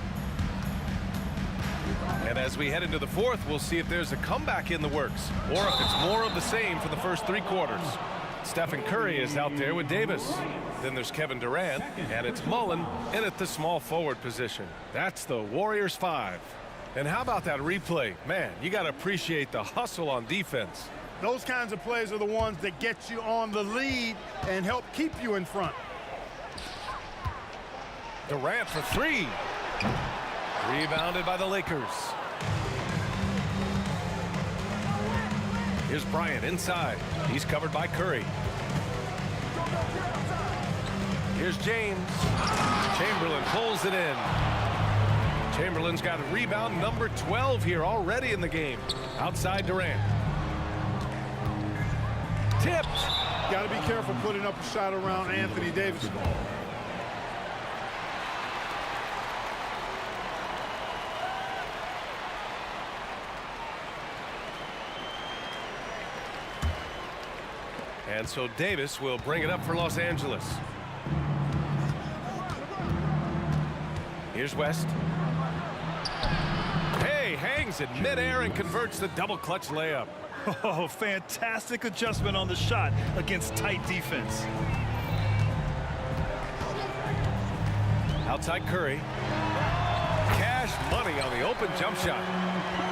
And as we head into the fourth, we'll see if there's a comeback in the works or if it's more of the same for the first 3 quarters. Stephen Curry is out there with Davis. Then there's Kevin Durant, and it's Mullen in at the small forward position. That's the Warriors 5. And how about that replay? Man, you got to appreciate the hustle on defense. Those kinds of plays are the ones that get you on the lead and help keep you in front. Durant for three. Rebounded by the Lakers. Here's Bryant inside. He's covered by Curry. Here's James. Chamberlain pulls it in. Chamberlain's got rebound number 12 here already in the game. Outside Durant. Tipped. Got to be careful putting up a shot around Anthony Davis. And so Davis will bring it up for Los Angeles. Here's West. Hey, hangs in midair and converts the double clutch layup. Oh, fantastic adjustment on the shot against tight defense. Outside Curry. Cash money on the open jump shot.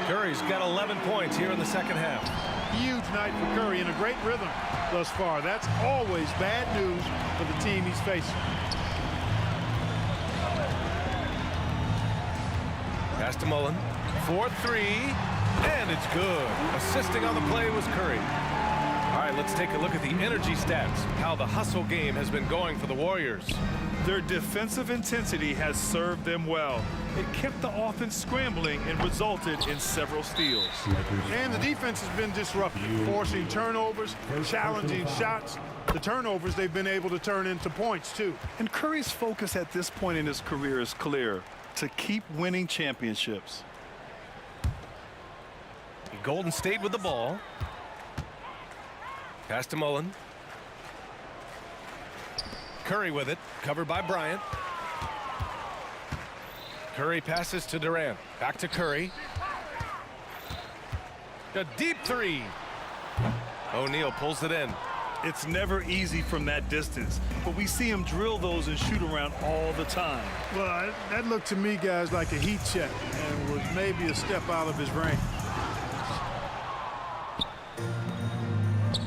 Curry's got 11 points here in the second half. Huge night for Curry in a great rhythm thus far. That's always bad news for the team he's facing. Pass to Mullen. 4-3. And it's good. Assisting on the play was Curry. All right, let's take a look at the energy stats. How the hustle game has been going for the Warriors. Their defensive intensity has served them well. It kept the offense scrambling and resulted in several steals. And the defense has been disruptive, forcing turnovers, challenging shots. The turnovers they've been able to turn into points, too. And Curry's focus at this point in his career is clear: to keep winning championships. Golden State with the ball. Pass to Mullen. Curry with it, covered by Bryant. Curry passes to Durant. Back to Curry. A deep three. O'Neal pulls it in. It's never easy from that distance, but we see him drill those and shoot around all the time. Well, that looked to me, guys, like a heat check and was maybe a step out of his range.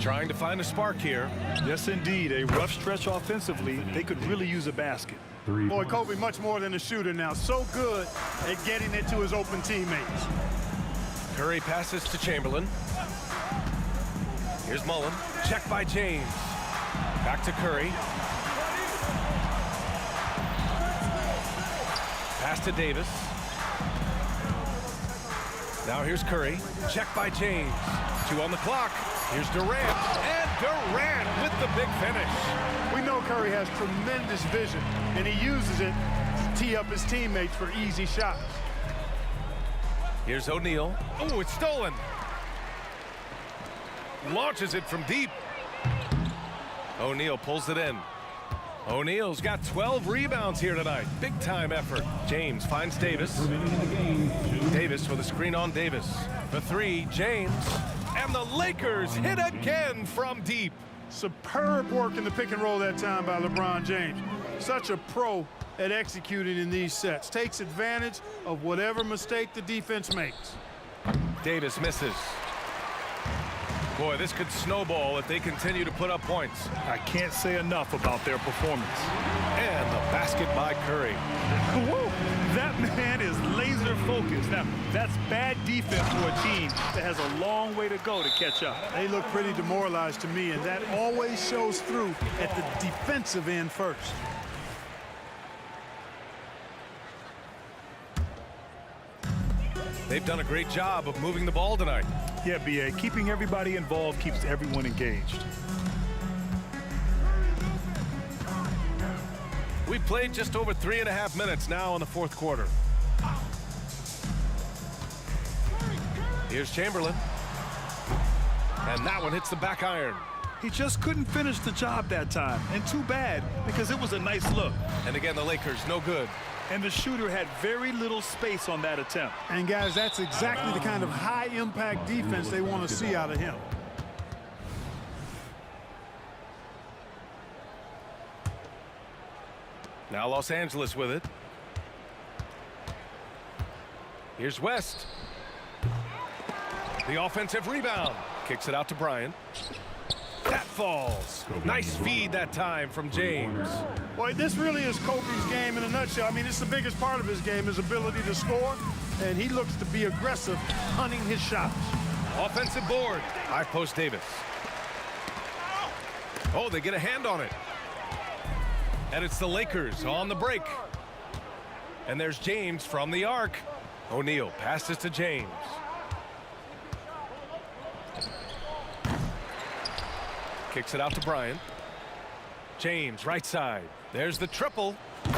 Trying to find a spark here. Yes, indeed. A rough stretch offensively. They could really use a basket. Boy, Kobe much more than a shooter now. So good at getting it to his open teammates. Curry passes to Chamberlain. Here's Mullen. Check by James. Back to Curry. Pass to Davis. Now here's Curry. Check by James. 2 on the clock. Here's Durant. And Durant with the big finish. We know Curry has tremendous vision, and he uses it to tee up his teammates for easy shots. Here's O'Neal. Oh, it's stolen. Launches it from deep. O'Neal pulls it in. O'Neal's got 12 rebounds here tonight. Big time effort. James finds Davis. Davis with a screen on Davis. For three, James. And the Lakers hit again from deep. Superb work in the pick and roll that time by LeBron James. Such a pro at executing in these sets. Takes advantage of whatever mistake the defense makes. Davis misses. Boy, this could snowball if they continue to put up points. I can't say enough about their performance. And the basket by Curry. Whoa, that man is laser focused. Now, that's bad defense for a team that has a long way to go to catch up. They look pretty demoralized to me, and that always shows through at the defensive end first. They've done a great job of moving the ball tonight. Yeah, B.A., keeping everybody involved keeps everyone engaged. We've played just over 3.5 minutes now in the fourth quarter. Here's Chamberlain. And that one hits the back iron. He just couldn't finish the job that time. And too bad, because it was a nice look. And again, the Lakers, no good. And the shooter had very little space on that attempt. And guys, that's exactly the kind of high-impact defense they want to see out of him. Now Los Angeles with it. Here's West. The offensive rebound. Kicks it out to Bryant. That falls. Nice feed that time from James. Boy, this really is Kobe's game in a nutshell. I mean, it's the biggest part of his game, his ability to score, and he looks to be aggressive, hunting his shots. Offensive board. High post Davis. Oh, they get a hand on it. And it's the Lakers on the break. And there's James from the arc. O'Neal passes to James. Kicks it out to Bryant. James, right side. There's the triple.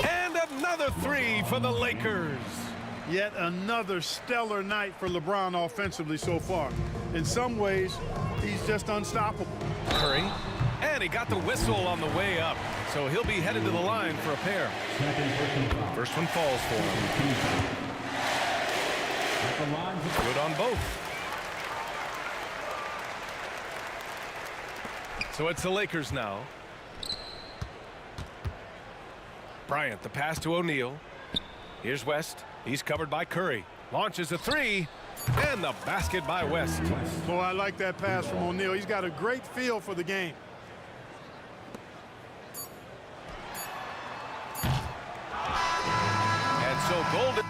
And another three for the Lakers. Yet another stellar night for LeBron offensively so far. In some ways, he's just unstoppable. Curry. And he got the whistle on the way up. So he'll be headed to the line for a pair. First one falls for him. Good on both. So it's the Lakers now. Bryant, the pass to O'Neal. Here's West. He's covered by Curry. Launches a three. And the basket by West. Boy, I like that pass from O'Neal. He's got a great feel for the game. And so Golden.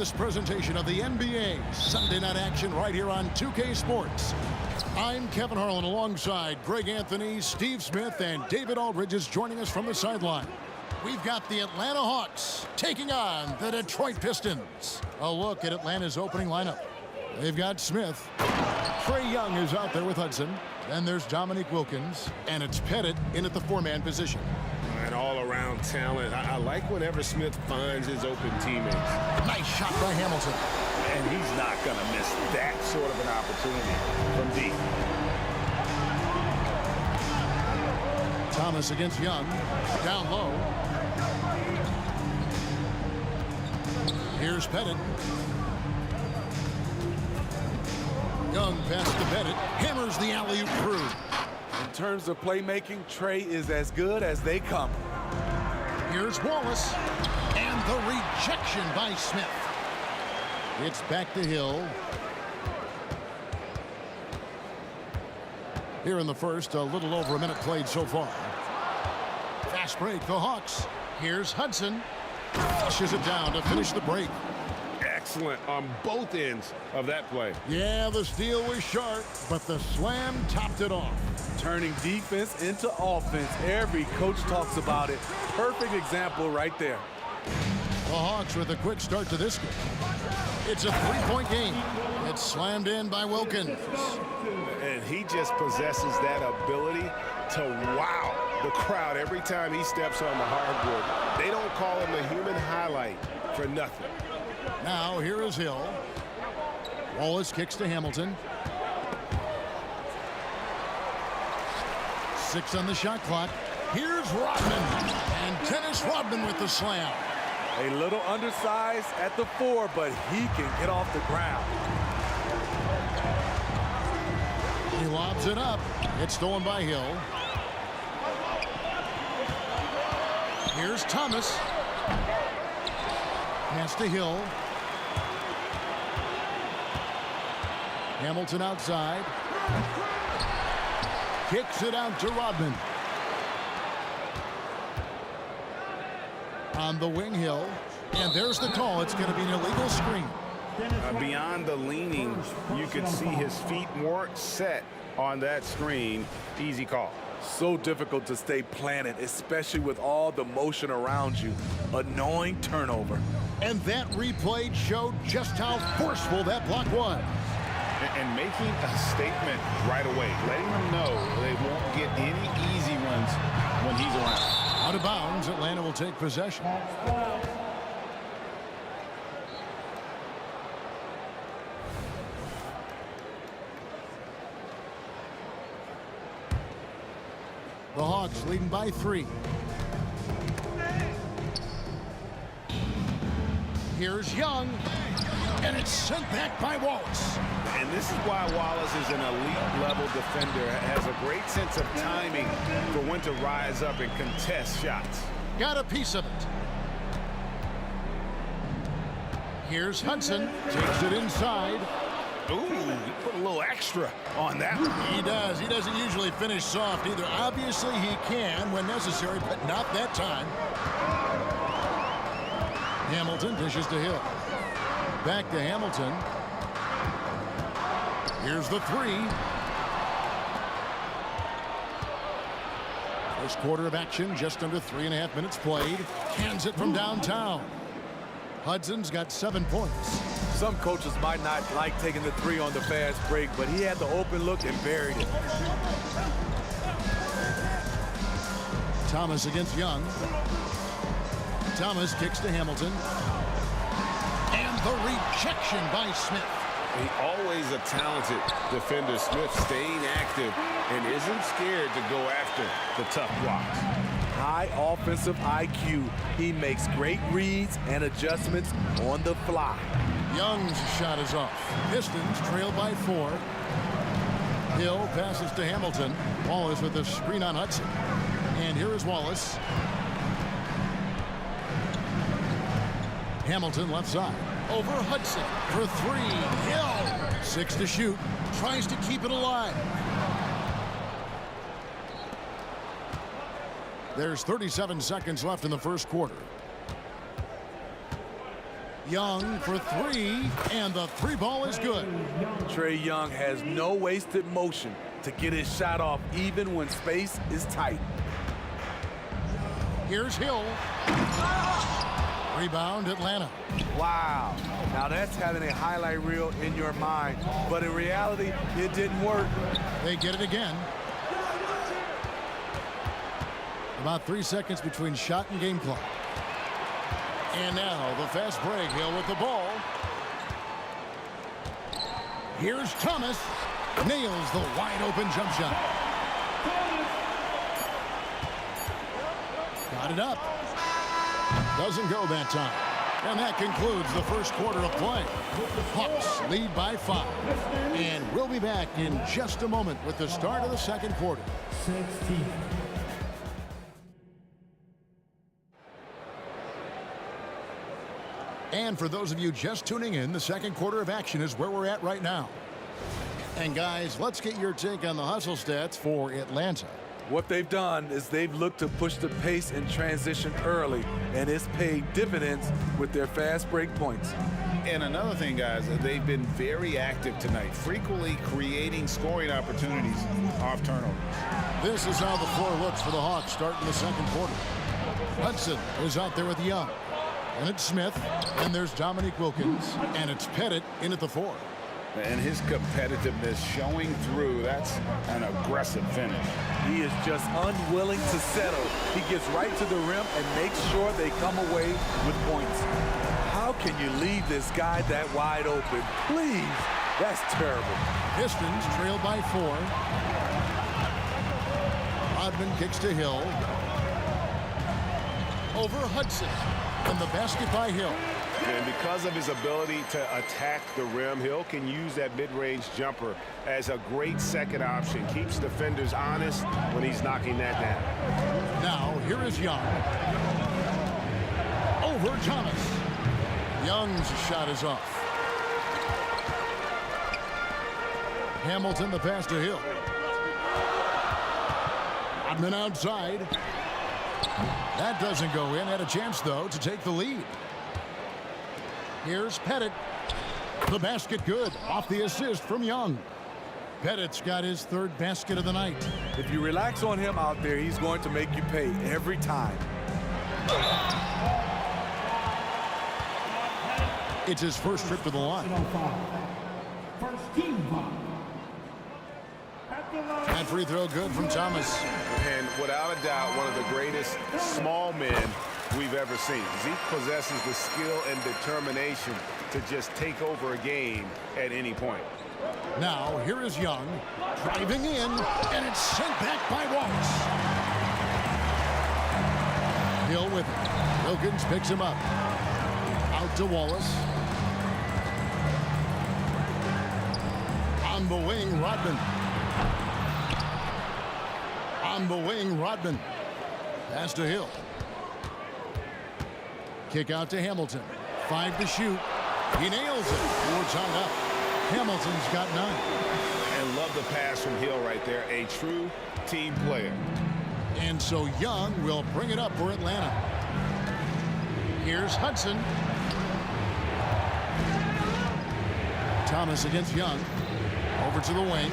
this presentation of the NBA Sunday night action right here on 2K Sports. I'm Kevin Harlan alongside Greg Anthony, Steve Smith, and David Aldridge is joining us from the sideline. We've got the Atlanta Hawks taking on the Detroit Pistons. A look at Atlanta's opening lineup. They've got Smith. Trae Young is out there with Hudson. Then there's Dominique Wilkins, and it's Pettit in at the four-man position. And all-around talent. I like whenever Smith finds his open teammates. Nice shot by Hamilton. And he's not going to miss that sort of an opportunity from deep. Thomas against Young. Down low. Here's Pettit. Young pass to Pettit. Hammers the alley-oop through. In terms of playmaking, Trae is as good as they come. Here's Wallace. And the rejection by Smith. It's back to Hill. Here in the first, a little over a minute played so far. Fast break, the Hawks. Here's Hudson. Flushes it down to finish the break. Excellent on both ends of that play. Yeah, the steal was sharp, but the slam topped it off. Turning defense into offense. Every coach talks about it. Perfect example right there. The Hawks with a quick start to this game. It's a three-point game. It's slammed in by Wilkins. And he just possesses that ability to wow the crowd every time he steps on the hardwood. They don't call him the human highlight for nothing. Now here is Hill. Wallace kicks to Hamilton. 6 on the shot clock. Here's Rodman. And Dennis Rodman with the slam. A little undersized at the 4, but he can get off the ground. He lobs it up. It's stolen by Hill. Here's Thomas. Pass to Hill. Hamilton outside. Kicks it out to Rodman. On the wing, Hill. And there's the call. It's going to be an illegal screen. Beyond the leaning, you could see his feet weren't set on that screen. Easy call. So difficult to stay planted, especially with all the motion around you. Annoying turnover. And that replay showed just how forceful that block was. And making a statement right away, letting them know they won't get any easy ones when he's around. Out of bounds, Atlanta will take possession. The Hawks leading by 3. Here's Young, and it's sent back by Wallace. And this is why Wallace is an elite-level defender, has a great sense of timing for when to rise up and contest shots. Got a piece of it. Here's Hudson, takes it inside. Ooh, he put a little extra on that one. He does. He doesn't usually finish soft either. Obviously, he can when necessary, but not that time. Hamilton dishes to Hill. Back to Hamilton. Here's the 3. First quarter of action, just under 3.5 minutes played. Cans it from downtown. Hudson's got 7 points. Some coaches might not like taking the 3 on the fast break, but he had the open look and buried it. Thomas against Young. Thomas kicks to Hamilton. And the rejection by Smith. He always a talented defender. Smith staying active and isn't scared to go after the tough blocks. High offensive IQ. He makes great reads and adjustments on the fly. Young's shot is off. Pistons trail by 4. Hill passes to Hamilton. Wallace with a screen on Hudson. And here is Wallace. Hamilton left side. Over Hudson for 3. Hill. 6 to shoot. Tries to keep it alive. There's 37 seconds left in the first quarter. Young for three, and the three ball is good. Trae Young has no wasted motion to get his shot off even when space is tight. Here's Hill. Rebound, Atlanta. Wow. Now that's having a highlight reel in your mind, but in reality, it didn't work. They get it again. About 3 seconds between shot and game clock. And now the fast break. Hill with the ball. Here's Thomas. Nails the wide open jump shot. Got it up. Doesn't go that time. And that concludes the first quarter of play. Hawks lead by 5. And we'll be back in just a moment with the start of the second quarter. 16. And for those of you just tuning in, the second quarter of action is where we're at right now. And guys, let's get your take on the hustle stats for Atlanta. What they've done is they've looked to push the pace and transition early, and it's paid dividends with their fast break points. And another thing, guys, they've been very active tonight, frequently creating scoring opportunities off turnovers. This is how the floor looks for the Hawks starting the second quarter. Hudson is out there with Young. And it's Smith, and there's Dominique Wilkins, and it's Pettit in at the 4. And his competitiveness showing through. That's an aggressive finish. He is just unwilling to settle. He gets right to the rim and makes sure they come away with points. How can you leave this guy that wide open? Please, that's terrible. Pistons trailed by 4. Rodman kicks to Hill. Over Hudson. And the basket by Hill. And because of his ability to attack the rim, Hill can use that mid-range jumper as a great second option. Keeps defenders honest when he's knocking that down. Now, here is Young. Over Thomas. Young's shot is off. Hamilton the pass to Hill. Rodman outside. That doesn't go in. Had a chance, though, to take the lead. Here's Pettit. The basket good. Off the assist from Young. Pettit's got his 3rd basket of the night. If you relax on him out there, he's going to make you pay every time. It's his first trip to the line. First team foul. That free throw good from Thomas. And without a doubt, one of the greatest small men we've ever seen. Zeke possesses the skill and determination to just take over a game at any point. Now, here is Young, driving in, and it's sent back by Wallace. Hill with it. Wilkins picks him up. Out to Wallace. On the wing, Rodman. On the wing, Rodman. Pass to Hill. Kick out to Hamilton. 5 to shoot. He nails it. More tied up. Hamilton's got 9. And love the pass from Hill right there. A true team player. And so Young will bring it up for Atlanta. Here's Hudson. Thomas against Young. Over to the wing.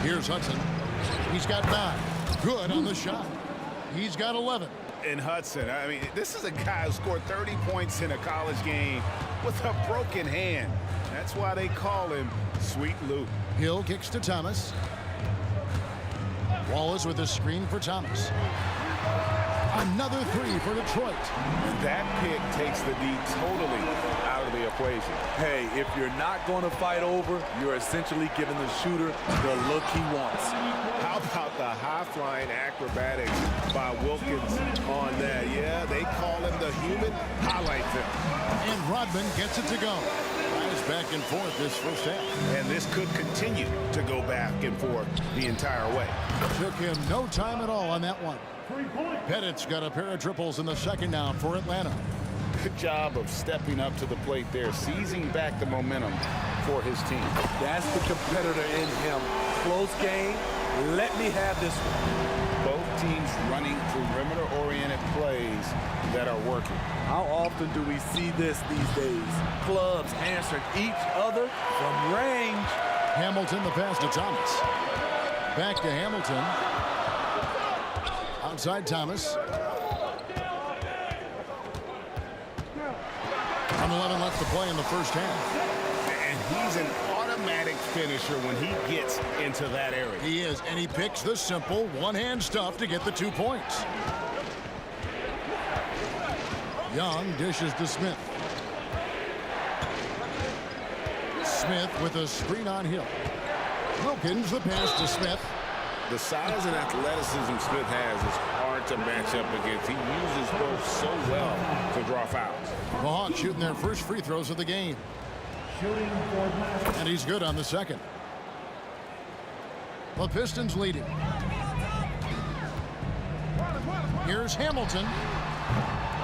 Here's Hudson. He's got 9. Good on the shot. He's got 11. And Hudson, I mean, this is a guy who scored 30 points in a college game with a broken hand. That's why they call him Sweet Lou. Hill kicks to Thomas. Wallace with a screen for Thomas. Another 3 for Detroit. And that pick takes the D totally out of the equation. Hey, if you're not going to fight over, you're essentially giving the shooter the look he wants. How about the high-flying acrobatics by Wilkins on that? Yeah, they call him the human highlight film. And Rodman gets it to go. Guys back and forth this first half. And this could continue to go back and forth the entire way. Took him no time at all on that one. Pettit's got a pair of triples in the second now for Atlanta. Good job of stepping up to the plate there, seizing back the momentum for his team. That's the competitor in him. Close game. Let me have this one. Both teams running perimeter-oriented plays that are working. How often do we see this these days? Clubs answering each other from range. Hamilton, the pass to Thomas. Back to Hamilton. Outside Thomas. 1:11 left to play in the first half. And he's an automatic finisher when he gets into that area. He is, and he picks the simple one-hand stuff to get the 2 points. Young dishes to Smith. Smith with a screen on Hill. Wilkins, the pass to Smith. The size and athleticism Smith has is hard to match up against. He uses both so well to draw fouls. The Hawks shooting their first free throws of the game. And he's good on the second. The Pistons leading. Here's Hamilton.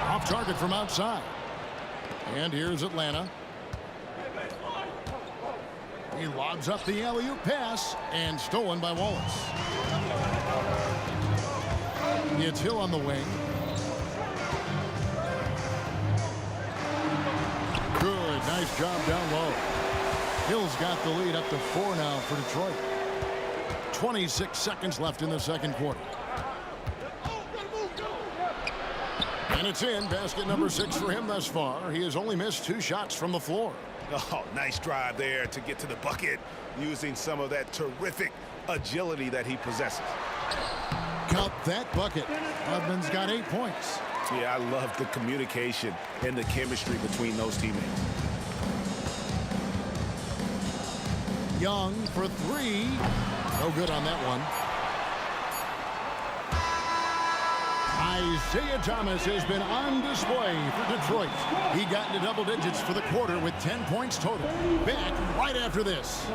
Off target from outside. And here's Atlanta. He lobs up the alley-oop pass and stolen by Wallace. It's Hill on the wing. Good, nice job down low. Hill's got the lead up to 4 now for Detroit. 26 seconds left in the second quarter. And it's in. Basket number 6 for him thus far. He has only missed 2 shots from the floor. Oh, nice drive there to get to the bucket using some of that terrific agility that he possesses. Count that bucket. Hudman's got 8 points. Yeah, I love the communication and the chemistry between those teammates. Young for 3. No good on that one. Isaiah Thomas has been on display for Detroit. He got into double digits for the quarter with 10 points total. Back right after this.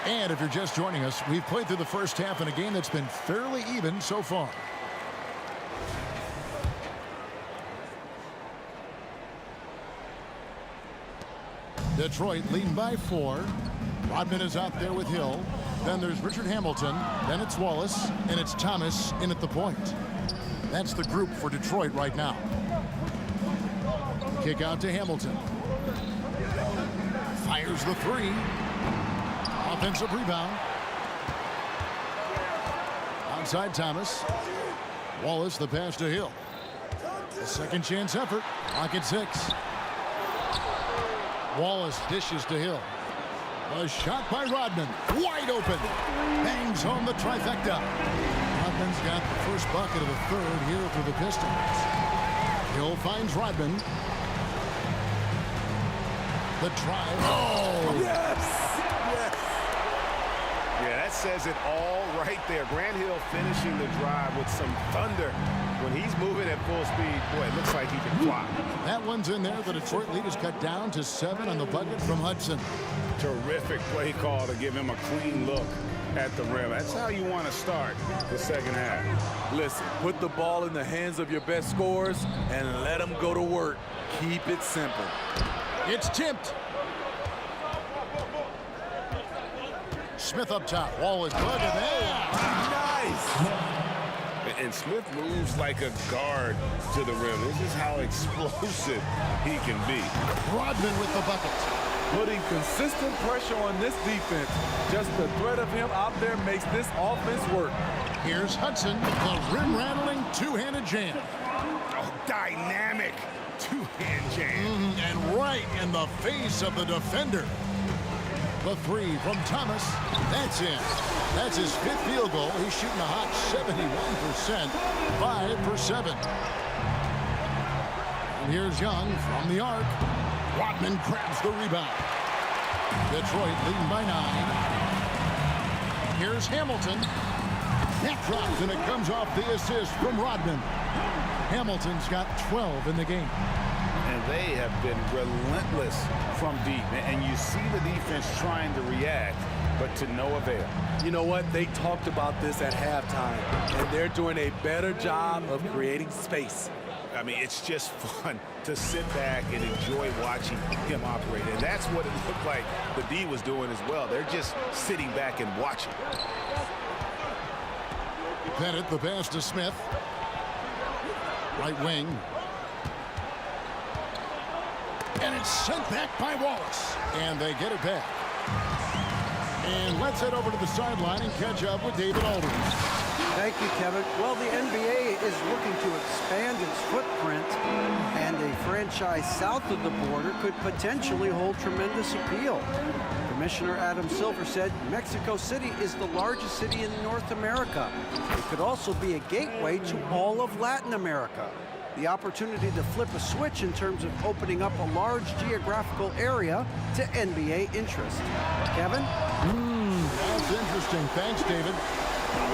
And if you're just joining us, we've played through the first half in a game that's been fairly even so far. Detroit leading by 4. Rodman is out there with Hill. Then there's Richard Hamilton. Then it's Wallace. And it's Thomas in at the point. That's the group for Detroit right now. Kick out to Hamilton. Fires the 3. Offensive rebound. Outside Thomas. Wallace, the pass to Hill. A second chance effort. Clock at 6. Wallace dishes to Hill. A shot by Rodman. Wide open. Bangs home the trifecta. Rodman's got the first bucket of the third here for the Pistons. Hill finds Rodman. The drive. Oh! Yes! Yeah, that says it all right there. Grant Hill finishing the drive with some thunder. When he's moving at full speed, boy, it looks like he can fly. That one's in there. The Detroit lead is cut down to 7 on the bucket from Hudson. Terrific play call to give him a clean look at the rim. That's how you want to start the second half. Listen, put the ball in the hands of your best scorers and let them go to work. Keep it simple. It's tipped. Smith up top. Wall is good. Nice. And Smith moves like a guard to the rim. This is how explosive he can be. Rodman with the bucket. Putting consistent pressure on this defense. Just the threat of him out there makes this offense work. Here's Hudson, the rim-rattling two-handed jam. Oh, dynamic two-hand jam. And right in the face of the defender. The 3 from Thomas. That's in. That's his 5th field goal. He's shooting a hot 71%. 5 for 7. And here's Young from the arc. Rodman grabs the rebound. Detroit leading by 9. Here's Hamilton. That drops, and it comes off the assist from Rodman. Hamilton's got 12 in the game. And they have been relentless from deep. And you see the defense trying to react, but to no avail. You know what? They talked about this at halftime, and they're doing a better job of creating space. I mean, it's just fun to sit back and enjoy watching him operate. And that's what it looked like the D was doing as well. They're just sitting back and watching. Bennett, the pass to Smith. Right wing. And it's sent back by Wallace. And they get it back. And let's head over to the sideline and catch up with David Aldridge. Thank you, Kevin. Well, the NBA is looking to expand its footprint, and a franchise south of the border could potentially hold tremendous appeal. Commissioner Adam Silver said Mexico City is the largest city in North America. It could also be a gateway to all of Latin America. The opportunity to flip a switch in terms of opening up a large geographical area to NBA interest. Kevin? That's interesting. Thanks, David.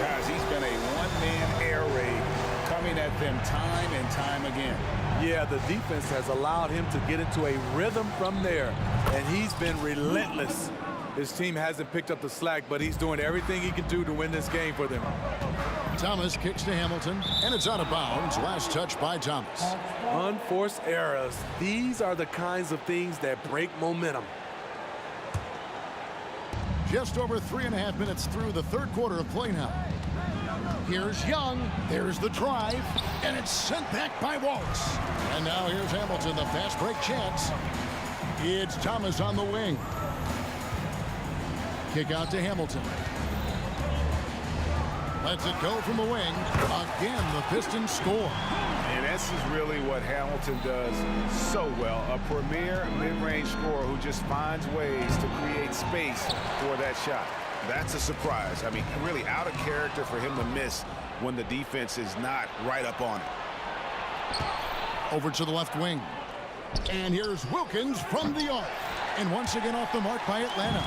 Guys, he's been a one-man air raid coming at them time and time again. Yeah, the defense has allowed him to get into a rhythm from there, and he's been relentless. His team hasn't picked up the slack, but he's doing everything he can do to win this game for them. Thomas kicks to Hamilton, and it's out of bounds. Last touch by Thomas. Unforced errors. These are the kinds of things that break momentum. Just over 3.5 minutes through the third quarter of play now. Here's Young. There's the drive, and it's sent back by Wallace. And now here's Hamilton, the fast break chance. It's Thomas on the wing. Kick out to Hamilton. Lets it go from the wing. Again, the Pistons score. And this is really what Hamilton does so well. A premier mid-range scorer who just finds ways to create space for that shot. That's a surprise. I mean, really out of character for him to miss when the defense is not right up on it. Over to the left wing. And here's Wilkins from the arc. And once again off the mark by Atlanta.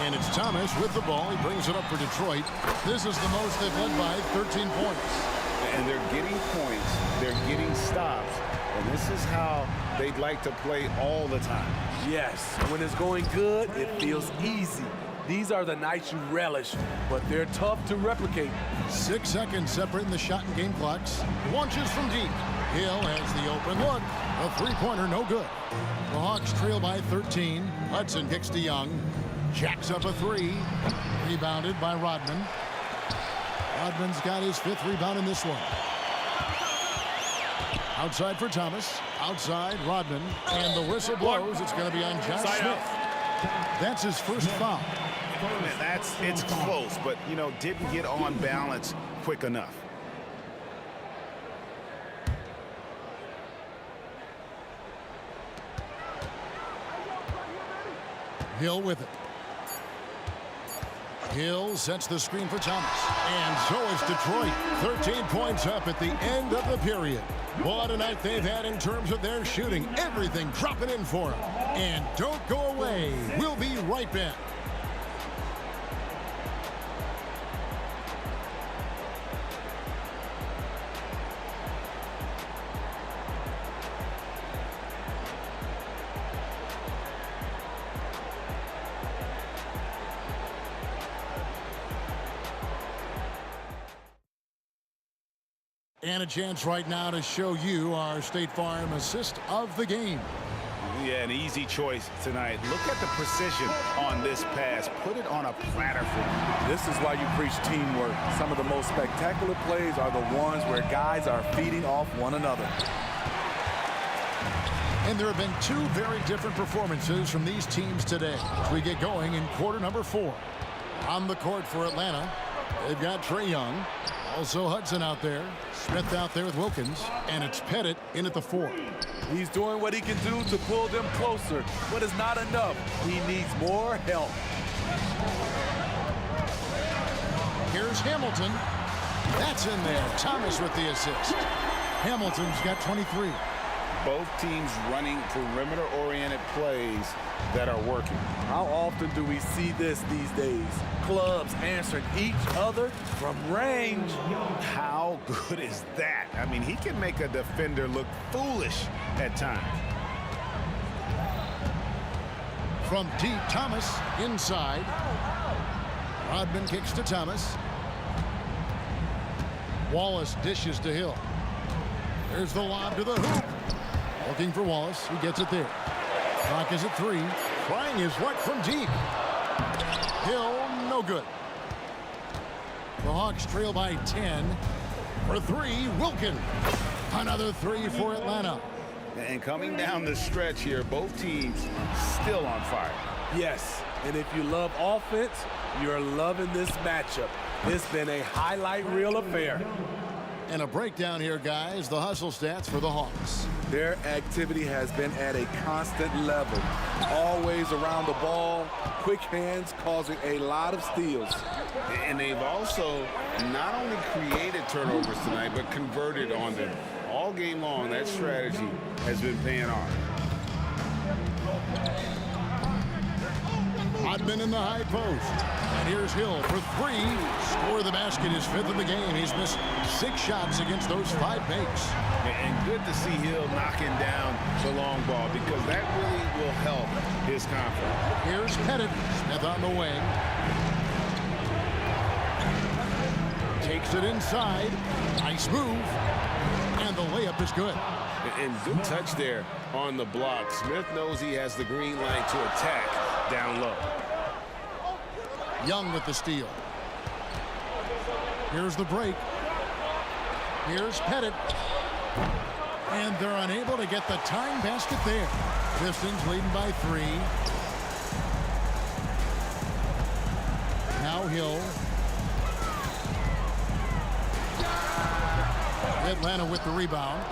And it's Thomas with the ball. He brings it up for Detroit. This is the most they've led by 13 points. And they're getting points. They're getting stops. And this is how they'd like to play all the time. Yes, when it's going good, it feels easy. These are the nights you relish, but they're tough to replicate. 6 seconds separating the shot and game clocks. Launches from deep. Hill has the open look. A three-pointer, no good. The Hawks trail by 13. Hudson kicks to Young. Jacks up a three. Rebounded by Rodman. Rodman's got his 5th rebound in this one. Outside for Thomas. Outside, Rodman. And the whistle blows. It's going to be on John Smith. That's his first foul. Man, it's close, but, you know, didn't get on balance quick enough. Hill with it. Hill sets the screen for Thomas. And so is Detroit. 13 points up at the end of the period. What a night they've had in terms of their shooting. Everything dropping in for them. And don't go away. We'll be right back. And a chance right now to show you our State Farm assist of the game. Yeah, an easy choice tonight. Look at the precision on this pass. Put it on a platter for him. This is why you preach teamwork. Some of the most spectacular plays are the ones where guys are feeding off one another. And there have been 2 very different performances from these teams today as we get going in quarter number 4. On the court for Atlanta, they've got Trae Young. Also Hudson out there. Smith out there with Wilkins. And it's Pettit in at the 4. He's doing what he can do to pull them closer, but it's not enough. He needs more help. Here's Hamilton. That's in there. Thomas with the assist. Hamilton's got 23. both teams running perimeter-oriented plays that are working. How often do we see this these days? Clubs answering each other from range. How good is that? I mean, he can make a defender look foolish at times. From deep, Thomas inside. Rodman kicks to Thomas. Wallace dishes to Hill. There's the lob to the hoop. Looking for Wallace. He gets it there. Clock is at 3. Trying his luck from deep. Hill, no good. The Hawks trail by 10. For 3, Wilkin. Another 3 for Atlanta. And coming down the stretch here, both teams still on fire. Yes, and if you love offense, you're loving this matchup. It's been a highlight reel affair. And a breakdown here, guys. The hustle stats for the Hawks. Their activity has been at a constant level. Always around the ball, quick hands causing a lot of steals. And they've also not only created turnovers tonight, but converted on them. All game long, that strategy has been paying off. Rodman in the high post. And here's Hill for 3. Score the basket, his 5th of the game. He's missed 6 shots against those 5 makes. And good to see Hill knocking down the long ball because that really will help his confidence. Here's Pettit. Smith on the wing. Takes it inside. Nice move. And the layup is good. And good touch there on the block. Smith knows he has the green light to attack down low. Young with the steal. Here's the break. Here's Pettit. And they're unable to get the time basket there. Pistons leading by 3. Now Hill. Atlanta with the rebound.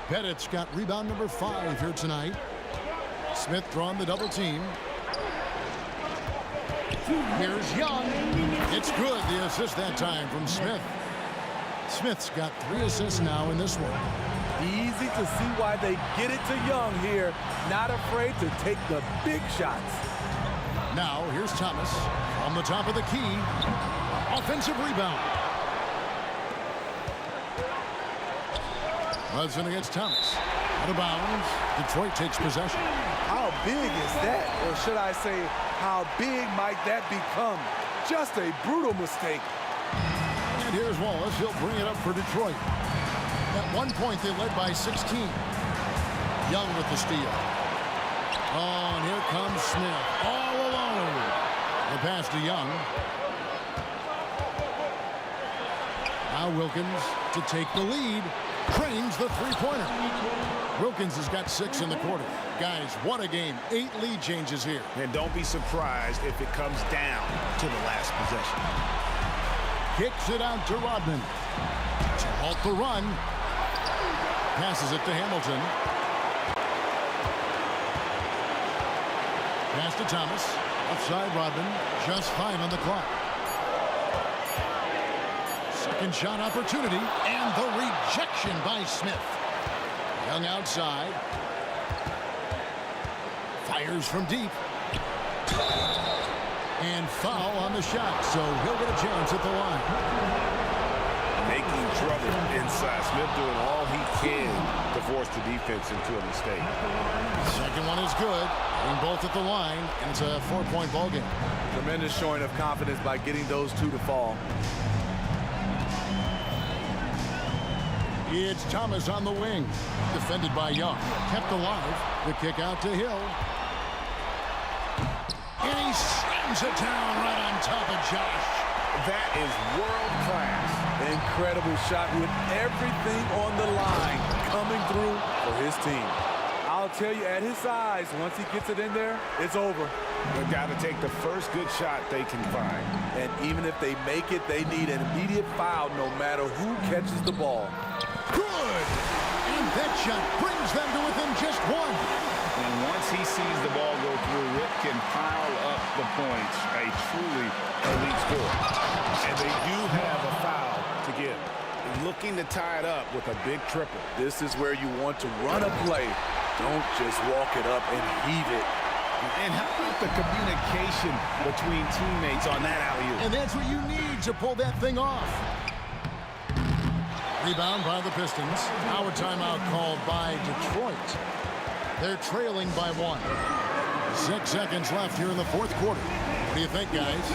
Pettit's got rebound number 5 here tonight. Smith drawing the double team. Here's Young. It's good. The assist that time from Smith. Smith's got 3 assists now in this one. Easy to see why they get it to Young here. Not afraid to take the big shots. Now here's Thomas on the top of the key. Offensive rebound. Hudson against Thomas. Out of bounds. Detroit takes possession. How big is that? Or should I say, how big might that become? Just a brutal mistake. And here's Wallace. He'll bring it up for Detroit. At one point, they led by 16. Young with the steal. Oh, and here comes Smith. All alone. The pass to Young. Now Wilkins to take the lead. Trains the three-pointer. Wilkins has got 6 in the quarter. Guys, what a game. 8 lead changes here. And don't be surprised if it comes down to the last possession. Kicks it out to Rodman. To halt the run. Passes it to Hamilton. Pass to Thomas. Outside Rodman. Just 5 on the clock. Second shot opportunity. And the rejection by Smith. Young outside. Fires from deep. And foul on the shot. So he'll get a chance at the line. Making trouble inside. Smith doing all he can to force the defense into a mistake. Second one is good. Getting both at the line. And it's a 4-point ball game. Tremendous showing of confidence by getting those 2 to fall. It's Thomas on the wing. Defended by Young. Kept alive. The kick out to Hill. And he slams it down right on top of Josh. That is world class. Incredible shot with everything on the line coming through for his team. I'll tell you, at his size, once he gets it in there, it's over. They've got to take the first good shot they can find. And even if they make it, they need an immediate foul no matter who catches the ball. Good! And that shot brings them to within just 1. And once he sees the ball go through, Rip can pile up the points. A truly elite score. And they do have a foul to give. looking to tie it up with a big triple. This is where you want to run a play. Don't just walk it up and heave it. And how about the communication between teammates on that alley-oop? And that's what you need to pull that thing off. Rebound by the Pistons. Our timeout called by Detroit. They're trailing by 1. 6 seconds left here in the fourth quarter. What do you think, guys?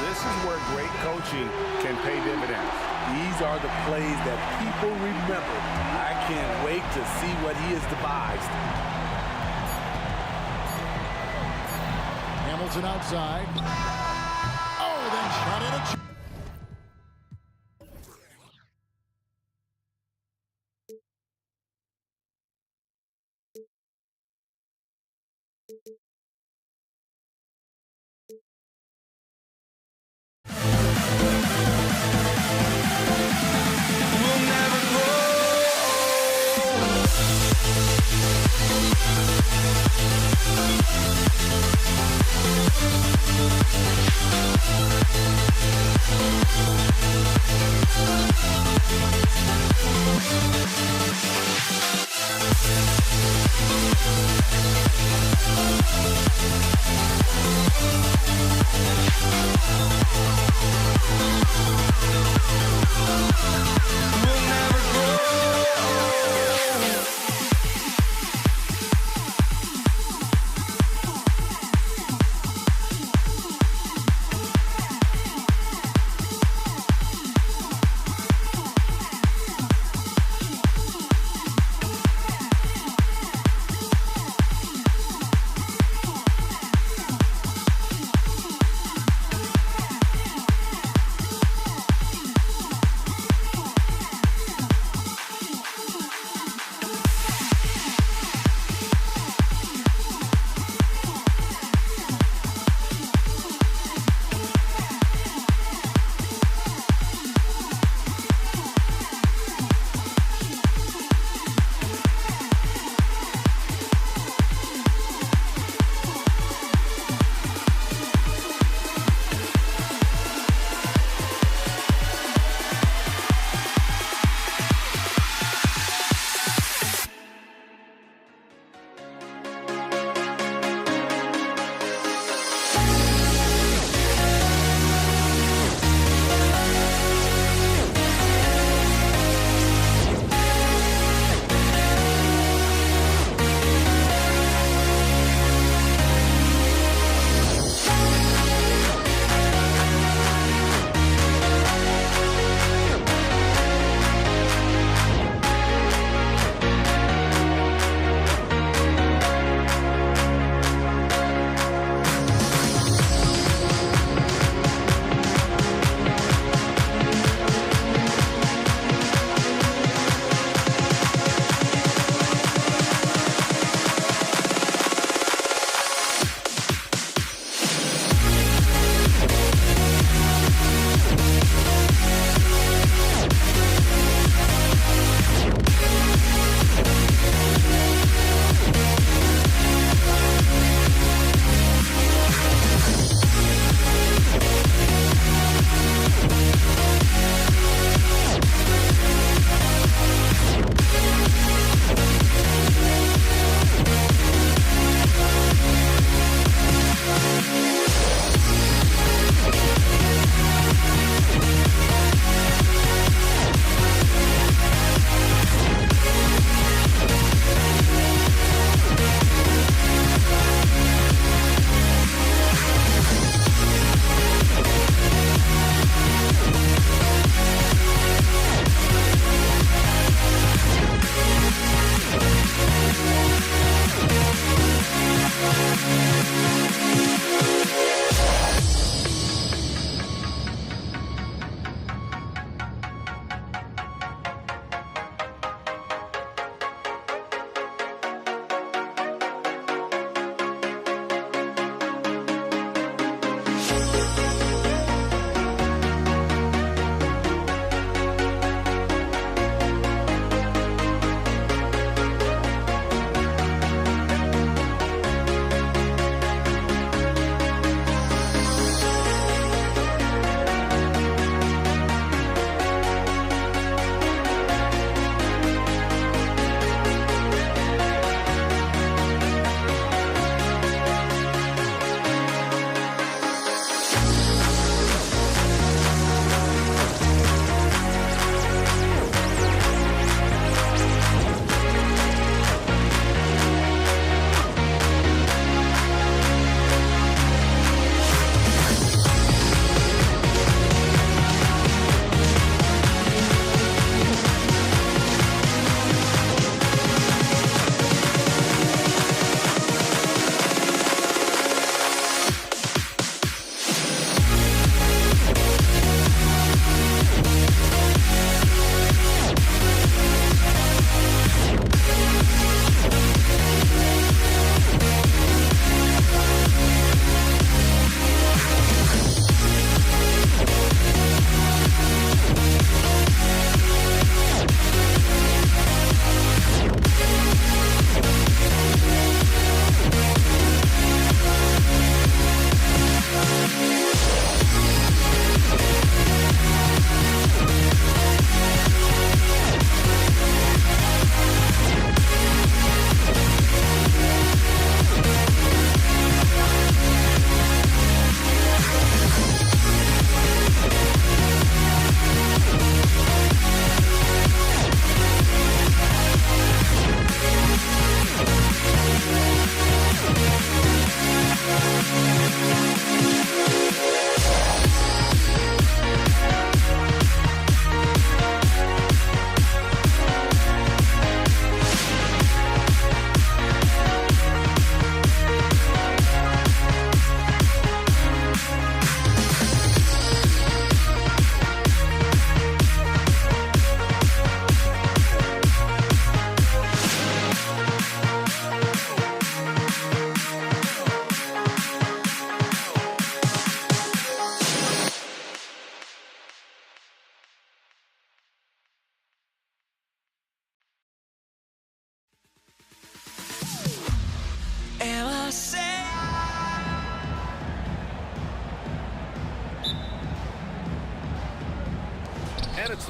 This is where great coaching can pay dividends. These are the plays that people remember. I can't wait to see what he has devised. Hamilton outside. Oh, then shot in a...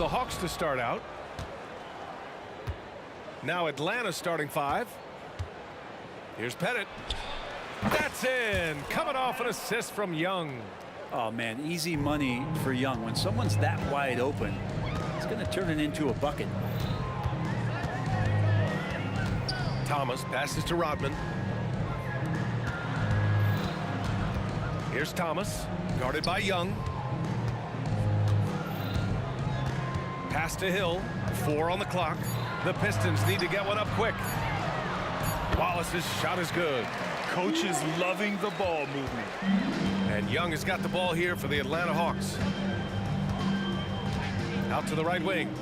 the Hawks to start out. Now Atlanta starting 5. Here's Pettit. That's in. Coming off an assist from Young. Oh, man, easy money for Young. When someone's that wide open, it's going to turn it into a bucket. Thomas passes to Rodman. Here's Thomas, guarded by Young. Pass to Hill, 4 on the clock. The Pistons need to get one up quick. Wallace's shot is good. Coach is loving the ball movement. And Young has got the ball here for the Atlanta Hawks. Out to the right wing.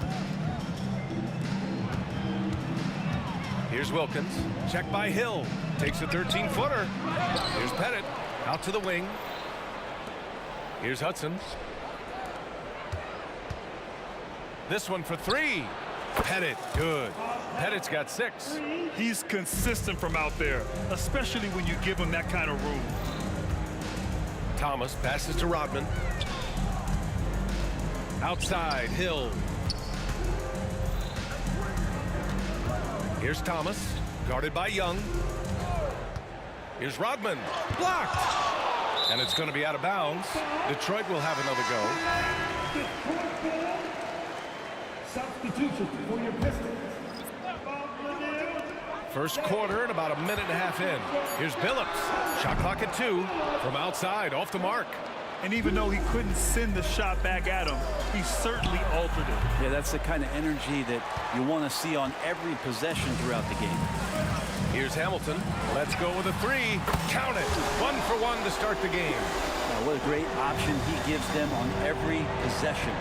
Here's Wilkins. Checked by Hill. Takes a 13-footer. Here's Pettit. Out to the wing. Here's Hudson. This one for 3. Pettit, good. Pettit's got 6. He's consistent from out there, especially when you give him that kind of room. Thomas passes to Rodman. Outside, Hill. Here's Thomas, guarded by Young. Here's Rodman, blocked. And it's going to be out of bounds. Detroit will have another go. Substitution for your Pistons. First quarter and about a minute and a half in. Here's Billups. Shot clock at 2 from outside, off the mark. And even though he couldn't send the shot back at him, he certainly altered it. Yeah, that's the kind of energy that you want to see on every possession throughout the game. Here's Hamilton. Let's go with a 3. Count it. 1 for 1 to start the game. Now, what a great option he gives them on every possession.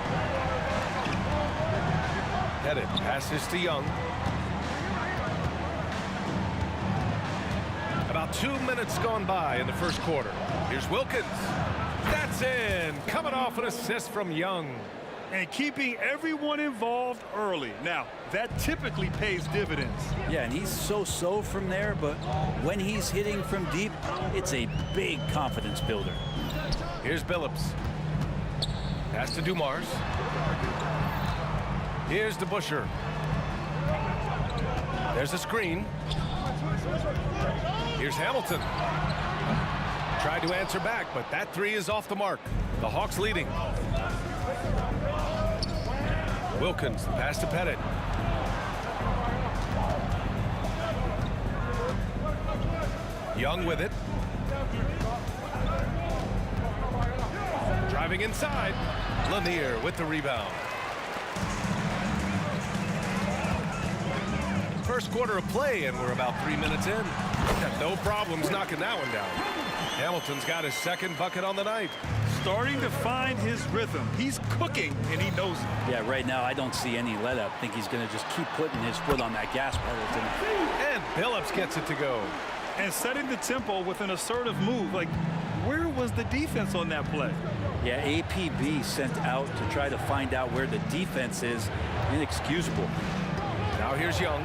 Pettit passes to Young. About 2 minutes gone by in the first quarter. Here's Wilkins. That's in. Coming off an assist from Young. And keeping everyone involved early. Now, that typically pays dividends. Yeah, and he's so-so from there, but when he's hitting from deep, it's a big confidence builder. Here's Billups. Pass to Dumars. Here's DeBusschere. There's a screen. Here's Hamilton. Tried to answer back, but that 3 is off the mark. The Hawks leading. Wilkins, pass to Pettit. Young with it. Driving inside. Lanier with the rebound. First quarter of play, and we're about 3 minutes in. No problems knocking that one down. Hamilton's got his second bucket on the night. Starting to find his rhythm. He's cooking, and he knows it. Yeah, right now I don't see any let up. I think he's going to just keep putting his foot on that gas pedal tonight. And Billups gets it to go. And setting the tempo with an assertive move. Like, where was the defense on that play? Yeah, APB sent out to try to find out where the defense is. Inexcusable. Now here's Young.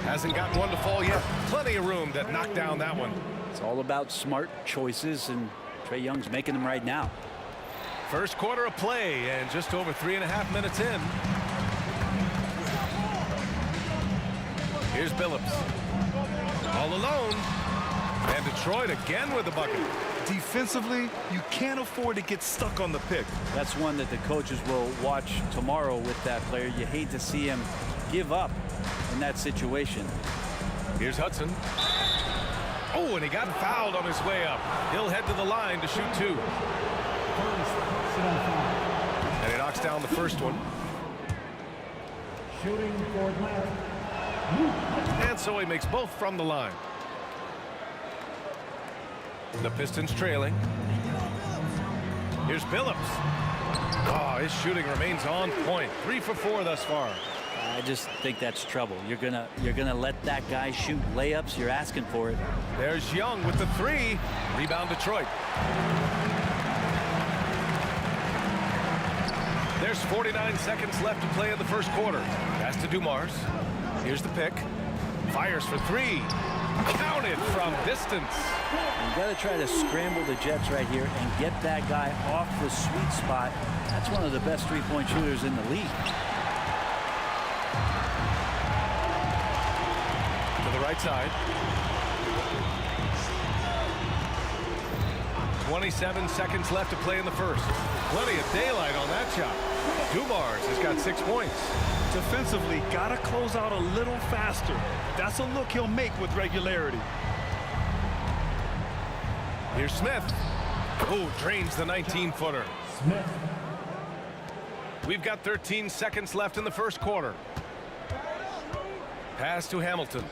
Hasn't gotten one to fall yet. Plenty of room to knock down that one. It's all about smart choices, and Trae Young's making them right now. First quarter of play, and just over 3.5 minutes in. Here's Billups. All alone. And Detroit again with the bucket. Defensively, you can't afford to get stuck on the pick. That's one that the coaches will watch tomorrow with that player. You hate to see him give up in that situation. Here's Hudson. Oh, and he got fouled on his way up. He'll head to the line to shoot 2. And he knocks down the first one. Shooting for Atlanta. And so he makes both from the line. The Pistons trailing. Here's Billups. Oh, his shooting remains on point. 3 for 4 thus far. I just think that's trouble. You're gonna let that guy shoot layups. You're asking for it. There's Young with the 3. Rebound Detroit. There's 49 seconds left to play in the first quarter. Pass to Dumars. Here's the pick. Fires for 3. Counted from distance. You got to try to scramble the Jets right here and get that guy off the sweet spot. That's one of the best three-point shooters in the league. To the right side. 27 seconds left to play in the first. Plenty of daylight on that shot. Dumars has got 6 points. Defensively, got to close out a little faster. That's a look he'll make with regularity. Here's Smith. Oh, drains the 19-footer. Smith. We've got 13 seconds left in the first quarter. Pass to Hamilton.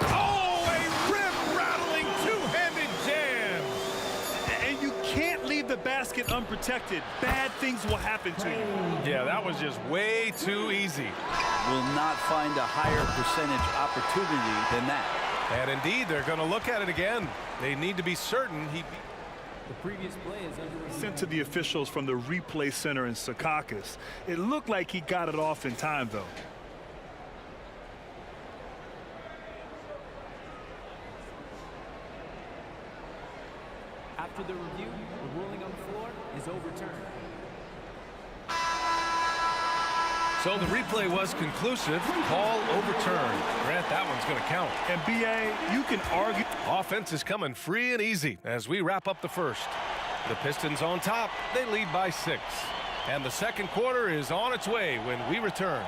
Oh, a rim-rattling two-handed jam. And you can't leave the basket unprotected. Bad things will happen to you. Yeah, that was just way too easy. Will not find a higher percentage opportunity than that. And indeed, they're going to look at it again. They need to be certain he... The previous play is under Sent to the officials from the replay center in Secaucus. It looked like he got it off in time, though. After the review, the ruling on the floor is overturned. So the replay was conclusive. Call overturned. Grant, that one's going to count. And B.A., you can argue. Offense is coming free and easy as we wrap up the first. The Pistons on top. They lead by 6. And the second quarter is on its way when we return.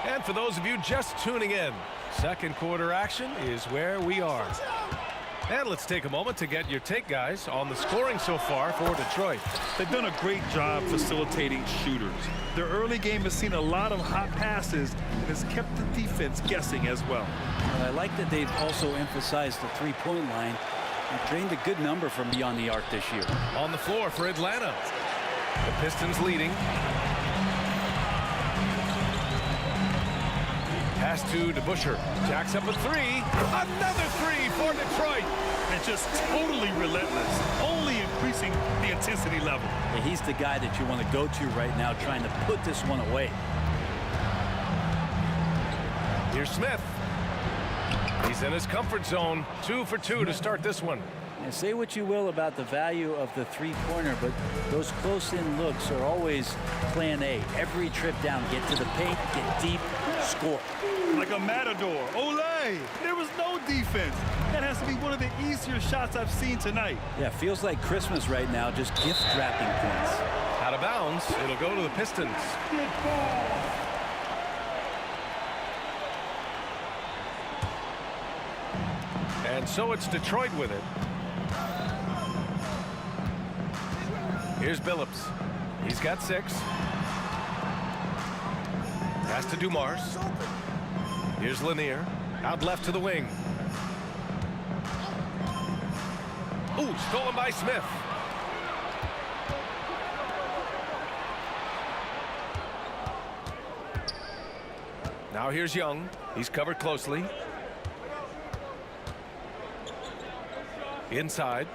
And for those of you just tuning in, second quarter action is where we are. And let's take a moment to get your take, guys, on the scoring so far for Detroit. They've done a great job facilitating shooters. Their early game has seen a lot of hot passes and has kept the defense guessing as well. I like that they've also emphasized the three-point line and drained a good number from beyond the arc this year. On the floor for Atlanta. The Pistons leading. Pass to DeBusschere. Jacks up a 3. Another 3 for Detroit. And just totally relentless, only increasing the intensity level. Yeah, he's the guy that you want to go to right now, trying to put this one away. Here's Smith. He's in his comfort zone. 2 for 2 to start this one. And say what you will about the value of the three-pointer, but those close-in looks are always plan A. Every trip down, get to the paint, get deep, score. Like a matador. Olay! There was no defense. That has to be one of the easier shots I've seen tonight. Yeah, feels like Christmas right now, just gift-wrapping points. Out of bounds. It'll go to the Pistons. And so it's Detroit with it. Here's Billups. He's got 6. Pass to Dumars. Here's Lanier. Out left to the wing. Ooh, stolen by Smith. Now here's Young. He's covered closely. Inside.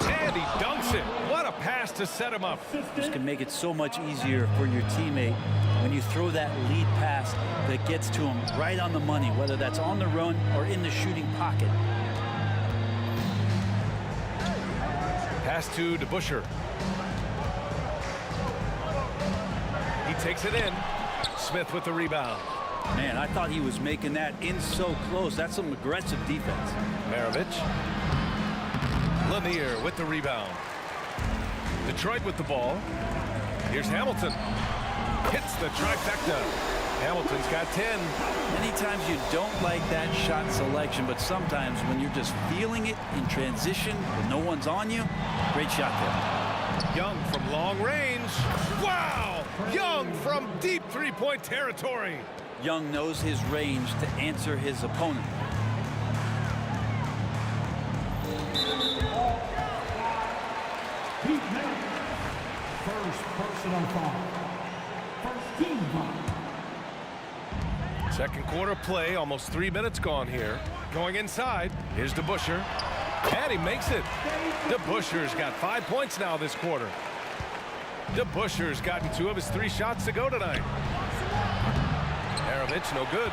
And he dunks it. What a pass to set him up. This can make it so much easier for your teammate when you throw that lead pass that gets to him right on the money, whether that's on the run or in the shooting pocket. Pass to DeBusschere. He takes it in. Smith with the rebound. Man, I thought he was making that in so close. That's some aggressive defense. Maravich. Lanier with the rebound. Detroit with the ball. Here's Hamilton. Hits the trifecta. Hamilton's got 10. Many times you don't like that shot selection, but sometimes when you're just feeling it in transition when no one's on you, great shot there. Young from long range. Wow! Young from deep three-point territory. Young knows his range to answer his opponent. First personal foul. First team foul. Second quarter play, almost 3 minutes gone here. Going inside, here's DeBusschere. And he makes it. DeBusschere's got 5 points now this quarter. DeBusschere's gotten 2 of his 3 shots to go tonight. Arovich, no good.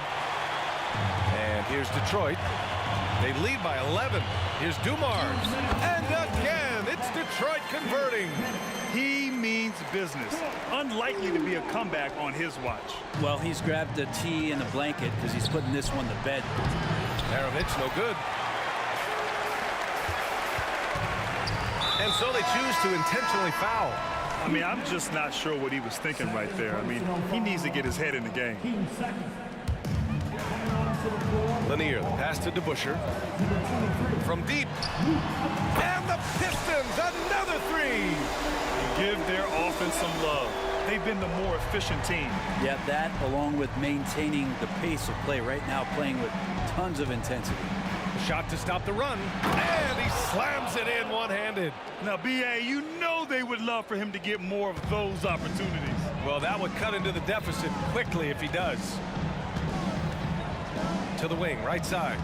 And here's Detroit. They lead by 11. Here's Dumars. And again, it's Detroit converting. He means business. Unlikely to be a comeback on his watch. Well, he's grabbed a tee and a blanket because he's putting this one to bed. Arovich, no good. And so they choose to intentionally foul. I mean, I'm just not sure what he was thinking right there. I mean, he needs to get his head in the game. Lanier, the pass to DeBusschere. From deep. And the Pistons, another three. Give their offense some love. They've been the more efficient team. Yeah, that along with maintaining the pace of play right now, playing with tons of intensity. Shot to stop the run, and he slams it in one-handed. Now, B.A., you know they would love for him to get more of those opportunities. Well, that would cut into the deficit quickly if he does. To the wing, right side.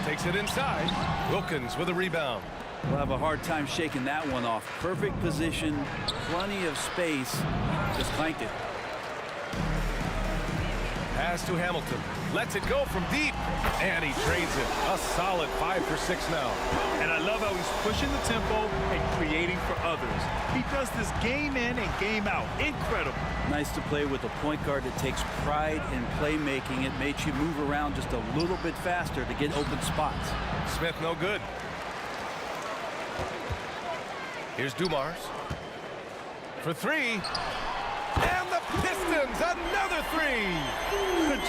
Takes it inside. Wilkins with a rebound. We'll have a hard time shaking that one off. Perfect position, plenty of space. Just clanked it. Pass to Hamilton. Lets it go from deep. And he drains it. A solid 5 for 6 now. And I love how he's pushing the tempo and creating for others. He does this game in and game out. Incredible. Nice to play with a point guard that takes pride in playmaking. It makes you move around just a little bit faster to get open spots. Smith, no good. Here's Dumars. For three. And the Pistons, another three.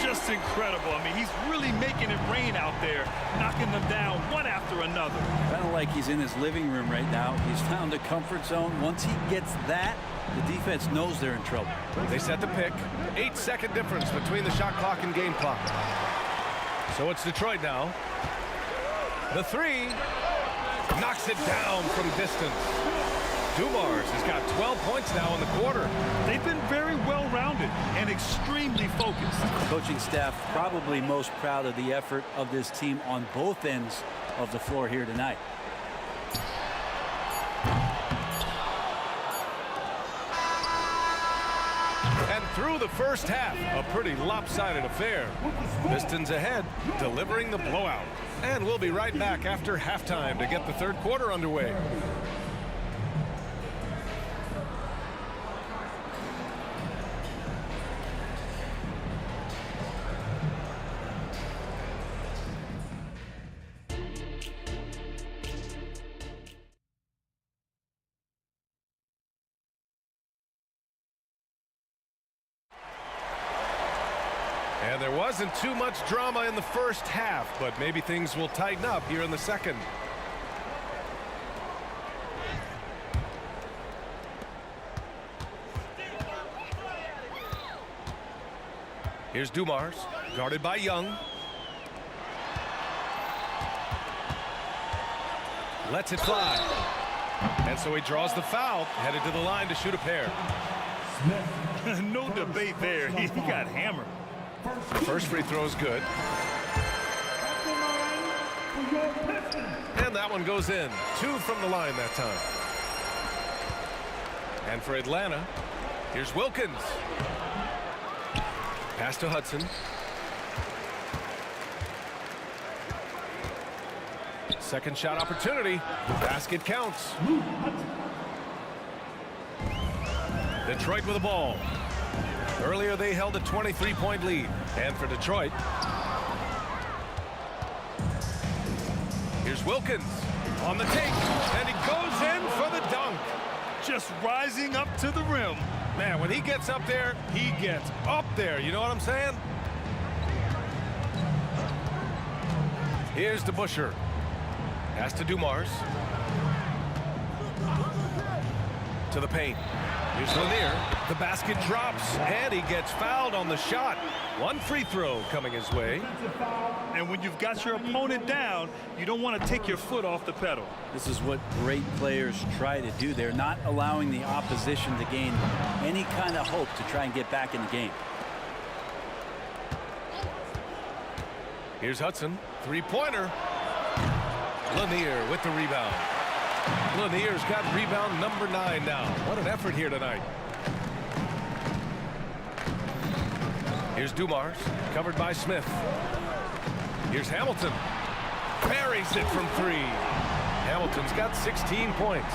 Just incredible. I mean, he's really making it rain out there, knocking them down one after another. Kind of like he's in his living room right now. He's found a comfort zone. Once he gets that, the defense knows they're in trouble. They set the pick. 8-second difference between the shot clock and game clock. So it's Detroit now. The three. Knocks it down from distance. Dumars has got 12 points now in the quarter. They've been very well-rounded and extremely focused. Coaching staff probably most proud of the effort of this team on both ends of the floor here tonight. And through the first half, a pretty lopsided affair. Pistons ahead, delivering the blowout. And we'll be right back after halftime to get the third quarter underway. And there wasn't too much drama in the first half, but maybe things will tighten up here in the second. Here's Dumars, guarded by Young. Lets it fly. And so he draws the foul, headed to the line to shoot a pair. No debate there. He got hammered. First free throw is good. And that one goes in. 2 from the line that time. And for Atlanta, here's Wilkins. Pass to Hudson. Second shot opportunity. Basket counts. Detroit with the ball. Earlier they held a 23-point lead. And for Detroit, here's Wilkins on the take. And he goes in for the dunk. Just rising up to the rim. Man, when he gets up there, he gets up there. You know what I'm saying? Here's DeBusschere. Pass to Dumars. To the paint. Here's Lanier. The basket drops, and he gets fouled on the shot. One free throw coming his way. And when you've got your opponent down, you don't want to take your foot off the pedal. This is what great players try to do. They're not allowing the opposition to gain any kind of hope to try and get back in the game. Here's Hudson. Three-pointer. Lanier with the rebound. Lanier's got rebound number 9 now. What an effort here tonight. Here's Dumars, covered by Smith. Here's Hamilton. Buries it from 3. Hamilton's got 16 points.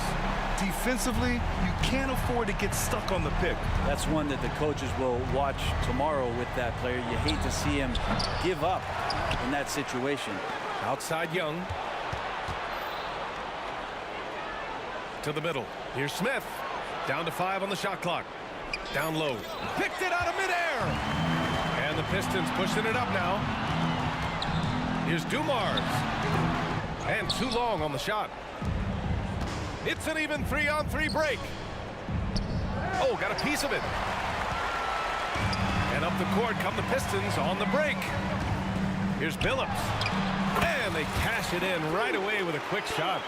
Defensively, you can't afford to get stuck on the pick. That's one that the coaches will watch tomorrow with that player. You hate to see him give up in that situation. Outside Young. To the middle. Here's Smith. Down to 5 on the shot clock. Down low. Picked it out of midair. And the Pistons pushing it up now. Here's Dumars. And too long on the shot. It's an even 3-on-3 break. Oh, got a piece of it. And up the court come the Pistons on the break. Here's Billups. And they cash it in right away with a quick shot.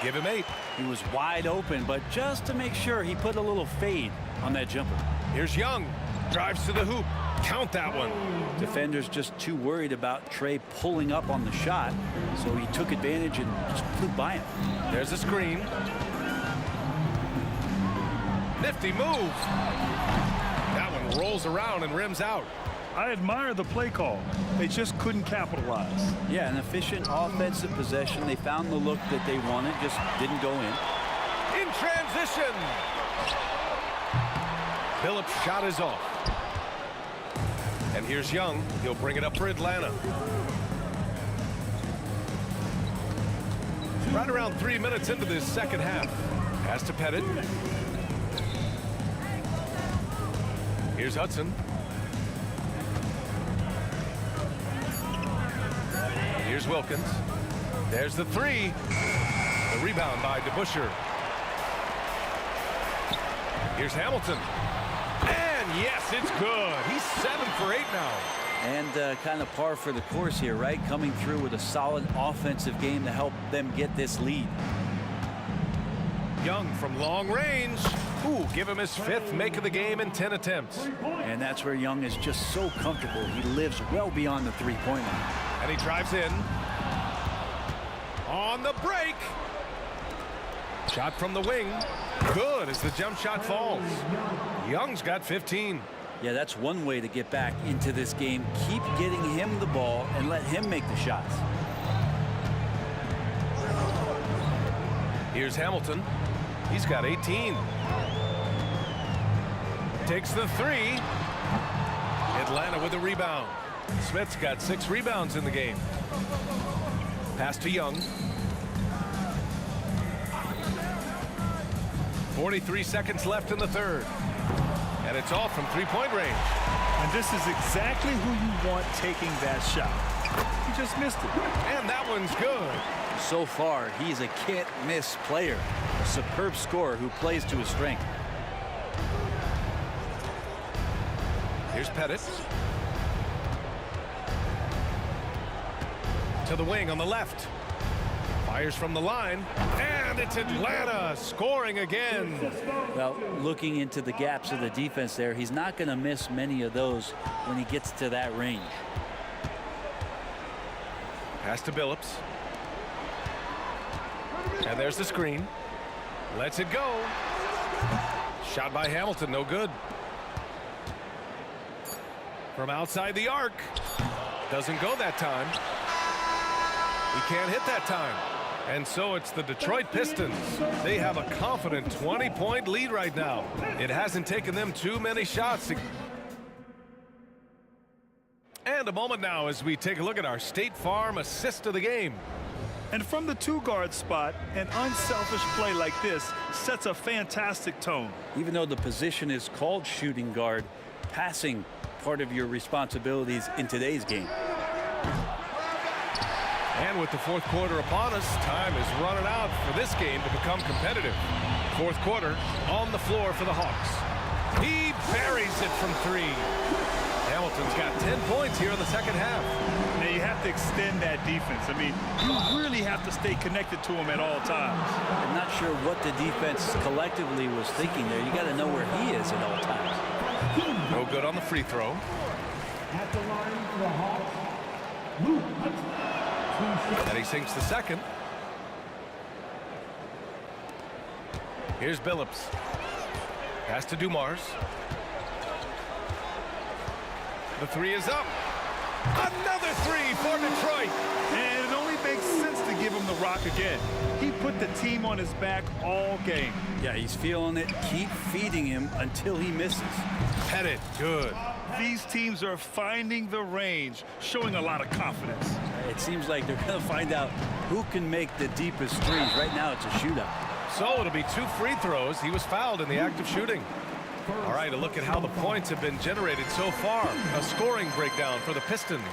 Give him 8. He was wide open, but just to make sure, he put a little fade on that jumper. Here's Young. Drives to the hoop. Count that one. Defenders just too worried about Trey pulling up on the shot, so he took advantage and just flew by him. There's a screen. Nifty move. That one rolls around and rims out. I admire the play call. They just couldn't capitalize. Yeah, an efficient offensive possession. They found the look that they wanted, just didn't go in. In transition. Billups' shot is off. And here's Young. He'll bring it up for Atlanta. Right around 3 minutes into this second half. Pass to Pettit. Here's Hudson. Here's Wilkins. There's the 3. The rebound by DeBusschere. Here's Hamilton. And yes, it's good. He's 7 for 8 now. And kind of par for the course here, right? Coming through with a solid offensive game to help them get this lead. Young from long range. Ooh, give him his 5th make of the game in 10 attempts. And that's where Young is just so comfortable. He lives well beyond the three-point line. And he drives in. On the break. Shot from the wing. Good as the jump shot falls. Young's got 15. Yeah, that's one way to get back into this game. Keep getting him the ball and let him make the shots. Here's Hamilton. He's got 18. Takes the 3. Atlanta with a rebound. Smith's got 6 rebounds in the game. Pass to Young. 43 seconds left in the third. And it's off from 3-point range. And this is exactly who you want taking that shot. He just missed it. And that one's good. So far, he's a can't-miss player. A superb scorer who plays to his strength. Here's Pettit. To the wing on the left. Fires from the line. And it's Atlanta scoring again. Well, looking into the gaps of the defense there, he's not going to miss many of those when he gets to that range. Pass to Billups. And there's the screen. Lets it go. Shot by Hamilton, no good. From outside the arc. Doesn't go that time. He can't hit that time. And so it's the Detroit Pistons. They have a confident 20-point lead right now. It hasn't taken them too many shots. And a moment now as we take a look at our State Farm assist of the game. And from the 2-guard spot, an unselfish play like this sets a fantastic tone. Even though the position is called shooting guard, passing part of your responsibilities in today's game. And with the fourth quarter upon us, time is running out for this game to become competitive. Fourth quarter on the floor for the Hawks. He buries it from 3. Hamilton's got 10 points here in the second half. Now you have to extend that defense. I mean, you really have to stay connected to him at all times. I'm not sure what the defense collectively was thinking there. You got to know where he is at all times. No good on the free throw. At the line for the Hawks, And he sinks the second. Here's Billups. Pass to Dumars. The three is up. Another three for Detroit. And it only makes sense to give him the rock again. He put the team on his back all game. Yeah, he's feeling it. Keep feeding him until he misses. Pettit, good. These teams are finding the range, showing a lot of confidence. It seems like they're going to find out who can make the deepest threes. Right now, it's a shootout. So it'll be 2 free throws. He was fouled in the act of shooting. All right, a look at how the points have been generated so far. A scoring breakdown for the Pistons.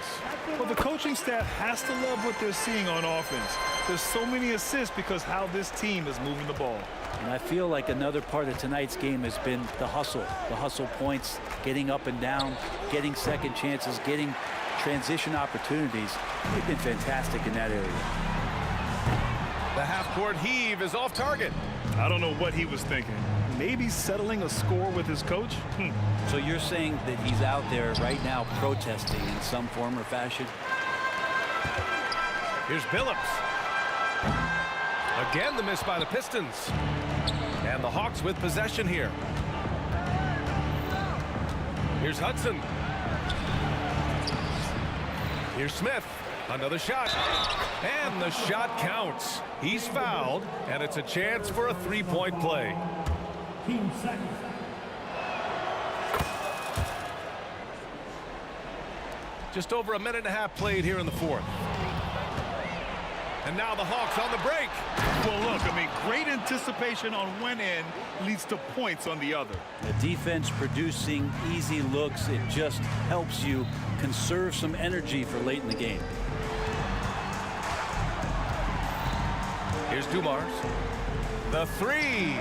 Well, the coaching staff has to love what they're seeing on offense. There's so many assists because how this team is moving the ball. And I feel like another part of tonight's game has been the hustle points, getting up and down, getting second chances, getting transition opportunities. They've been fantastic in that area. The half-court heave is off target. I don't know what he was thinking. Maybe settling a score with his coach? So you're saying that he's out there right now protesting in some form or fashion? Here's Billups. Again, the miss by the Pistons. And the Hawks with possession here. Here's Hudson. Here's Smith. Another shot. And the shot counts. He's fouled, and it's a chance for a three-point play. Just over a minute and a half played here in the fourth. And now the Hawks on the break. Well, look, I mean, great anticipation on one end leads to points on the other. The defense producing easy looks. It just helps you conserve some energy for late in the game. Here's Dumars. The three.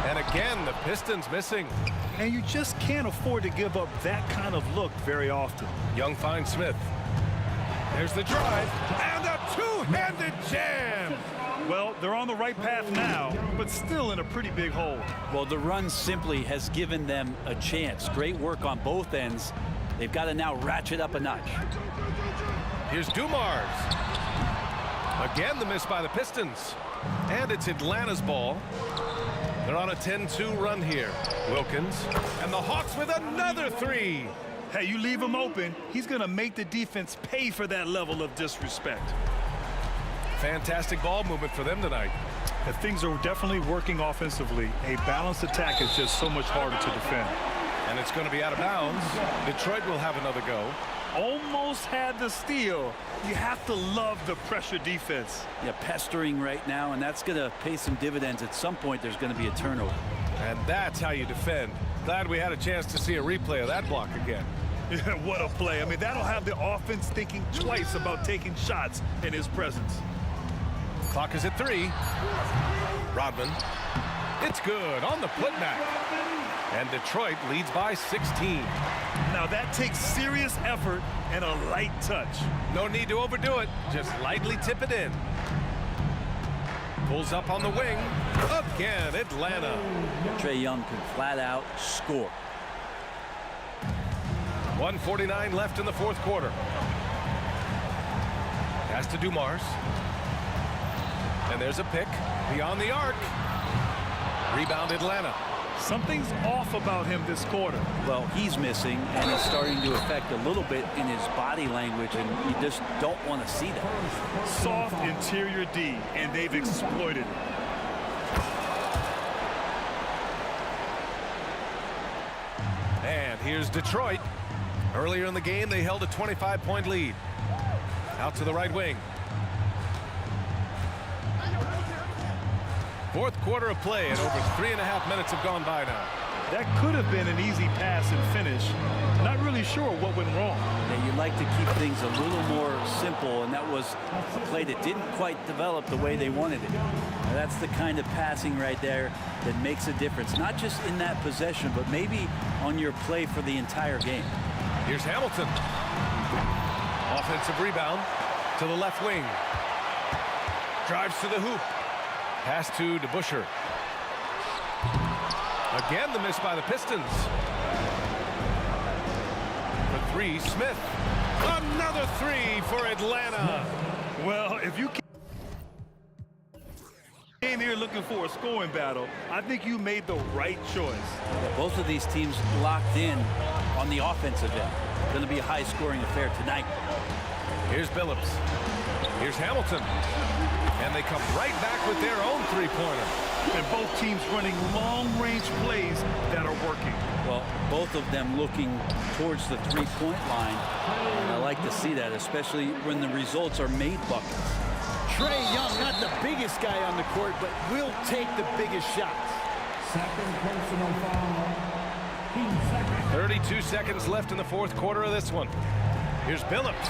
And again, the Pistons missing. And you just can't afford to give up that kind of look very often. Young finds Smith. There's the drive. And a two-handed jam. Well, they're on the right path now, but still in a pretty big hole. Well, the run simply has given them a chance. Great work on both ends. They've got to now ratchet up a notch. Here's Dumars. Again, the miss by the Pistons. And it's Atlanta's ball. They're on a 10-2 run here. Wilkins. And the Hawks with another three. Hey, you leave him open, he's going to make the defense pay for that level of disrespect. Fantastic ball movement for them tonight. And things are definitely working offensively. A balanced attack is just so much harder to defend. And it's going to be out of bounds. Detroit will have another go. Almost had the steal. You have to love the pressure defense. Yeah, pestering right now, and that's going to pay some dividends. At some point, there's going to be a turnover. And that's how you defend. Glad we had a chance to see a replay of that block again. Yeah, what a play. I mean, that'll have the offense thinking twice about taking shots in his presence. Clock is at 3. Rodman. It's good on the putback. And Detroit leads by 16. Now that takes serious effort and a light touch. No need to overdo it. Just lightly tip it in. Pulls up on the wing. Again, Atlanta. Trae Young can flat out score. 1:49 left in the fourth quarter. Pass to Dumars. And there's a pick beyond the arc. Rebound Atlanta. Something's off about him this quarter. Well, he's missing, and it's starting to affect a little bit in his body language, and you just don't want to see that. Soft interior D, and they've exploited it. And here's Detroit. Earlier in the game, they held a 25-point lead. Out to the right wing. Fourth quarter of play, and over 3.5 minutes have gone by now. That could have been an easy pass and finish. Not really sure what went wrong. Yeah, you'd like to keep things a little more simple, and that was a play that didn't quite develop the way they wanted it. Now, that's the kind of passing right there that makes a difference, not just in that possession, but maybe on your play for the entire game. Here's Hamilton. Offensive rebound to the left wing. Drives to the hoop. Pass to DeBusschere. Again, the miss by the Pistons. For three, Smith. Another three for Atlanta. Well, if you came here looking for a scoring battle, I think you made the right choice. Both of these teams locked in on the offensive end. Going to be a high-scoring affair tonight. Here's Billups. Here's Hamilton. And they come right back with their own three-pointer. And both teams running long-range plays that are working. Well, both of them looking towards the three-point line. And I like to see that, especially when the results are made buckets. Trae Young, not the biggest guy on the court, but will take the biggest shots. Second personal foul. 32 seconds left in the fourth quarter of this one. Here's Billups.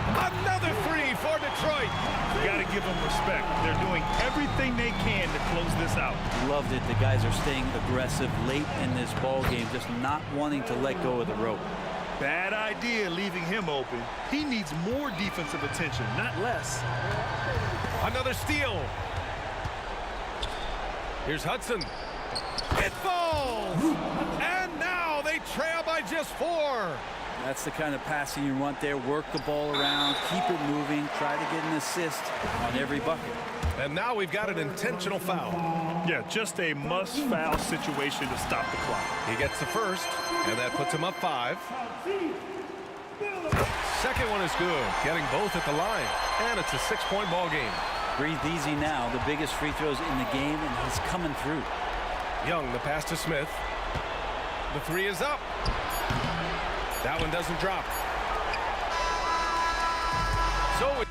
Another three for Detroit. You got to give them respect. They're doing everything they can to close this out. Loved it. The guys are staying aggressive late in this ball game, just not wanting to let go of the rope. Bad idea leaving him open. He needs more defensive attention, not less. Another steal. Here's Hudson. It falls! And now they trail by just 4. That's the kind of passing you want there. Work the ball around, keep it moving, try to get an assist on every bucket. And now we've got an intentional foul. Yeah, just a must-foul situation to stop the clock. He gets the first, and that puts him up 5. Second one is good, getting both at the line. And it's a 6-point ball game. Breathe easy now. The biggest free throws in the game, and he's coming through. Young, the pass to Smith. The 3 is up. That one doesn't drop. So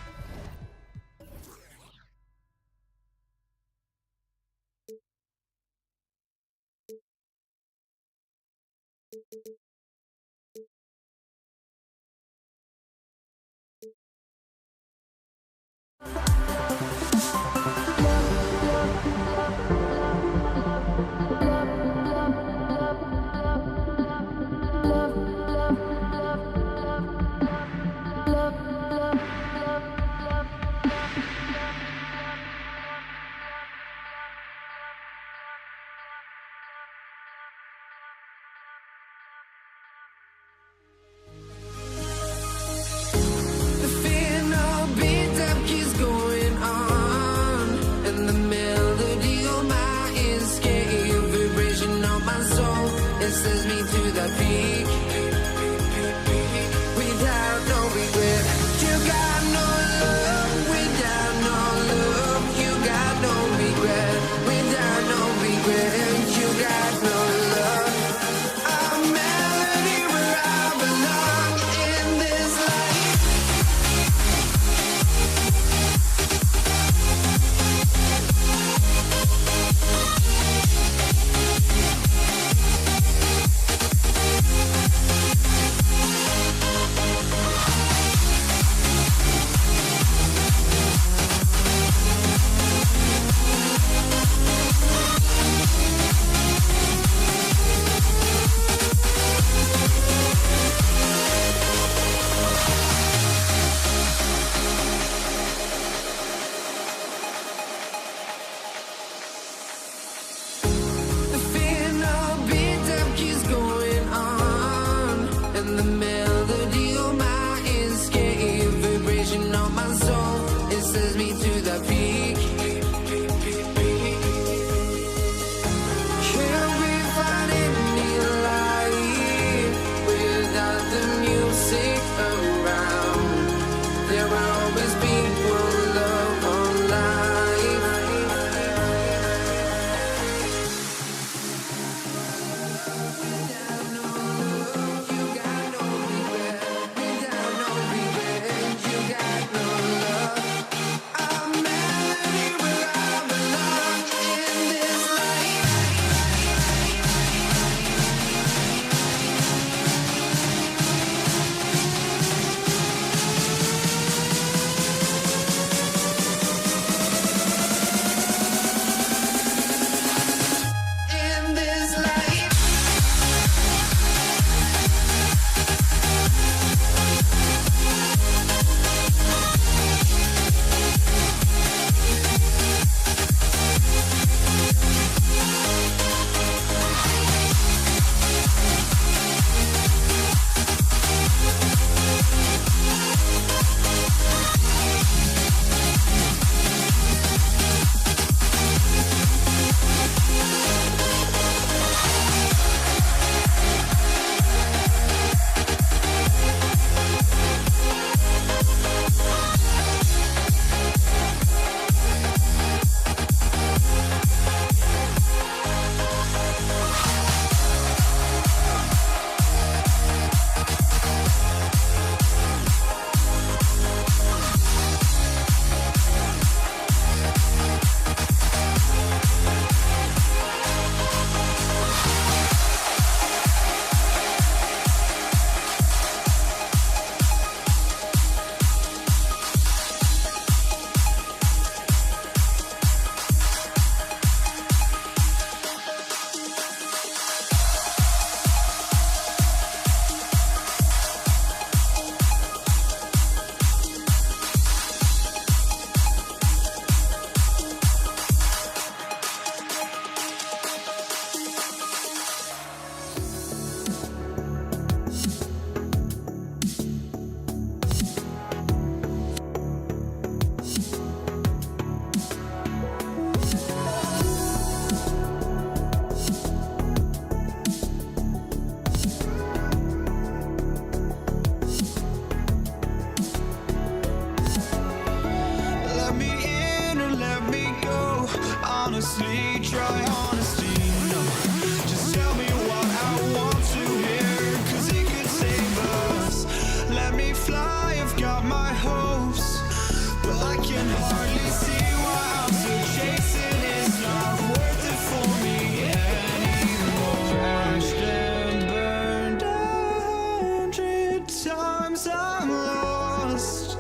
can hardly see why I'm still chasing. It's not worth it for me anymore. Crashed and burned 100 times I'm lost.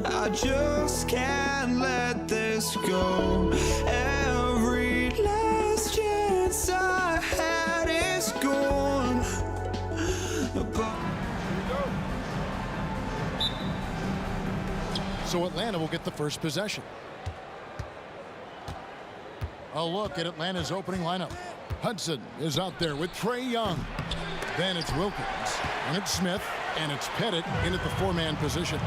I just can't let this go. Every last chance I had is gone. So Atlanta will get the first possession. A look at Atlanta's opening lineup. Hudson is out there with Trae Young. Then it's Wilkins, and it's Smith, and it's Pettit in at the four-man position.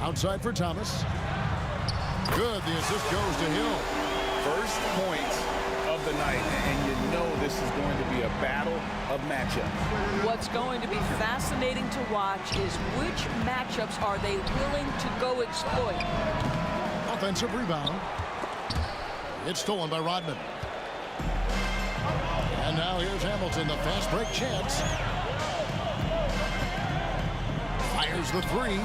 Outside for Thomas. Good, the assist goes to Hill. First point of the night, and you know this is going to be a battle of matchups. What's going to be fascinating to watch is which matchups are they willing to go exploit. Offensive rebound. It's stolen by Rodman. And now here's Hamilton, the fast break chance. Fires the three.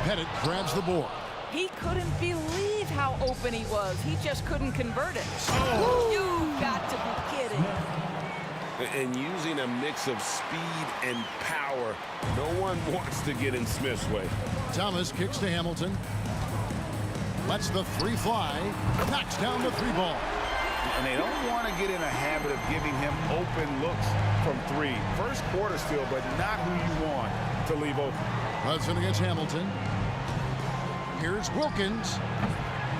Pettit grabs the board. He couldn't believe how open he was. He just couldn't convert it. Oh. You've got to be kidding. And using a mix of speed and power, no one wants to get in Smith's way. Thomas kicks to Hamilton. Lets the three fly. Knocks down the three ball. And they don't want to get in a habit of giving him open looks from three. First quarter still, but not who you want to leave open. Hudson against Hamilton. Here's Wilkins.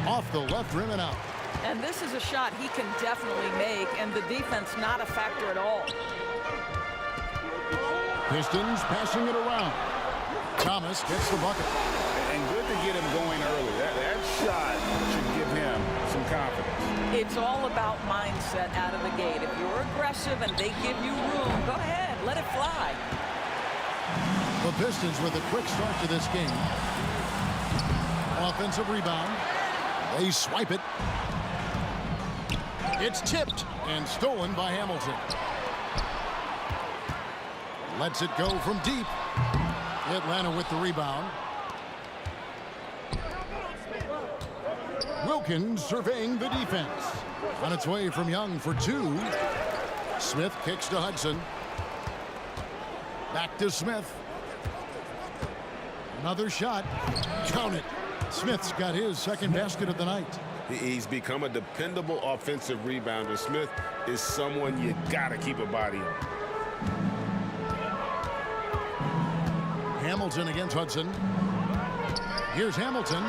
Off the left rim and out. And this is a shot he can definitely make, and the defense not a factor at all. Pistons passing it around. Thomas gets the bucket. And good to get him going early. That shot should give him some confidence. It's all about mindset out of the gate. If you're aggressive and they give you room, go ahead, let it fly. The Pistons with a quick start to this game. Offensive rebound. They swipe it. It's tipped and stolen by Hamilton. Lets it go from deep. Atlanta with the rebound. Wilkins surveying the defense. On its way from Young for two. Smith kicks to Hudson. Back to Smith. Another shot. Count it. Smith's got his second basket of the night. He's become a dependable offensive rebounder. Smith is someone you gotta keep a body on. Hamilton against Hudson. Here's Hamilton.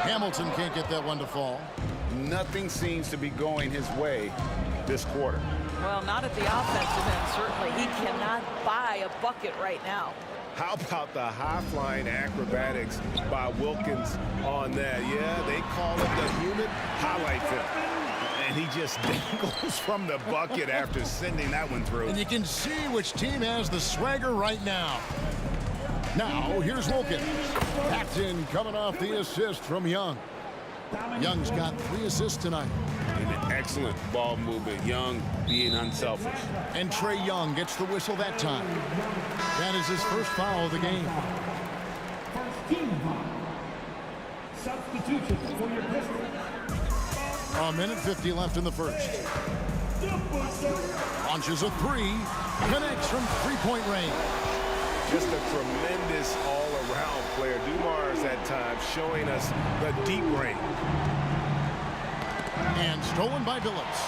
Hamilton can't get that one to fall. Nothing seems to be going his way this quarter. Well, not at the offensive end, certainly. He cannot buy a bucket right now. How about the high-flying acrobatics by Wilkins on that? Yeah, they call it the human highlight film. And he just dangles from the bucket after sending that one through. And you can see which team has the swagger right now. Now, here's Wilkins. Packed in, coming off the assist from Young. Young's got 3 assists tonight. And an excellent ball movement. Young being unselfish. And Trae Young gets the whistle that time. That is his first foul of the game. First team foul. Substitution for your Pistons. A minute 50 left in the first. Launches a three. Connects from three-point range. Just a tremendous all-around player. Dumars at times showing us the deep range. And stolen by Billups.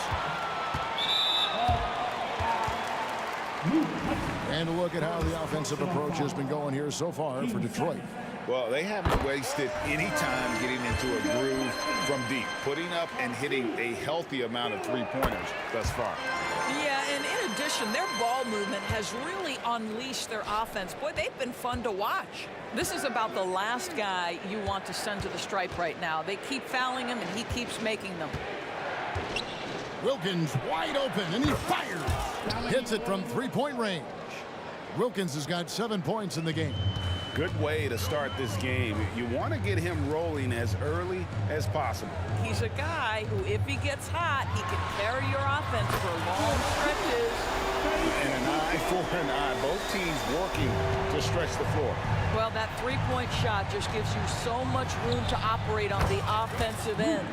And a look at how the offensive approach has been going here so far for Detroit. Well, they haven't wasted any time getting into a groove from deep, putting up and hitting a healthy amount of three-pointers thus far. Yeah, and in addition, their ball movement has really unleashed their offense. Boy, they've been fun to watch. This is about the last guy you want to send to the stripe right now. They keep fouling him, and he keeps making them. Wilkins wide open, and he fires. Hits it from three-point range. Wilkins has got 7 points in the game. Good way to start this game. You want to get him rolling as early as possible. He's a guy who, if he gets hot, he can carry your offense for long stretches. And an eye for an eye. Both teams working to stretch the floor. Well, that three-point shot just gives you so much room to operate on the offensive end.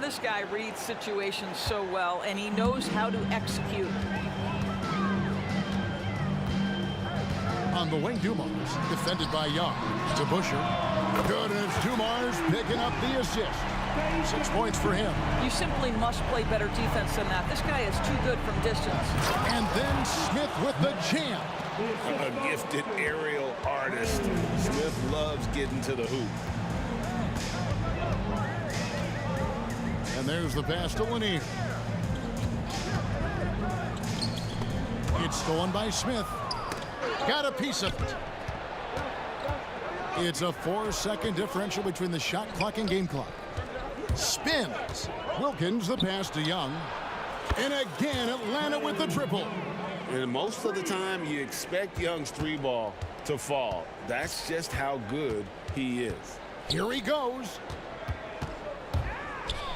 This guy reads situations so well, and he knows how to execute. On the wing, Dumars, defended by Young. To Busher. Good, and it's Dumars picking up the assist. 6 points for him. You simply must play better defense than that. This guy is too good from distance. And then Smith with the jam. A gifted aerial artist. Smith loves getting to the hoop. And there's the pass to Lanier. It's stolen by Smith. Got a piece of it. It's a 4-second differential between the shot clock and game clock. Spins. Wilkins the pass to Young. And again, Atlanta with the triple. And most of the time, you expect Young's three ball to fall. That's just how good he is. Here he goes.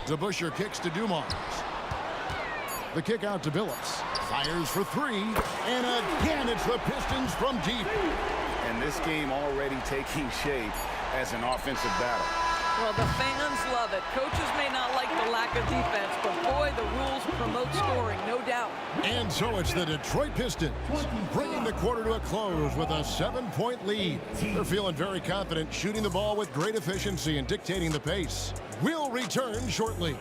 DeBusschere kicks to Dumars. The kick out to Billups. Fires for three. And again, it's the Pistons from deep. And this game already taking shape as an offensive battle. Well, the fans love it. Coaches may not like the lack of defense, but boy, the rules promote scoring, no doubt. And so it's the Detroit Pistons bringing the quarter to a close with a 7-point lead. They're feeling very confident, shooting the ball with great efficiency and dictating the pace. We'll return shortly.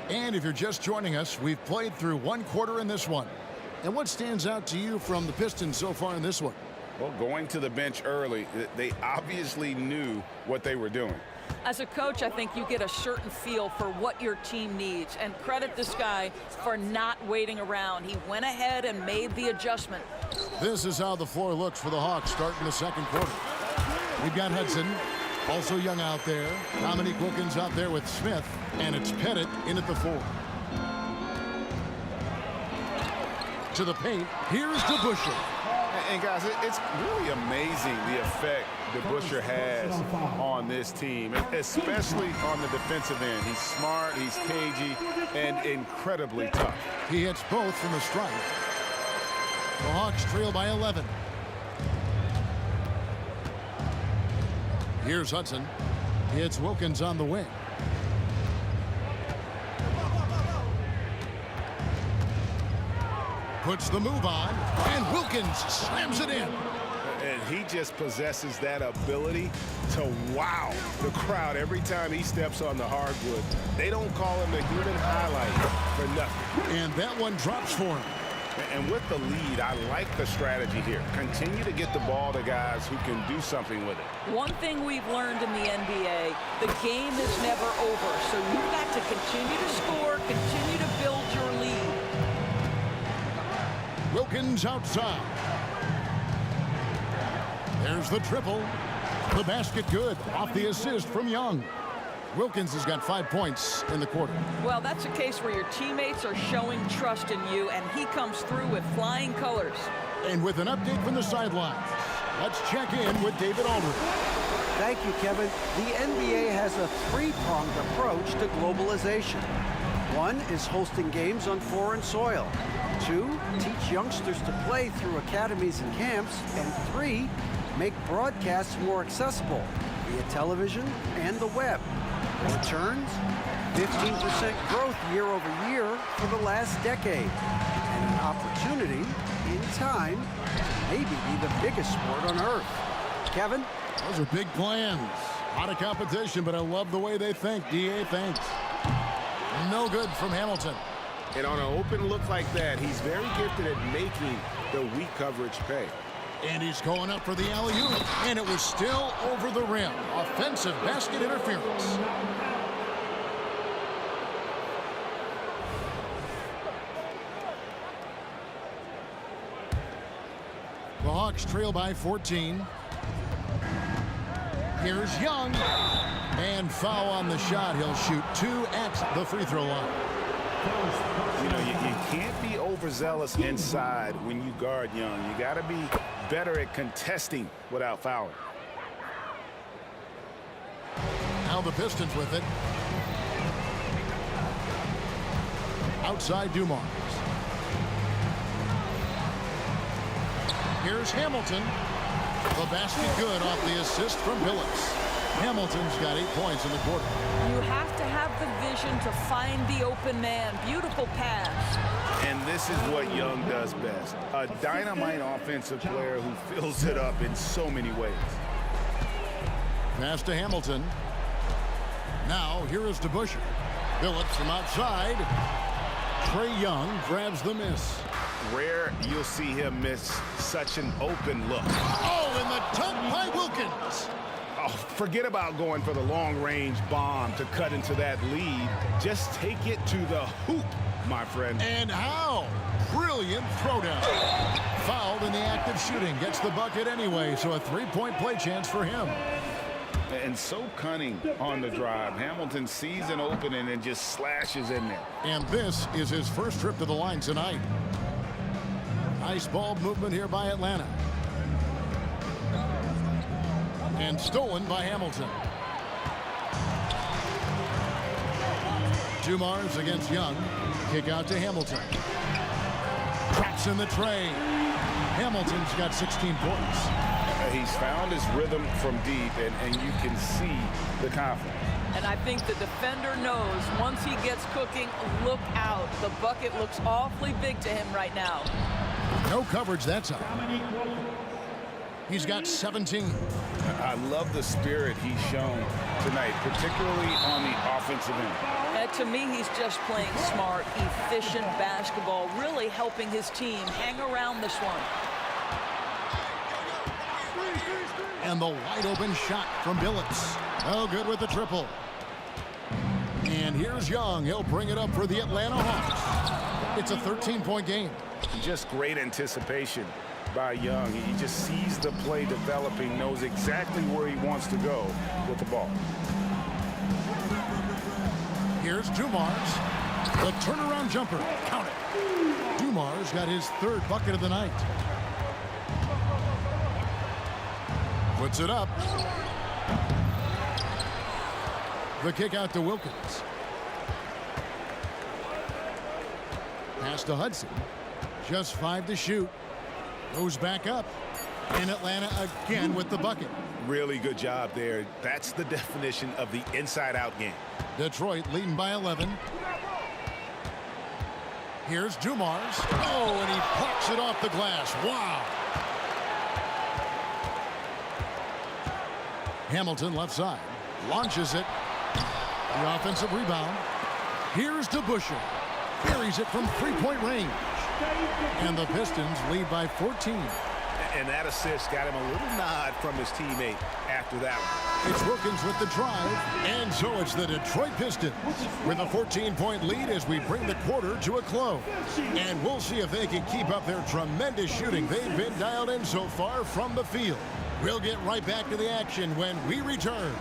And if you're just joining us, we've played through one quarter in this one. And what stands out to you from the Pistons so far in this one? Well, going to the bench early, they obviously knew what they were doing. As a coach, I think you get a certain feel for what your team needs. And credit this guy for not waiting around. He went ahead and made the adjustment. This is how the floor looks for the Hawks starting the second quarter. We've got Hudson, also Young out there. Dominique Wilkins out there with Smith. And it's Pettit in at the 4. To the paint. Here's DeBusschere. And guys, it's really amazing the effect DeBusschere has on this team, especially on the defensive end. He's smart, he's cagey, and incredibly tough. He hits both from the stripe. The Hawks trail by 11. Here's Hudson. It's Wilkins on the wing. Puts the move on, and Wilkins slams it in. And he just possesses that ability to wow the crowd every time he steps on the hardwood. They don't call him the human highlight for nothing. And that one drops for him. And with the lead, I like the strategy here. Continue to get the ball to guys who can do something with it. One thing we've learned in the NBA, the game is never over. So you've got to continue to score, continue to build your lead. Wilkins outside. There's the triple. The basket good off the assist from Young. Wilkins has got 5 points in the quarter. Well, that's a case where your teammates are showing trust in you, and he comes through with flying colors. And with an update from the sidelines, let's check in with David Aldridge. Thank you, Kevin. The NBA has a three-pronged approach to globalization. One is hosting games on foreign soil. 2, teach youngsters to play through academies and camps. And 3, make broadcasts more accessible via television and the web. Returns, 15% growth year over year for the last decade. And an opportunity, in time, to maybe be the biggest sport on earth. Kevin? Those are big plans. A lot of competition, but I love the way they think. DA thanks. No good from Hamilton. And on an open look like that, he's very gifted at making the weak coverage pay. And he's going up for the alley-oop, and it was still over the rim. Offensive basket interference. The Hawks trail by 14. Here's Young. And foul on the shot. He'll shoot 2 at the free throw line. You know, you can't be overzealous inside when you guard Young. You got to be better at contesting without fouling. Now the Pistons with it. Outside Dumars. Here's Hamilton. The basket good off the assist from Billups. Hamilton's got 8 points in the quarter. You have to have the vision to find the open man. Beautiful pass. And this is what Young does best. A dynamite offensive player who fills it up in so many ways. Pass to Hamilton. Now here is DeBusschere. Billups from outside. Trae Young grabs the miss. Rare you'll see him miss such an open look. Oh, and the dunk by Wilkins. Oh, forget about going for the long-range bomb to cut into that lead. Just take it to the hoop, my friend. And how? Brilliant throwdown. Fouled in the act of shooting. Gets the bucket anyway, so a 3-point play chance for him. And so cunning on the drive. Hamilton sees an opening and just slashes in there. And this is his first trip to the line tonight. Nice ball movement here by Atlanta. And stolen by Hamilton. Dumars against Young. Kick out to Hamilton. Traps in the tray. Hamilton's got 16 points. He's found his rhythm from deep, and you can see the confidence. And I think the defender knows once he gets cooking, look out. The bucket looks awfully big to him right now. No coverage that time. He's got 17. I love the spirit he's shown tonight, particularly on the offensive end. To me, he's just playing smart, efficient basketball, really helping his team hang around this one. And the wide open shot from Billups. Oh, good with the triple. And here's Young. He'll bring it up for the Atlanta Hawks. It's a 13-point game. Just great anticipation by Young. He just sees the play developing, knows exactly where he wants to go with the ball. Here's Dumars. The turnaround jumper. Count it. Dumars got his 3rd bucket of the night. Puts it up. The kick out to Wilkins. Pass to Hudson. Just 5 to shoot. Goes back up. And Atlanta again with the bucket. Really good job there. That's the definition of the inside-out game. Detroit leading by 11. Here's Dumars. Oh, and he plucks it off the glass. Wow. Hamilton left side. Launches it. The offensive rebound. Here's DeBusschere. Buries it from 3-point range. And the Pistons lead by 14. And that assist got him a little nod from his teammate after that one. It's Wilkins with the drive. And so it's the Detroit Pistons with a 14-point lead as we bring the quarter to a close. And we'll see if they can keep up their tremendous shooting they've been dialed in so far from the field. We'll get right back to the action when we return.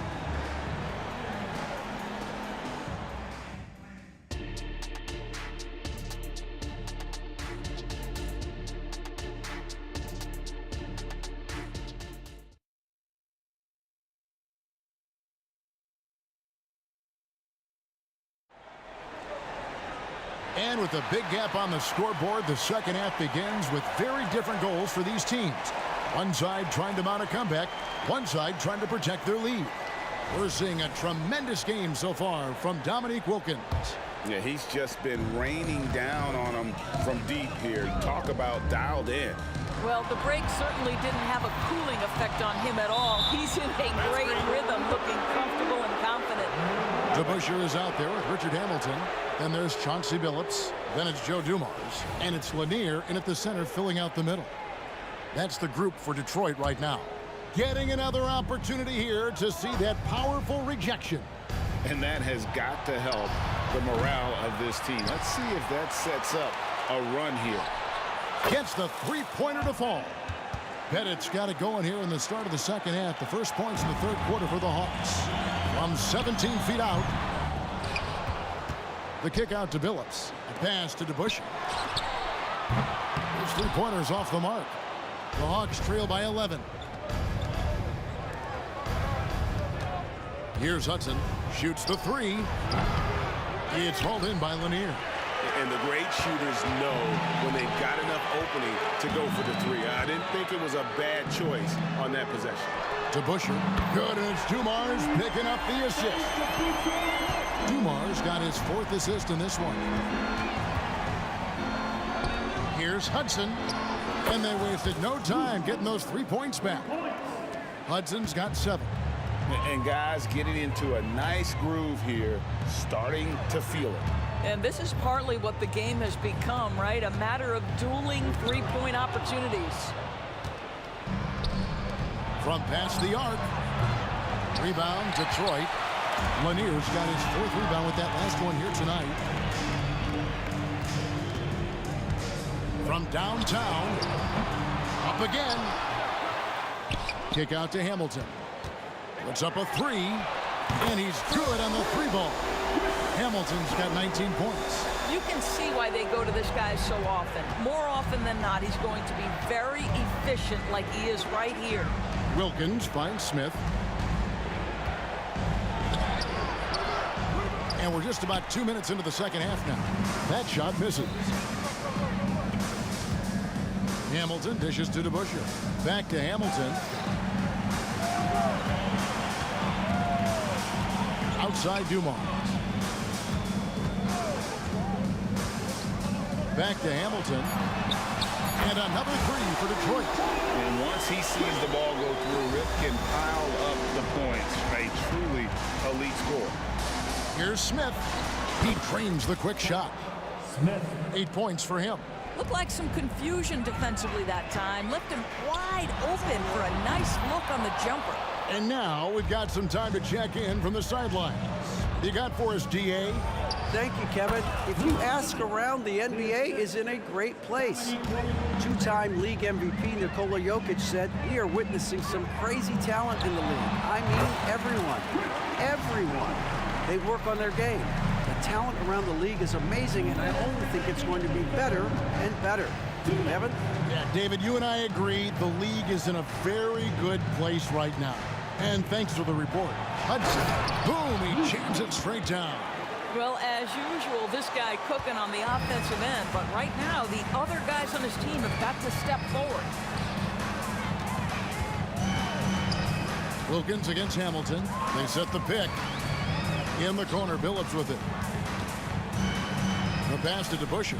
And with a big gap on the scoreboard, the second half begins with very different goals for these teams. One side trying to mount a comeback, one side trying to protect their lead. We're seeing a tremendous game so far from Dominique Wilkins. Yeah, he's just been raining down on them from deep here. Talk about dialed in. Well, the break certainly didn't have a cooling effect on him at all. He's in a great rhythm, looking comfortable and confident. DeBusschere is out there with Richard Hamilton. Then there's Chauncey Billups. Then it's Joe Dumars. And it's Lanier in at the center filling out the middle. That's the group for Detroit right now. Getting another opportunity here to see that powerful rejection. And that has got to help the morale of this team. Let's see if that sets up a run here. Gets the three-pointer to fall. Pettit's got it going here in the start of the second half. The first points in the third quarter for the Hawks. From 17 feet out. The kick out to Billups. A pass to DeBusschere. His three-pointers off the mark. The Hawks trail by 11. Here's Hudson. Shoots the three. It's hauled in by Lanier. And the great shooters know when they've got enough opening to go for the three. I didn't think it was a bad choice on that possession. DeBusschere. Good, and it's Dumars picking up the assist. Dumars got his 4th assist in this one. Here's Hudson. And they wasted no time getting those 3 points back. Hudson's got 7. And guys getting into a nice groove here, starting to feel it. And this is partly what the game has become, right? A matter of dueling three-point opportunities. From past the arc. Rebound, Detroit. Lanier's got his 4th rebound with that last one here tonight. From downtown. Up again. Kick out to Hamilton. Puts up a 3. And he's good on the 3-ball. Hamilton's got 19 points. You can see why they go to this guy so often. More often than not, he's going to be very efficient like he is right here. Wilkins finds Smith. And we're just about 2 minutes into the second half now. That shot misses. Hamilton dishes to DeBusschere. Back to Hamilton. Outside Dumars. Back to Hamilton. And another 3 for Detroit. And once he sees the ball go through, Rip can pile up the points. A truly elite score. Here's Smith. He trains the quick shot. Smith. 8 points for him. Looked like some confusion defensively that time. Left him wide open for a nice look on the jumper. And now we've got some time to check in from the sidelines. You got for us, DA? Thank you, Kevin. If you ask around, the NBA is in a great place. 2-time league MVP Nikola Jokic said, "We are witnessing some crazy talent in the league." I mean, everyone. Everyone. They work on their game. The talent around the league is amazing, and I only think it's going to be better and better. Evan? Yeah, David, you and I agree the league is in a very good place right now. And thanks for the report. Hudson, boom, he jams it straight down. Well, as usual, this guy cooking on the offensive end, but right now the other guys on his team have got to step forward. Wilkins against Hamilton. They set the pick. In the corner, Billups with it. The pass to DeBusschere.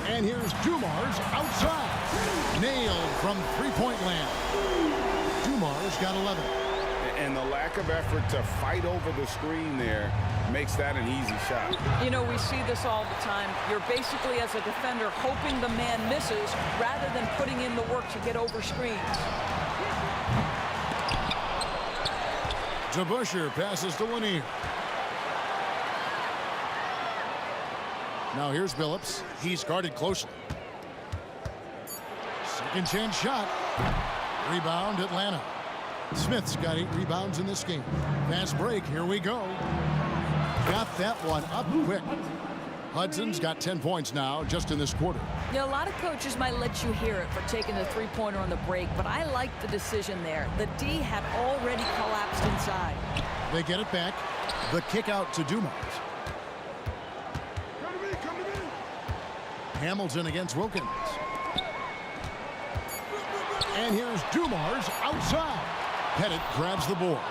And here's Dumars outside. Nailed from three-point land. Dumars got 11. And the lack of effort to fight over the screen there makes that an easy shot. You know, we see this all the time. You're basically, as a defender, hoping the man misses rather than putting in the work to get over screens. DeBusschere passes to Lanier. Now here's Billups. He's guarded closely. Second chance shot. Rebound Atlanta. Smith's got 8 rebounds in this game. Fast break. Here we go. Got that one up quick. Hudson's got 10 points now just in this quarter. You know, a lot of coaches might let you hear it for taking the three-pointer on the break, but I like the decision there. The D had already collapsed inside. They get it back. The kick out to Dumars. Hamilton against Wilkins. And here's Dumars outside. Pettit grabs the board.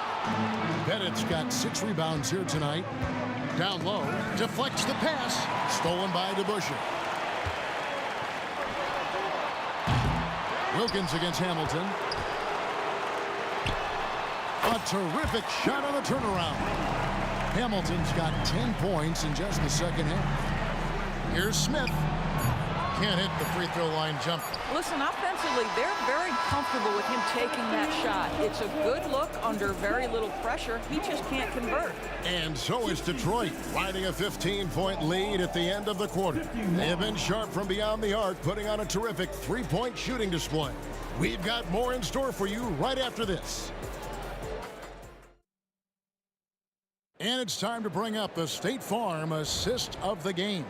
Pettit's got 6 rebounds here tonight. Down low, deflects the pass. Stolen by DeBusschere. Wilkins against Hamilton. A terrific shot on the turnaround. Hamilton's got 10 points in just the second half. Here's Smith. Can't hit the free throw line jump. Listen, offensively, they're very comfortable with him taking that shot. It's a good look under very little pressure. He just can't convert. And so is Detroit, riding a 15-point lead at the end of the quarter. They have been sharp from beyond the arc, putting on a terrific 3-point shooting display. We've got more in store for you right after this. And it's time to bring up the State Farm assist of the game.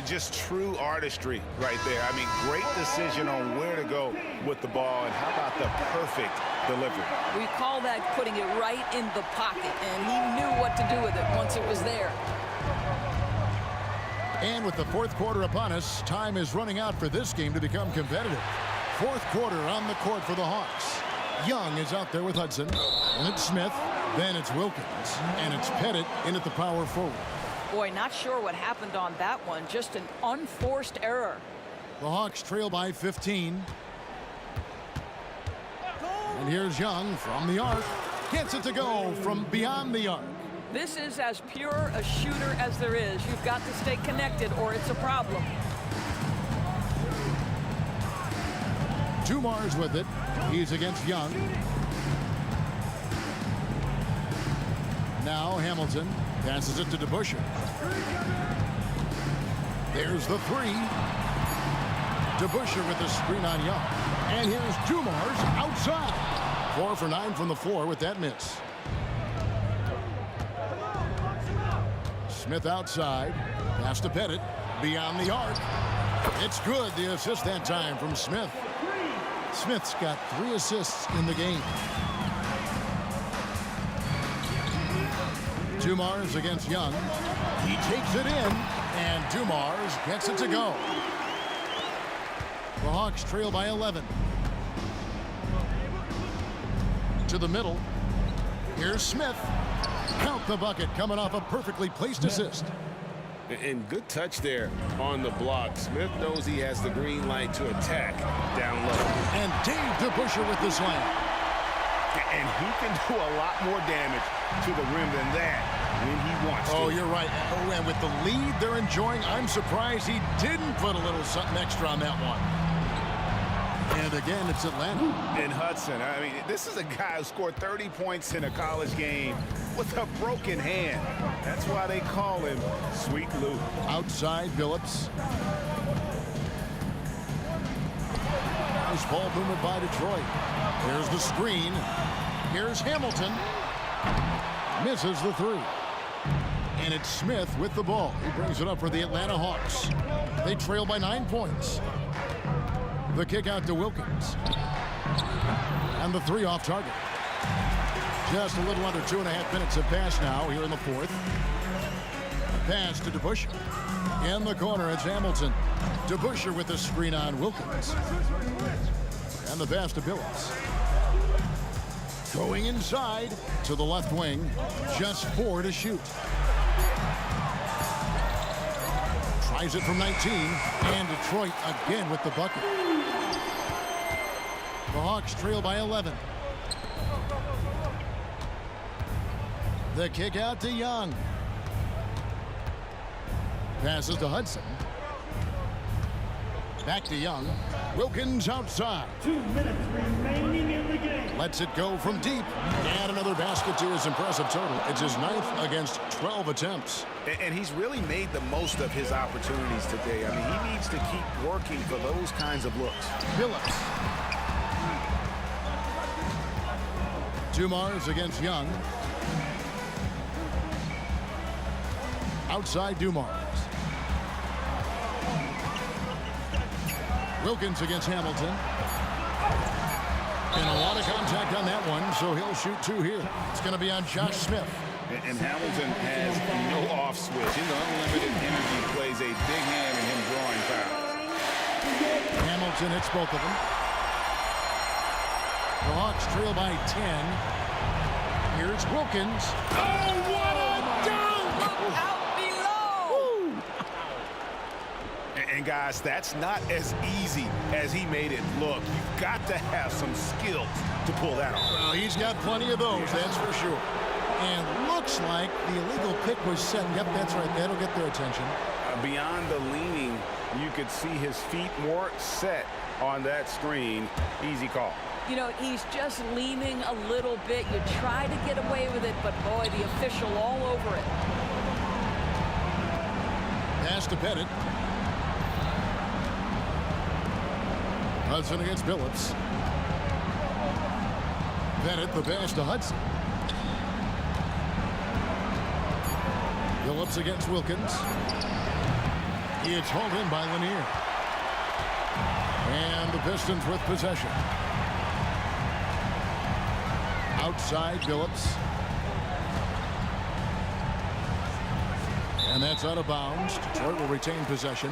Just true artistry right there. I mean, great decision on where to go with the ball, and how about the perfect delivery? We call that putting it right in the pocket, and he knew what to do with it once it was there. And with the fourth quarter upon us, time is running out for this game to become competitive. Fourth quarter on the court for the Hawks. Young is out there with Hudson, and it's Smith, then it's Wilkins, and it's Pettit in at the power forward. Boy, not sure what happened on that one. Just an unforced error. The Hawks trail by 15. And here's Young from the arc. Gets it to go from beyond the arc. This is as pure a shooter as there is. You've got to stay connected or it's a problem. Dumar's with it. He's against Young. Now Hamilton passes it to DeBusschere. There's the three. DeBusschere with the screen on Young. And here's Dumar's outside. 4 for 9 from the floor with that miss. Smith outside. Pass to Pettit. Beyond the arc. It's good. The assist that time from Smith. Smith's got 3 assists in the game. Dumar's against Young. He takes it in, and Dumar's gets it to go. The Hawks trail by 11. To the middle. Here's Smith. Count the bucket, coming off a perfectly placed assist. And good touch there on the block. Smith knows he has the green light to attack down low. And Dave DeBusschere with the slam. And he can do a lot more damage to the rim than that when he wants to. Oh, you're right. Oh, and with the lead they're enjoying, I'm surprised he didn't put a little something extra on that one. And again, it's Atlanta. And Hudson, I mean, this is a guy who scored 30 points in a college game with a broken hand. That's why they call him Sweet Lou. Outside, Billups. Nice ball movement by Detroit. Here's the screen. Here's Hamilton. Misses the 3. And it's Smith with the ball. He brings it up for the Atlanta Hawks. They trail by 9 points. The kick out to Wilkins. And the 3 off target. Just a little under 2.5 minutes have passed now here in the fourth. Pass to DeBusschere. In the corner, it's Hamilton. DeBusschere with the screen on Wilkins. And the pass to Billups. Going inside to the left wing. Just 4 to shoot. Tries it from 19. And Detroit again with the bucket. The Hawks trail by 11. The kick out to Young. Passes to Hudson. Back to Young. Wilkins outside. 2 minutes remaining in the game. Lets it go from deep. And another basket to his impressive total. It's his 9th against 12 attempts. And he's really made the most of his opportunities today. I mean, he needs to keep working for those kinds of looks. Billups. Dumar's against Young. Outside Dumar's. Wilkins against Hamilton. And a lot of contact on that one, so he'll shoot 2 here. It's going to be on Josh Smith. And Hamilton has no off switch. His unlimited energy plays a big hand in him drawing fouls. Hamilton hits both of them. The Hawks trail by 10. Here's Wilkins. Oh, what a dunk! Look out below! And guys, that's not as easy as he made it look. You've got to have some skills to pull that off. Well, he's got plenty of those, that's for sure. And looks like the illegal pick was set. Yep, that's right. That'll get their attention. Beyond the leaning, you could see his feet weren't set on that screen. Easy call. You know, he's just leaning a little bit. You try to get away with it, but boy, the official all over it. Pass to Pettit. Hudson against Billups. Pettit, the pass to Hudson. Phillips against Wilkins. It's hauled in by Lanier. And the Pistons with possession. Outside Phillips. And that's out of bounds. Detroit will retain possession.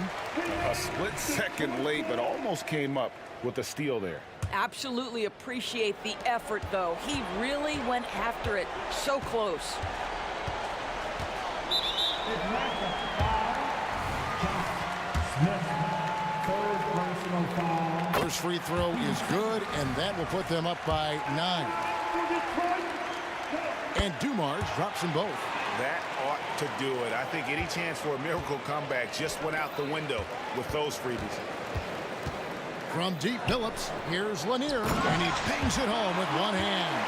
A split second late, but almost came up with a steal there. Absolutely appreciate the effort, though. He really went after it. So close. First free throw is good, and that will put them up by 9. And Dumars drops them both. That ought to do it. I think any chance for a miracle comeback just went out the window with those freebies. From deep Phillips, here's Lanier, and he bangs it home with one hand.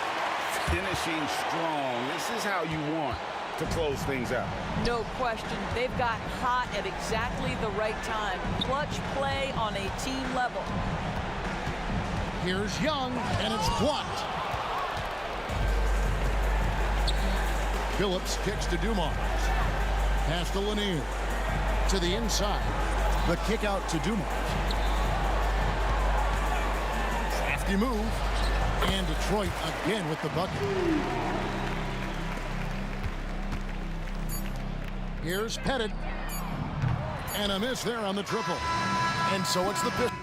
Finishing strong. This is how you want to close things out. No question. They've got hot at exactly the right time. Clutch play on a team level. Here's Young, and it's blocked. Phillips kicks to Dumars. Pass to Lanier. To the inside. The kick out to Dumars. Crafty move. And Detroit again with the bucket. Here's Pettit. And a miss there on the triple. And so it's the Pistons.